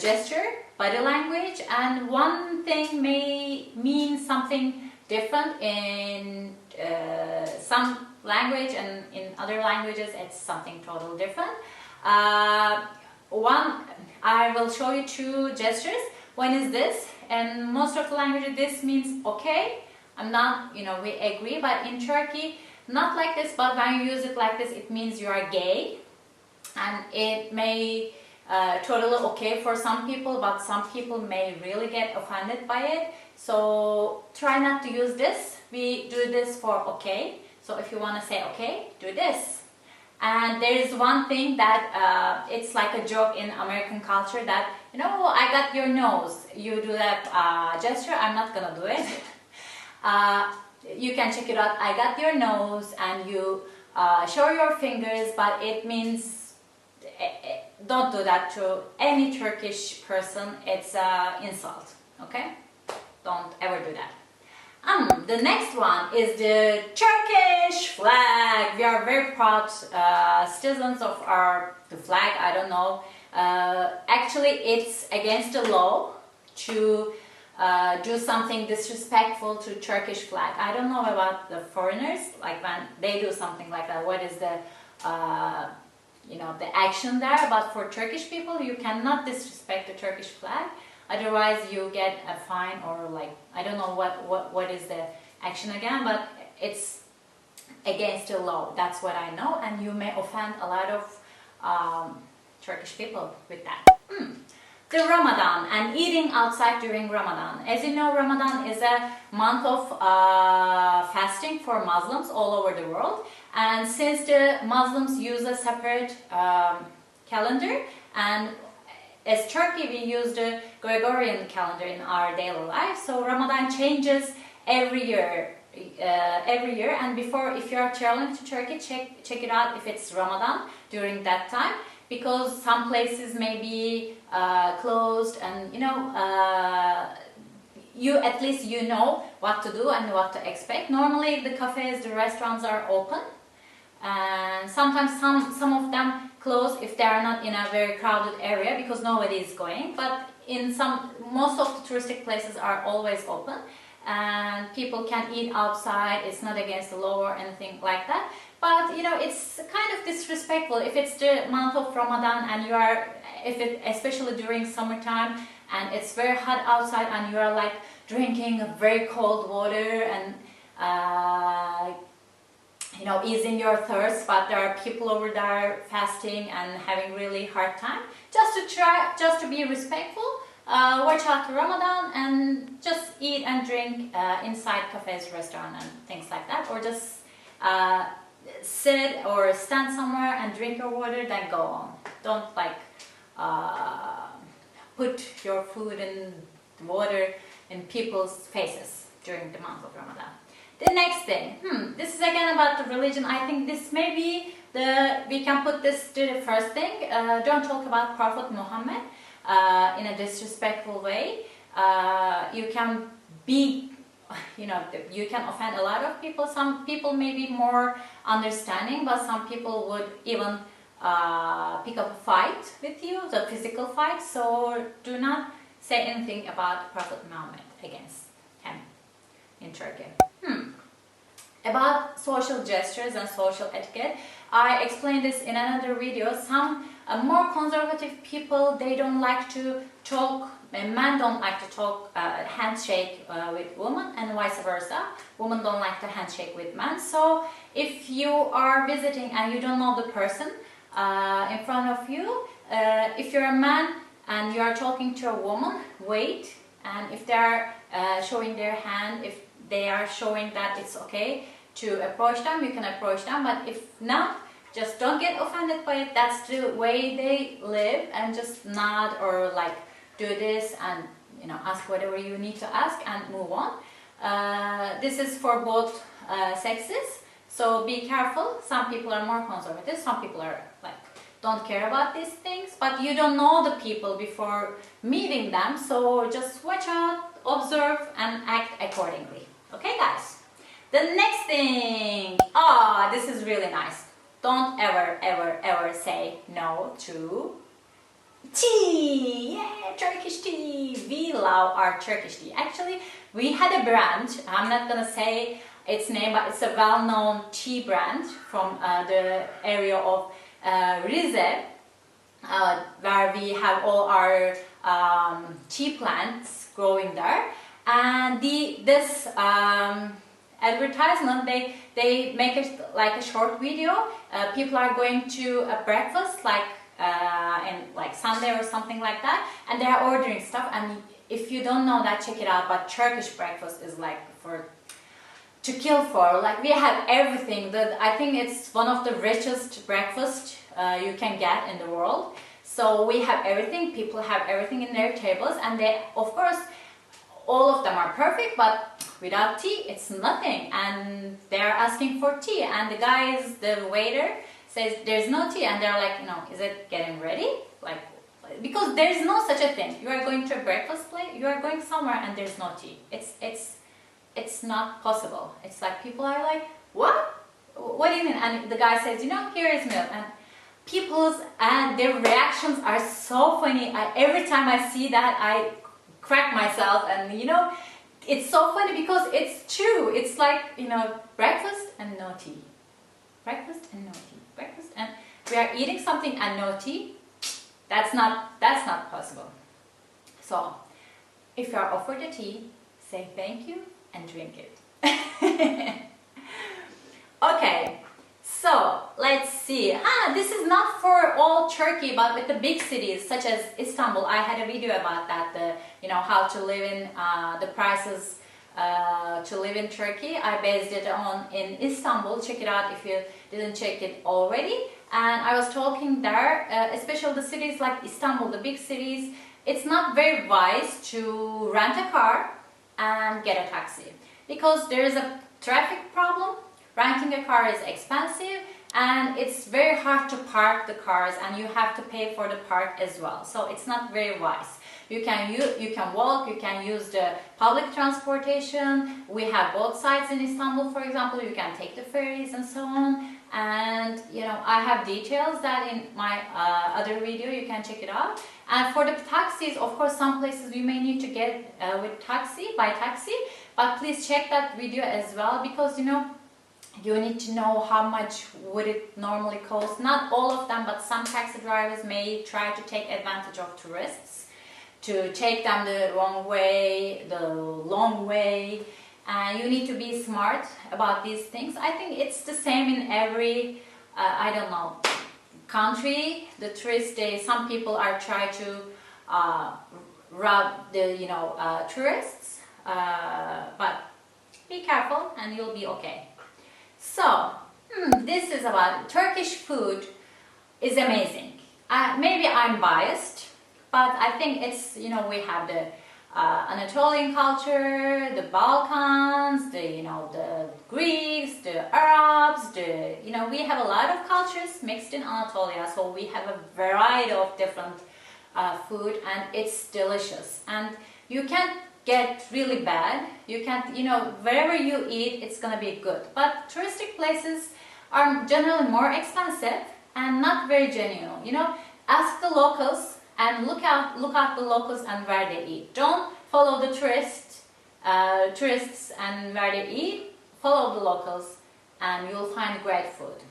gesture, body language, and one thing may mean something different in some language, and in other languages it's something totally different. I will show you two gestures. One is this. And most of the languages this means okay. I'm not, we agree, but in Turkey, not like this, but when you use it like this, it means you are gay. And it may totally okay for some people, but some people may really get offended by it. So try not to use this. We do this for okay. So if you want to say okay, do this. And there is one thing that it's like a joke in American culture that, I got your nose. You do that gesture, I'm not gonna do it. You can check it out. I got your nose, and you show your fingers, but it means don't do that to any Turkish person. It's an insult, okay? Don't ever do that. The next one is the Turkish flag. We are very proud citizens of the flag. I don't know. Actually, it's against the law to do something disrespectful to Turkish flag. I don't know about the foreigners, like when they do something like that. What is the the action there? But for Turkish people, you cannot disrespect the Turkish flag. Otherwise, you get a fine, or I don't know what is the action again, but it's against the law. That's what I know, and you may offend a lot of Turkish people with that. The Ramadan and eating outside during Ramadan. As you know, Ramadan is a month of fasting for Muslims all over the world. And since the Muslims use a separate calendar, and as Turkey, we use the Gregorian calendar in our daily life. So Ramadan changes every year. And before, if you are traveling to Turkey, check it out if it's Ramadan during that time, because some places may be closed, and you at least know what to do and what to expect. Normally the cafes, the restaurants are open, and sometimes some of them close if they are not in a very crowded area because nobody is going. But in most of the touristic places are always open, and people can eat outside. It's not against the law or anything like that. But it's kind of disrespectful if it's the month of Ramadan and especially during summertime and it's very hot outside and you are like drinking very cold water and easing your thirst, but there are people over there fasting and having really hard time. Just to be respectful, watch out to Ramadan and just eat and drink inside cafes, restaurant and things like that, or just sit or stand somewhere and drink your water, then go on. Don't put your food and water in people's faces during the month of Ramadan. The next thing, this is again about the religion. I think this may be we can put this to the first thing. Don't talk about Prophet Muhammad in a disrespectful way. You can be, you can offend a lot of people. Some people may be more understanding, but some people would even pick up a fight with you, the physical fight. So do not say anything about Prophet Muhammad against him in Turkey. About social gestures and social etiquette, I explained this in another video. Some more conservative people, they don't like to talk, men don't like to talk handshake with women, and vice versa. Women don't like to handshake with men. So if you are visiting and you don't know the person in front of you, if you're a man and you are talking to a woman, wait. And if they are showing their hand, if they are showing that it's okay to approach them, you can approach them. But if not, just don't get offended by it. That's the way they live, and just nod or like do this and ask whatever you need to ask and move on. This is for both sexes, so be careful. Some people are more conservative, some people are like don't care about these things, but you don't know the people before meeting them, so just watch out, observe and act accordingly. Okay guys, the next thing, this is really nice. Don't ever say no to tea. Yeah, Turkish tea. We love our Turkish tea. Actually, we had a brand, I'm not gonna say its name, but it's a well-known tea brand from the area of Rize, where we have all our tea plants growing there. And this advertisement, they make it like a short video. People are going to a breakfast like Sunday or something like that, and they are ordering stuff. And if you don't know that, check it out. But Turkish breakfast is like to kill for. Like we have everything. I think it's one of the richest breakfast you can get in the world. So we have everything. People have everything in their tables, and they, of course, all of them are perfect, but without tea, it's nothing. And they're asking for tea, and the waiter says there's no tea, and they're like, is it getting ready? Like, because there's no such a thing. You are going to a breakfast place, you are going somewhere, and there's no tea. It's not possible. It's like people are like, what? What do you mean? And the guy says, here is milk. And their reactions are so funny. Every time I see that, I crack myself, and it's so funny because it's true. It's like, breakfast and no tea. Breakfast and no tea. Breakfast and we are eating something and no tea. That's not possible. So if you are offered a tea, say thank you and drink it. Okay. So let's see. This is not for all Turkey, but with the big cities such as Istanbul. I had a video about that. How to live in the prices to live in Turkey. I based it in Istanbul. Check it out if you didn't check it already. And I was talking there, especially the cities like Istanbul, the big cities. It's not very wise to rent a car and get a taxi because there is a traffic problem. Renting a car is expensive, and it's very hard to park the cars, and you have to pay for the park as well. So it's not very wise. You can walk, you can use the public transportation. We have both sides in Istanbul, for example. You can take the ferries and so on. And I have details that in my other video. You can check it out. And for the taxis, of course, some places you may need to get by taxi. But please check that video as well, because you need to know how much would it normally cost. Not all of them, but some taxi drivers may try to take advantage of tourists, to take them the wrong way, the long way. And you need to be smart about these things. I think it's the same in every, country. The tourists, some people are trying to rob the tourists. But be careful and you'll be okay. So, this is about Turkish food is amazing. Maybe I'm biased, but I think it's, we have the Anatolian culture, the Balkans, the Greeks, the Arabs, we have a lot of cultures mixed in Anatolia, so we have a variety of different food, and it's delicious. And you can't get really bad. You can't, wherever you eat, it's gonna be good. But touristic places are generally more expensive and not very genuine. Ask the locals and look out the locals and where they eat. Don't follow the tourists and where they eat. Follow the locals and you'll find great food.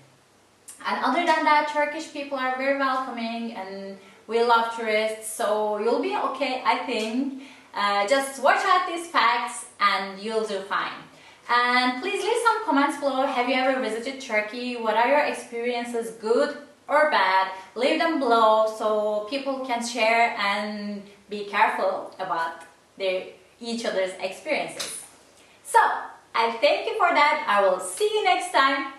And other than that, Turkish people are very welcoming and we love tourists, so you'll be okay, I think. Just watch out these facts and you'll do fine. And please leave some comments below. Have you ever visited Turkey? What are your experiences, good or bad? Leave them below so people can share and be careful about each other's experiences. So, I thank you for that. I will see you next time.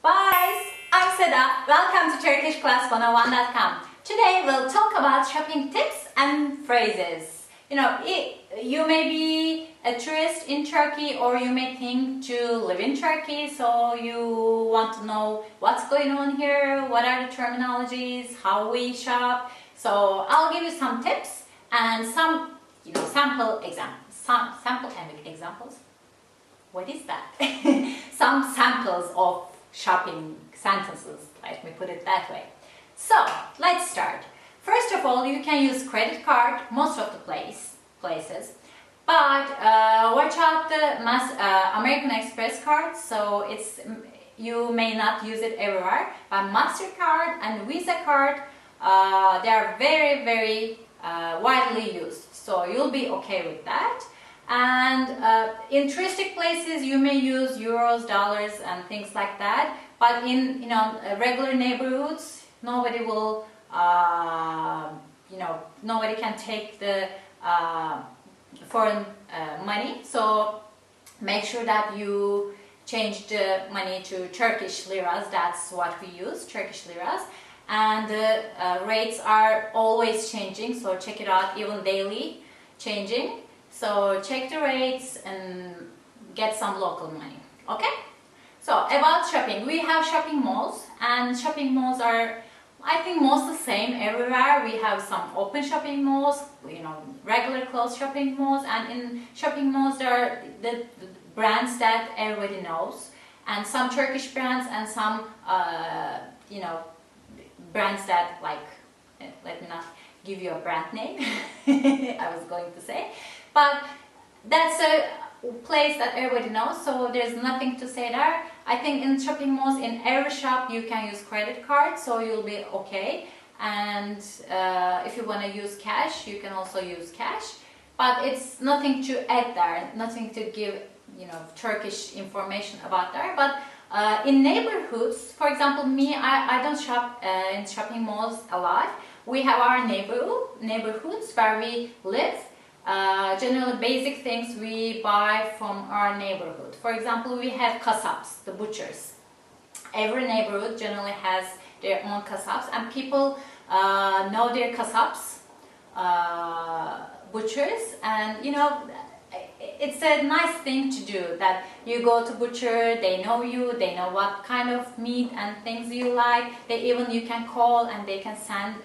Bye! I'm Seda. Welcome to TurkishClass101.com. Today we'll talk about shopping tips and phrases. You may be a tourist in Turkey, or you may think to live in Turkey, so you want to know what's going on here, what are the terminologies, how we shop. So I'll give you some tips and some sample examples. What is that? Some samples of shopping sentences, let me put it that way. So let's start. First of all, you can use credit card most of the places, but watch out the American Express card. So you may not use it everywhere. But MasterCard and Visa card, they are very, very widely used. So you'll be okay with that. And in touristic places, you may use euros, dollars, and things like that. But in regular neighborhoods, nobody will. Nobody can take the foreign money, so make sure that you change the money to Turkish liras. That's what we use, Turkish liras. And the rates are always changing, so check it out, even daily changing. So check the rates and get some local money, okay? So about shopping, we have shopping malls, and shopping malls are, I think, most the same everywhere. We have some open shopping malls, regular closed shopping malls, and in shopping malls there are the brands that everybody knows, and some Turkish brands and some brands that, like, let me not give you a brand name, I was going to say, but that's a place that everybody knows, so there's nothing to say there. I think in shopping malls, in every shop you can use credit card, so you'll be okay. And if you want to use cash, you can also use cash, but it's nothing to add there, nothing to give Turkish information about there. But in neighborhoods, for example, me, I don't shop in shopping malls a lot. We have our neighborhoods where we live. Generally basic things we buy from our neighborhood. For example, we have kasabs, the butchers. Every neighborhood generally has their own kasabs, and people know their kasabs, butchers, and it's a nice thing to do, that you go to butcher, they know you, they know what kind of meat and things you like. You can call and they can send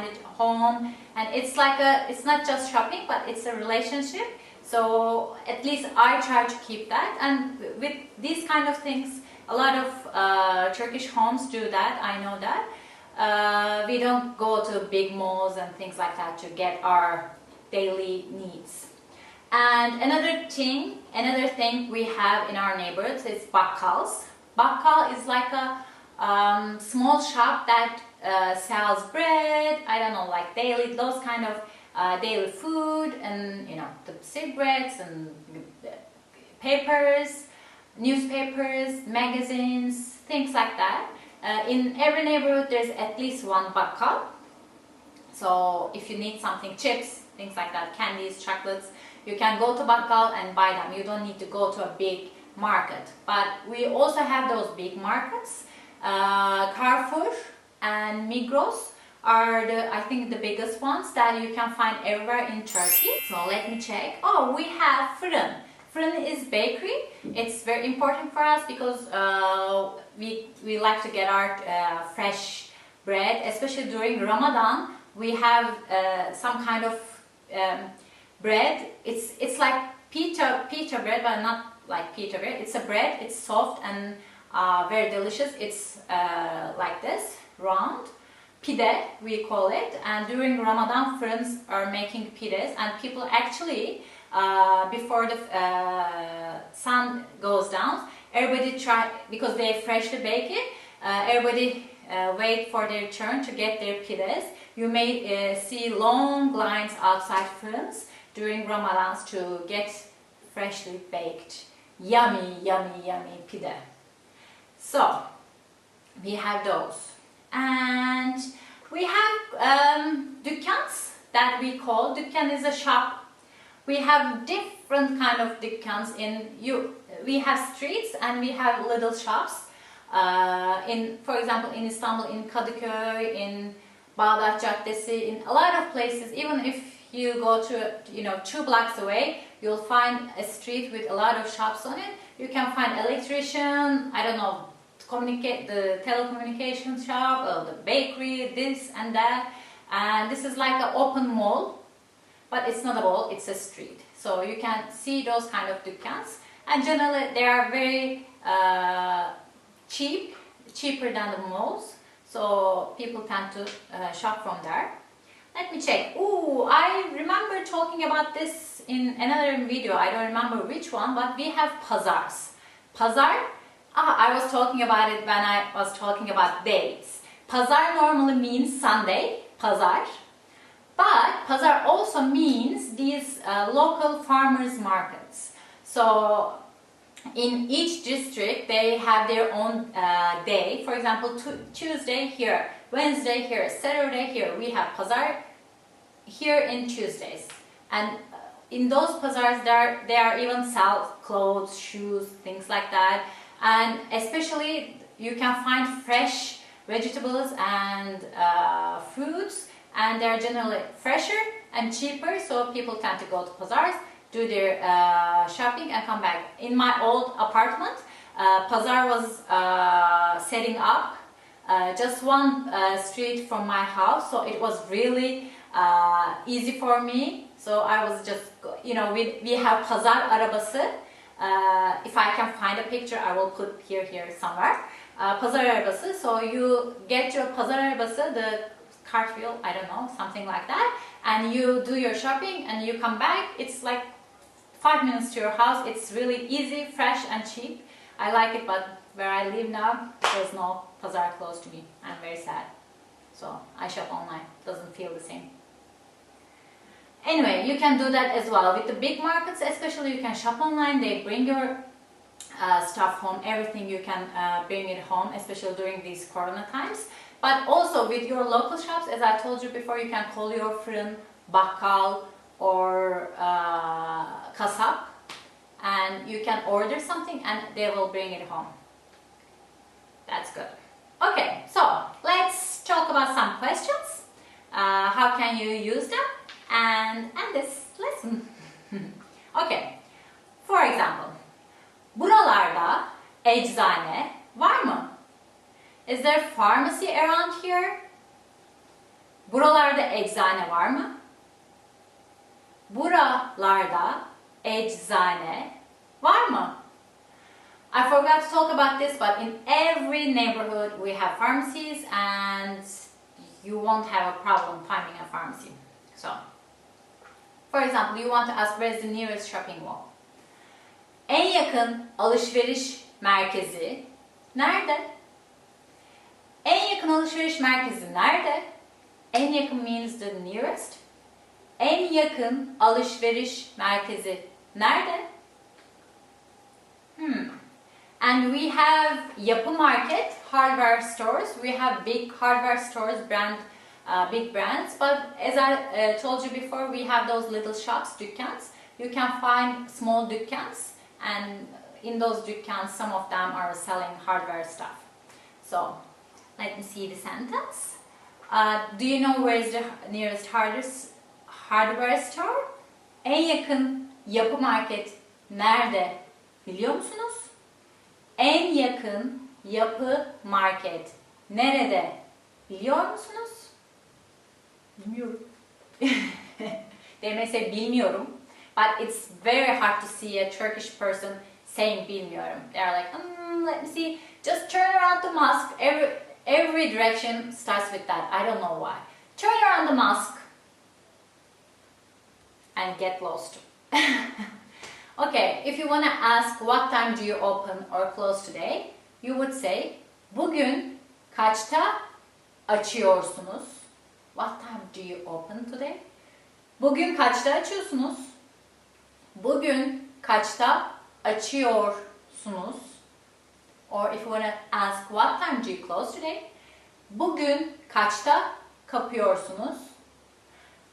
it home, and it's not just shopping, but it's a relationship. So at least I try to keep that, and with these kind of things, a lot of Turkish homes do that. I know that. We don't go to big malls and things like that to get our daily needs. And another thing we have in our neighborhoods is bakkals. Bakkal is like a small shop that sells bread, I don't know, like those kind of daily food, and the cigarettes and papers, newspapers, magazines, things like that. In every neighborhood there's at least one bakkal. So if you need something, chips, things like that, candies, chocolates, you can go to bakkal and buy them. You don't need to go to a big market. But we also have those big markets, Carrefour and Migros. are I think the biggest ones that you can find everywhere in Turkey. So let me check. Oh, we have fırın. Fırın is bakery. It's very important for us because we like to get our fresh bread, especially during Ramadan. We have some kind of bread. It's like pita bread, but not like pita bread. It's a bread. It's soft and very delicious. It's like this, round. Pide we call it. And during Ramadan, friends are making pides, and people actually before the sun goes down, everybody try, because they freshly bake it. Everybody wait for their turn to get their pides. You may see long lines outside friends during Ramadans to get freshly baked, yummy, yummy, yummy pide. So we have those, and we have dükkans that we call. Dükkan is a shop. We have different kind of dükkans we have streets and we have little shops. For example, in Istanbul, in Kadıköy, in Bağdat Caddesi, in a lot of places. Even if you go to 2 blocks away, you'll find a street with a lot of shops on it. You can find electrician, I don't know, the telecommunication shop, or the bakery, this and that. And this is like an open mall, but it's not a mall, it's a street. So you can see those kind of dükkans, and generally they are very cheaper than the malls. So people tend to shop from there. Let me check. Ooh, I remember talking about this in another video. I don't remember which one, but we have pazars. Pazar? I was talking about it when I was talking about dates. Pazar normally means Sunday, pazar. But pazar also means these local farmers markets. So in each district they have their own day. For example, Tuesday here, Wednesday here, Saturday here. We have pazar here in Tuesdays. And in those pazars they are even sell clothes, shoes, things like that. And especially you can find fresh vegetables and fruits, and they're generally fresher and cheaper, so people tend to go to pazars, do their shopping and come back. In my old apartment, pazar was setting up just one street from my house, so it was really easy for me. So I was just, we have pazar arabası. If I can find a picture, I will put here somewhere. Pazar arabası. So you get your pazar arabası, the cartwheel, I don't know, something like that, and you do your shopping and you come back. It's like 5 minutes to your house. It's really easy, fresh and cheap. I like it, but where I live now, there's no pazar close to me. I'm very sad. So I shop online. Doesn't feel the same. Anyway, you can do that as well. With the big markets especially, you can shop online. They bring your stuff home. Everything you can bring it home, especially during these corona times. But also with your local shops, as I told you before, you can call your fırın, bakkal, or kasap, and you can order something and they will bring it home. That's good. Okay, so let's talk about some questions. How can you use them and this lesson? Okay, for example, buralarda eczane var mı? Is there pharmacy around here? Buralarda eczane var mı? Buralarda eczane var mı? I forgot to talk about this, but in every neighborhood we have pharmacies, and you won't have a problem finding a pharmacy. So, for example, you want to ask where is the nearest shopping mall? En yakın alışveriş merkezi nerede? En yakın alışveriş merkezi nerede? En yakın means the nearest. En yakın alışveriş merkezi nerede? And we have Yapı Market, hardware stores. We have big hardware stores, big brands. But as I told you before, we have those little shops, dükkans. You can find small dükkans, and in those dükkans, some of them are selling hardware stuff. So, let me see the sentence. Do you know where is the nearest hardware store? En yakın yapı market nerede biliyor musunuz? En yakın yapı market nerede biliyor musunuz? Bilmiyorum. They may say bilmiyorum, but it's very hard to see a Turkish person saying bilmiyorum. They're like, let me see, just turn around the mosque. Every direction starts with that. I don't know why. Turn around the mosque and get lost. Okay, if you want to ask what time do you open or close today, you would say, bugün kaçta açıyorsunuz? What time do you open today? Bugün kaçta açıyorsunuz? Bugün kaçta açıyorsunuz? Or if you want to ask what time do you close today? Bugün kaçta kapıyorsunuz?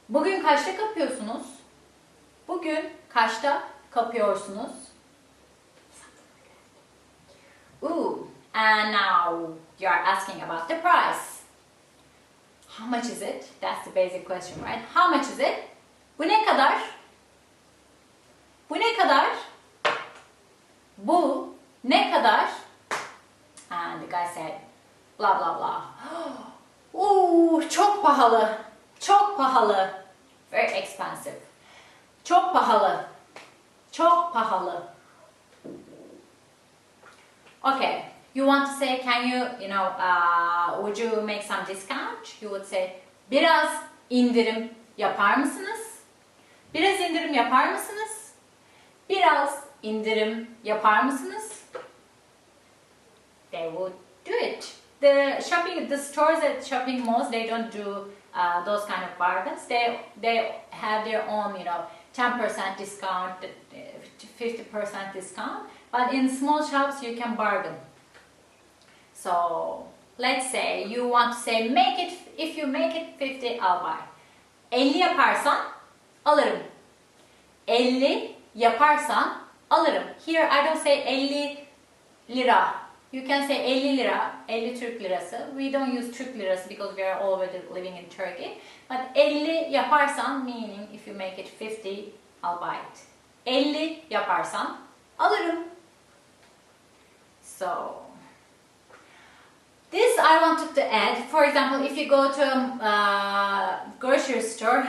Bugün kaçta kapıyorsunuz? Bugün kaçta kapıyorsunuz? Ooh, and now you're asking about the price. How much is it? That's the basic question, right? How much is it? Bu ne kadar? Bu ne kadar? Bu ne kadar? And the guy said, blah blah blah. Ooh, çok pahalı. Çok pahalı. Very expensive. Çok pahalı. Çok pahalı. Okay, you want to say, can you, would you make some discount? You would say, biraz indirim yapar mısınız? Biraz indirim yapar mısınız? Biraz indirim yapar mısınız? They would do it. The stores at shopping malls, they don't do those kind of bargains. They have their own, 10% discount, 50% discount. But in small shops, you can bargain. So let's say you want to say, if you make it 50, I'll buy. 50 yaparsan alırım. 50 yaparsan alırım. Here I don't say 50 lira. You can say 50 lira, 50 Türk lirası. We don't use Türk lirası because we are already living in Turkey. But 50 yaparsan, meaning if you make it 50, I'll buy it. 50 yaparsan alırım. So this I wanted to add. For example, if you go to a grocery store,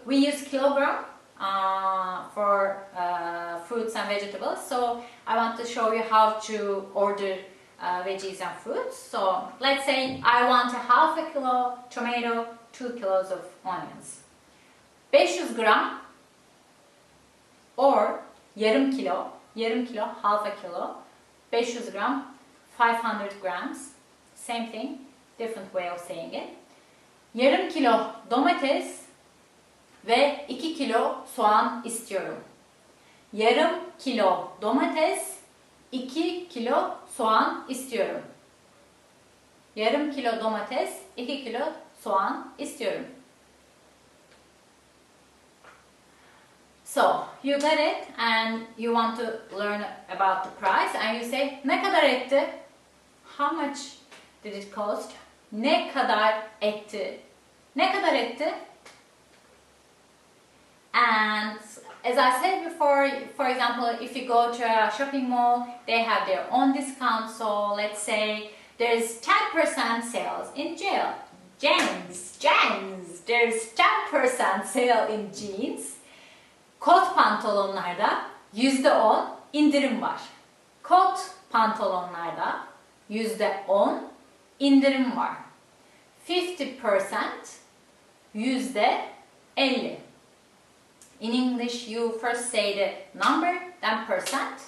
we use kilogram for fruits and vegetables. So I want to show you how to order veggies and fruits. So let's say I want a half a kilo tomato, 2 kilos of onions. 500 gram or yarım kilo, half a kilo, 500 gram, 500 grams, same thing, different way of saying it. Yarım kilo domates ve 2 kilo soğan istiyorum. Yarım kilo domates, 2 kilo soğan istiyorum. Yarım kilo domates, 2 kilo soğan istiyorum. So, you got it and you want to learn about the price and you say, ne kadar etti? How much did it cost? Ne kadar etti? Ne kadar etti? And as I said before, for example, if you go to a shopping mall, they have their own discount. So let's say there's 10% sales in jeans. There's 10% sale in jeans. Kot pantolonlarda %10 indirim var. Kot pantolonlarda %10 indirim var. 50% %50. In English, you first say the number, then percent.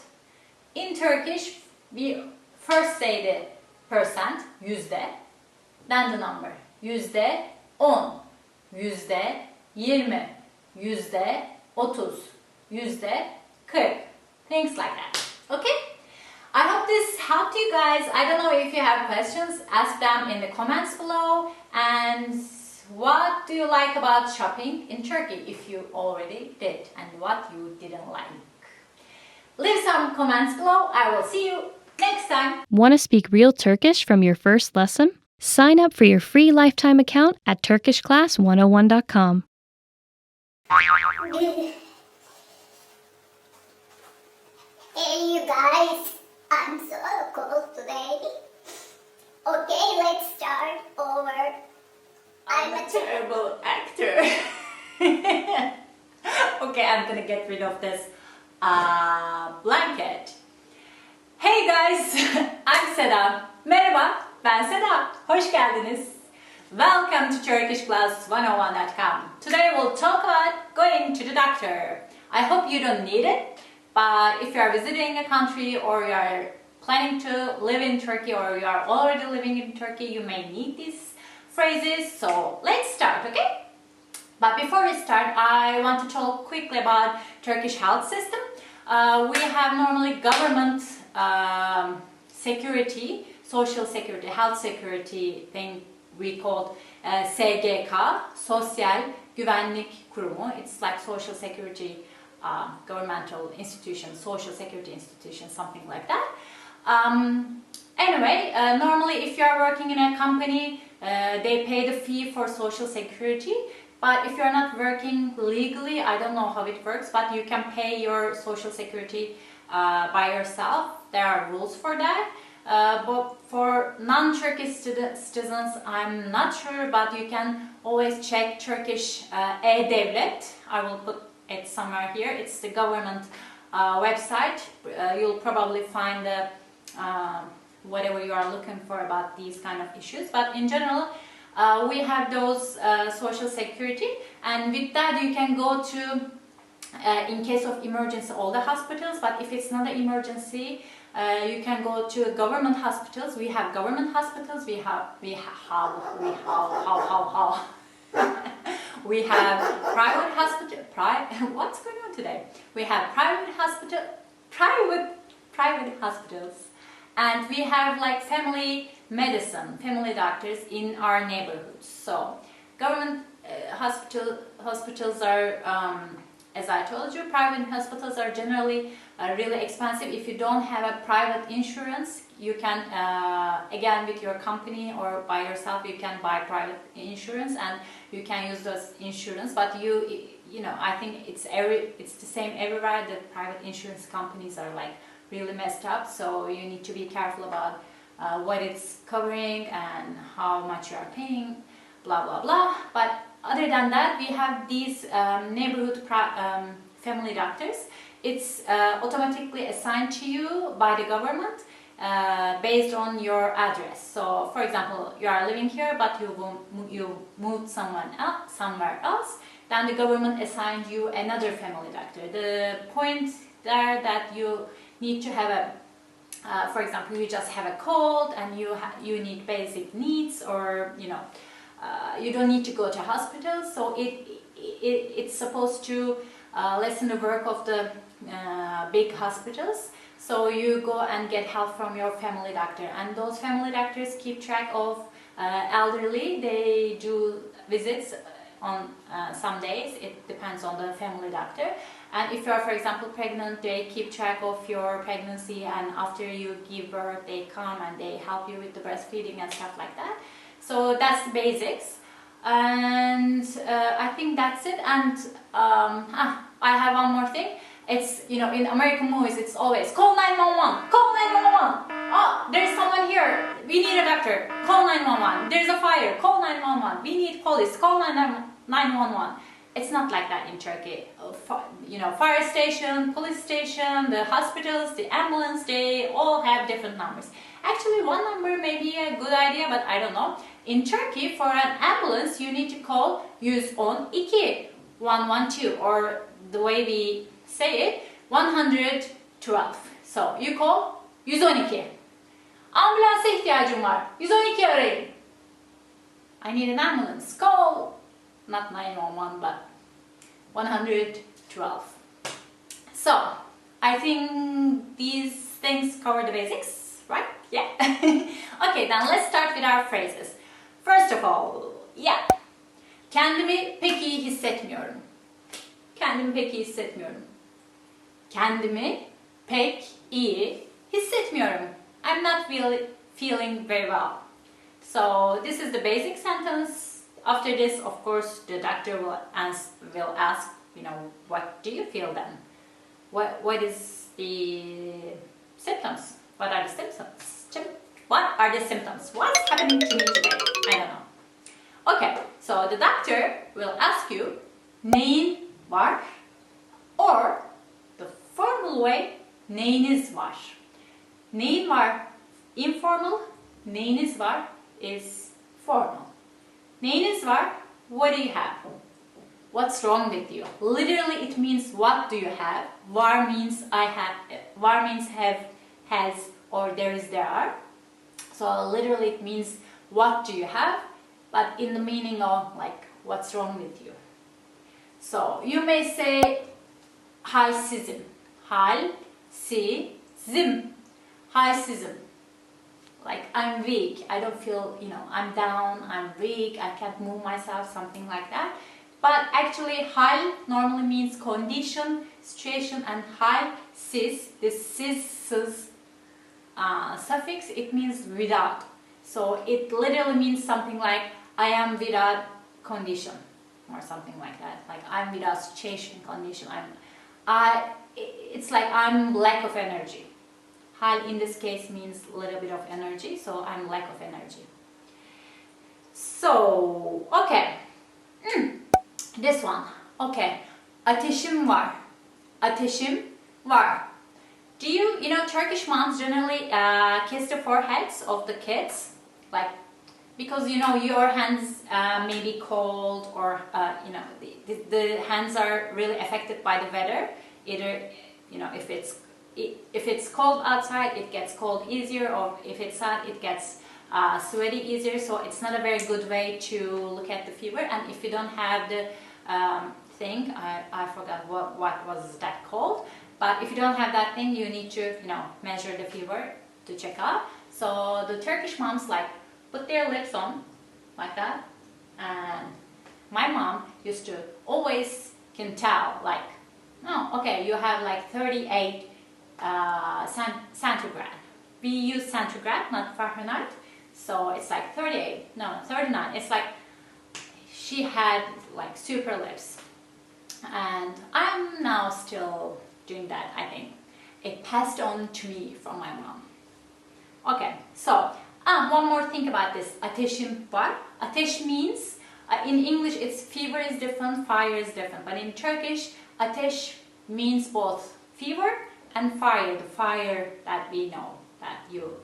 In Turkish, we first say the percent, yüzde, then the number. %10, %20, %30, %40. Things like that. Okay? I hope this helped you guys. I don't know if you have questions, ask them in the comments below. And what do you like about shopping in Turkey if you already did, and what you didn't like? Leave some comments below. I will see you next time. Want to speak real Turkish from your first lesson? Sign up for your free lifetime account at turkishclass101.com. Hey you guys, I'm so cold today. Okay, let's start over. I'm a terrible actor. Okay, I'm gonna get rid of this blanket. Hey guys, I'm Seda. Merhaba, ben Seda. Hoş geldiniz. Welcome to turkishclass101.com. Today we'll talk about going to the doctor. I hope you don't need it, but if you are visiting a country or you are planning to live in Turkey or you are already living in Turkey, you may need these phrases. So let's start, okay? But before we start, I want to talk quickly about Turkish health system. We have normally government security, social security, health security thing we call SGK, Sosyal Güvenlik Kurumu. It's like social security governmental institution, social security institution, something like that. Anyway, normally if you are working in a company, they pay the fee for social security. But if you're not working legally, I don't know how it works, but you can pay your social security by yourself. There are rules for that. But for non-Turkish citizens, I'm not sure, but you can always check Turkish e-Devlet. I will put it somewhere here. It's the government website. You'll probably find the whatever you are looking for about these kind of issues. But in general, we have those social security, and with that you can go to, in case of emergency, all the hospitals. But if it's not an emergency, you can go to government hospitals. We have government hospitals. We have private hospital. What's going on today? We have private hospitals, and we have like family medicine, family doctors in our neighborhoods. So government hospitals are, as I told you, private hospitals are generally really expensive. If you don't have a private insurance, you can, again with your company or by yourself, you can buy private insurance and you can use those insurance. But you know, I think it's the same everywhere. The private insurance companies are like really messed up, so you need to be careful about what it's covering and how much you are paying, blah blah blah. But other than that, we have these neighborhood family doctors. It's automatically assigned to you by the government based on your address. So for example, you are living here but you moved somewhere else, then the government assigned you another family doctor. The point there that you need to have a for example, you just have a cold and you need basic needs, or you know, you don't need to go to hospital. So it's supposed to lessen the work of the big hospitals. So you go and get help from your family doctor, and those family doctors keep track of elderly. They do visits on some days. It depends on the family doctor. And if you are, for example, pregnant, they keep track of your pregnancy, and after you give birth, they come and they help you with the breastfeeding and stuff like that. So that's the basics, and I think that's it. And I have one more thing. It's, you know, in American movies, it's always call 911, call 911. Oh, there's someone here. We need a doctor. Call 911. There's a fire. Call 911. We need police. Call 911. It's not like that in Turkey. You know, fire station, police station, the hospitals, the ambulance, they all have different numbers. Actually, one number may be a good idea, but I don't know. In Turkey, for an ambulance, you need to call 112, 112, or the way we say it, 112. So you call 112. Ambulansa ihtiyacım var. 112 arayın. I need an ambulance. Call not 911, but 112. So I think these things cover the basics, right? Yeah. Okay, then let's start with our phrases. First of all, yeah. Kendimi pek iyi hissetmiyorum. Kendimi pek iyi hissetmiyorum. Kendimi pek iyi hissetmiyorum. I'm not really feeling very well. So this is the basic sentence. After this, of course, the doctor will ask, what do you feel then? What is the symptoms? What are the symptoms? What are the symptoms? What's happening to me today? I don't know. Okay, so the doctor will ask you, neyin var? Or the formal way, neyiniz var? Neyin var informal, neyiniz var is formal. Neyiniz var, what do you have? What's wrong with you? Literally it means what do you have. Var means I have, var means have, has, or there is, there are. So literally it means what do you have, but in the meaning of like what's wrong with you. So you may say halsizim. Halsizim. Halsizim. Like I'm weak, I don't feel, I'm down, I'm weak, I can't move myself, something like that. But actually hal normally means condition, situation, and halsiz, this siz suffix, it means without. So it literally means something like I am without condition or something like that. Like I'm without situation, condition. It's like I'm lack of energy. Hal in this case means a little bit of energy, so I'm lack of energy. So, okay. This one. Okay. Ateşim var. Ateşim var. Do you, Turkish moms generally kiss the foreheads of the kids? Like, because, your hands may be cold or, the hands are really affected by the weather. Either, if it's cold outside, it gets cold easier, or if it's hot, it gets sweaty easier. So it's not a very good way to look at the fever. And if you don't have the thing, I forgot what was that called. But if you don't have that thing, you need to, measure the fever to check out. So the Turkish moms put their lips on like that. And my mom used to always can tell okay, you have 38 centigrade. We use centigrade, not Fahrenheit. So it's 38, no, 39. It's she had super lips. And I'm now still doing that, I think. It passed on to me from my mom. Okay, so one more thing about this. Ateşim var. Ateş means, in English it's fever is different, fire is different. But in Turkish, ateş means both fever and fire, the fire that we know, that you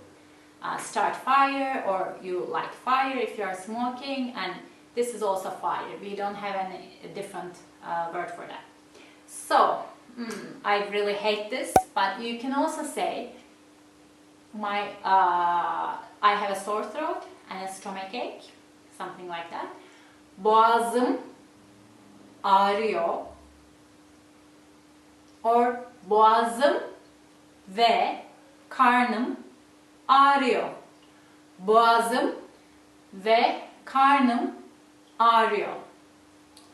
start fire or you light fire if you are smoking, and this is also fire. We don't have any different word for that. So, I really hate this, but you can also say I have a sore throat and a stomach ache, something like that. Boğazım ağrıyor. Or boğazım ve karnım ağrıyor. Boğazım ve karnım ağrıyor.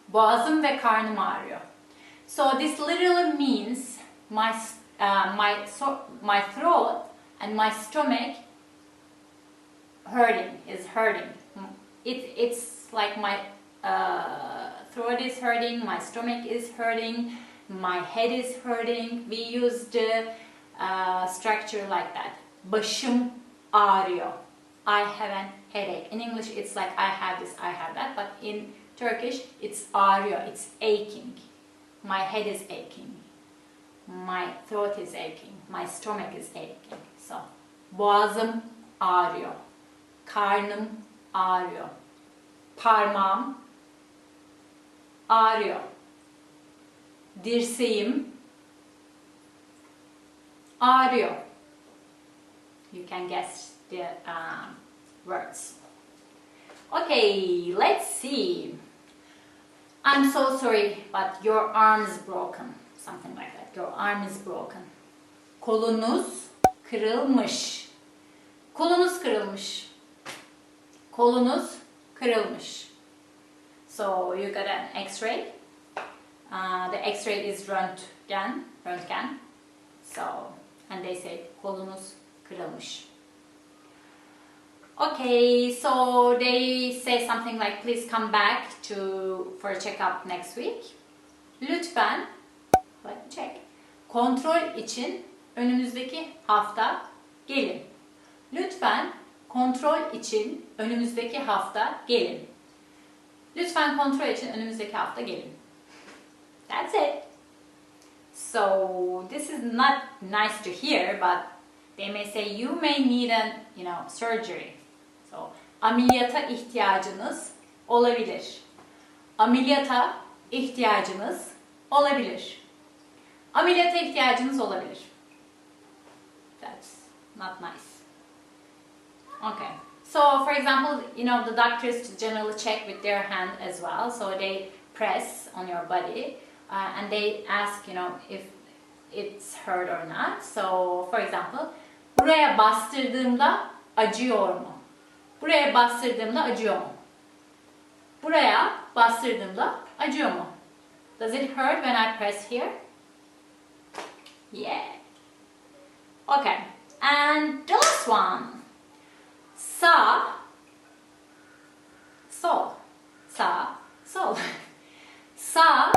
Boğazım ve karnım ağrıyor. So this literally means my throat and my stomach is hurting. It's like my throat is hurting, my stomach is hurting, my head is hurting. We use the structure like that. Başım ağrıyor. I have a headache. In English it's like I have this, I have that. But in Turkish it's ağrıyor, it's aching. My head is aching. My throat is aching. My stomach is aching. So, boğazım ağrıyor. Karnım ağrıyor. Parmağım ağrıyor. Dirseğim ağrıyor. You can guess the words. Okay, let's see. I'm so sorry, but your arm is broken. Something like that. Your arm is broken. Kolunuz kırılmış. Kolunuz kırılmış. Kolunuz kırılmış. So you got an X-ray. The X-ray is röntgen. So, and they say kolunuz kırılmış. Okay, so they say something like please come back for a checkup next week. Lütfen, let me check. Kontrol için önümüzdeki hafta gelin. Lütfen kontrol için önümüzdeki hafta gelin. Lütfen kontrol için önümüzdeki hafta gelin. That's it. So this is not nice to hear, but they may say you may need surgery. So ameliyata ihtiyacınız olabilir. Ameliyata ihtiyacınız olabilir. Ameliyata ihtiyacınız olabilir. That's not nice. Okay. So for example, the doctors generally check with their hand as well. So they press on your body and they ask, if it's hurt or not. So for example, buraya bastırdığımda acıyor mu? Buraya bastırdığımda acıyor mu? Buraya bastırdığımda acıyor mu? Does it hurt when I press here? Yeah. Okay. And the last one. Sağ, sol. Sağ, sol. Sağ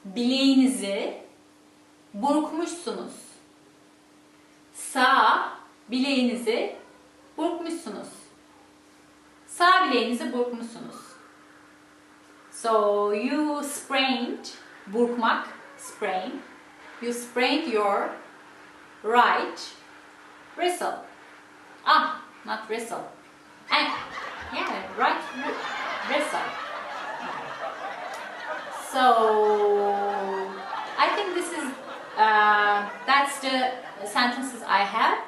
bileğinizi burkmuşsunuz. Sağ bileğinizi burkmuşsunuz. Sağ bileğinizi burkmuşsunuz. So you sprained, burkmak, sprain. You sprained your right wrist. Not wrist. And yeah, right wrist. So I think this is that's the sentences I have.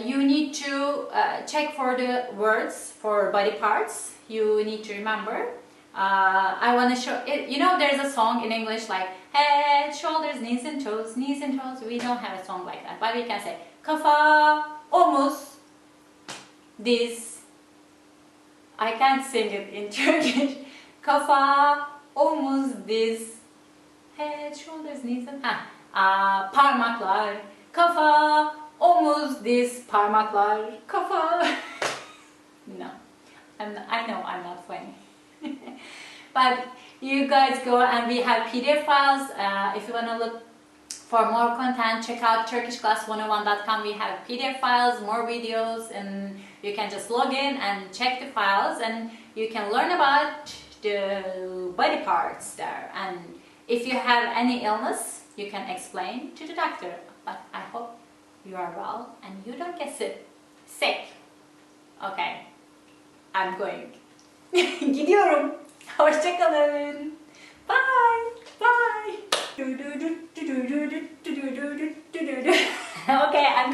You need to check for the words for body parts. You need to remember. I want to show it. There's a song in English like head, shoulders, knees and toes, knees and toes. We don't have a song like that, but we can say kafa, omuz, diz. I can't sing it in Turkish. Kafa, omuz, diz, head, shoulders, knees and parmaklar. Kafa, omuz, diz, parmaklar. Kafa. No, I know I'm not funny. But you guys go and we have PDF files. If you want to look for more content, check out turkishclass101.com. We have PDF files, more videos, and you can just log in and check the files and you can learn about the body parts there. And if you have any illness, you can explain to the doctor. But I hope you are well and you don't get sick. Okay, I'm going. Gidiyorum. Hoşçakalın. Bye. Bye. Okay, I'm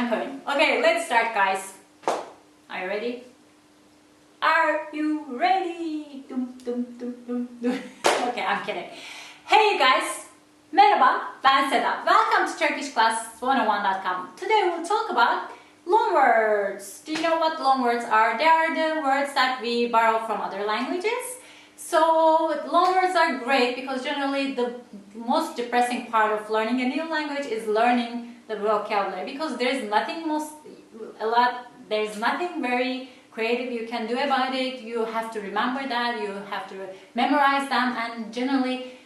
coming. Okay, let's start, guys. Are you ready? Are you ready? Okay, I'm kidding. Hey you guys. Merhaba, ben Seda. Welcome to turkishclass101.com. Today we'll talk about loanwords. Do you know what loanwords are? They are the words that we borrow from other languages. So loanwords are great because generally the most depressing part of learning a new language is learning the vocabulary, because there's nothing very creative you can do about it. You have to remember that, you have to memorize them, and generally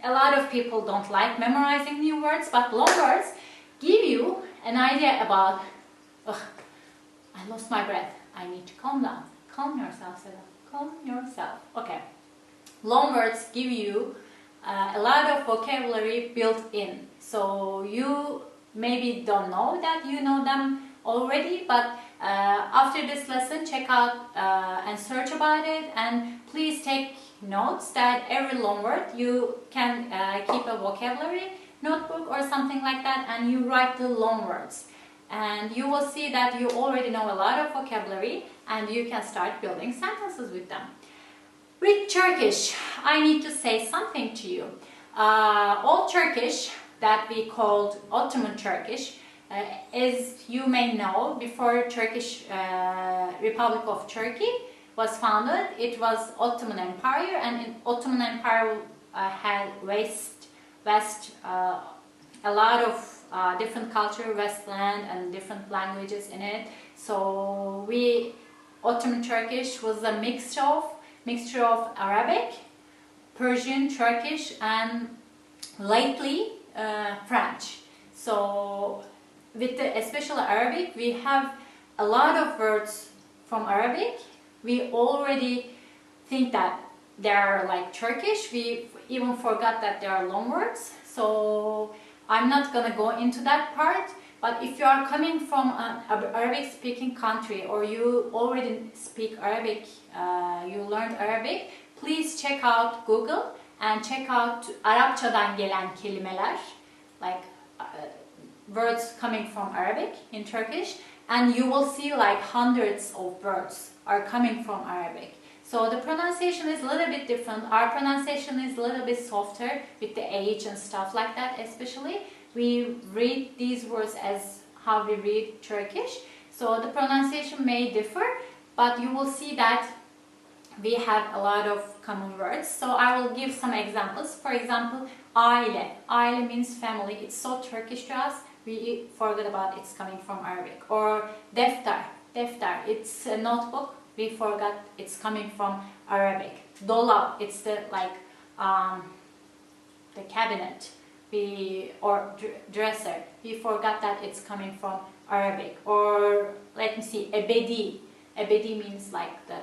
a lot of people don't like memorizing new words, but loanwords give you an idea about I lost my breath. I need to calm down. Calm yourself, Sarah. Calm yourself. Okay. Loanwords give you a lot of vocabulary built in. So you maybe don't know that you know them already, but after this lesson, check out and search about it, and please take notes that every loanword you can keep a vocabulary notebook or something like that, and you write the loanwords. And you will see that you already know a lot of vocabulary and you can start building sentences with them. With Turkish, I need to say something to you. Old Turkish, that we called Ottoman Turkish, as you may know, before Turkish Republic of Turkey was founded, it was Ottoman Empire, and in Ottoman Empire had west a lot of different culture, Westland, and different languages in it. So Ottoman Turkish was a mixture of Arabic, Persian, Turkish, and lately French. So with especially Arabic, we have a lot of words from Arabic. We already think that they are like Turkish. We even forgot that they are loanwords. So I'm not gonna go into that part. But if you are coming from an Arabic-speaking country, or you already speak Arabic, you learned Arabic, please check out Google and check out Arapçadan gelen kelimeler, like words coming from Arabic in Turkish, and you will see like hundreds of words are coming from Arabic. So the pronunciation is a little bit different. Our pronunciation is a little bit softer with the age and stuff like that, especially. We read these words as how we read Turkish. So the pronunciation may differ, but you will see that we have a lot of common words. So I will give some examples. For example, aile. Aile means family. It's so Turkish to us. We forget about it's coming from Arabic. Or defter. Defter. It's a notebook. We forgot it's coming from Arabic. Dolap. It's the the cabinet. Or dresser. We forgot that it's coming from Arabic. Or let me see. Ebedi. Ebedi means like the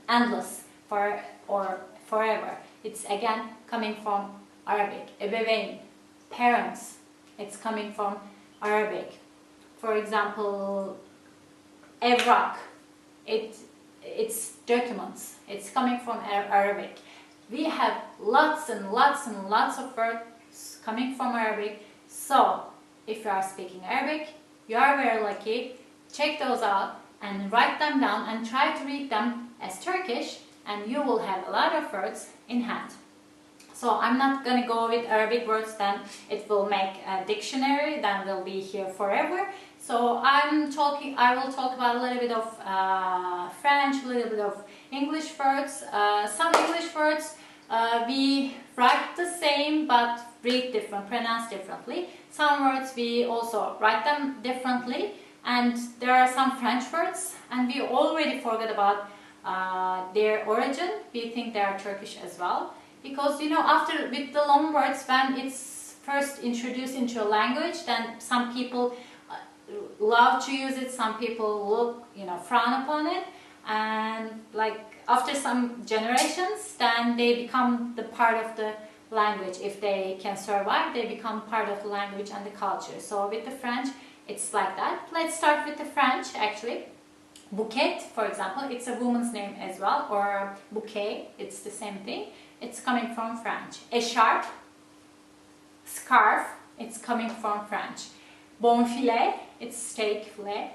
endless or forever. It's again coming from Arabic. Ebeveyn, parents. It's coming from Arabic. For example, evrak. It's documents. It's coming from Arabic. We have lots and lots and lots of words coming from Arabic. So if you are speaking Arabic, you are very lucky. Check those out and write them down and try to read them as Turkish, and you will have a lot of words in hand. So I'm not going to go with Arabic words, then it will make a dictionary, then we'll be here forever. So I will talk about a little bit of French, a little bit of English words. Some English words we write the same but read different, pronounce differently. Some words we also write them differently. And there are some French words, and we already forgot about their origin. We think they are Turkish as well. Because, after with the loanwords, when it's first introduced into a language, then some people love to use it, some people frown upon it. And after some generations, then they become the part of the language. If they can survive, they become part of the language and the culture. So with the French, it's like that. Let's start with the French, actually. Bouquet, for example, it's a woman's name as well, or bouquet, it's the same thing. It's coming from French. Écharpe, scarf, it's coming from French. Bon filet, it's steak filet,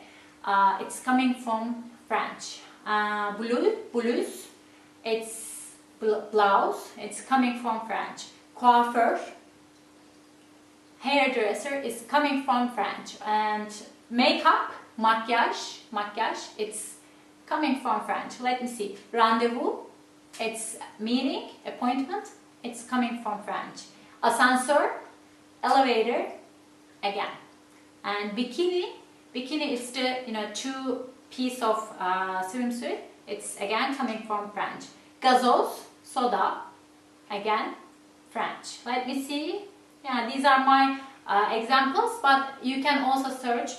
it's coming from French. Blouse, it's blouse, it's coming from French. Coiffeur, hairdresser is coming from French. And makeup, maquillage, it's coming from French. Let me see. Rendezvous, it's meeting, appointment, it's coming from French. Ascensor, elevator, again. And bikini is the two piece of swimsuit. It's again coming from French. Gazoz, soda, again French. Let me see. Yeah, these are my examples, but you can also search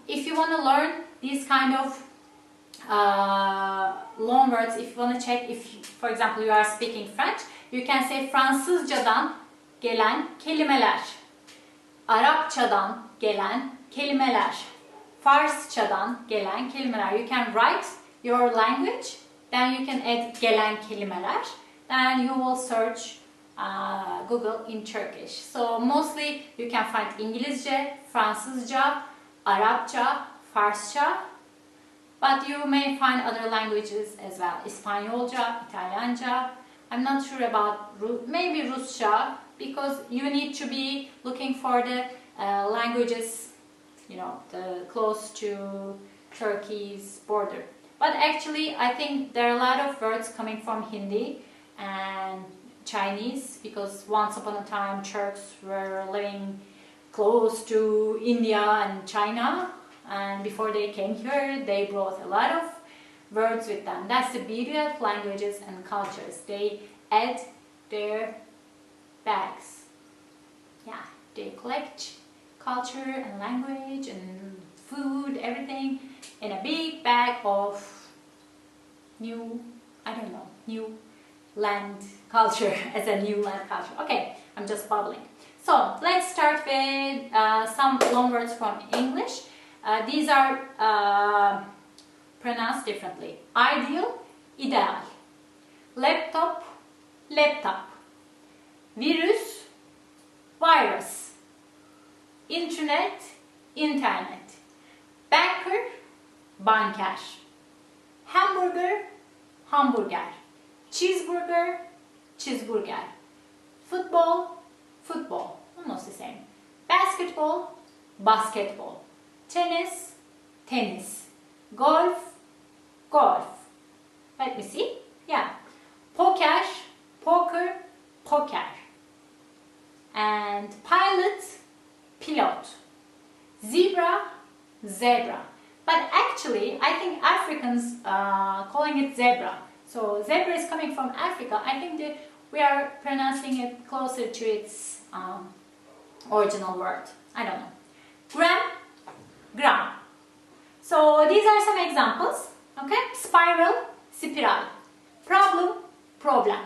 if you want to learn these kind of loan words. If you want to check, if for example you are speaking French, you can say Fransızcadan gelen kelimeler, Arapçadan gelen kelimeler, Farsçadan gelen kelimeler. You can write your language, then you can add gelen kelimeler, then you will search Google in Turkish. So mostly you can find İngilizce, Fransızca, Arapça, Farsça, but you may find other languages as well. İspanyolca, İtalyanca. I'm not sure about maybe Rusça, because you need to be looking for the languages, the close to Turkey's border. But actually, I think there are a lot of words coming from Hindi, and Chinese, because once upon a time Turks were living close to India and China, and before they came here they brought a lot of words with them. That's the beauty of languages and cultures. They add their bags. Yeah, they collect culture and language and food, everything in a big bag of new, I don't know, new land culture as a new land culture. Okay, I'm just babbling. So let's start with some loan words from English. These are pronounced differently. Ideal, ideal. Laptop, laptop. Virus, virus. Internet, internet. Banker, banker. Hamburger, hamburger. Cheeseburger, cheeseburger. Football, football. Almost the same. Basketball, basketball. Tennis, tennis. Golf, golf. Let me see. Yeah. Poker, poker, poker. And pilot, pilot. Zebra, zebra. But actually, I think Africans calling it zebra. So zebra is coming from Africa. I think that we are pronouncing it closer to its original word. I don't know. Gram, gram. So these are some examples. Okay, spiral, spiral. Problem, problem.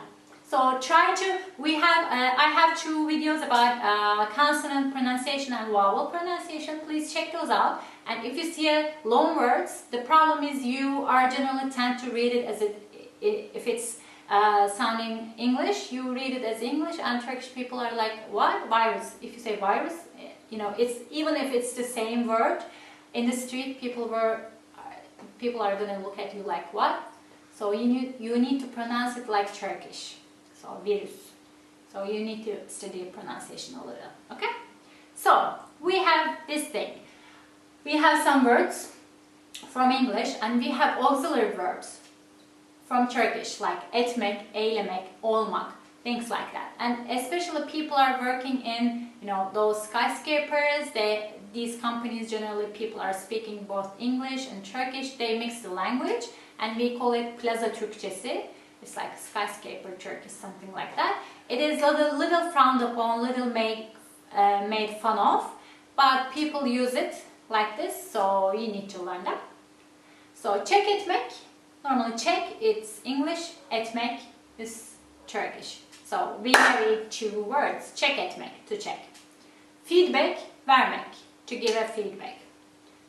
So try to. I have 2 videos about consonant pronunciation and vowel pronunciation. Please check those out. And if you see a loan words, the problem is you are generally tend to read it as if it's sounding English, you read it as English, and Turkish people are like, what? Virus. If you say virus, you know, it's even if it's the same word in the street, people are gonna look at you like, what? So you need to pronounce it like Turkish. So virus. So you need to study pronunciation a little. Okay? So we have this thing. We have some words from English, and we have auxiliary verbs from Turkish, like etmek, eylemek, olmak, things like that. And especially people are working in, you know, those skyscrapers. These companies, generally people are speaking both English and Turkish. They mix the language, and we call it Plaza Türkçesi. It's like skyscraper Turkish, something like that. It is a little frowned upon, little made fun of, but people use it like this, so you need to learn that. So check etmek, normally check it's English, etmek is Turkish. So we have 2 words, check etmek, to check. Feedback, vermek, to give a feedback.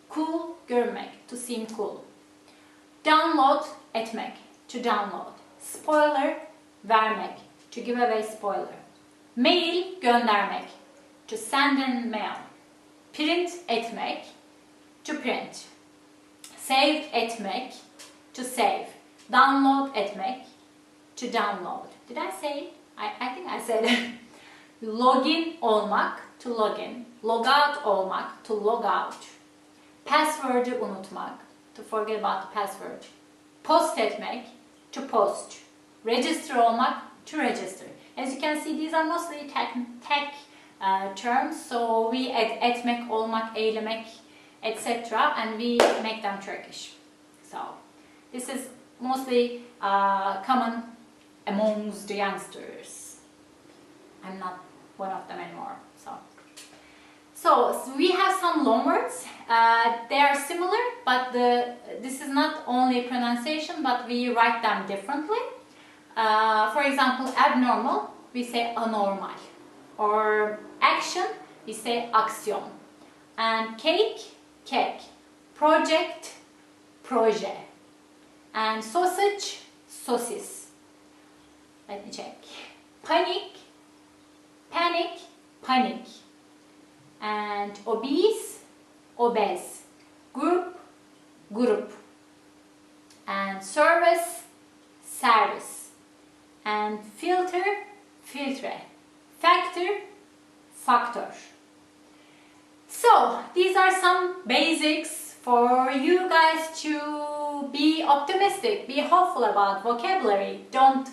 Cool, görmek, to seem cool. Download etmek, to download. Spoiler, vermek, to give away spoiler. Mail, göndermek, to send in mail. Print etmek, to print. Save etmek, to save. Download etmek, to download. Did I say it? I think I said it. Login olmak, to login. Logout olmak, to log out. Password'ı unutmak, to forget about the password. Post etmek, to post. Register olmak, to register. As you can see, these are mostly tech terms, so we add etmek, olmak, eylemek, etc. and we make them Turkish. So this is mostly common amongst the youngsters. I'm not one of them anymore. So we have some loan words. They are similar, but this is not only pronunciation, but we write them differently. For example, abnormal, we say anormal. Or action, we say aksiyon. And cake, kek. Project, proje. And sausage, sosis. Let me check. Panic, panic, panic. And obese, obese. Group, group. And service, service. And filter, filtre. Factor, factor. So these are some basics for you guys to be optimistic, be hopeful about vocabulary. Don't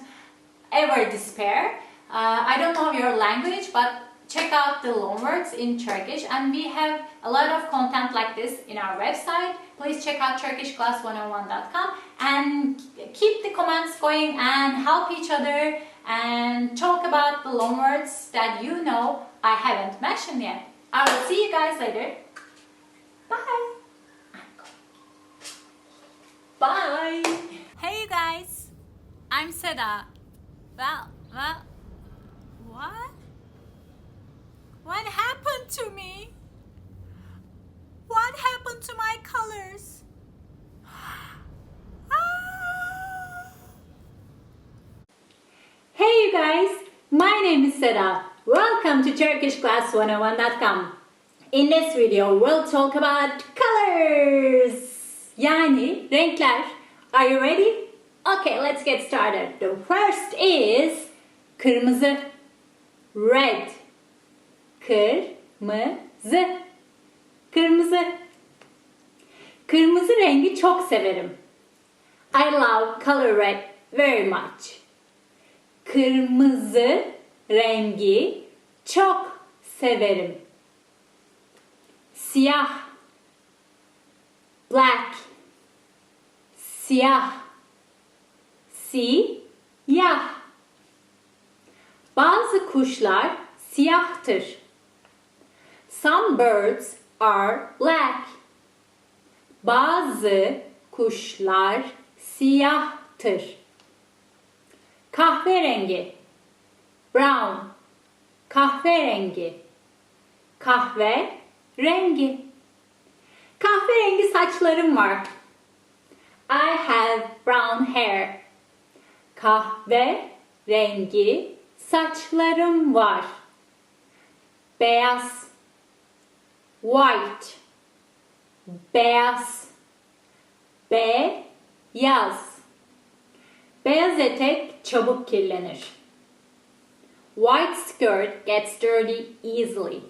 ever despair. I don't know your language, but check out the Loanwords in Turkish, and we have a lot of content like this in our website. Please check out turkishclass101.com and keep the comments going and help each other and talk about the loanwords that you know I haven't mentioned yet. I will see you guys later. Bye. Bye. Hey you guys, I'm Seda. Well, what? What happened to me? What happened to my colors? Ah! Hey you guys, my name is Seda. Welcome to turkishclass101.com. In this video, we'll talk about colors. Yani renkler. Are you ready? Okay, let's get started. The first is kırmızı. Red. Kırmızı. Kırmızı. Kırmızı rengi çok severim. I love color red very much. Kırmızı rengi çok severim. Siyah. Black. Siyah. Siyah. Bazı kuşlar siyahtır. Some birds are black. Bazı kuşlar siyahtır. Kahverengi. Brown. Kahverengi. Kahverengi. Kahverengi saçlarım var. I have brown hair. Kahverengi saçlarım var. Beyaz. White. Beyaz. Beyaz. Beyaz etek çabuk kirlenir. White skirt gets dirty easily.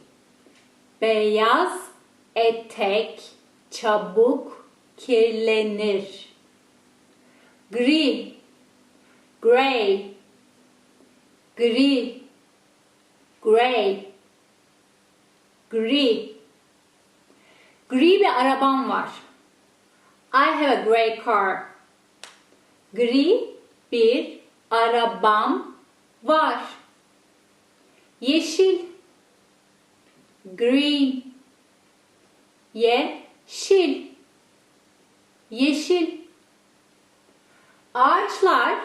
Beyaz etek çabuk kirlenir. Gri. Gray. Gri. Gray. Gri. Gri bir arabam var. I have a gray car. Gri bir arabam var. Yeşil. Green. Yeşil. Yeşil. Ağaçlar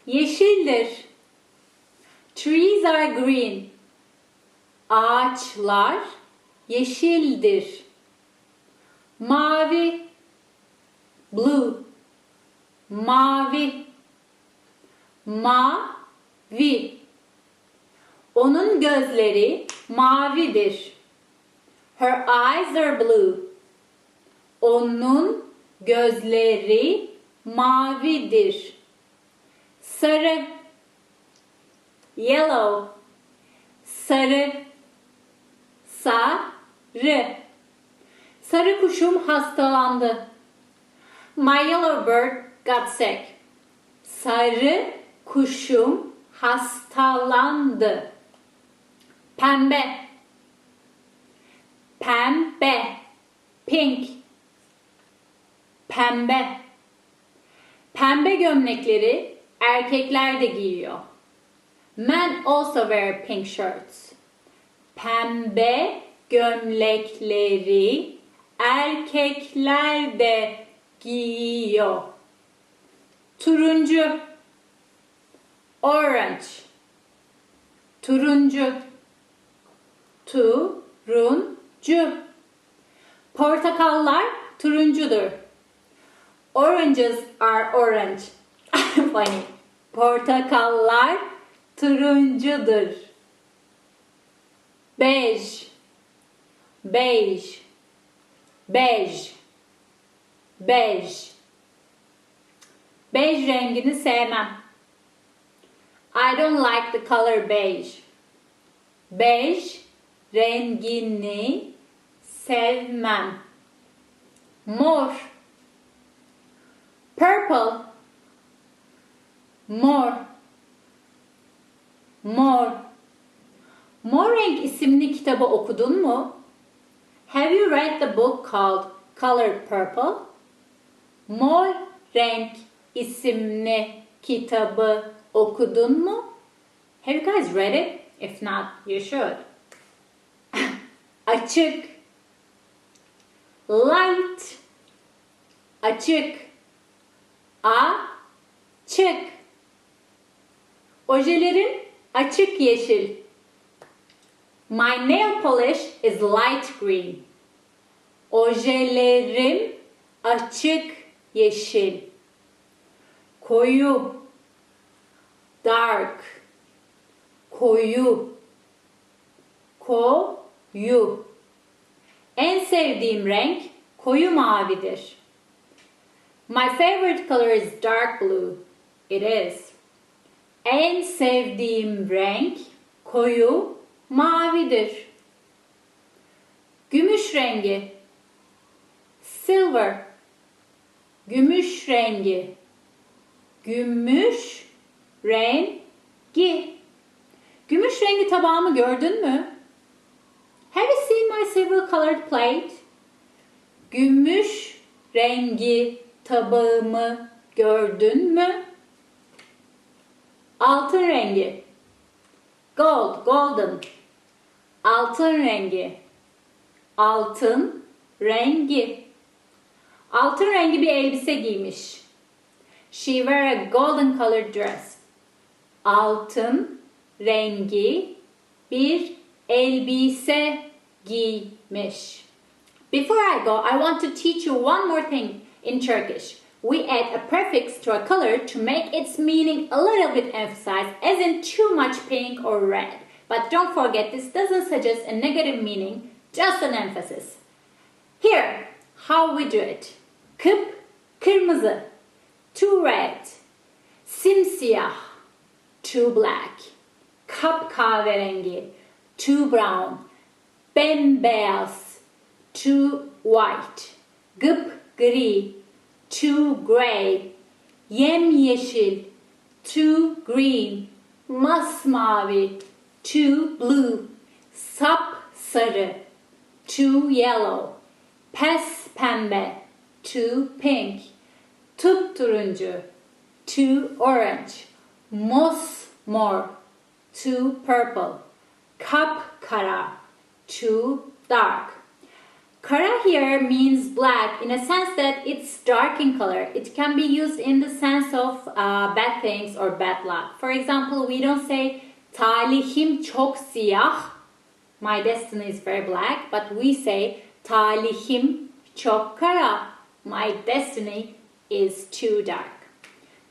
yeşildir. Trees are green. Ağaçlar yeşildir. Mavi. Blue. Mavi. Mavi. Onun gözleri mavidir. Her eyes are blue. Onun gözleri mavidir. Sarı. Yellow. Sarı. Sarı. Sarı kuşum hastalandı. My yellow bird got sick. Sarı kuşum hastalandı. Pembe. Pembe. Pink. Pembe. Pembe gömlekleri erkekler de giyiyor. Men also wear pink shirts. Pembe gömlekleri erkekler de giyiyor. Turuncu. Orange. Turuncu. Turuncu. Portakallar turuncudur. Oranges are orange. Funny. Portakallar turuncudur. Bej. Bej. Bej. Bej. Bej rengini sevmem. I don't like the color beige. Bej rengini sevmem. Mor. Purple. Mor. Mor. Mor Renk isimli kitabı okudun mu? Have you read the book called Colored Purple? Mor Renk isimli kitabı okudun mu? Have you guys read it? If not, you should. Açık. Light. Açık. Açık. Ojelerin açık yeşil. My nail polish is light green. Ojelerim açık yeşil. Koyu. Dark. Koyu. Koyu. En sevdiğim renk koyu mavidir. My favorite color is dark blue. It is. En sevdiğim renk koyu mavidir. Gümüş rengi. Silver. Gümüş rengi. Gümüş rengi. Gümüş rengi tabağımı gördün mü? Have you seen my silver colored plate? Gümüş rengi tabağımı gördün mü? Altın rengi. Gold, golden. Altın rengi. Altın rengi. Altın rengi bir elbise giymiş. She wear a golden colored dress. Altın rengi bir elbise giymiş. Before I go, I want to teach you one more thing in Turkish. We add a prefix to a color to make its meaning a little bit emphasized, as in too much pink or red. But don't forget, this doesn't suggest a negative meaning, just an emphasis. Here, how we do it. Kıpkırmızı, too red. Simsiyah, too black. Kapkahverengi, too brown. Bembeyaz, too white. Gıpgri, too gray. Yemyeşil, too green. Masmavi, too blue. Sapsarı, too yellow. Pes pembe, too pink. Turuncu, too orange. Mosmor, too purple. Kapkara, too dark. Kara here means black in a sense that it's dark in color. It can be used in the sense of bad things or bad luck. For example, we don't say talihim çok siyah. My destiny is very black. But we say talihim çok kara. My destiny is too dark.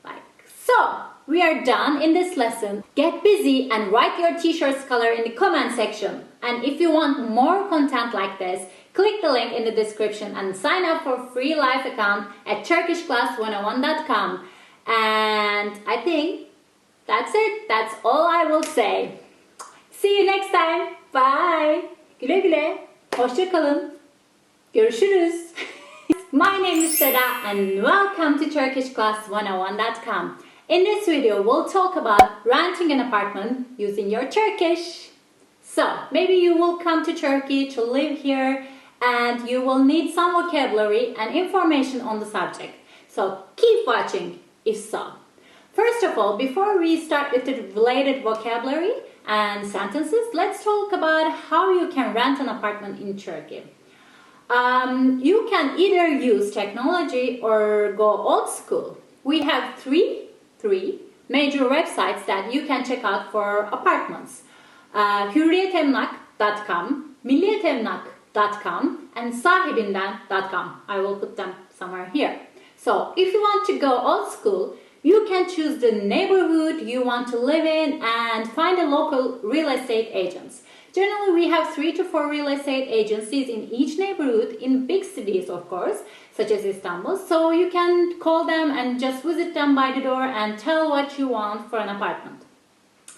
Like so. We are done in this lesson. Get busy and write your t-shirt's color in the comment section. And if you want more content like this, click the link in the description and sign up for free live account at turkishclass101.com. And I think that's it. That's all I will say. See you next time. Bye. Güle güle. Hoşça kalın. Görüşürüz. My name is Seda and welcome to turkishclass101.com. In this video, we'll talk about renting an apartment using your Turkish. So, maybe you will come to Turkey to live here and you will need some vocabulary and information on the subject. So, keep watching if so. First of all, before we start with the related vocabulary and sentences, let's talk about how you can rent an apartment in Turkey. You can either use technology or go old school. We have three major websites that you can check out for apartments. Hürriyetemlak.com, Milliyetemlak.com and Sahibinden.com. I will put them somewhere here. So if you want to go old school, you can choose the neighborhood you want to live in and find a local real estate agents. Generally, we have 3 to 4 real estate agencies in each neighborhood in big cities, of course, such as Istanbul. So you can call them and just visit them by the door and tell what you want for an apartment.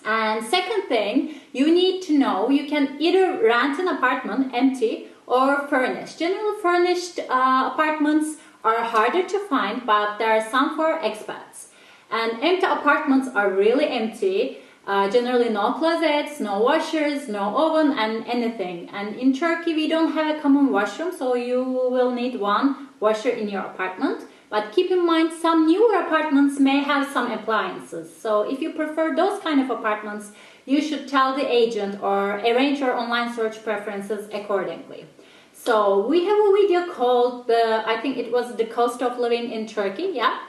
And second thing, you need to know you can either rent an apartment empty or furnished. Generally, furnished apartments are harder to find, but there are some for expats. And empty apartments are really empty Generally no closets, no washers, no oven and anything. And in Turkey we don't have a common washroom, so you will need one washer in your apartment. But keep in mind some newer apartments may have some appliances. So if you prefer those kind of apartments, you should tell the agent or arrange your online search preferences accordingly. So we have a video called I think it was the cost of living in Turkey, yeah,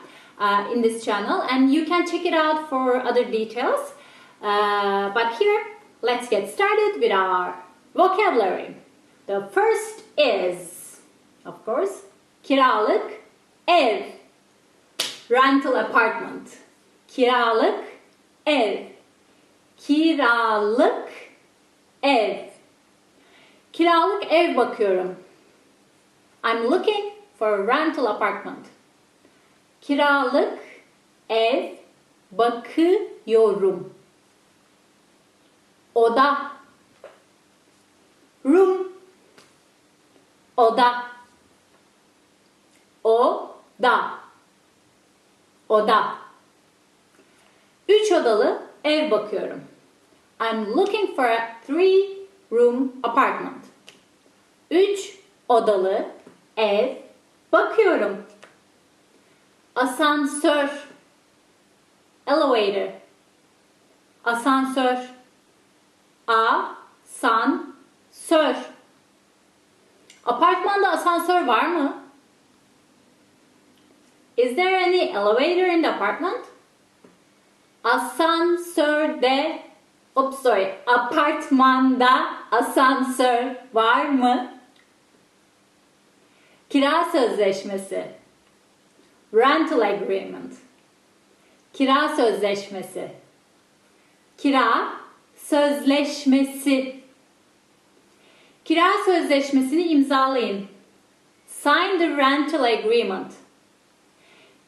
in this channel, and you can check it out for other details. But here, let's get started with our vocabulary. The first is, of course, kiralık ev, rental apartment. Kiralık ev, kiralık ev. Kiralık ev bakıyorum. I'm looking for a rental apartment. Kiralık ev bakıyorum. Oda, room, oda, oda, oda. 3 odalı ev bakıyorum. I'm looking for a 3-room apartment. 3 odalı ev bakıyorum. Asansör, elevator, asansör, asansör. Apartmanda asansör var mı? Is there any elevator in the apartment? Apartmanda asansör var mı? Kira sözleşmesi, rental agreement. Kira sözleşmesi, kira sözleşmesi. Kira sözleşmesini imzalayın. Sign the rental agreement.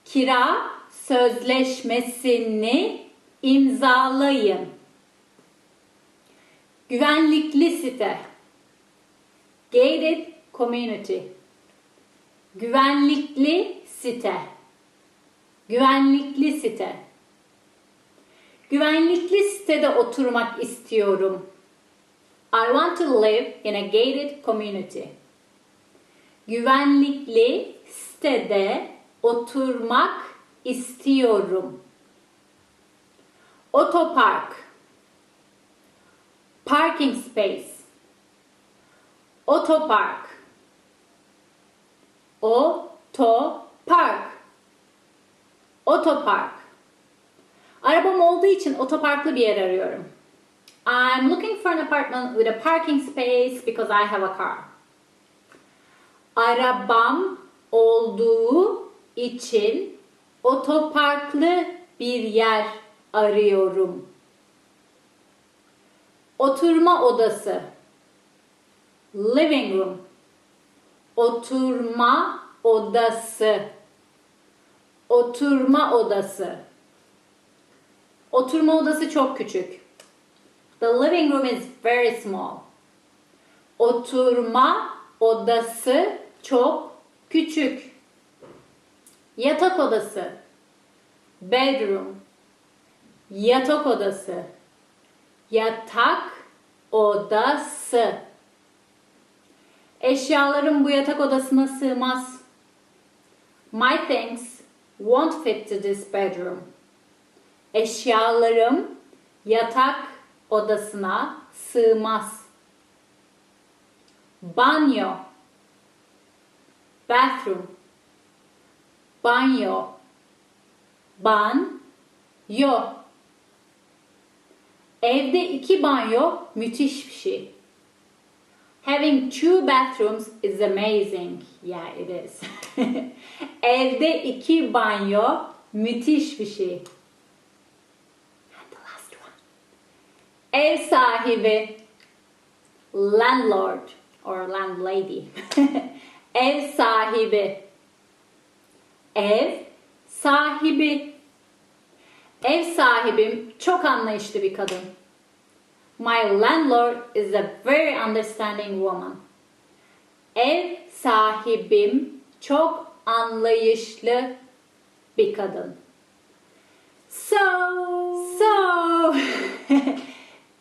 Kira sözleşmesini imzalayın. Güvenlikli site, gated community. Güvenlikli site, güvenlikli site. Güvenlikli sitede oturmak istiyorum. I want to live in a gated community. Güvenlikli sitede oturmak istiyorum. Otopark, parking space. Otopark, otopark, otopark. Arabam olduğu için otoparklı bir yer arıyorum. I'm looking for an apartment with a parking space because I have a car. Arabam olduğu için otoparklı bir yer arıyorum. Oturma odası, living room. Oturma odası, oturma odası. Oturma odası çok küçük. The living room is very small. Oturma odası çok küçük. Yatak odası, bedroom. Yatak odası, yatak odası. Eşyalarım bu yatak odasına sığmaz. My things won't fit to this bedroom. Eşyalarım yatak odasına sığmaz. Banyo, bathroom. Banyo, banyo. Evde 2 banyo müthiş bir şey. Having 2 bathrooms is amazing. Yeah, it is. Evde 2 banyo müthiş bir şey. And the last one. Ev sahibi, landlord or landlady. Ev sahibi. Ev sahibi. Ev sahibim çok anlayışlı bir kadın. My landlord is a very understanding woman. Ev sahibim çok anlayışlı bir kadın. So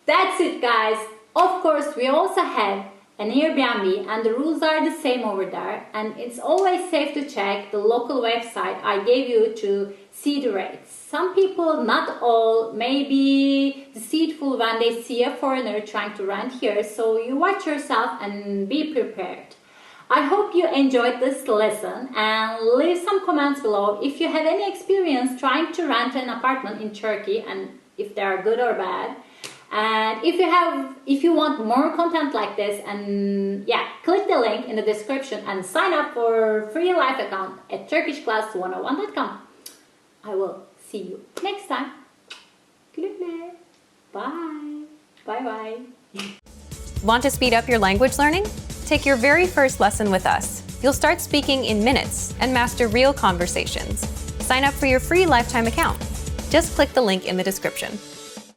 that's it, guys. Of course, we also have an Airbnb and the rules are the same over there, and it's always safe to check the local website I gave you to see the rates. Some people, not all, may be deceitful when they see a foreigner trying to rent here, so you watch yourself and be prepared. I hope you enjoyed this lesson and leave some comments below if you have any experience trying to rent an apartment in Turkey and if they are good or bad. And if you want more content like this, and yeah, click the link in the description and sign up for free live account at turkishclass101.com. I will see you next time. Bye. Bye. Want to speed up your language learning? Take your very first lesson with us. You'll start speaking in minutes and master real conversations. Sign up for your free lifetime account. Just click the link in the description.